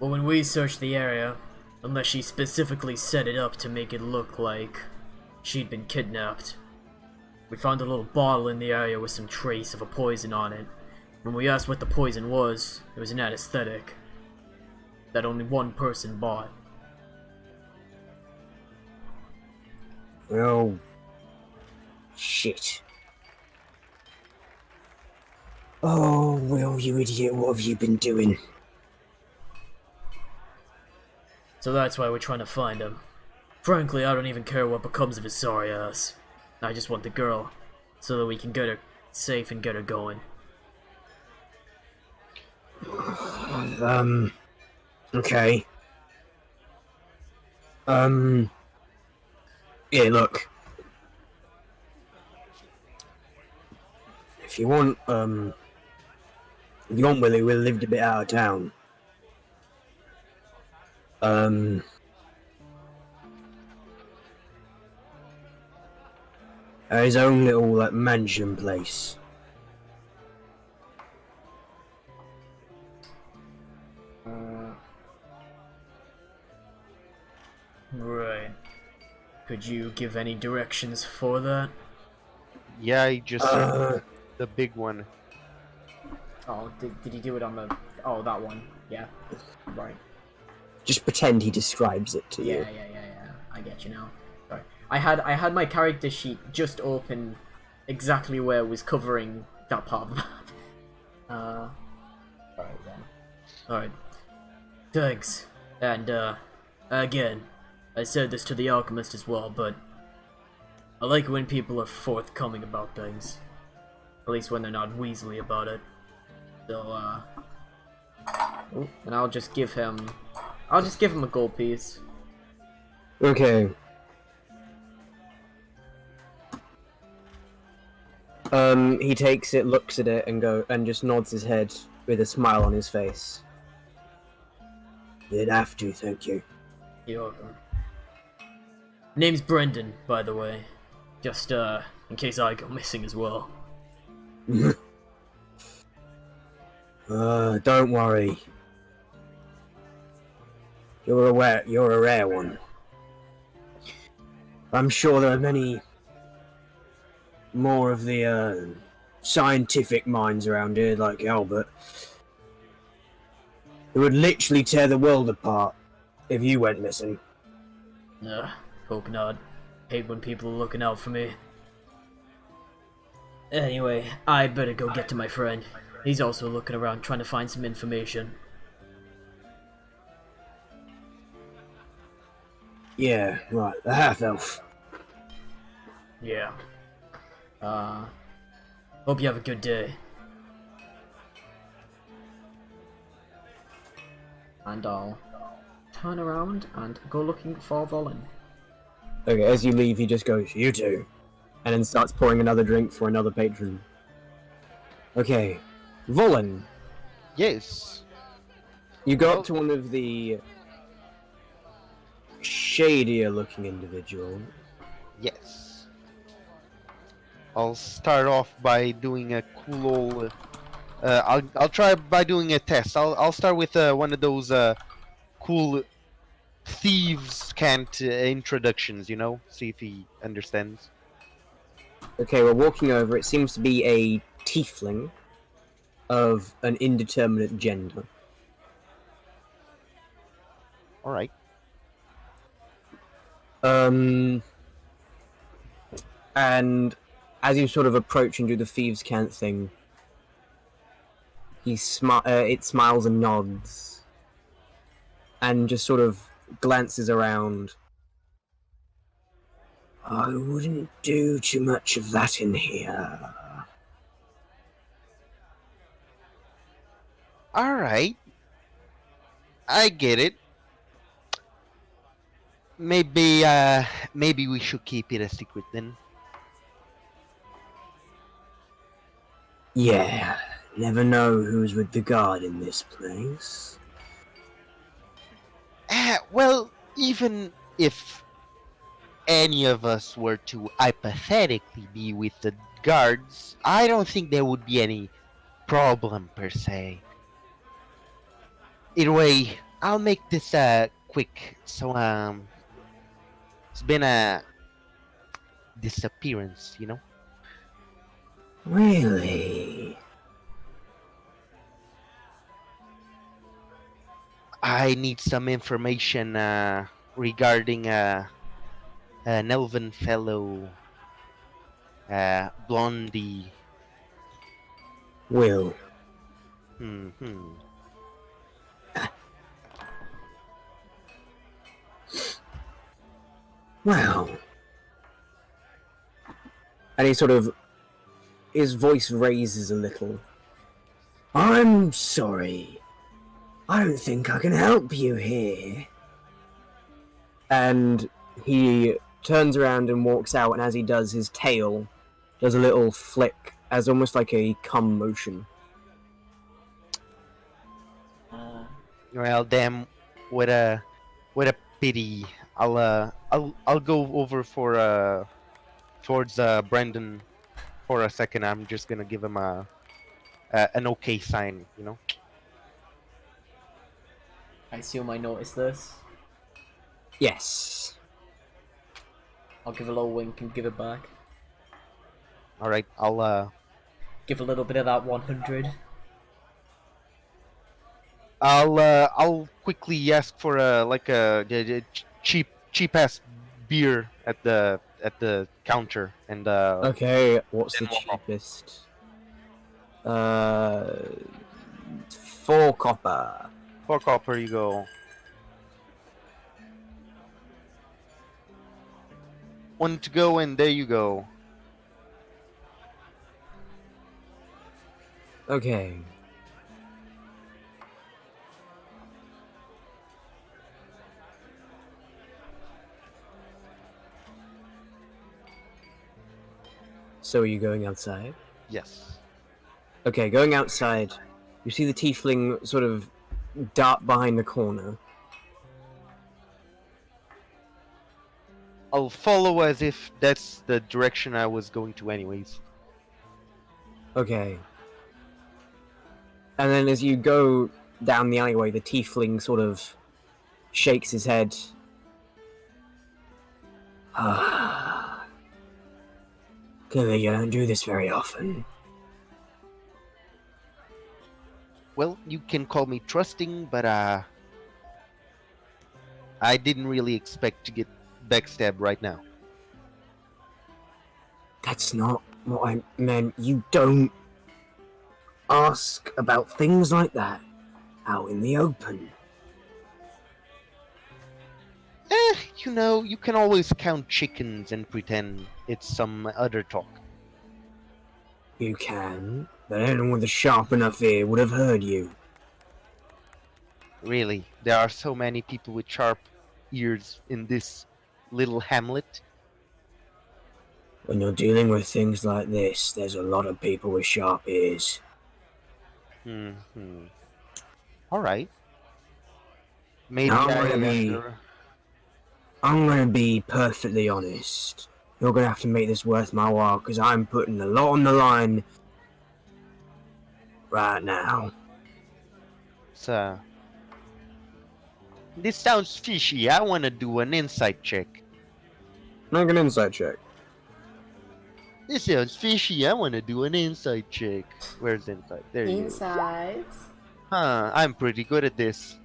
Speaker 5: Well, when we searched the area, unless she specifically set it up to make it look like she'd been kidnapped, we found a little bottle in the area with some trace of a poison on it. When we asked what the poison was, it was an anesthetic that only one person bought.
Speaker 3: Well, shit. Oh, Will, you idiot, what have you been doing?
Speaker 5: So that's why we're trying to find him. Frankly, I don't even care what becomes of his sorry ass. I just want the girl, so that we can get her safe and get her going.
Speaker 3: Okay. Yeah, look. If you want Willie, we'll live a bit out of town. His own little, like, mansion place.
Speaker 5: Right. Could you give any directions for that?
Speaker 4: Yeah, I just
Speaker 3: Uh,
Speaker 4: the big one.
Speaker 1: Oh, did he do it on the... Oh, that one. Yeah. Right.
Speaker 3: just pretend he describes it to you.
Speaker 1: Yeah. I get you now. Sorry. I had my character sheet just open exactly where it was covering that part of the map. Alright then.
Speaker 5: Alright. Thanks. And, again, I said this to the alchemist as well, but I like it when people are forthcoming about things. At least when they're not weaselly about it. So, ooh, and I'll just give him a gold piece.
Speaker 3: Okay. He takes it, looks at it, and just nods his head with a smile on his face. You'd have to, thank you.
Speaker 5: You're welcome. Name's Brendan, by the way. Just, in case I go missing as well.
Speaker 3: Don't worry. You're a rare one. I'm sure there are many more of the, scientific minds around here, like Albert, who would literally tear the world apart if you went missing.
Speaker 5: Hope not. Hate when people are looking out for me. Anyway, I better go get to my friend. He's also looking around trying to find some information.
Speaker 3: Yeah, right, the half-elf.
Speaker 5: Yeah. Hope you have a good day.
Speaker 1: And I'll turn around and go looking for Volin.
Speaker 3: Okay, as you leave, he just goes, "You too," and then starts pouring another drink for another patron. Okay, Volin,
Speaker 4: Yes.
Speaker 3: you go up to one of the shadier-looking individuals.
Speaker 4: Yes. I'll start off by doing a cool old. I'll try by doing a test. I'll start with one of those cool thieves can't introductions. You know, see if he understands.
Speaker 3: Okay, we're walking over. It seems to be a tiefling of an indeterminate gender.
Speaker 4: All right.
Speaker 3: And as you sort of approach and do the thieves' cant thing, it smiles and nods, and just sort of glances around. I wouldn't do too much of that in here.
Speaker 4: All right. I get it. Maybe we should keep it a secret then.
Speaker 3: Yeah, never know who's with the guard in this place.
Speaker 4: Well, even if any of us were to hypothetically be with the guards, I don't think there would be any problem per se. Either way,
Speaker 2: I'll make this quick. So it's been a disappearance, you know.
Speaker 3: Really?
Speaker 2: I need some information regarding an elven fellow, Blondie.
Speaker 3: Will.
Speaker 2: Hmm.
Speaker 3: Wow. And he sort of, his voice raises a little. I'm sorry. I don't think I can help you here. And he turns around and walks out, and as he does, his tail does a little flick, as almost like a cum motion.
Speaker 2: Well, damn, what a pity. I'll go over for towards Brendan for a second. I'm just gonna give him an okay sign, you know.
Speaker 5: I assume I noticed this.
Speaker 3: Yes.
Speaker 5: I'll give a little wink and give it back.
Speaker 2: All right, I'll
Speaker 5: Give a little bit of that 100.
Speaker 2: I'll quickly ask for a cheap ass beer at the counter and
Speaker 3: Okay, what's the
Speaker 2: Then what?
Speaker 3: cheapest? 4 copper.
Speaker 2: 4 copper you go. 1 to go and there you go.
Speaker 3: Okay. So are you going outside?
Speaker 2: Yes.
Speaker 3: Okay, going outside, you see the tiefling sort of dart behind the corner.
Speaker 2: I'll follow as if that's the direction I was going to anyways.
Speaker 3: Okay. And then as you go down the alleyway, the tiefling sort of shakes his head. Ah. Clearly you don't do this very often.
Speaker 2: Well, you can call me trusting, but I didn't really expect to get backstabbed right now.
Speaker 3: That's not what I meant. You don't ask about things like that out in the open.
Speaker 2: You know, you can always count chickens and pretend it's some other talk.
Speaker 3: You can, but anyone with a sharp enough ear would have heard you.
Speaker 2: Really, there are so many people with sharp ears in this little hamlet.
Speaker 3: When you're dealing with things like this, there's a lot of people with sharp ears.
Speaker 2: Alright. Maybe
Speaker 3: Now I'm gonna be perfectly honest. You're gonna have to make this worth my while, because I'm putting a lot on the line right now.
Speaker 2: So, this sounds fishy. I want to do an insight check.
Speaker 3: Make an insight check.
Speaker 2: This sounds fishy. I want to do an insight check. Where's insight? There you go.
Speaker 6: Insides.
Speaker 2: Huh, I'm pretty good at this.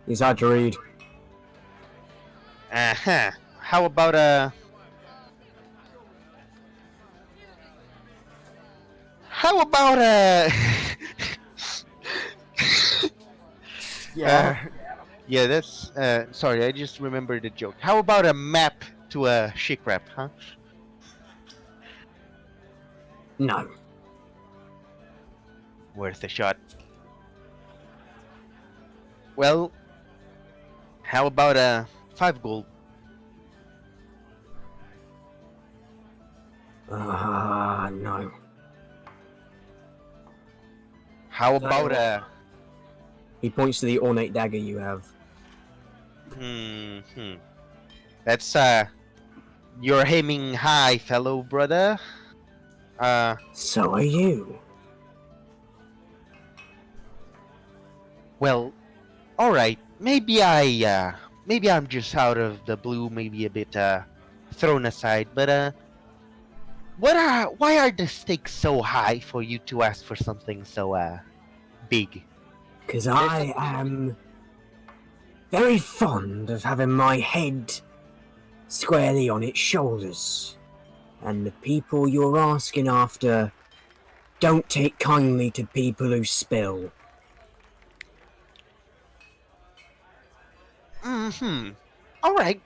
Speaker 3: He's hard to read.
Speaker 2: Uh-huh. How about How about
Speaker 5: Yeah.
Speaker 2: yeah, that's sorry, I just remembered the joke. How about a map to a chic wrap, huh?
Speaker 3: No.
Speaker 2: Worth a shot. Well, how about 5 gold?
Speaker 3: No.
Speaker 2: How about
Speaker 3: He points to the ornate dagger you have.
Speaker 2: That's you're aiming high, fellow brother.
Speaker 3: So are you.
Speaker 2: Well,
Speaker 4: All right, maybe I'm just out of the blue, maybe a bit thrown aside, but why are the stakes so high for you to ask for something so big?
Speaker 3: Because I am very fond of having my head squarely on its shoulders. And the people you're asking after don't take kindly to people who spill.
Speaker 4: Mm-hmm. All right.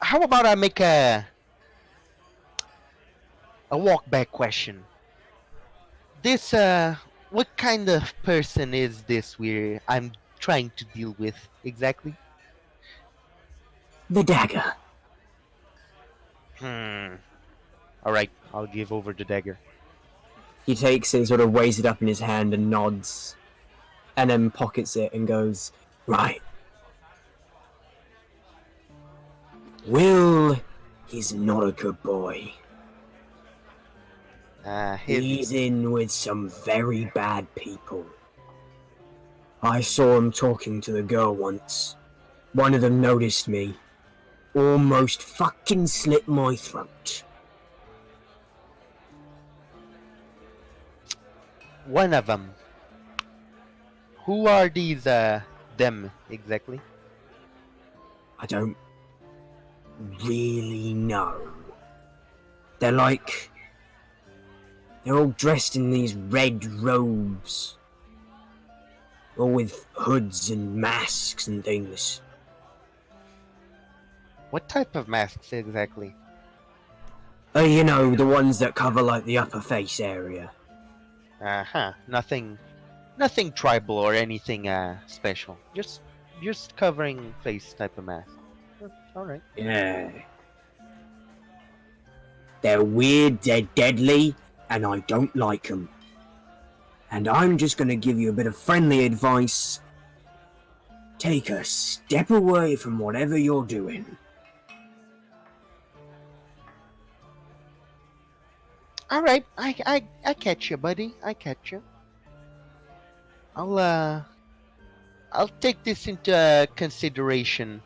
Speaker 4: How about I make a walk back question? This what kind of person is this I'm trying to deal with exactly?
Speaker 3: The dagger.
Speaker 4: All right, I'll give over the dagger.
Speaker 3: He takes it and sort of weighs it up in his hand and nods. And then pockets it and goes, right. Will, he's not a good boy. He's in with some very bad people. I saw him talking to the girl once. One of them noticed me. Almost fucking slit my throat.
Speaker 4: One of them. Who are these them exactly?
Speaker 3: I don't really know. They're all dressed in these red robes. All with hoods and masks and things.
Speaker 4: What type of masks exactly?
Speaker 3: You know, the ones that cover like the upper face area.
Speaker 4: Uh-huh. Nothing tribal or anything special. Just covering face type of mask. All right.
Speaker 3: Yeah. They're weird, they're deadly, and I don't like them. And I'm just gonna give you a bit of friendly advice. Take a step away from whatever you're doing.
Speaker 4: All right. I catch you, buddy. I catch you. I'll take this into consideration.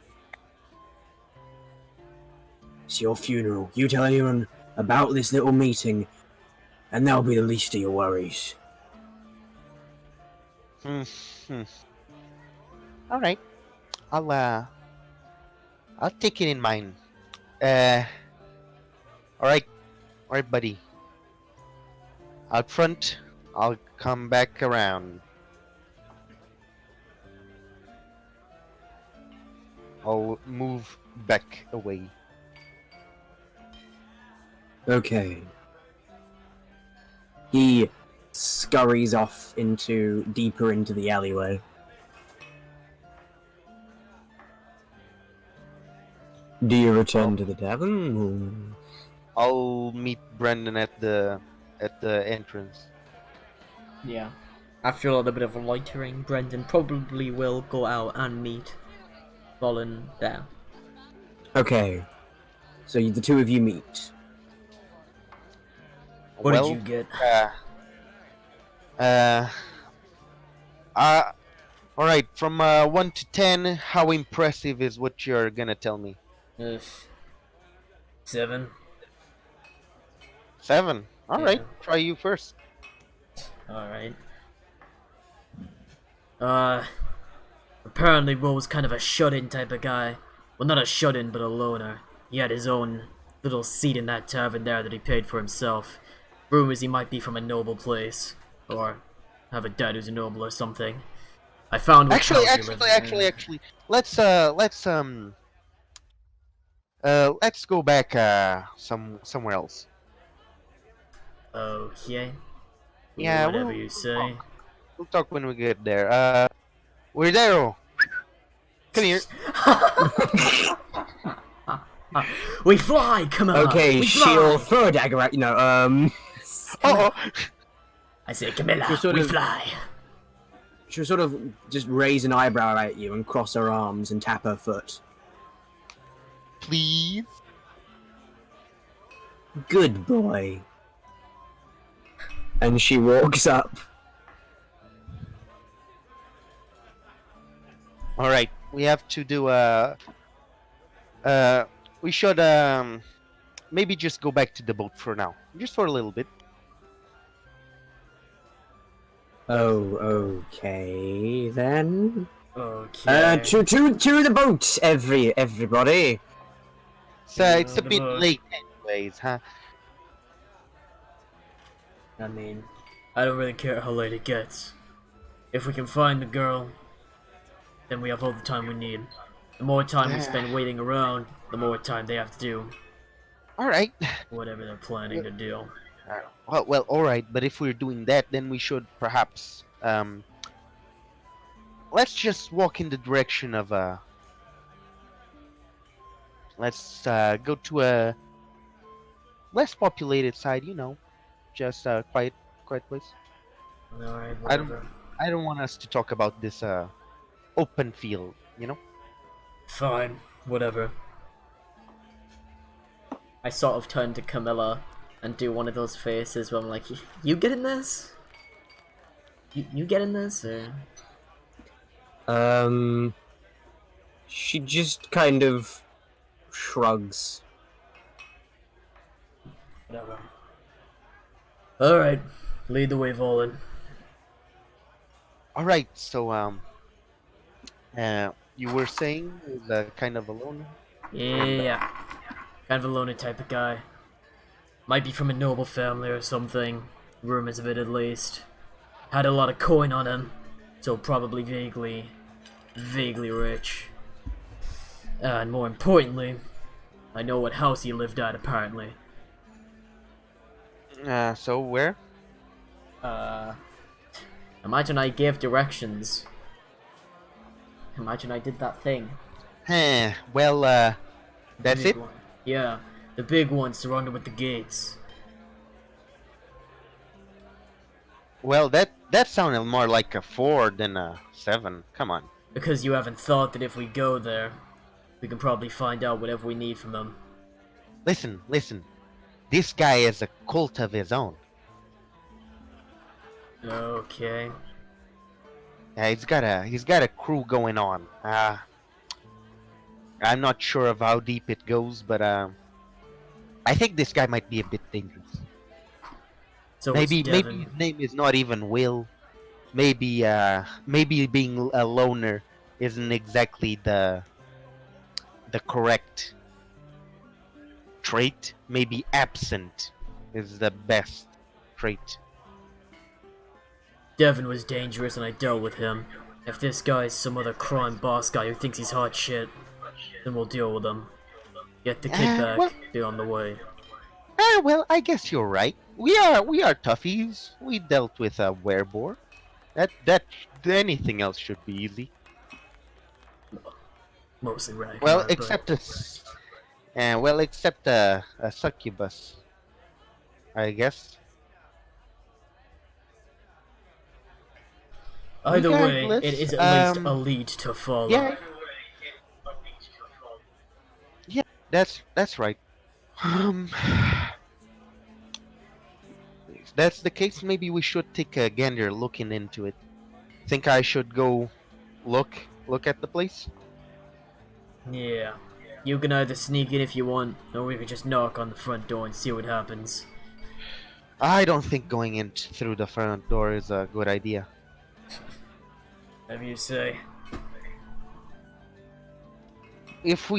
Speaker 3: It's your funeral. You tell anyone about this little meeting, and that'll be the least of your worries.
Speaker 4: All right. I'll take it in mind. All right, buddy. Out front. I'll come back around. I'll move back away.
Speaker 3: Okay. He scurries off deeper into the alleyway. Do you return to the tavern?
Speaker 4: I'll meet Brendan at the entrance.
Speaker 5: Yeah. After a little bit of loitering, Brendan probably will go out and meet Colin there.
Speaker 3: Okay. So the two of you meet.
Speaker 5: What
Speaker 4: Well,
Speaker 5: did you get?
Speaker 4: all right. From 1 to 10, how impressive is what you're gonna tell me?
Speaker 5: 7.
Speaker 4: 7. All right. Try you first.
Speaker 5: Alright. Apparently Will was kind of a shut-in type of guy. Well, not a shut-in, but a loner. He had his own little seat in that tavern there that he paid for himself. Rumors he might be from a noble place. Or have a dad who's a noble or something. I found which house he lived in.
Speaker 4: Actually, let's go back somewhere else.
Speaker 5: Okay.
Speaker 4: Yeah,
Speaker 5: Whatever
Speaker 4: we'll
Speaker 5: you say.
Speaker 4: We'll talk when we get there. Weirdo, come here.
Speaker 5: We fly! Come on!
Speaker 3: Okay,
Speaker 5: we
Speaker 3: she'll
Speaker 5: fly!
Speaker 3: throw a dagger at
Speaker 4: Oh,
Speaker 5: I say, Camilla,
Speaker 3: You're sort
Speaker 5: we
Speaker 3: of-
Speaker 5: fly!
Speaker 3: she'll sort of just raise an eyebrow at you and cross her arms and tap her foot.
Speaker 4: please.
Speaker 3: Good boy. And she walks up.
Speaker 4: All right, we have to do we should maybe just go back to the boat for now, just for a little bit.
Speaker 3: Oh, okay then.
Speaker 5: Okay.
Speaker 3: To the boat, everybody.
Speaker 4: So it's a
Speaker 5: the
Speaker 4: bit
Speaker 5: boat.
Speaker 4: late, anyways, huh?
Speaker 5: I mean, I don't really care how late it gets. If we can find the girl, then we have all the time we need. The more time we spend waiting around, the more time they have to do
Speaker 4: All right.
Speaker 5: whatever they're planning to do.
Speaker 4: Well, all right. But if we're doing that, then we should perhaps let's just walk in the direction of let's go to a less populated side. You know, just quiet place.
Speaker 5: Alright,
Speaker 4: I don't-
Speaker 5: whatever.
Speaker 4: I don't want us to talk about this open field. You know.
Speaker 5: Fine, whatever.
Speaker 1: I sort of turn to Camilla and do one of those faces where I'm like, you get in this? You get in this? Or...
Speaker 3: She just kind of shrugs.
Speaker 5: Whatever. Alright, lead the way, Volan.
Speaker 4: All right. So you were saying is kind of alone.
Speaker 5: Yeah. Kind of a loner type of guy. Might be from a noble family or something. Rumors of it at least. Had a lot of coin on him. So probably vaguely rich. And more importantly, I know what house he lived at apparently.
Speaker 4: So where?
Speaker 1: Imagine I gave directions. Imagine I did that thing.
Speaker 4: Well, that's
Speaker 5: Big
Speaker 4: it.
Speaker 5: one. Yeah, the big one surrounded with the gates.
Speaker 4: Well, that sounded more like a 4 than a 7. Come on.
Speaker 5: Because you haven't thought that if we go there, we can probably find out whatever we need from them.
Speaker 4: Listen. This guy has a cult of his own.
Speaker 5: Okay.
Speaker 4: He's got a crew going on. I'm not sure of how deep it goes, but I think this guy might be a bit dangerous.
Speaker 5: So
Speaker 4: Maybe
Speaker 5: it's Devin.
Speaker 4: his name is not even Will. Maybe being a loner isn't exactly the correct trait. Maybe absent is the best trait.
Speaker 5: Devin was dangerous and I dealt with him. If this guy's some other crime boss guy who thinks he's hot shit, then we'll deal with him. Get the kid back,
Speaker 4: well-
Speaker 5: be on the way.
Speaker 4: Well, I guess you're right. We are toughies. We dealt with a werebore. That anything else should be easy.
Speaker 5: Mostly right.
Speaker 4: Well, except a succubus, I guess.
Speaker 5: Either way,
Speaker 4: regardless,
Speaker 5: it is at least a lead to follow.
Speaker 4: Yeah, that's right. If that's the case, maybe we should take a gander looking into it. Think I should go look at the place?
Speaker 5: Yeah. You can either sneak in if you want, or we could just knock on the front door and see what happens.
Speaker 4: I don't think going in through the front door is a good idea.
Speaker 5: Whatever you say.
Speaker 4: If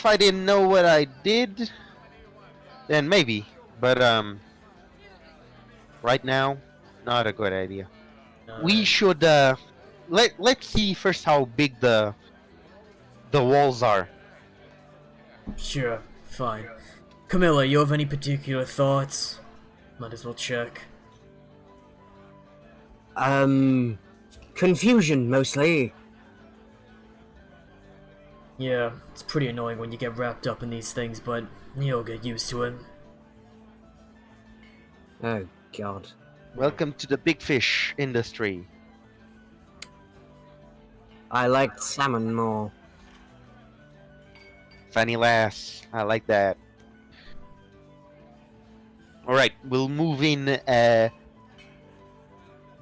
Speaker 4: I didn't know what I did, then maybe. But right now, not a good idea. We should let's see first how big the walls are.
Speaker 5: Sure, fine. Camilla, you have any particular thoughts? Might as well check.
Speaker 3: Confusion mostly.
Speaker 5: Yeah, it's pretty annoying when you get wrapped up in these things, but you'll get used to it.
Speaker 3: Oh god.
Speaker 4: Welcome to the big fish industry.
Speaker 3: I liked salmon more.
Speaker 4: Funny lass, I like that. All right, we'll move in.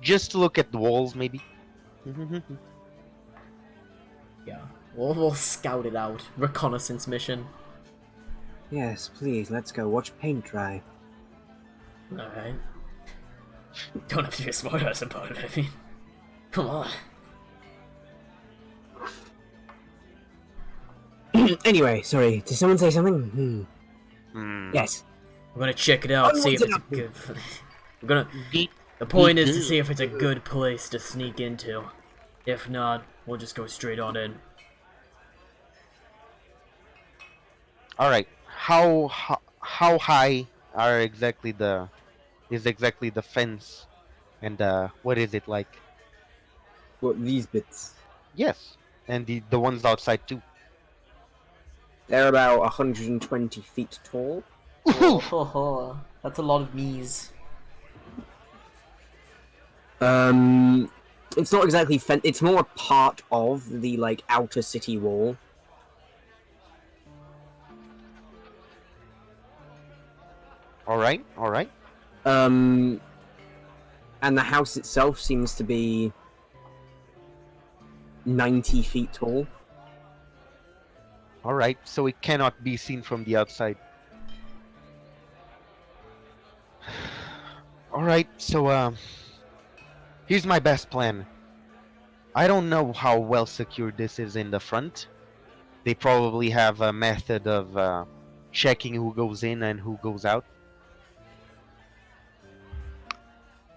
Speaker 4: Just to look at the walls, maybe.
Speaker 5: Yeah, we'll scout it out. Reconnaissance mission.
Speaker 3: Yes, please, let's go watch paint dry.
Speaker 5: Alright. Don't have to be a smartass about it, I mean. Come on.
Speaker 3: Anyway, sorry, did someone say something?
Speaker 4: Hmm.
Speaker 3: Yes.
Speaker 5: I'm gonna check it out, see if it's a good. I'm gonna. The point is to see if it's a good place to sneak into. If not, we'll just go straight on in.
Speaker 4: All right. How high are exactly the fence, and what is it like?
Speaker 3: What, these bits?
Speaker 4: Yes, and the ones outside too.
Speaker 3: They're about 120 feet tall.
Speaker 5: Oh, that's a lot of me's.
Speaker 3: It's not exactly it's more part of the, like, outer city wall.
Speaker 4: All right, all right.
Speaker 3: And the house itself seems to be 90 feet tall.
Speaker 4: All right. So it cannot be seen from the outside. All right. So here's my best plan. I don't know how well secured this is in the front. They probably have a method of checking who goes in and who goes out.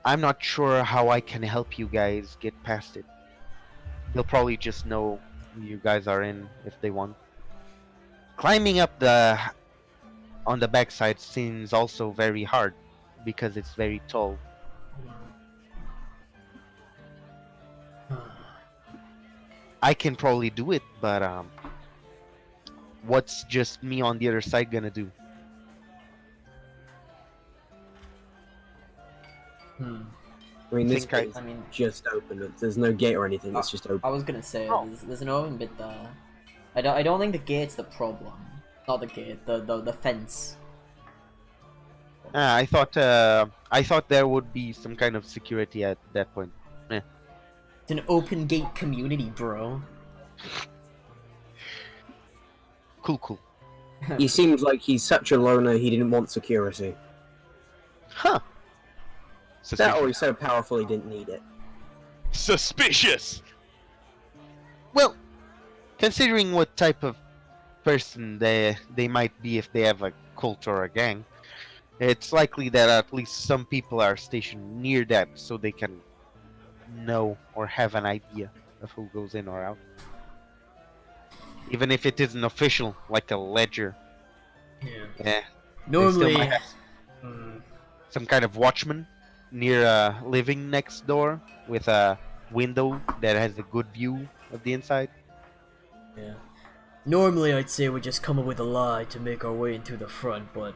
Speaker 4: I'm not sure how I can help you guys get past it. They'll probably just know you guys are in if they want. Climbing up on the backside seems also very hard because it's very tall. I can probably do it, but what's just me on the other side gonna do?
Speaker 3: I mean, this
Speaker 4: Think I-
Speaker 3: bit's
Speaker 5: I mean,
Speaker 3: just open. There's no gate or anything. It's just
Speaker 5: I
Speaker 3: open.
Speaker 5: was gonna say
Speaker 4: Oh.
Speaker 5: there's an open bit there. I don't think the gate's the problem. Not the gate, the fence.
Speaker 4: I thought there would be some kind of security at that point.
Speaker 5: It's an open gate community, bro.
Speaker 4: Cool.
Speaker 3: He seems like he's such a loner, he didn't want security.
Speaker 4: Huh.
Speaker 3: That or he's so powerful he didn't need it.
Speaker 6: Suspicious!
Speaker 4: Well, considering what type of person they might be if they have a cult or a gang, it's likely that at least some people are stationed near that so they can know or have an idea of who goes in or out. Even if it isn't official, like a ledger.
Speaker 5: Yeah.
Speaker 4: Yeah. They
Speaker 5: Normally,
Speaker 4: still might have some kind of watchman near living next door with a window that has a good view of the inside.
Speaker 5: yeah. Normally, I'd say we just come up with a lie to make our way into the front, but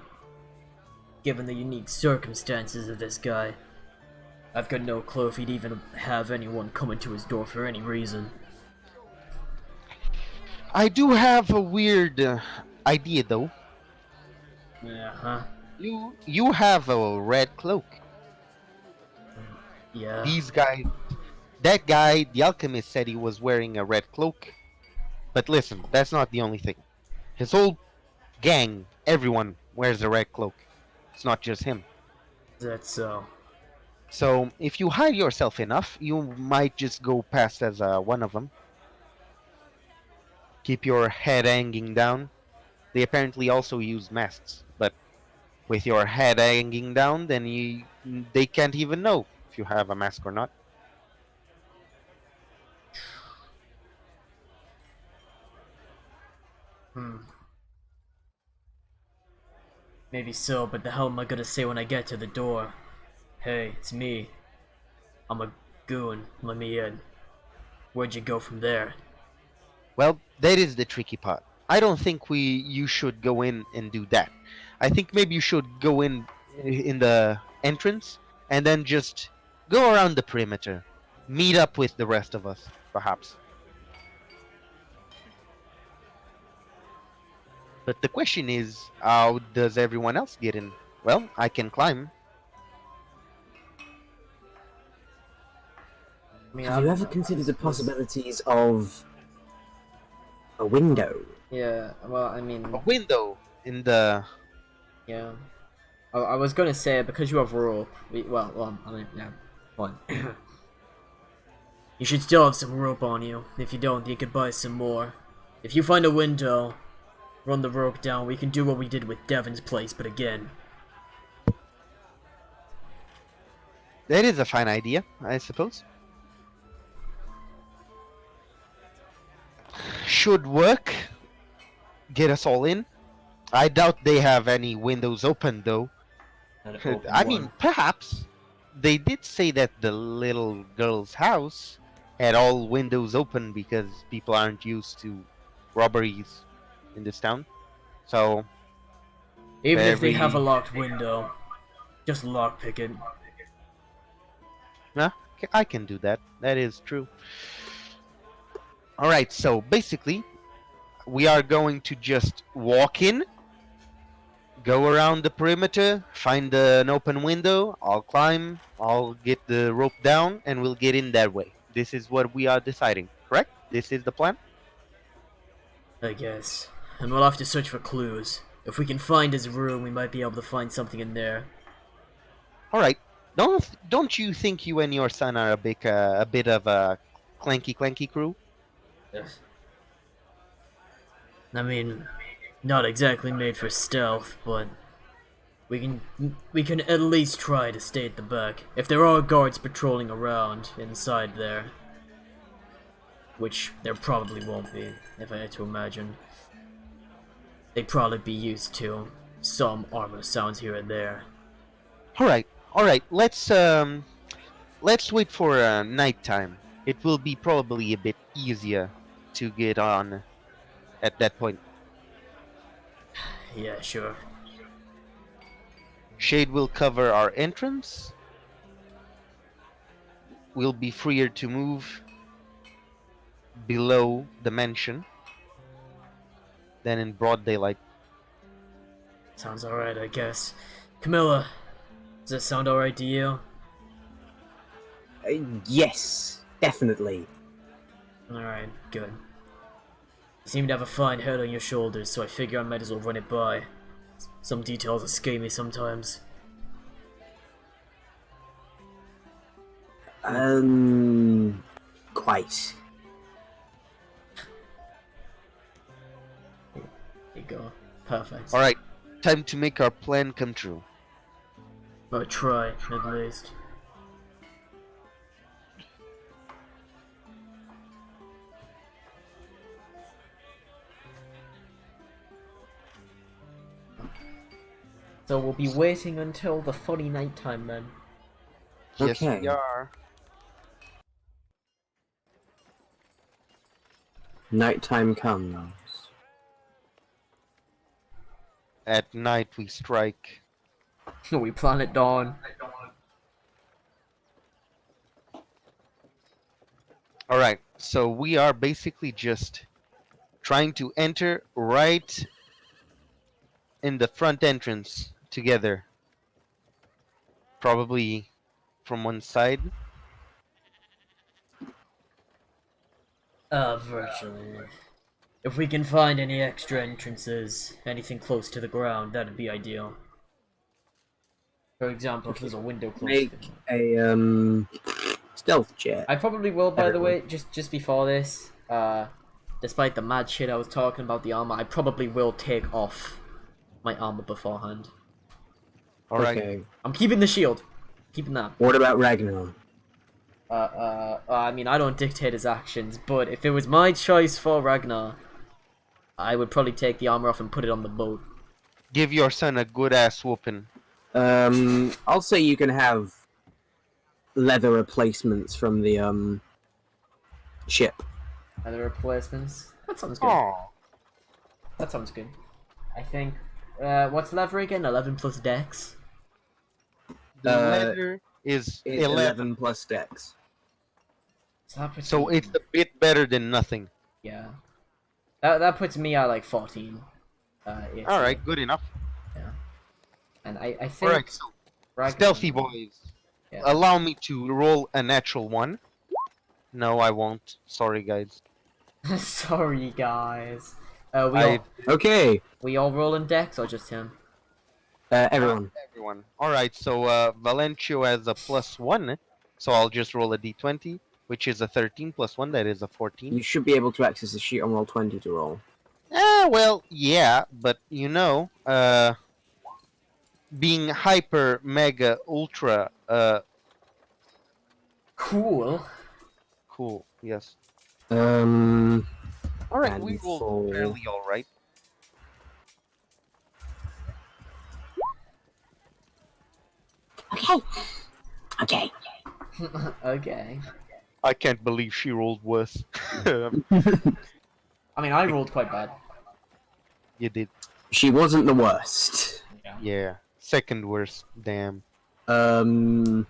Speaker 5: given the unique circumstances of this guy, I've got no clue if he'd even have anyone coming to his door for any reason.
Speaker 4: I do have a weird idea though.
Speaker 5: Yeah, huh?
Speaker 4: You have a red cloak.
Speaker 5: Yeah.
Speaker 4: These guys, that guy, the alchemist, said he was wearing a red cloak. But listen, that's not the only thing. His whole gang, everyone wears a red cloak. It's not just him.
Speaker 5: That's so.
Speaker 4: So if you hide yourself enough, you might just go past as one of them. Keep your head hanging down. They apparently also use masks, but with your head hanging down, then they can't even know if you have a mask or not.
Speaker 5: Maybe so, but the hell am I gonna say when I get to the door? Hey, it's me. I'm a goon. Let me in. Where'd you go from there?
Speaker 4: Well, that is the tricky part. I don't think you should go in and do that. I think maybe you should go in the entrance and then just go around the perimeter. Meet up with the rest of us, perhaps. But the question is, how does everyone else get in? Well, I can climb.
Speaker 5: I mean,
Speaker 3: Have you ever considered the possibilities of A window.
Speaker 1: Yeah, well, I mean,
Speaker 2: A window in the.
Speaker 1: yeah. I was gonna say, because you have rope, I mean, yeah, fine. You should still have some rope on you. If you don't, you could buy some more. If you find a window, run the rope down, we can do what we did with Devon's place, but again.
Speaker 2: That is a fine idea, I suppose. Should work. Get us all in. I doubt they have any windows open though. I mean, perhaps. They did say that the little girl's house had all windows open because people aren't used to robberies in this town. So,
Speaker 5: Even if they
Speaker 2: Very-
Speaker 5: have a locked window, just lockpick it.
Speaker 2: yeah, I can do that. That is true. Alright, so basically, we are going to just walk in, go around the perimeter, find an open window, I'll climb, I'll get the rope down, and we'll get in that way. This is what we are deciding, correct? This is the plan?
Speaker 5: I guess. And we'll have to search for clues. If we can find his room, we might be able to find something in there.
Speaker 2: Alright. Don't you think you and your son are a bit of a clanky crew?
Speaker 5: Yes. I mean, not exactly made for stealth, but we can at least try to stay at the back. If there are guards patrolling around inside there, which there probably won't be, if I had to imagine, they'd probably be used to some armor sounds here and there.
Speaker 2: Alright. Let's wait for nighttime. It will be probably a bit easier to get on at that point.
Speaker 5: Yeah, sure.
Speaker 2: Shade will cover our entrance. We'll be freer to move below the mansion than in broad daylight.
Speaker 5: Sounds alright, I guess. Camilla, does that sound alright to you?
Speaker 3: Yes, definitely.
Speaker 5: Alright, good. You seem to have a fine head on your shoulders, so I figure I might as well run it by. Some details escape me sometimes.
Speaker 3: Quite.
Speaker 5: There you go. Perfect.
Speaker 2: Alright, time to make our plan come true.
Speaker 5: Or try, at least.
Speaker 1: So we'll be waiting until the funny nighttime then.
Speaker 2: Yes, we
Speaker 3: Okay.
Speaker 2: are.
Speaker 3: Nighttime comes.
Speaker 2: At night we strike.
Speaker 1: We plan at dawn.
Speaker 2: Alright, so we are basically just trying to enter right in the front entrance together. Probably from one side.
Speaker 5: Virtually. If we can find any extra entrances, anything close to the ground, that'd be ideal.
Speaker 1: For example, if there's a window close.
Speaker 3: Make a stealth check.
Speaker 1: I probably will, by the way,
Speaker 3: Everyone.
Speaker 1: just before this. Despite the mad shit I was talking about the armor, I probably will take off my armor beforehand.
Speaker 2: Alright.
Speaker 3: Okay.
Speaker 1: I'm keeping the shield. Keeping that.
Speaker 3: What about Ragnar?
Speaker 1: I mean, I don't dictate his actions, but if it was my choice for Ragnar, I would probably take the armor off and put it on the boat.
Speaker 2: Give your son a good ass whooping.
Speaker 3: I'll say you can have leather replacements from the ship.
Speaker 1: Other replacements? That sounds good.
Speaker 2: Aww.
Speaker 1: That sounds good. I think, what's leather again? 11 plus dex?
Speaker 2: The
Speaker 3: Uh,
Speaker 2: leather is
Speaker 3: It's
Speaker 2: 11.
Speaker 3: plus dex.
Speaker 1: So, that puts
Speaker 2: So
Speaker 1: me-
Speaker 2: it's a bit better than nothing.
Speaker 1: Yeah. That puts me at like 14. AC.
Speaker 2: Alright, good enough.
Speaker 1: And I think
Speaker 2: Alright, so
Speaker 1: Ragnar-
Speaker 2: stealthy boys.
Speaker 1: Yeah.
Speaker 2: Allow me to roll a natural one. No, I won't. Sorry, guys.
Speaker 5: Sorry, guys.
Speaker 3: Okay,
Speaker 5: We all rolling decks or just him?
Speaker 3: everyone.
Speaker 2: Everyone. Alright, so Valencio has a +1, so I'll just roll a d20, which is a 13 plus 1, that is a 14.
Speaker 3: You should be able to access the sheet on roll 20 to roll.
Speaker 2: Well, yeah, but you know, being hyper, mega, ultra,
Speaker 5: Cool.
Speaker 2: cool, yes. Alright, we
Speaker 3: And
Speaker 2: rolled
Speaker 3: for-
Speaker 2: fairly alright.
Speaker 3: Okay.
Speaker 5: Okay.
Speaker 2: I can't believe she rolled worse.
Speaker 5: I mean, I rolled quite bad.
Speaker 2: You did.
Speaker 3: She wasn't the worst.
Speaker 2: Yeah. Second worst, damn.
Speaker 3: However,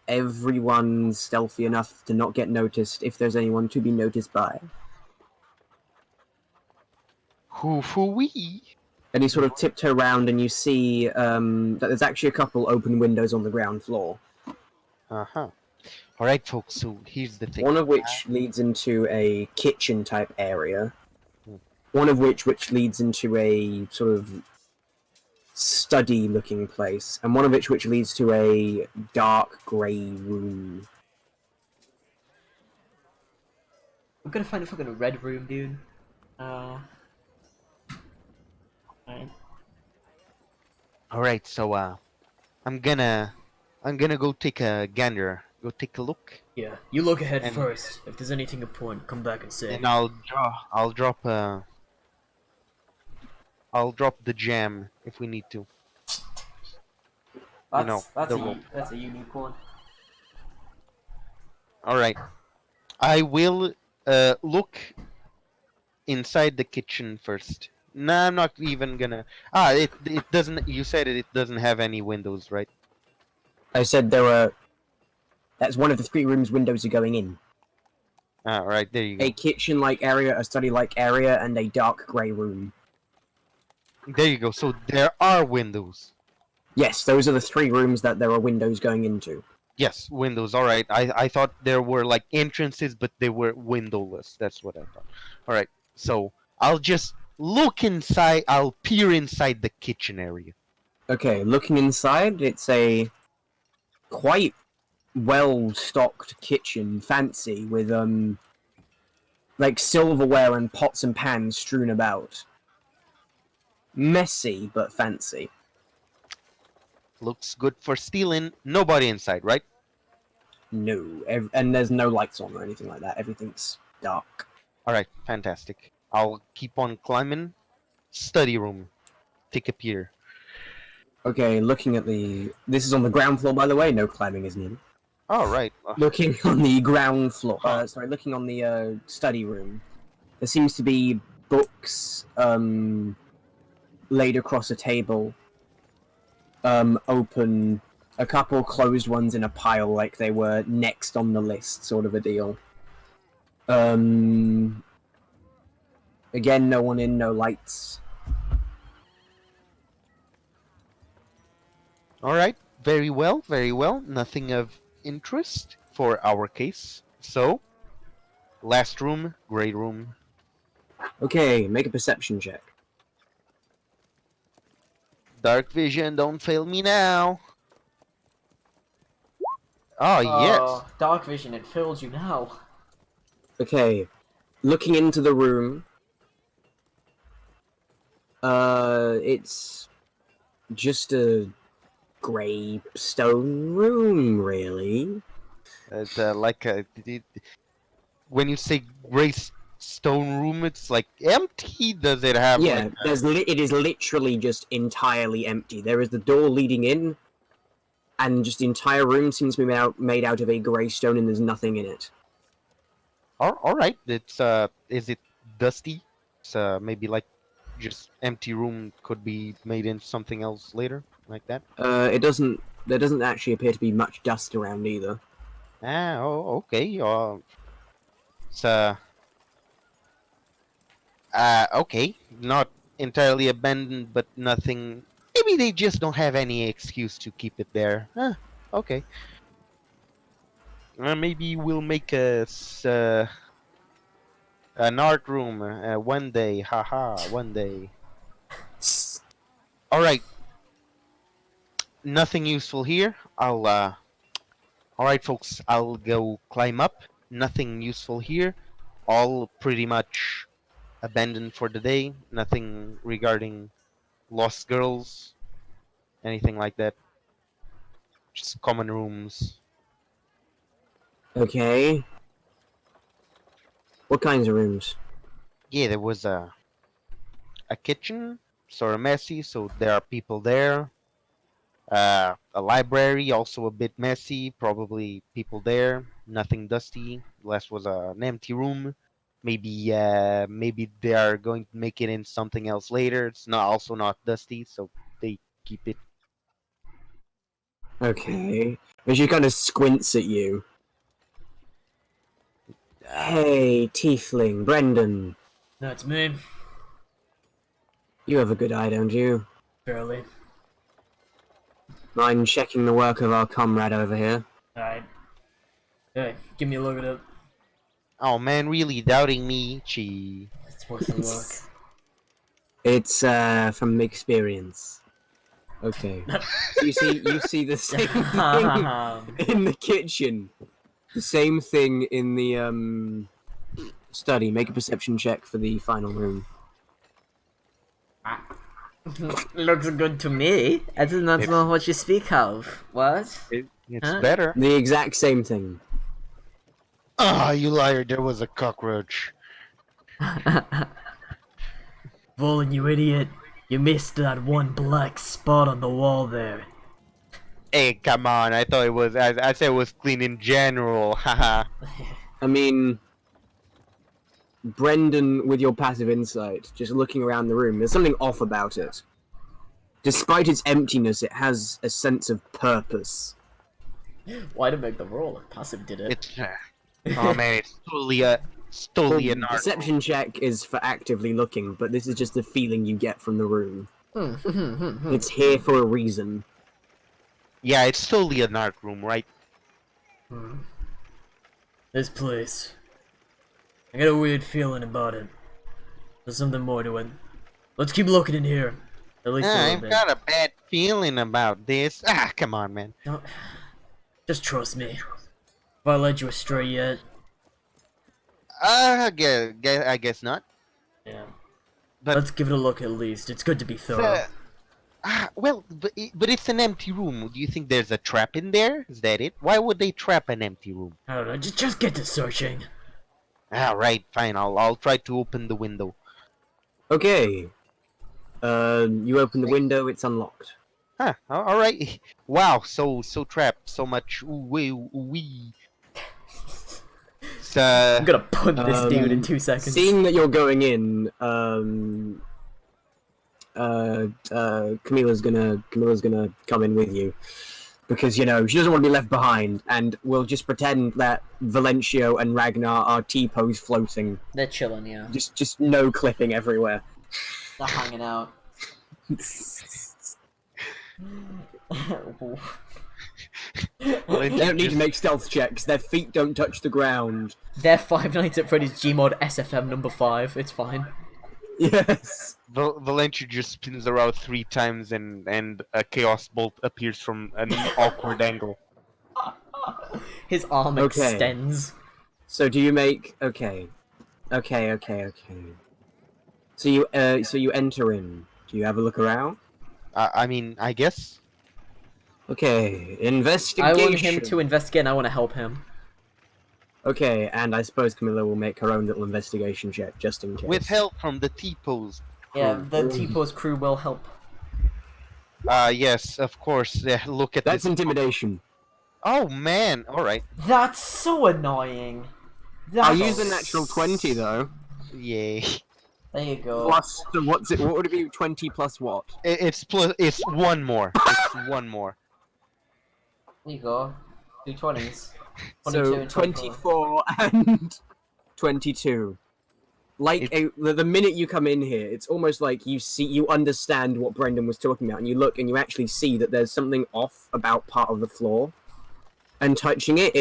Speaker 3: everyone's stealthy enough to not get noticed if there's anyone to be noticed by.
Speaker 2: Hoo-foo-wee.
Speaker 3: And you sort of tiptoe around and you see that there's actually a couple open windows on the ground floor.
Speaker 2: Uh-huh. Alright, folks, so here's the thing.
Speaker 3: One of which leads into a kitchen type area. One of which leads into a sort of study looking place. And one of which leads to a dark grey room.
Speaker 5: I'm gonna find a fucking red room, dude. Right.
Speaker 2: Alright, so I'm gonna go take a gander. Go take a look.
Speaker 5: Yeah, you look ahead
Speaker 2: And-
Speaker 5: first. If there's anything important, come back and say.
Speaker 2: And I'll drop the jam if we need to.
Speaker 5: That's,
Speaker 2: know,
Speaker 5: that's,
Speaker 2: the
Speaker 5: a,
Speaker 2: rope.
Speaker 5: that's a unique one.
Speaker 2: Alright. I will look inside the kitchen first. Nah, I'm not even gonna it doesn't, you said it doesn't have any windows, right?
Speaker 3: I said there were... That's one of the 3 rooms windows are going in.
Speaker 2: Alright, there you go.
Speaker 3: A kitchen-like area, a study-like area, and a dark grey room.
Speaker 2: There you go. So there are windows.
Speaker 3: Yes, those are the 3 rooms that there are windows going into.
Speaker 2: Yes, windows. Alright. I thought there were like entrances, but they were windowless. That's what I thought. Alright. So I'll just look inside, I'll peer inside the kitchen area.
Speaker 3: Okay, looking inside, it's a quite well-stocked kitchen, fancy, with, like silverware and pots and pans strewn about. Messy, but fancy.
Speaker 2: Looks good for stealing. Nobody inside, right?
Speaker 3: No, and there's no lights on or anything like that. Everything's dark.
Speaker 2: Alright, fantastic. I'll keep on climbing. Study room. Take a peer.
Speaker 3: Okay, looking at the... This is on the ground floor, by the way. No climbing is needed.
Speaker 2: Alright.
Speaker 3: Looking on the ground floor... sorry, looking on the study room. There seems to be books laid across a table. Open. A couple closed ones in a pile like they were next on the list, sort of a deal. Again, no one in, no lights.
Speaker 2: Alright. Very well, very well. Nothing of interest for our case. So, last room, grey room.
Speaker 3: Okay, make a perception check.
Speaker 2: Dark vision, don't fail me now. Oh, yes.
Speaker 5: Dark vision, it fills you now.
Speaker 3: Okay, looking into the room. It's just a grey stone room, really.
Speaker 2: It's like a. When you say grey stone room, it's like empty? Does it have
Speaker 3: Yeah,
Speaker 2: like
Speaker 3: it is literally just entirely empty. There is the door leading in, and just the entire room seems to be made out of a grey stone, and there's nothing in it.
Speaker 2: Alright, it's is it dusty? It's maybe like just empty room could be made into something else later, like that?
Speaker 3: It doesn't. There doesn't actually appear to be much dust around either.
Speaker 2: Ah, oh, okay. It's okay. Not entirely abandoned, but nothing. Maybe they just don't have any excuse to keep it there. Okay.
Speaker 4: Maybe we'll make an art room one day. Haha, one day. All right. Nothing useful here. All right, folks. I'll go climb up. Nothing useful here. All pretty much abandoned for the day. Nothing regarding lost girls, anything like that. Just common rooms.
Speaker 3: Okay. What kinds of rooms?
Speaker 4: Yeah, there was a kitchen, sort of messy, so there are people there. A library, also a bit messy, probably people there. Nothing dusty. Last was an empty room. Maybe they are going to make it in something else later. It's not dusty, so they keep it.
Speaker 3: Okay. And she kind of squints at you. Hey, Tiefling, Brendan.
Speaker 5: That's me.
Speaker 3: You have a good eye, don't you?
Speaker 5: Barely.
Speaker 3: Mind checking the work of our comrade over here?
Speaker 5: Alright. Hey, give me a look at it.
Speaker 4: Oh man, really doubting me? Gee.
Speaker 5: It's worth a look.
Speaker 3: It's from experience. Okay. So you see the same thing in the kitchen. The same thing in the study. Make a perception check for the final room.
Speaker 1: Looks good to me. I do not know what you speak of. What?
Speaker 4: It's
Speaker 1: Huh?
Speaker 4: better.
Speaker 3: The exact same thing.
Speaker 4: Ah, you liar! There was a cockroach.
Speaker 5: Volan, you idiot. You missed that one black spot on the wall there.
Speaker 4: Hey, come on! I thought it was. I said it was clean in general. Haha.
Speaker 3: I mean, Brendan, with your passive insight, just looking around the room, there's something off about it. Despite its emptiness, it has a sense of purpose.
Speaker 5: Why to make the roll if passive did it?
Speaker 4: It's. Oh man, it's totally an art.
Speaker 3: Perception check is for actively looking, but this is just the feeling you get from the room. It's here for a reason.
Speaker 4: Yeah, it's totally an art room, right?
Speaker 5: This place. I got a weird feeling about it. There's something more to it. Let's keep looking in here. At least a little
Speaker 4: I've
Speaker 5: bit.
Speaker 4: got a bad feeling about this. Ah, come on, man.
Speaker 5: Don't... Just trust me. Have I led you astray yet?
Speaker 4: I guess not.
Speaker 5: Yeah.
Speaker 4: But-
Speaker 5: Let's give it a look at least. It's good to be thorough.
Speaker 4: Well, but it's an empty room. Do you think there's a trap in there? Is that it? Why would they trap an empty room?
Speaker 5: I don't know. Just get to searching.
Speaker 4: Right, fine. I'll try to open the window.
Speaker 3: Okay. You open the window, it's unlocked.
Speaker 4: Huh? All right. Wow. So trapped. So much. Wee.
Speaker 5: I'm gonna punt this dude in
Speaker 3: Um,
Speaker 5: 2 seconds.
Speaker 3: Seeing that you're going in, Camilla's gonna come in with you. Because, you know, she doesn't want to be left behind, and we'll just pretend that Valencio and Ragnar are T-pose floating.
Speaker 1: They're chilling, yeah.
Speaker 3: Just no clipping everywhere.
Speaker 1: They're hanging out.
Speaker 3: They don't need to make stealth checks, their feet don't touch the ground.
Speaker 5: They're Five Nights at Freddy's Gmod SFM number 5. It's fine.
Speaker 3: Yes.
Speaker 4: Valentia just spins around 3 times and a chaos bolt appears from an awkward angle.
Speaker 5: His arm
Speaker 3: Okay.
Speaker 5: extends.
Speaker 3: So do you make... Okay. So you enter in. Do you have a look around?
Speaker 4: I mean, I guess.
Speaker 3: Okay,
Speaker 5: I
Speaker 3: investigation.
Speaker 5: want him to investigate and I want to help him.
Speaker 3: Okay, and I suppose Camilla will make her own little investigation check, just in case.
Speaker 4: With help from the T-pose.
Speaker 5: Yeah, the T-Pose crew will help.
Speaker 4: Yes, of course. Yeah, look at
Speaker 3: That's
Speaker 4: this.
Speaker 3: intimidation.
Speaker 4: Oh man! All right.
Speaker 5: That's so annoying.
Speaker 3: I'll use a natural 20, though.
Speaker 4: Yay!
Speaker 5: There you go.
Speaker 3: Plus, so what's it? What would it be? 20 plus what?
Speaker 4: It's one more. It's one more.
Speaker 5: There you go. 2 20s. 22
Speaker 3: So
Speaker 5: and 24.
Speaker 3: 24 and 22. Like the minute you come in here, it's almost like you understand what Brendan was talking about, and you look and you actually see that there's something off about part of the floor. and touching it,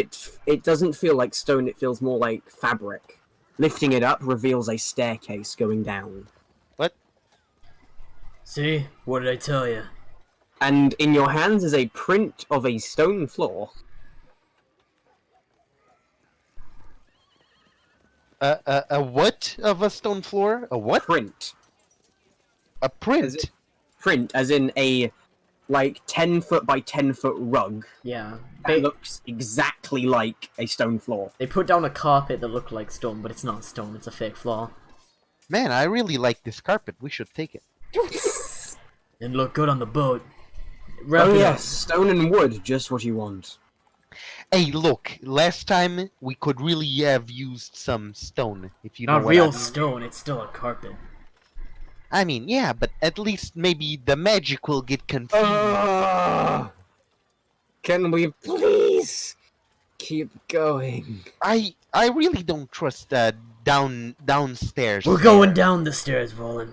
Speaker 3: it doesn't feel like stone. It feels more like fabric. Lifting it up reveals a staircase going down.
Speaker 5: See? What did I tell you?
Speaker 3: And in your hands is a print of a stone floor.
Speaker 2: A what of a stone floor? A what?
Speaker 3: Print.
Speaker 2: A print?
Speaker 3: Print, as in a, like, 10-foot by 10-foot rug
Speaker 5: Yeah.
Speaker 3: that looks exactly like a stone floor.
Speaker 5: They put down a carpet that looked like stone, but it's not stone, it's a fake floor.
Speaker 2: Man, I really like this carpet. We should take it.
Speaker 5: And look good on the boat. Wrap
Speaker 3: Oh
Speaker 5: it up.
Speaker 3: yes, stone and wood, just what you want.
Speaker 2: Hey, look. Last time we could really have used some stone, if you know
Speaker 5: Not
Speaker 2: what
Speaker 5: real
Speaker 2: I mean.
Speaker 5: stone, it's still a carpet.
Speaker 2: I mean, yeah, but at least maybe the magic will get confused.
Speaker 3: Can we please keep going?
Speaker 2: I really don't trust downstairs.
Speaker 5: We're going down the stairs, Volan.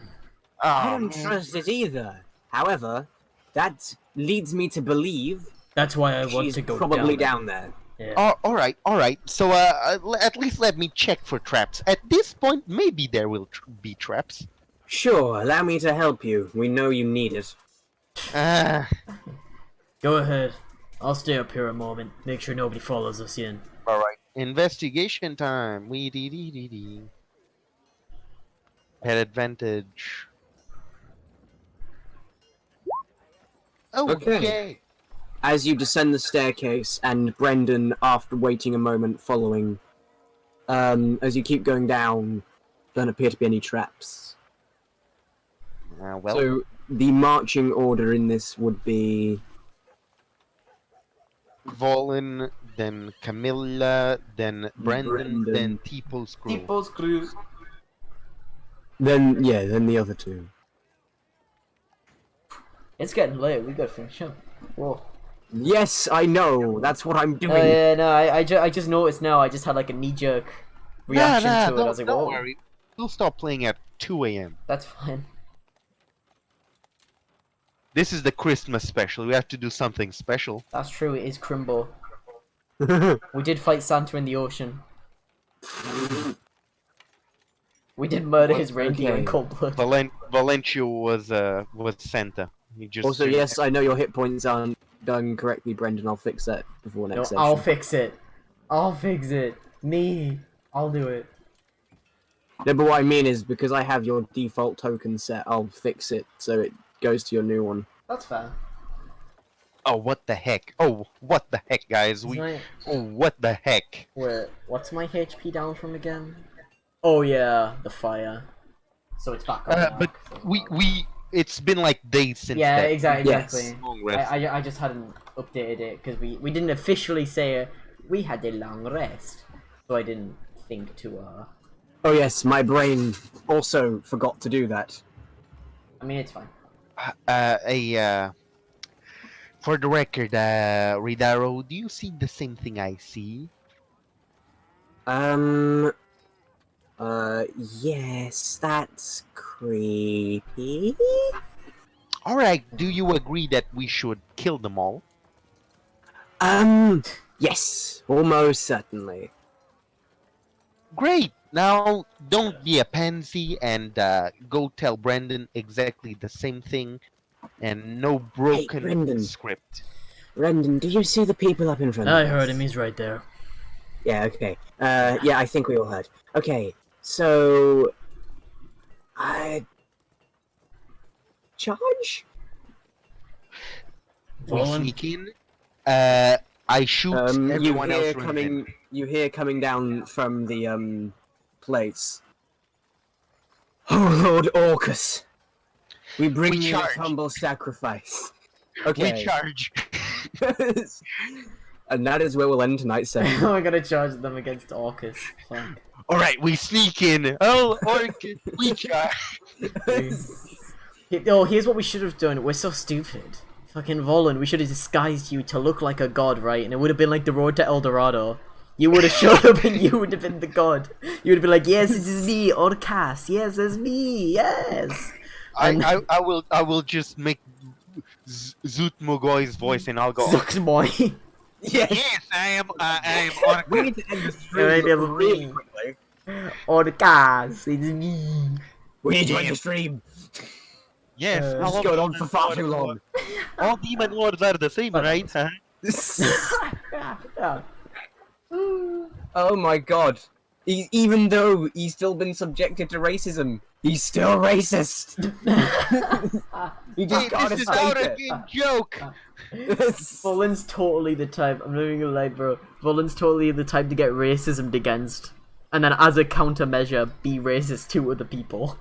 Speaker 3: I don't trust it either. However, that leads me to believe
Speaker 5: That's why I want
Speaker 3: she's
Speaker 5: to go
Speaker 3: probably
Speaker 5: down.
Speaker 3: down there.
Speaker 5: Yeah.
Speaker 2: All right. So, at least let me check for traps. At this point, maybe there will be traps.
Speaker 3: Sure, allow me to help you. We know you need it.
Speaker 5: Go ahead. I'll stay up here a moment. Make sure nobody follows us in.
Speaker 2: All right. Investigation time. Wee dee dee dee dee. Head advantage. Okay.
Speaker 3: As you descend the staircase, and Brendan, after waiting a moment following, as you keep going down, don't appear to be any traps.
Speaker 2: Well.
Speaker 3: So, the marching order in this would be...
Speaker 2: Volin, then Camilla, then Brendan,
Speaker 3: Brendan.
Speaker 2: then Tipo Screw.
Speaker 1: Screw.
Speaker 3: Then the other two.
Speaker 1: It's getting late. We gotta finish up. Whoa.
Speaker 3: Yes, I know. That's what I'm doing.
Speaker 1: Yeah, no, I just noticed now. I just had like a knee-jerk reaction to it. I was like,
Speaker 2: don't
Speaker 1: whoa,
Speaker 2: worry. We'll stop playing at 2 a.m.
Speaker 1: that's fine.
Speaker 2: This is the Christmas special. We have to do something special.
Speaker 1: That's true. It is Crimbo. We did fight Santa in the ocean. We did murder his reindeer in
Speaker 3: Okay.
Speaker 1: cold blood.
Speaker 2: Valencio was Santa. He just
Speaker 3: Also, yes, I know your hit points aren't done correctly, Brendan. I'll fix that before
Speaker 1: No,
Speaker 3: next session.
Speaker 1: I'll fix it. I'll fix it. Me. I'll do it.
Speaker 3: No, but what I mean is, because I have your default token set, I'll fix it so it goes to your new one.
Speaker 1: That's fair.
Speaker 2: Oh, what the heck? Oh, what the heck, guys? Oh, what the heck?
Speaker 1: Wait, what's my HP down from again? Oh yeah, the fire. So it's back on. now,
Speaker 2: But
Speaker 1: 'cause
Speaker 2: it's been like days since
Speaker 1: yeah,
Speaker 2: that.
Speaker 1: exactly.
Speaker 3: Yes.
Speaker 2: Long rest.
Speaker 1: I just hadn't updated it because we didn't officially say we had a long rest, so I didn't think to
Speaker 3: Oh yes, my brain also forgot to do that.
Speaker 1: I mean, it's fine.
Speaker 2: For the record, Ridaro, do you see the same thing I see?
Speaker 3: Yes, that's creepy.
Speaker 2: Alright, do you agree that we should kill them all?
Speaker 3: Yes, almost certainly.
Speaker 2: Great! Now, don't be a pansy and go tell Brendan exactly the same thing. And no broken
Speaker 3: Brendan.
Speaker 2: script.
Speaker 3: Brendan, did you see the people up in front of
Speaker 5: I
Speaker 3: us?
Speaker 5: heard him, he's right there.
Speaker 3: Yeah, okay. Yeah, I think we all heard. Okay, so... Charge?
Speaker 2: We
Speaker 5: Volan?
Speaker 2: sneak in. I shoot everyone else runs in.
Speaker 3: You hear coming down from the, place. Oh, Lord Orcus! We bring
Speaker 2: We
Speaker 3: you
Speaker 2: charge.
Speaker 3: a humble sacrifice. Okay.
Speaker 2: We charge.
Speaker 3: And that is where we'll end tonight's session.
Speaker 1: We're gonna charge them against Orcus. Fuck.
Speaker 2: Alright, we sneak in. Oh, Orcus, we charge.
Speaker 1: Oh, here's what we should have done. We're so stupid. Fucking Volan, we should have disguised you to look like a god, right? And it would have been like the road to El Dorado. You would have showed up and you would have been the god. You would have been like, yes, it is me, Orcas. Yes, it's me. Yes.
Speaker 2: I will just make Zoot Mugoy's voice and I'll go.
Speaker 1: Sucks boy.
Speaker 3: Yes.
Speaker 4: Yes, I am on.
Speaker 3: We need to end the
Speaker 1: Maybe
Speaker 3: stream
Speaker 1: it's
Speaker 3: really
Speaker 1: me.
Speaker 3: quickly.
Speaker 1: Oh, the cars, it's me.
Speaker 3: We need to end the stream.
Speaker 4: Yes,
Speaker 1: Uh,
Speaker 3: This is going on for far too long.
Speaker 4: All demon lords are the same, right? Huh?
Speaker 1: Yeah.
Speaker 3: Oh my god. Even though he's still been subjected to racism, he's still racist. He just
Speaker 4: Hey,
Speaker 3: can't
Speaker 4: this is
Speaker 3: escape
Speaker 4: not a
Speaker 3: it.
Speaker 4: game joke.
Speaker 1: Volan's totally the type. I'm not even gonna lie, bro. Volan's totally the type to get racism against, and then as a countermeasure, be racist to other people,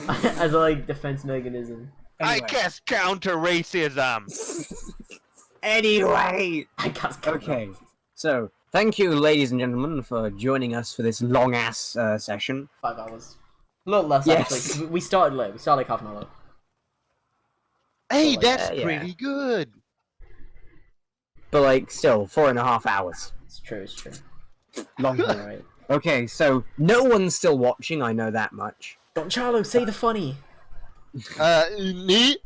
Speaker 1: as a like defense mechanism.
Speaker 4: I
Speaker 3: Anyway.
Speaker 4: cast counter racism.
Speaker 3: Anyway.
Speaker 1: I guess.
Speaker 3: Okay. So, thank you, ladies and gentlemen, for joining us for this long ass session.
Speaker 1: 5 hours. A little less
Speaker 3: Yes.
Speaker 1: actually. 'Cause we started late. We started like half an hour late.
Speaker 4: Hey,
Speaker 1: like,
Speaker 4: that's
Speaker 3: yeah.
Speaker 4: pretty good.
Speaker 3: But, like, still, 4.5 hours.
Speaker 1: It's true. It's true.
Speaker 3: Long.
Speaker 1: Alright.
Speaker 3: Okay, so, no one's still watching, I know that much.
Speaker 1: Don Charlo, say the funny.
Speaker 4: Me?